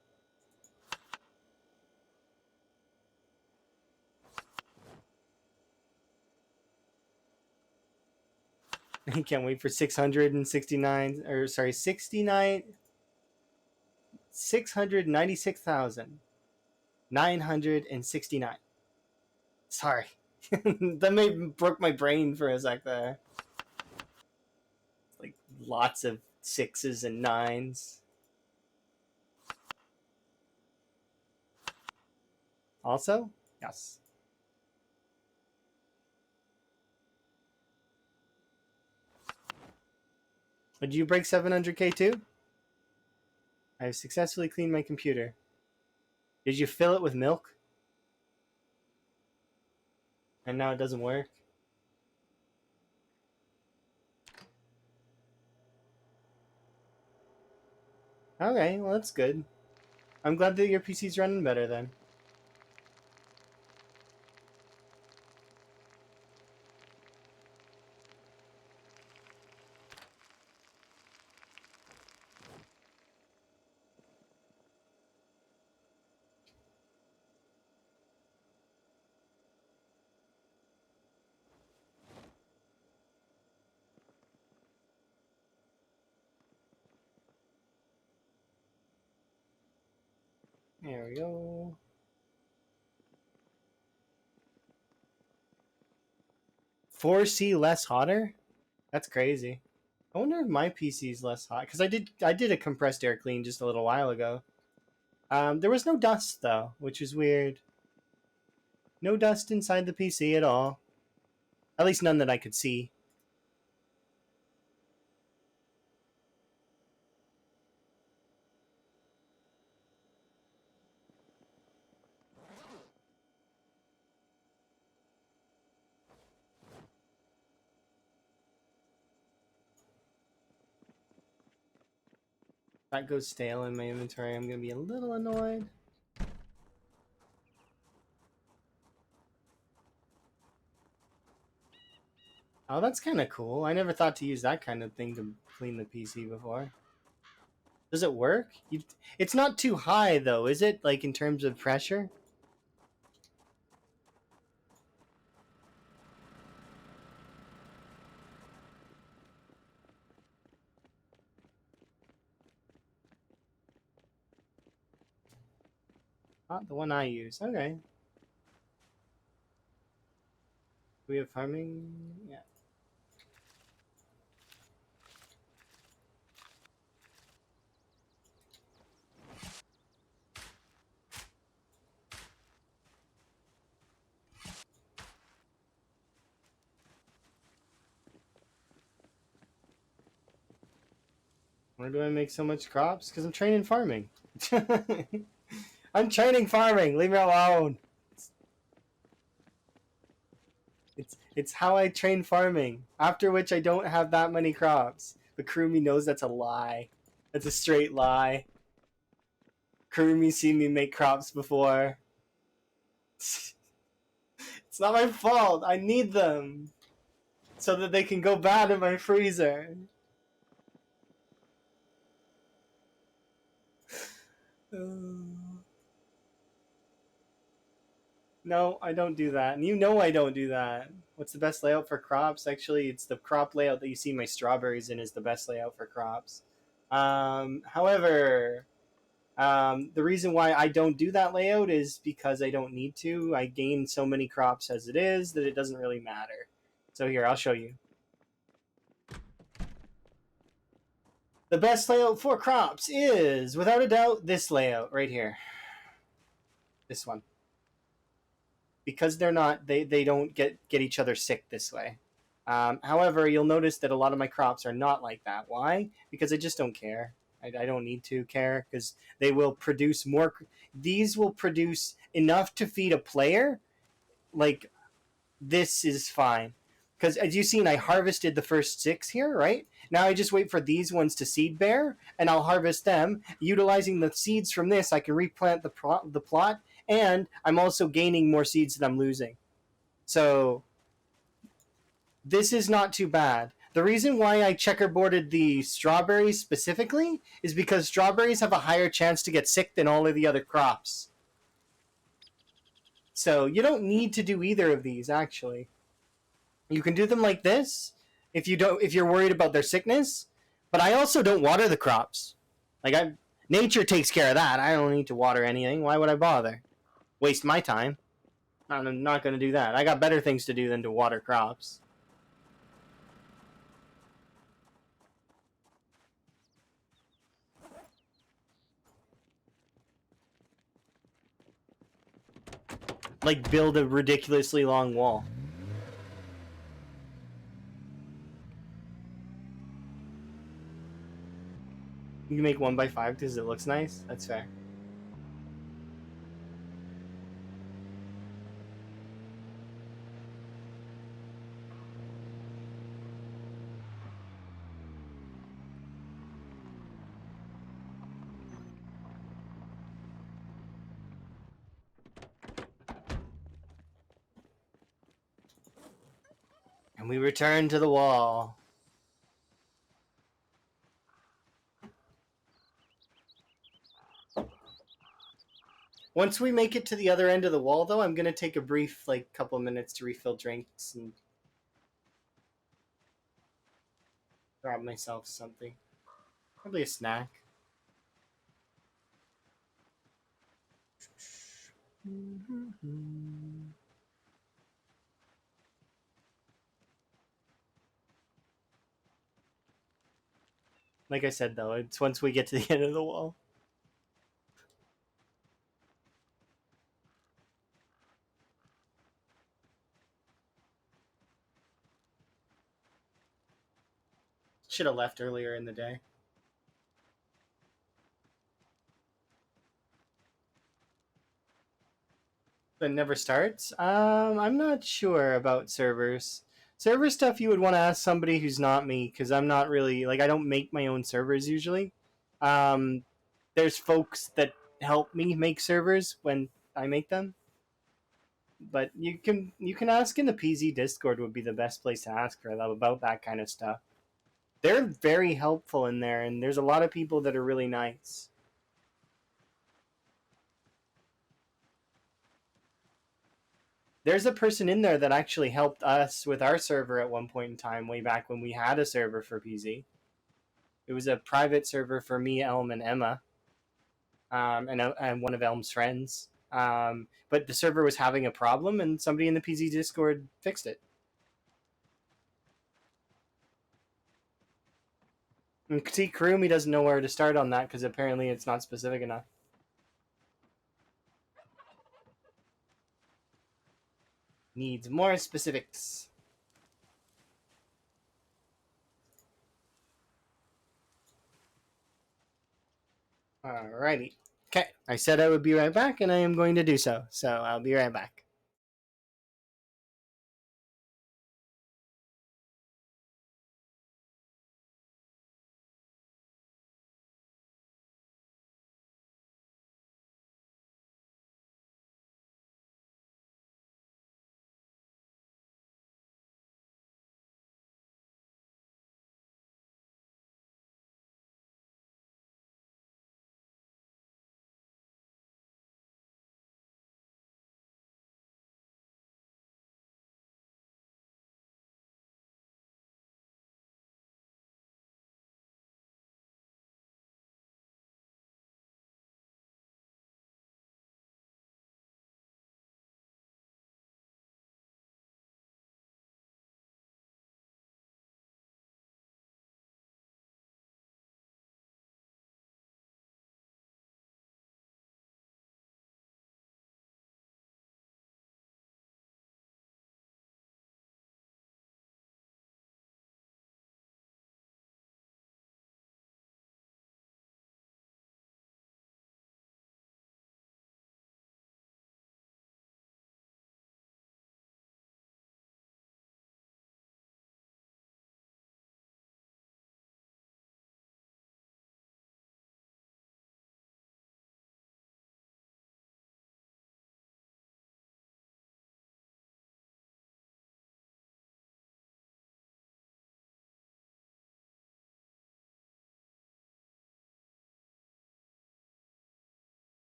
I can't wait for 669 or sorry 69 696,969. Sorry. That broke my brain for a sec there. Like lots of sixes and nines. Also? Yes. Did you break 700k too? I have successfully cleaned my computer. Did you fill it with milk? And now it doesn't work? Okay, well that's good. I'm glad that your PC's running better then. There we go. 4C less hotter? That's crazy. I wonder if my PC is less hot because I did a compressed air clean just a little while ago. There was no dust though, which is weird. No dust inside the PC at all. At least none that I could see. If that goes stale in my inventory, I'm gonna be a little annoyed. Oh, that's kind of cool. I never thought to use that kind of thing to clean the PC before. Does it work? It's not too high though, is it? Like in terms of pressure? Not the one I use. Okay. Do we have farming? Yeah. Why do I make so much crops? Because I'm training farming. I'm training farming. Leave me alone. It's how I train farming. After which I don't have that many crops. But Kurumi knows that's a lie. That's a straight lie. Kurumi's seen me make crops before. It's not my fault. I need them so that they can go bad in my freezer. No, I don't do that. And you know I don't do that. What's the best layout for crops? Actually, it's the crop layout that you see my strawberries in is the best layout for crops. However, the reason why I don't do that layout is because I don't need to. I gain so many crops as it is that it doesn't really matter. So here, I'll show you. The best layout for crops is, without a doubt, this layout right here. This one. Because they're not, they don't get each other sick this way. However, you'll notice that a lot of my crops are not like that. Why? Because I just don't care. I don't need to care because they will produce more. These will produce enough to feed a player. Like, this is fine. Because as you've seen, I harvested the first 6 here, right? Now I just wait for these ones to seed bear, and I'll harvest them. Utilizing the seeds from this, I can replant the plot, and I'm also gaining more seeds that I'm losing. So this is not too bad. The reason why I checkerboarded the strawberries specifically is because strawberries have a higher chance to get sick than all of the other crops. So you don't need to do either of these actually. You can do them like this if you're worried about their sickness, but I also don't water the crops. Like nature takes care of that. I don't need to water anything. Why would I bother? Waste my time. I'm not going to do that. I got better things to do than to water crops. Like build a ridiculously long wall. You can make 1x5 because it looks nice. That's fair. And we return to the wall. Once we make it to the other end of the wall, though, I'm gonna take a brief, like, couple of minutes to refill drinks and grab myself something. Probably a snack. Like I said, though, it's once we get to the end of the wall. Should have left earlier in the day. But never starts? I'm not sure about servers. Server stuff you would want to ask somebody who's not me, because I'm not really, like, I don't make my own servers usually. Um, there's folks that help me make servers when I make them. But you can ask in the PZ Discord would be the best place to ask for them about that kind of stuff. They're very helpful in there, and there's a lot of people that are really nice. There's a person in there that actually helped us with our server at one point in time, way back when we had a server for PZ. It was a private server for me, Elm, and Emma, and one of Elm's friends. But the server was having a problem, and somebody in the PZ Discord fixed it. And see, Kurumi doesn't know where to start on that because apparently it's not specific enough. Needs more specifics. Alrighty. Okay, I said I would be right back, and I am going to do so. So I'll be right back.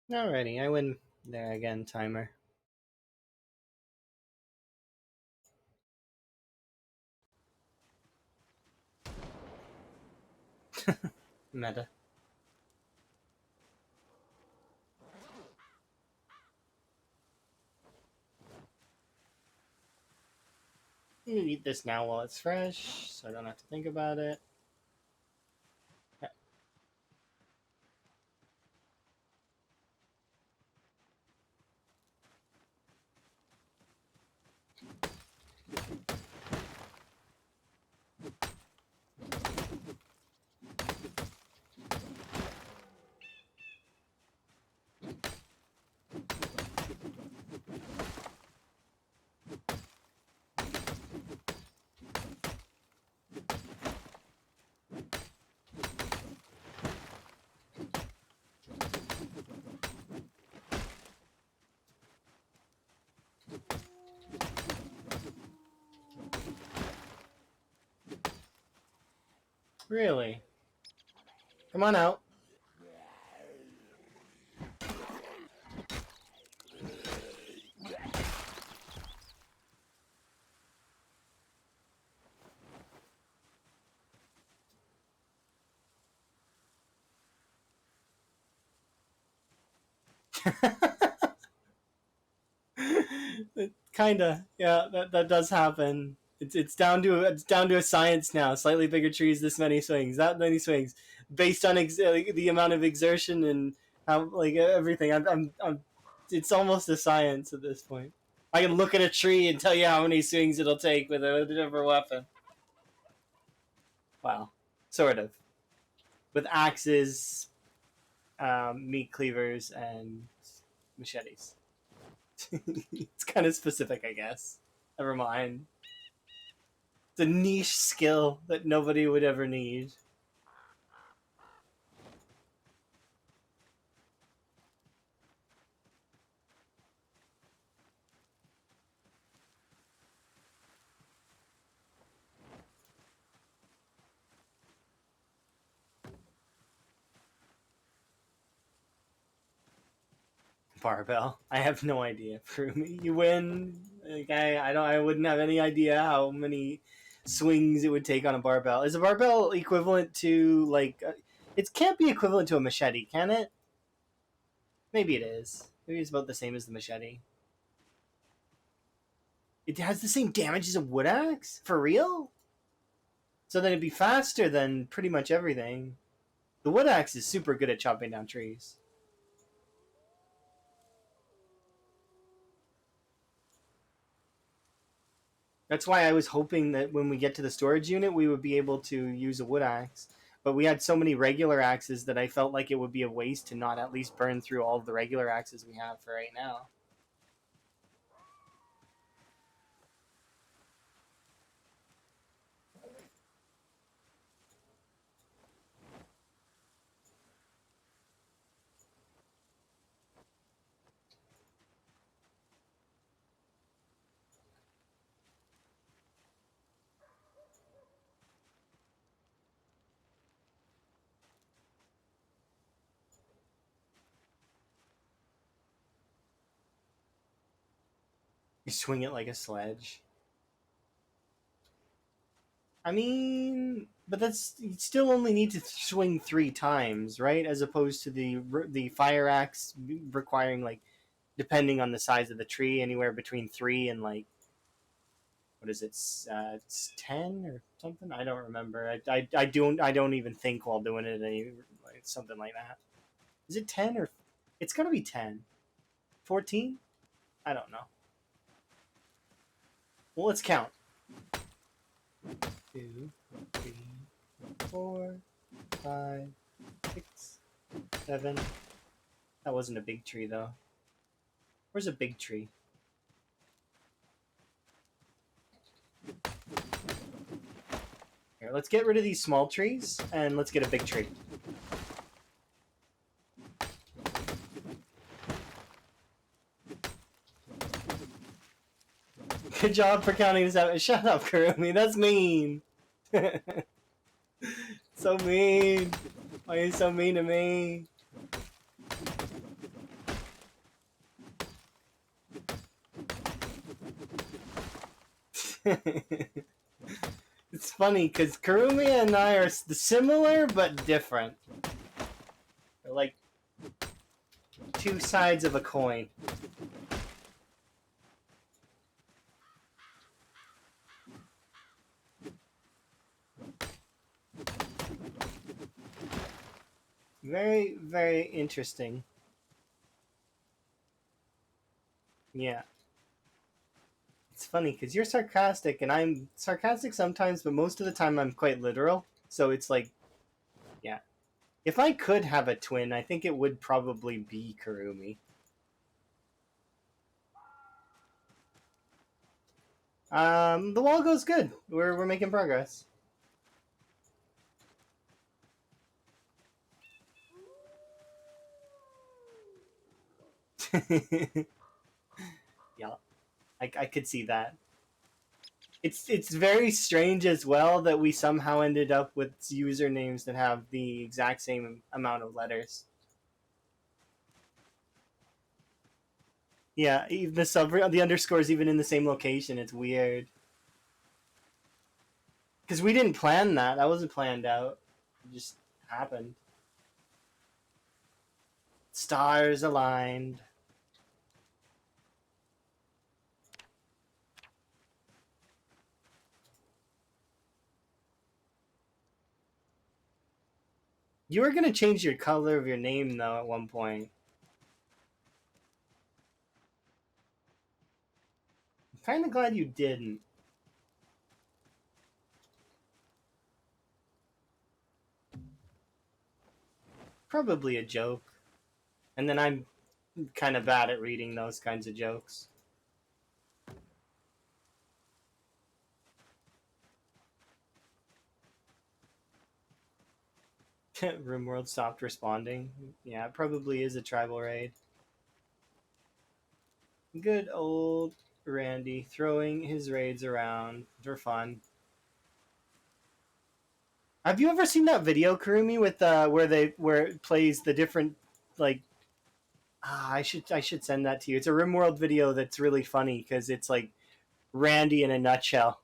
Alrighty, I win there again, timer. Meta. I'm gonna eat this now while it's fresh, so I don't have to think about it. Really? Come on out. Kinda, yeah. That does happen. It's down to a science now. Slightly bigger trees, this many swings, that many swings, based on like, the amount of exertion and how like everything. I'm. It's almost a science at this point. I can look at a tree and tell you how many swings it'll take with a different weapon. Well, sort of. With axes, meat cleavers, and machetes. It's kind of specific, I guess. Never mind. It's a niche skill that nobody would ever need. Barbell. I have no idea. Prove me. You win. Like I don't. I wouldn't have any idea how many swings it would take on a barbell. Is a barbell equivalent to like? It can't be equivalent to a machete, can it? Maybe it is. Maybe it's about the same as the machete. It has the same damage as a wood axe? For real? So then it'd be faster than pretty much everything. The wood axe is super good at chopping down trees. That's why I was hoping that when we get to the storage unit, we would be able to use a wood axe. But we had so many regular axes that I felt like it would be a waste to not at least burn through all of the regular axes we have for right now. You swing it like a sledge. I mean, but that's you still only need to swing 3 times, right? As opposed to the fire axe requiring like, depending on the size of the tree, anywhere between 3 and what is it? It's 10 or something. I don't remember. I don't even think while doing it. Like something like that. Is it 10 or? It's gotta be 10. 14? I don't know. Well, let's count. 2, 3, 4, 5, 6, 7. That wasn't a big tree though. Where's a big tree? Here, let's get rid of these small trees and let's get a big tree. Good job for counting this out. Shut up, Kurumi. That's mean. So mean. Why are you so mean to me? It's funny because Kurumi and I are similar but different. They're like two sides of a coin. Very, very interesting. Yeah. It's funny because you're sarcastic and I'm sarcastic sometimes, but most of the time I'm quite literal. So it's like, yeah. If I could have a twin, I think it would probably be Kurumi. The wall goes good. We're making progress. Yeah, I could see that. It's very strange as well that we somehow ended up with usernames that have the exact same amount of letters. Yeah, even the underscores even in the same location. It's weird because we didn't plan that. That wasn't planned out. It just happened. Stars aligned. You were gonna change your color of your name though at one point. I'm kind of glad you didn't. Probably a joke. And then I'm kind of bad at reading those kinds of jokes. RimWorld stopped responding. Yeah, it probably is a tribal raid. Good old Randy throwing his raids around for fun. Have you ever seen that video, Kurumi, with where it plays the different like I should send that to you. It's a RimWorld video that's really funny because it's like Randy in a nutshell.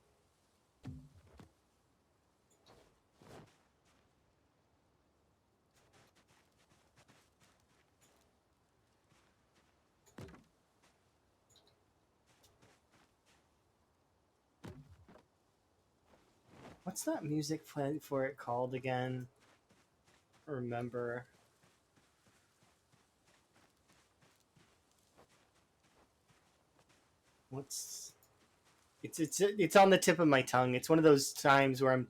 What's that music playing for it called again? Remember. What's it's on the tip of my tongue. It's one of those times where I'm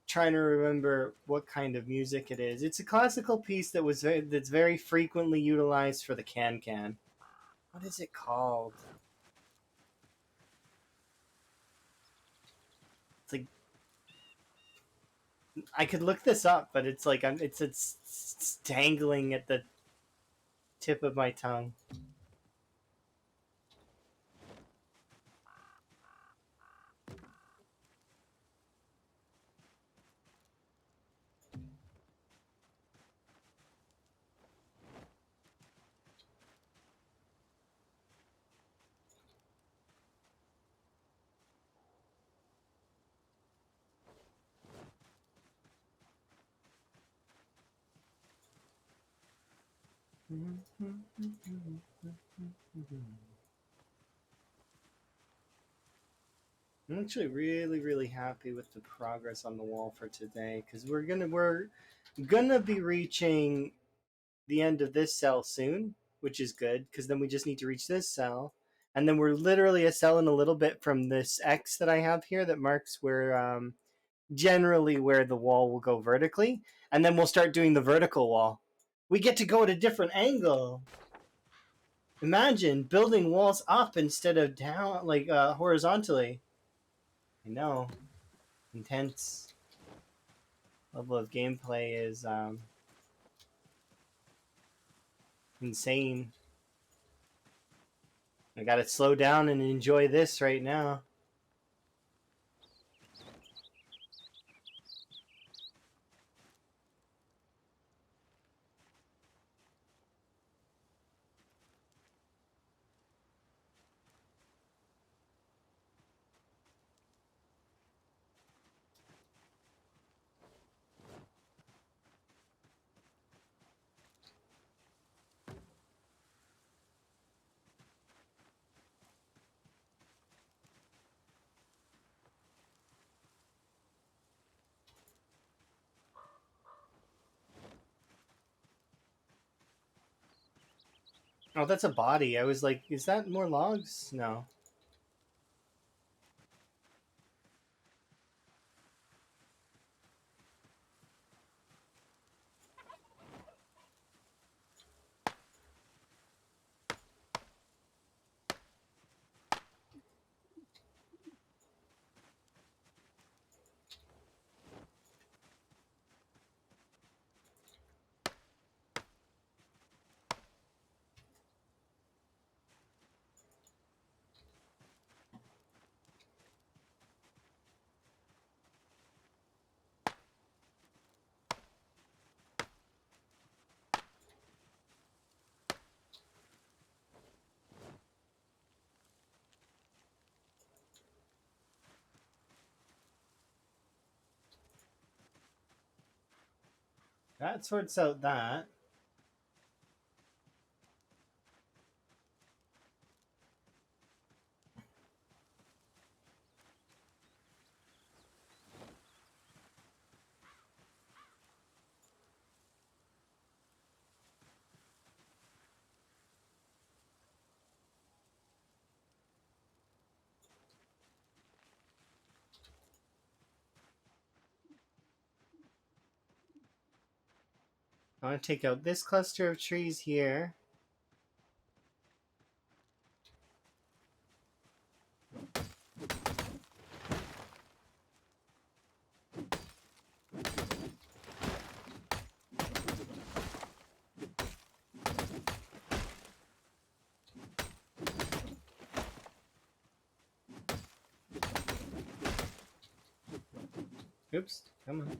trying to remember what kind of music it is. It's a classical piece that's very frequently utilized for the can. What is it called? It's like I could look this up, but it's like it's dangling at the tip of my tongue. I'm actually really, really happy with the progress on the wall for today because we're gonna be reaching the end of this cell soon, which is good because then we just need to reach this cell, and then we're literally a cell in a little bit from this X that I have here that marks where generally where the wall will go vertically, and then we'll start doing the vertical wall. We get to go at a different angle. Imagine building walls up instead of down, like horizontally. I know. Intense level of gameplay is insane. I gotta slow down and enjoy this right now. Oh, that's a body. I was like, is that more logs? No. That sorts out that. I want to take out this cluster of trees here. Oops, come on.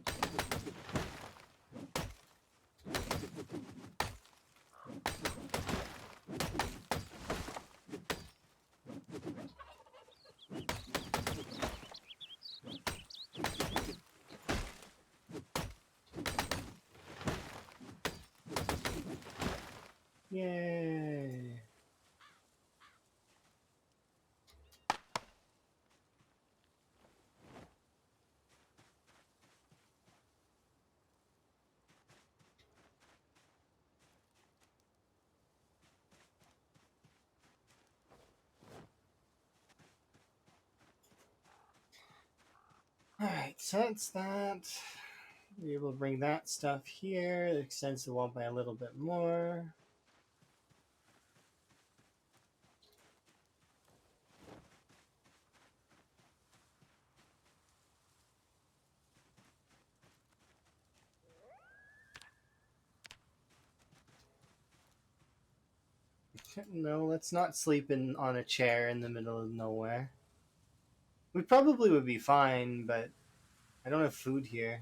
Yay. Alright, so that's that. Be able to bring that stuff here. It extends the wall by a little bit more. No, let's not sleep on a chair in the middle of nowhere. We probably would be fine, but I don't have food here.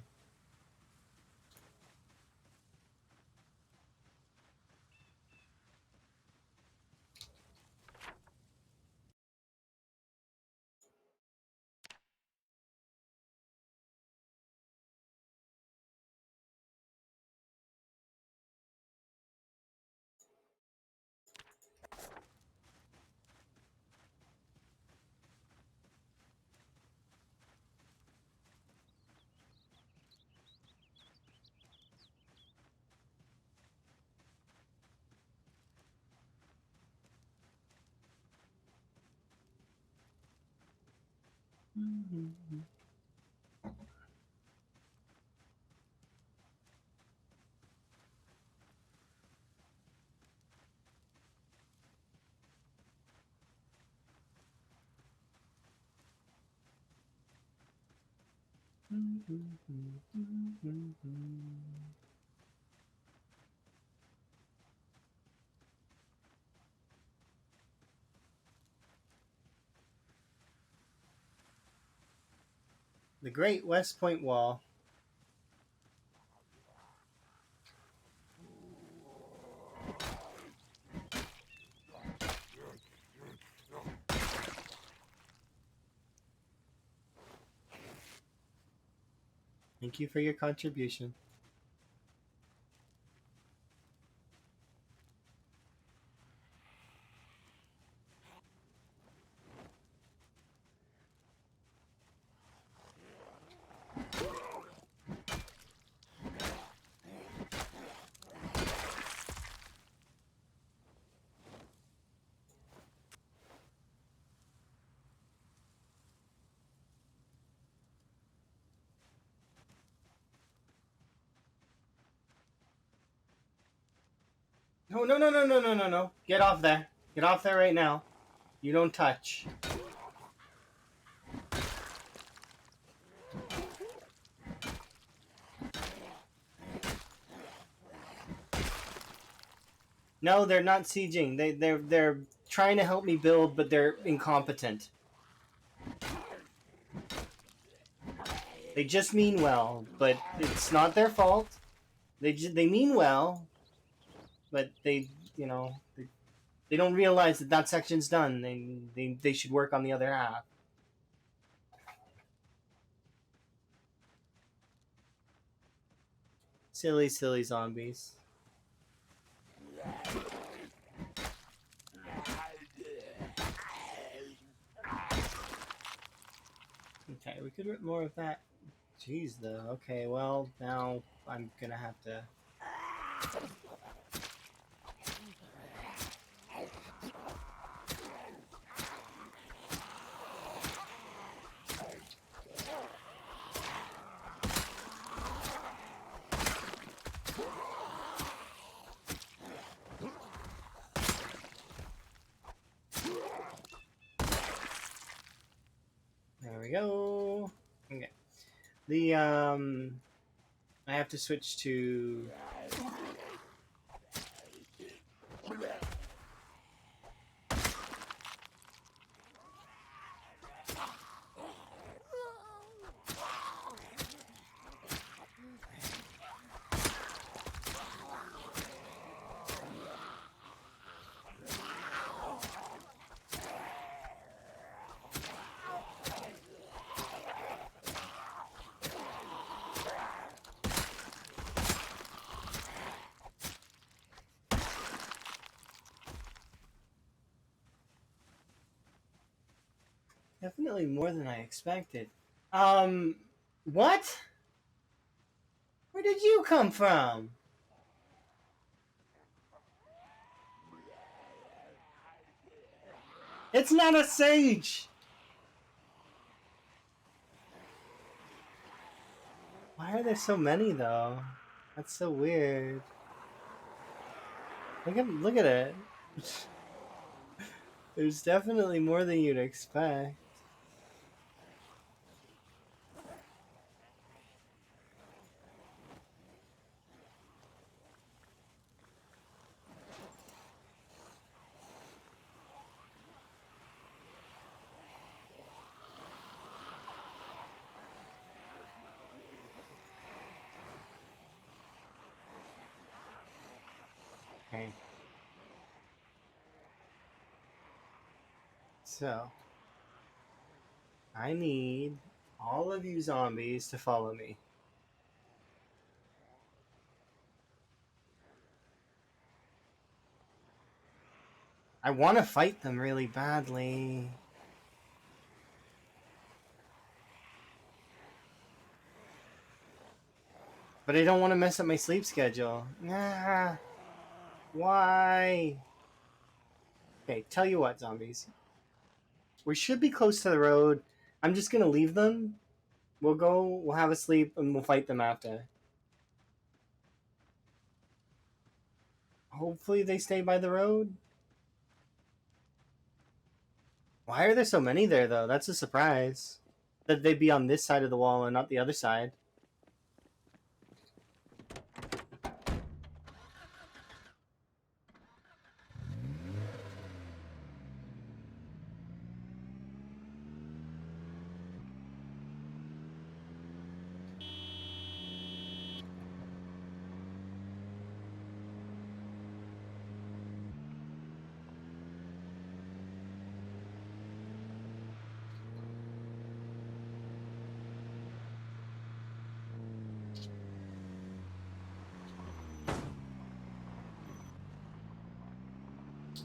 The Great West Point Wall. Thank you for your contribution. No, no, no, no, no, no, no, no. Get off there. Get off there right now. You don't touch. No, they're not sieging. They're trying to help me build, but they're incompetent. They just mean well, but it's not their fault. They mean well, but you know they don't realize that that section's done. They should work on the other half. Silly, silly zombies. Okay, we could rip more of that. Jeez, though. Okay, well, now I'm gonna have to... There we go. Okay. I have to switch to... Definitely more than I expected. What? Where did you come from? It's not a sage! Why are there so many, though? That's so weird. Look at it. There's definitely more than you'd expect. Okay. So, I need all of you zombies to follow me. I want to fight them really badly. But I don't want to mess up my sleep schedule. Nah. Why? Okay, tell you what, zombies. We should be close to the road. I'm just gonna leave them. We'll have a sleep, and we'll fight them after. Hopefully they stay by the road. Why are there so many there, though? That's a surprise. That they'd be on this side of the wall and not the other side.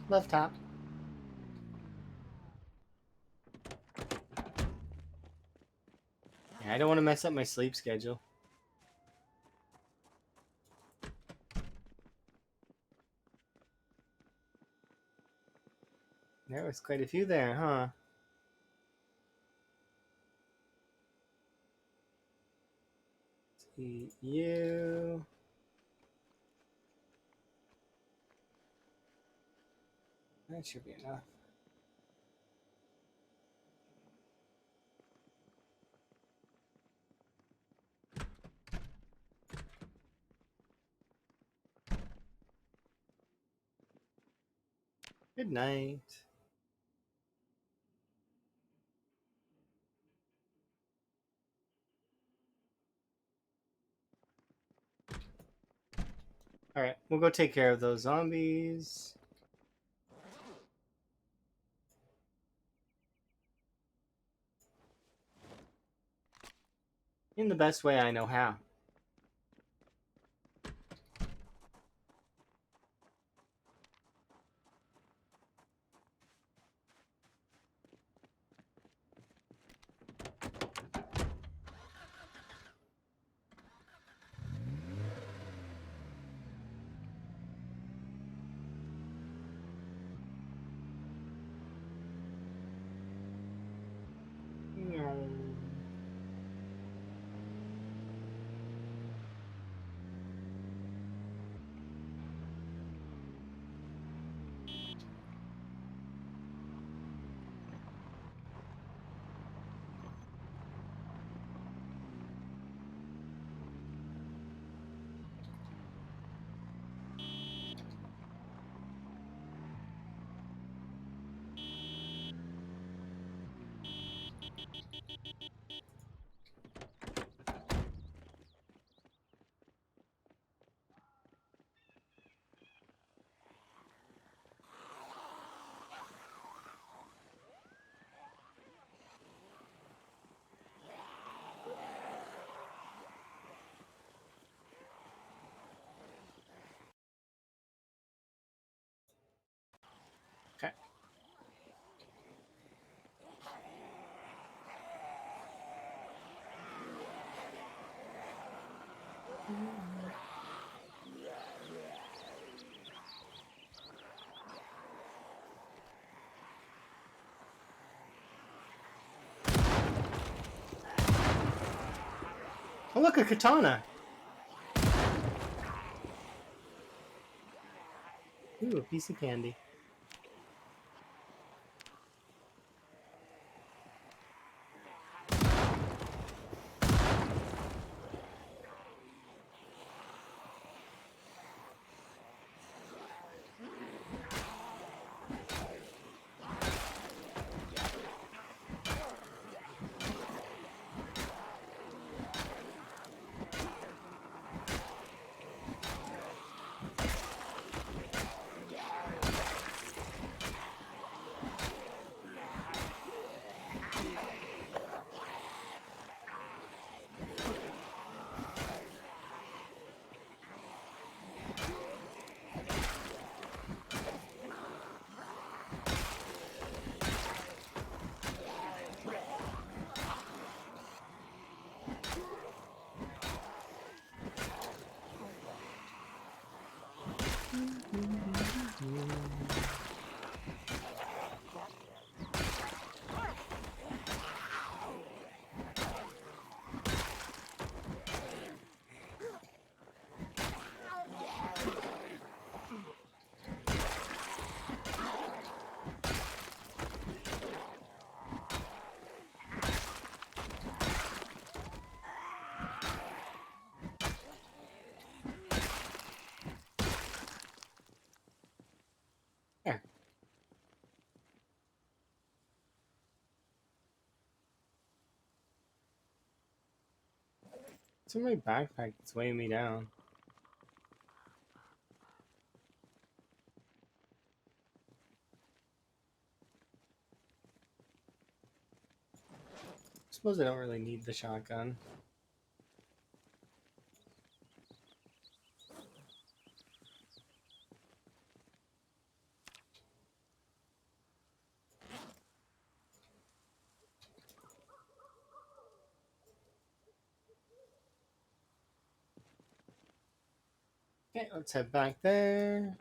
Left top. Yeah, I don't want to mess up my sleep schedule. There was quite a few there, huh? See you. That should be enough. Good night. Alright, we'll go take care of those zombies. In the best way I know how. Okay. Oh, look, a katana. Ooh, a piece of candy. There. It's in my backpack. It's weighing me down. I suppose I don't really need the shotgun. Okay, let's head back there.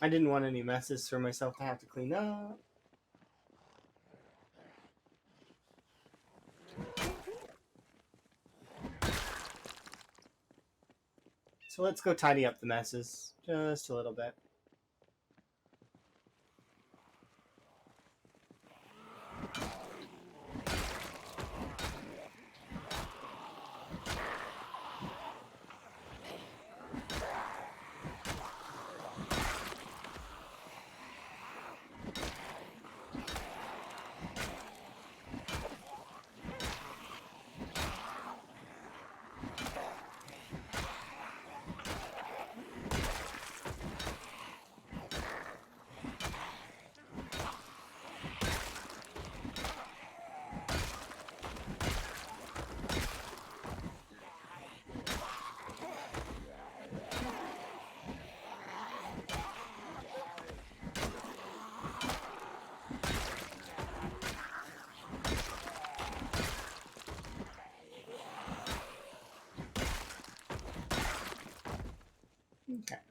I didn't want any messes for myself to have to clean up. So let's go tidy up the messes just a little bit. Okay,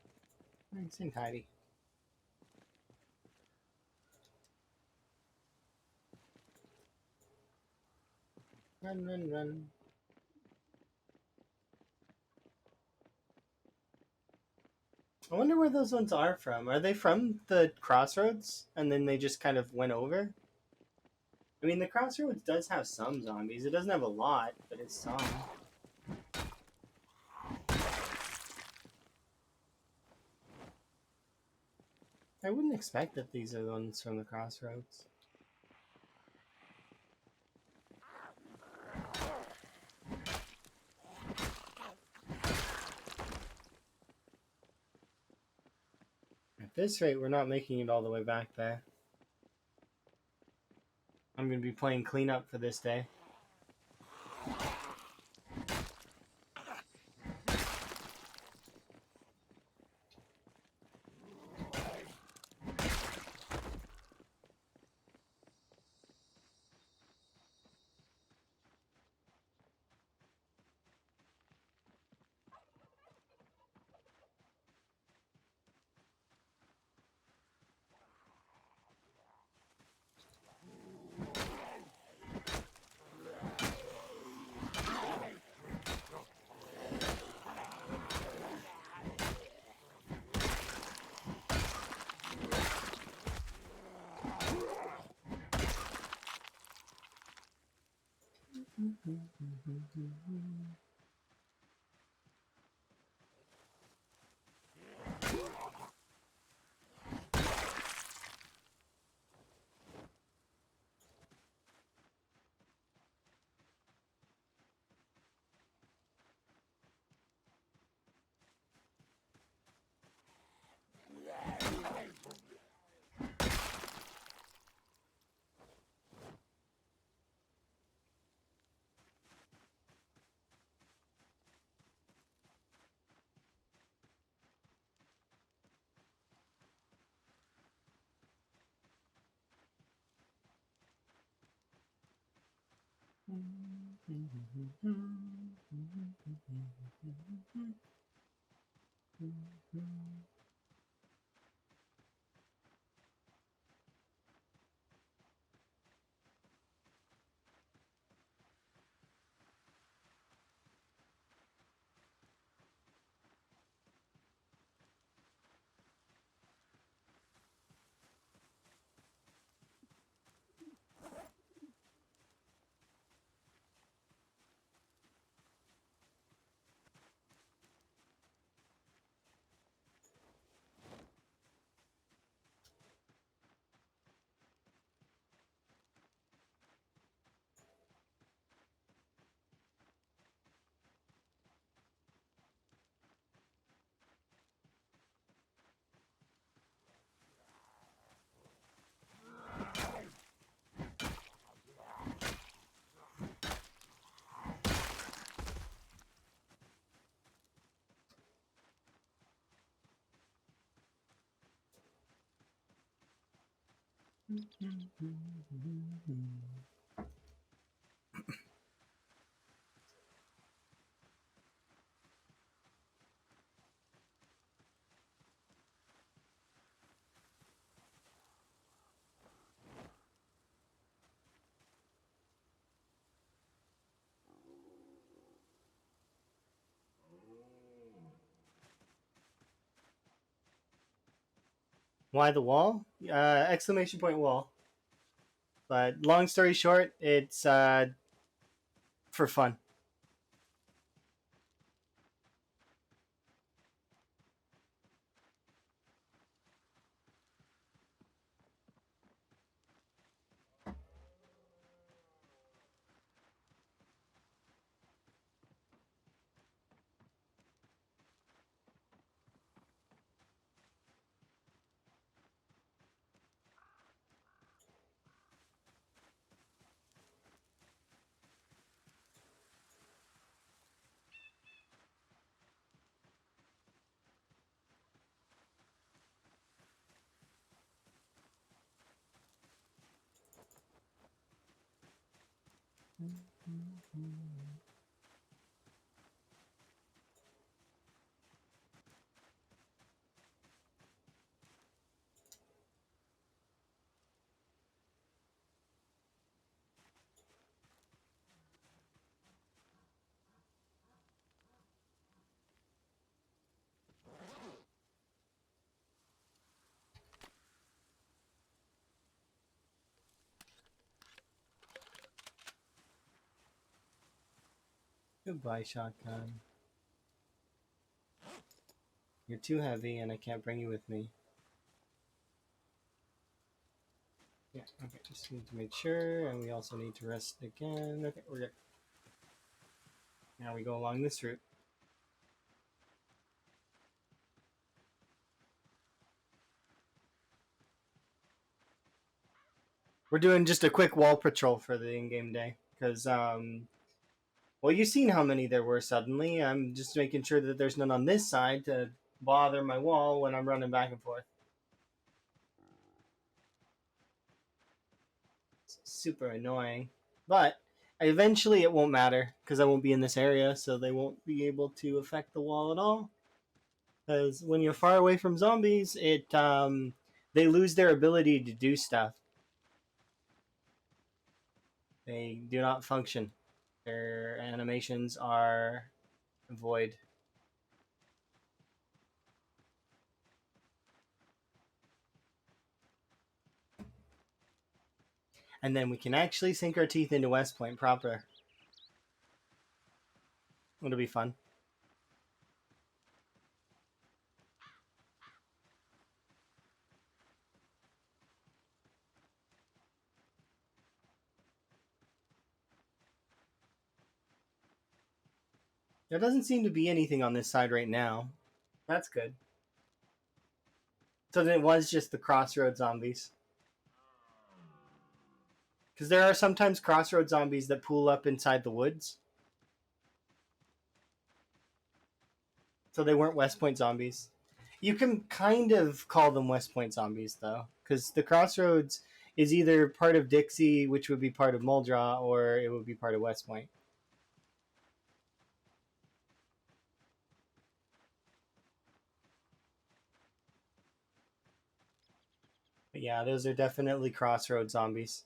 nice and tidy. Run, run, run. I wonder where those ones are from. Are they from the crossroads? And then they just kind of went over? I mean, the crossroads does have some zombies. It doesn't have a lot, but it's some. I wouldn't expect that these are the ones from the crossroads. At this rate, we're not making it all the way back there. I'm going to be playing cleanup for this day. Why the wall? Exclamation point wall. But long story short, it's for fun. Goodbye, shotgun. You're too heavy, and I can't bring you with me. Yeah, okay, just need to make sure, and we also need to rest again. Okay, we're good. Now we go along this route. We're doing just a quick wall patrol for the in-game day, because, well, you've seen how many there were suddenly. I'm just making sure that there's none on this side to bother my wall when I'm running back and forth. It's super annoying. But eventually it won't matter, because I won't be in this area, so they won't be able to affect the wall at all. Because when you're far away from zombies, they lose their ability to do stuff. They do not function. Their animations are void. And then we can actually sink our teeth into West Point proper. It'll be fun. There doesn't seem to be anything on this side right now. That's good. So then it was just the crossroad zombies. Because there are sometimes crossroad zombies that pool up inside the woods. So they weren't West Point zombies. You can kind of call them West Point zombies, though. Because the crossroads is either part of Dixie, which would be part of Muldraw, or it would be part of West Point. But yeah, those are definitely crossroad zombies.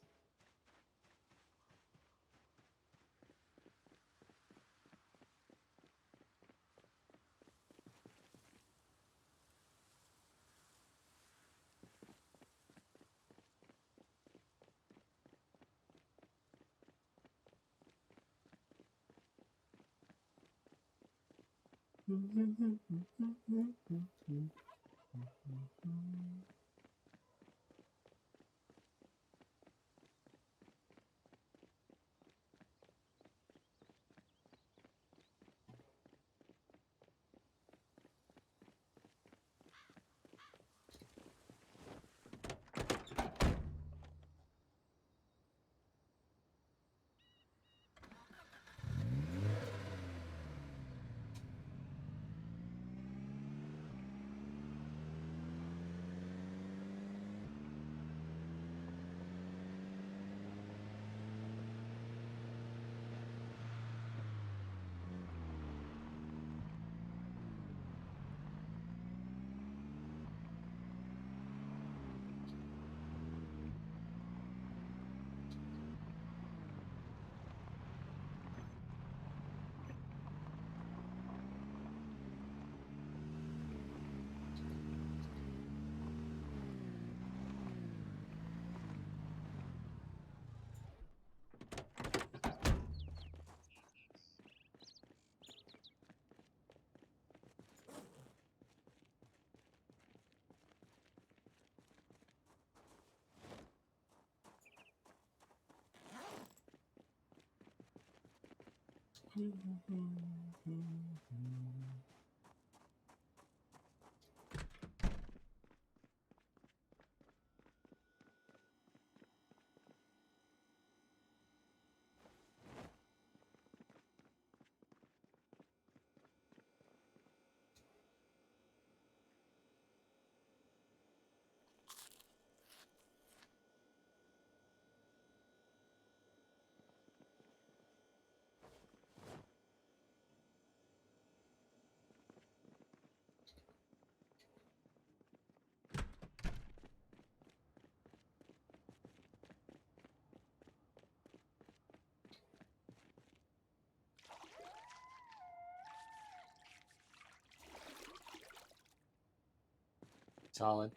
Solid.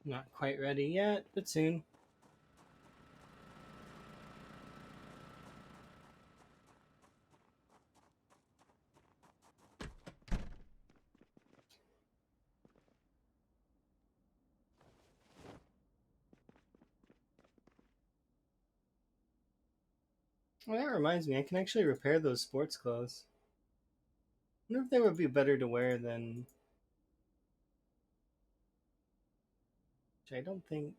Not quite ready yet, but soon. Well, that reminds me, I can actually repair those sports clothes. I wonder if they would be better to wear than. Which I don't think.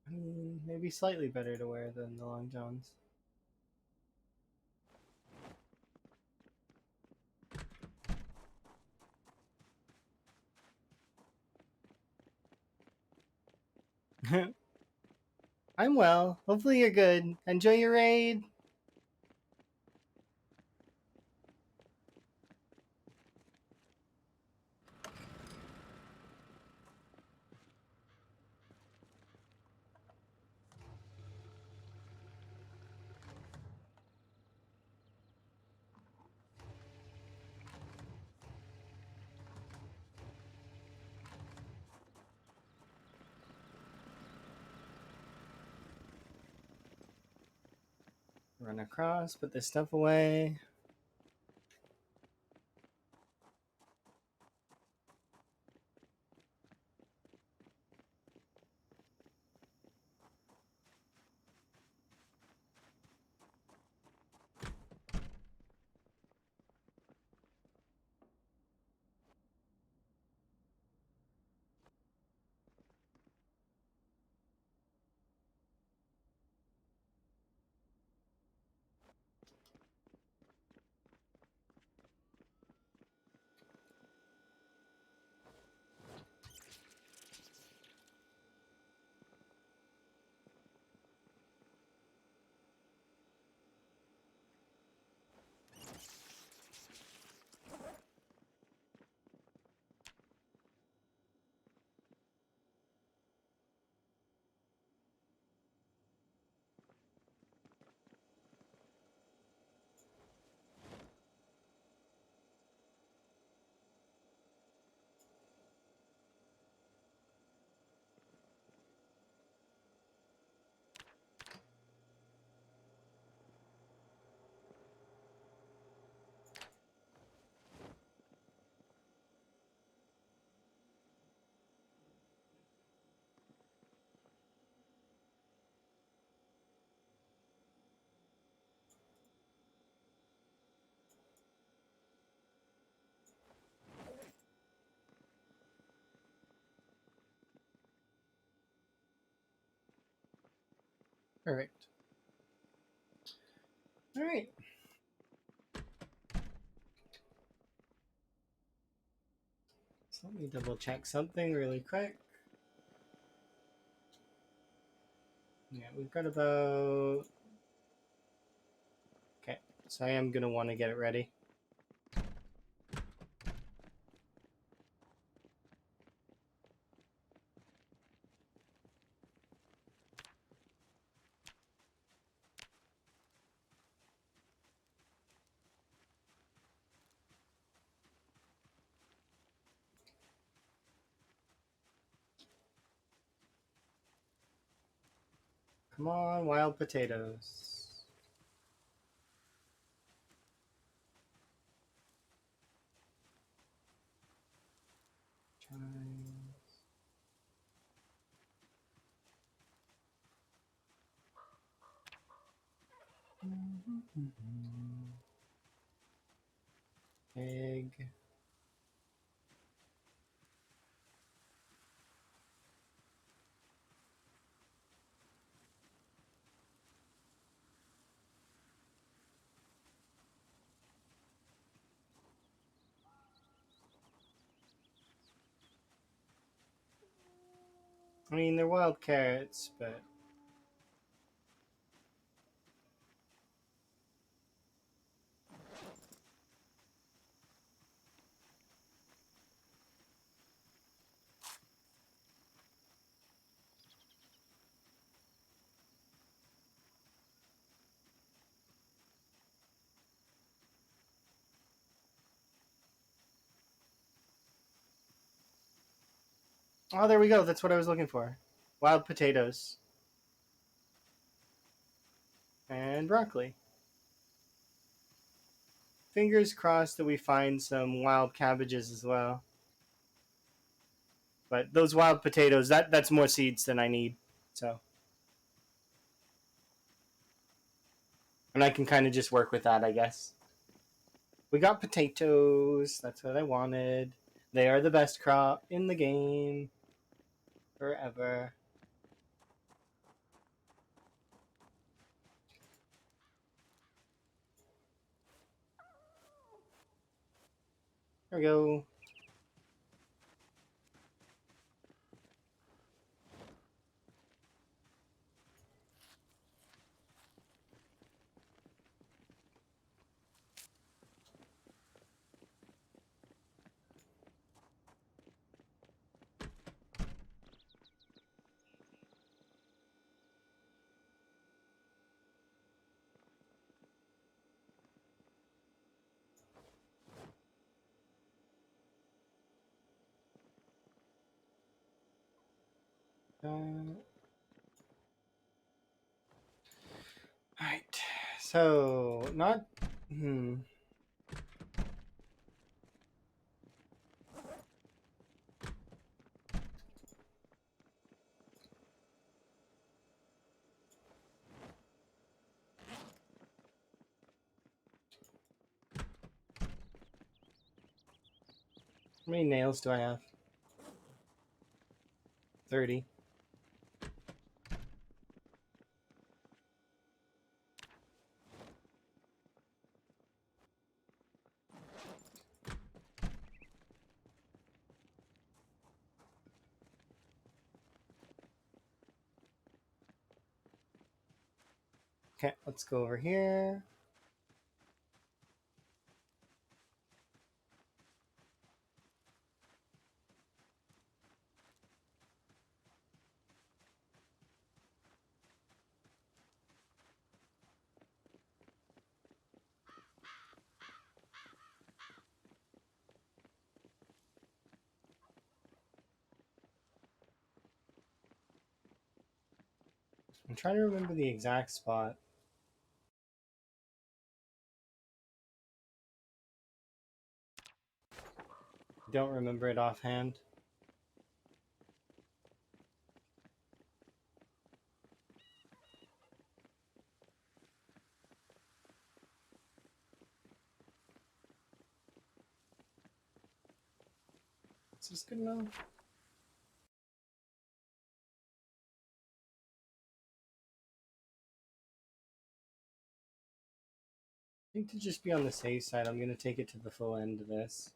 I mean, maybe slightly better to wear than the long johns. I'm well. Hopefully you're good. Enjoy your raid. Run across, put this stuff away. Perfect. All right. So let me double check something really quick. Yeah, we've got about. Okay, so I am gonna want to get it ready. Come on, wild potatoes. times. Egg. I mean, they're wild carrots, but oh, there we go. That's what I was looking for. Wild potatoes and broccoli. Fingers crossed that we find some wild cabbages as well. But those wild potatoes, that's more seeds than I need. So, and I can kind of just work with that, I guess. We got potatoes. That's what I wanted. They are the best crop in the game forever. There we go. All right. So, not. Hmm. How many nails do I have? 30. Okay, let's go over here. I'm trying to remember the exact spot. Don't remember it offhand. Is this good enough? I think to just be on the safe side, I'm going to take it to the full end of this.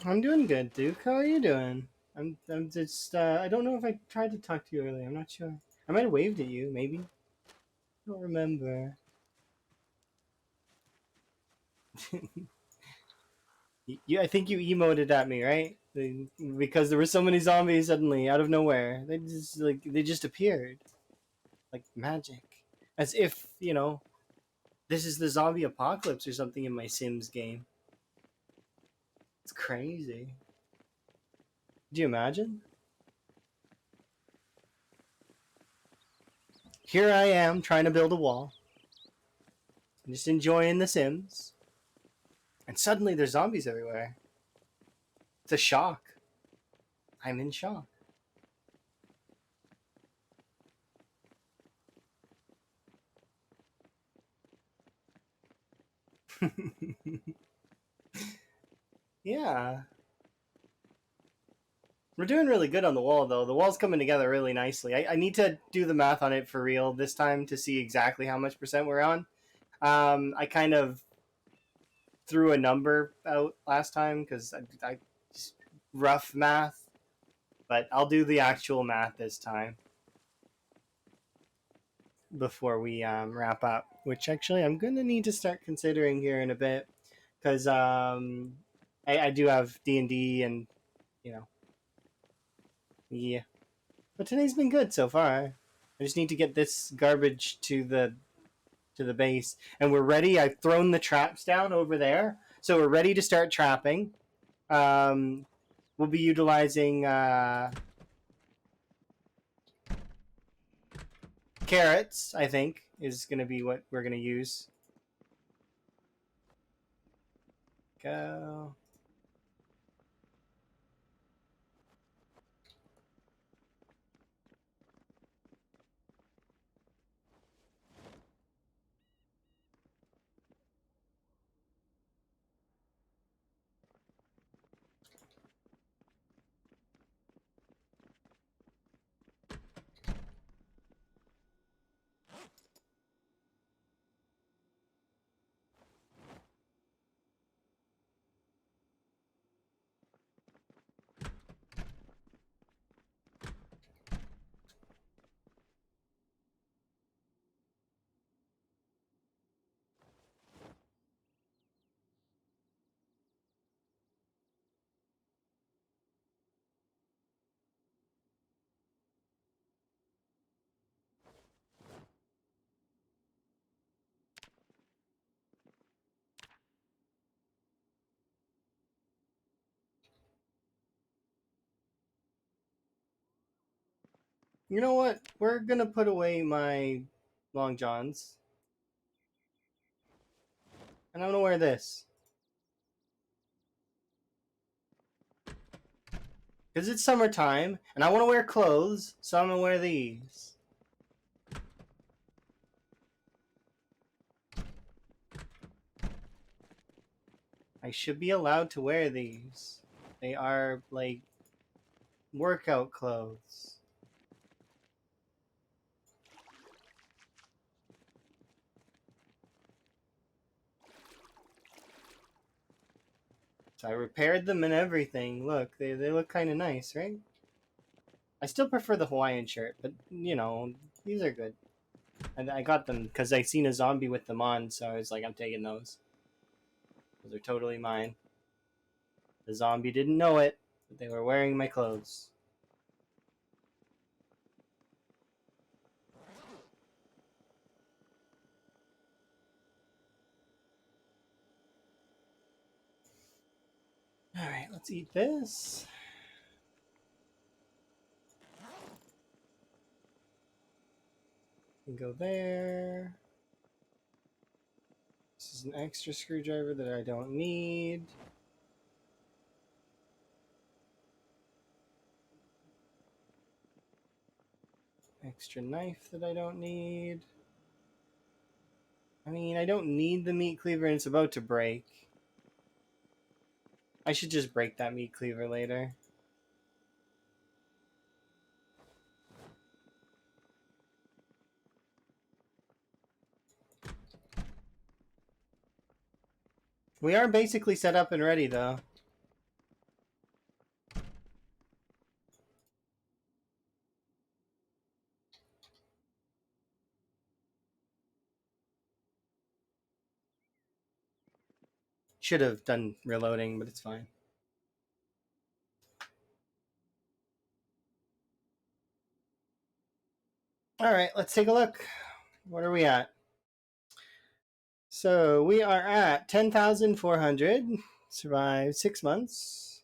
I'm doing good, Duke. How are you doing? I'm just I don't know if I tried to talk to you earlier. I'm not sure. I might have waved at you, maybe. I don't remember. I think you emoted at me, right? Because there were so many zombies suddenly out of nowhere. They just appeared like magic, as if this is the zombie apocalypse or something in my Sims game. It's crazy. Do you imagine? Here I am trying to build a wall, just enjoying the Sims, and suddenly there's zombies everywhere. It's a shock. I'm in shock. Yeah. We're doing really good on the wall, though. The wall's coming together really nicely. I need to do the math on it for real this time to see exactly how much percent we're on. I kind of threw a number out last time because I just rough math, but I'll do the actual math this time before we wrap up. Which actually I'm gonna need to start considering here in a bit because I do have D&D and you know yeah. But today's been good so far. I just need to get this garbage to the base, and we're ready. I've thrown the traps down over there, so we're ready to start trapping. Um, we'll be utilizing carrots. I think is going to be what we're going to use. Go. You know what? We're gonna put away my long johns, and I'm gonna wear this because it's summertime, and I want to wear clothes, so I'm gonna wear these. I should be allowed to wear these. They are like workout clothes. So I repaired them and everything. Look, they look kind of nice, right? I still prefer the Hawaiian shirt, but these are good. And I got them because I seen a zombie with them on, so I was like, I'm taking those. Those are totally mine. The zombie didn't know it, but they were wearing my clothes. All right, let's eat this. And go there. This is an extra screwdriver that I don't need. Extra knife that I don't need. I mean, I don't need the meat cleaver and it's about to break. I should just break that meat cleaver later. We are basically set up and ready, though. Should have done reloading, but it's fine. All right, let's take a look. What are we at? So we are at 10,400. Survived 6 months,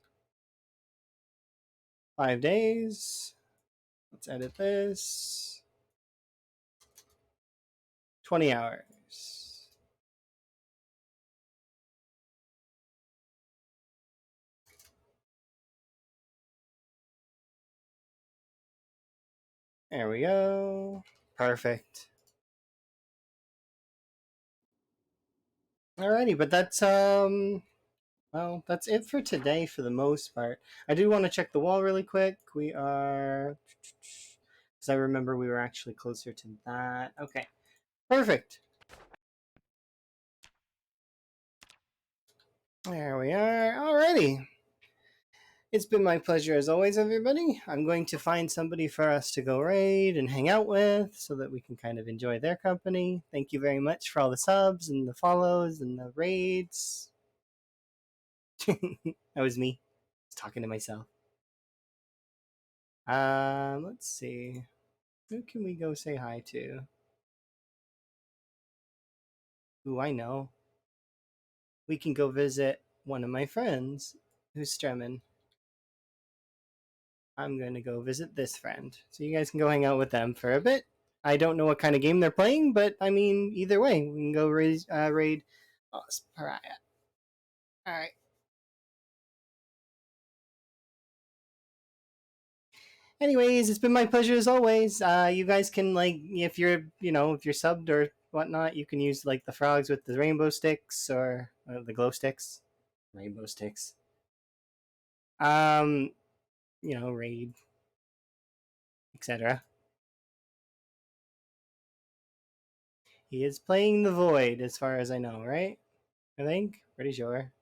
5 days. Let's edit this. 20 hours. There we go. Perfect. Alrighty, but that's well, that's it for today for the most part. I do want to check the wall really quick. We are, because I remember we were actually closer to that. Okay, perfect. There we are. Alrighty. It's been my pleasure as always, everybody. I'm going to find somebody for us to go raid and hang out with so that we can kind of enjoy their company. Thank you very much for all the subs and the follows and the raids. That was me. I was talking to myself. Let's see. Who can we go say hi to? Who I know. We can go visit one of my friends who's streaming. I'm going to go visit this friend. So you guys can go hang out with them for a bit. I don't know what kind of game they're playing, but I mean, either way, we can go raid Pariah. All right. Anyways, it's been my pleasure as always. You guys can like, if you're, if you're subbed or whatnot, you can use like the frogs with the rainbow sticks or the glow sticks, rainbow sticks. Um, raid, etc. He is playing the void, as far as I know, right? I think, pretty sure.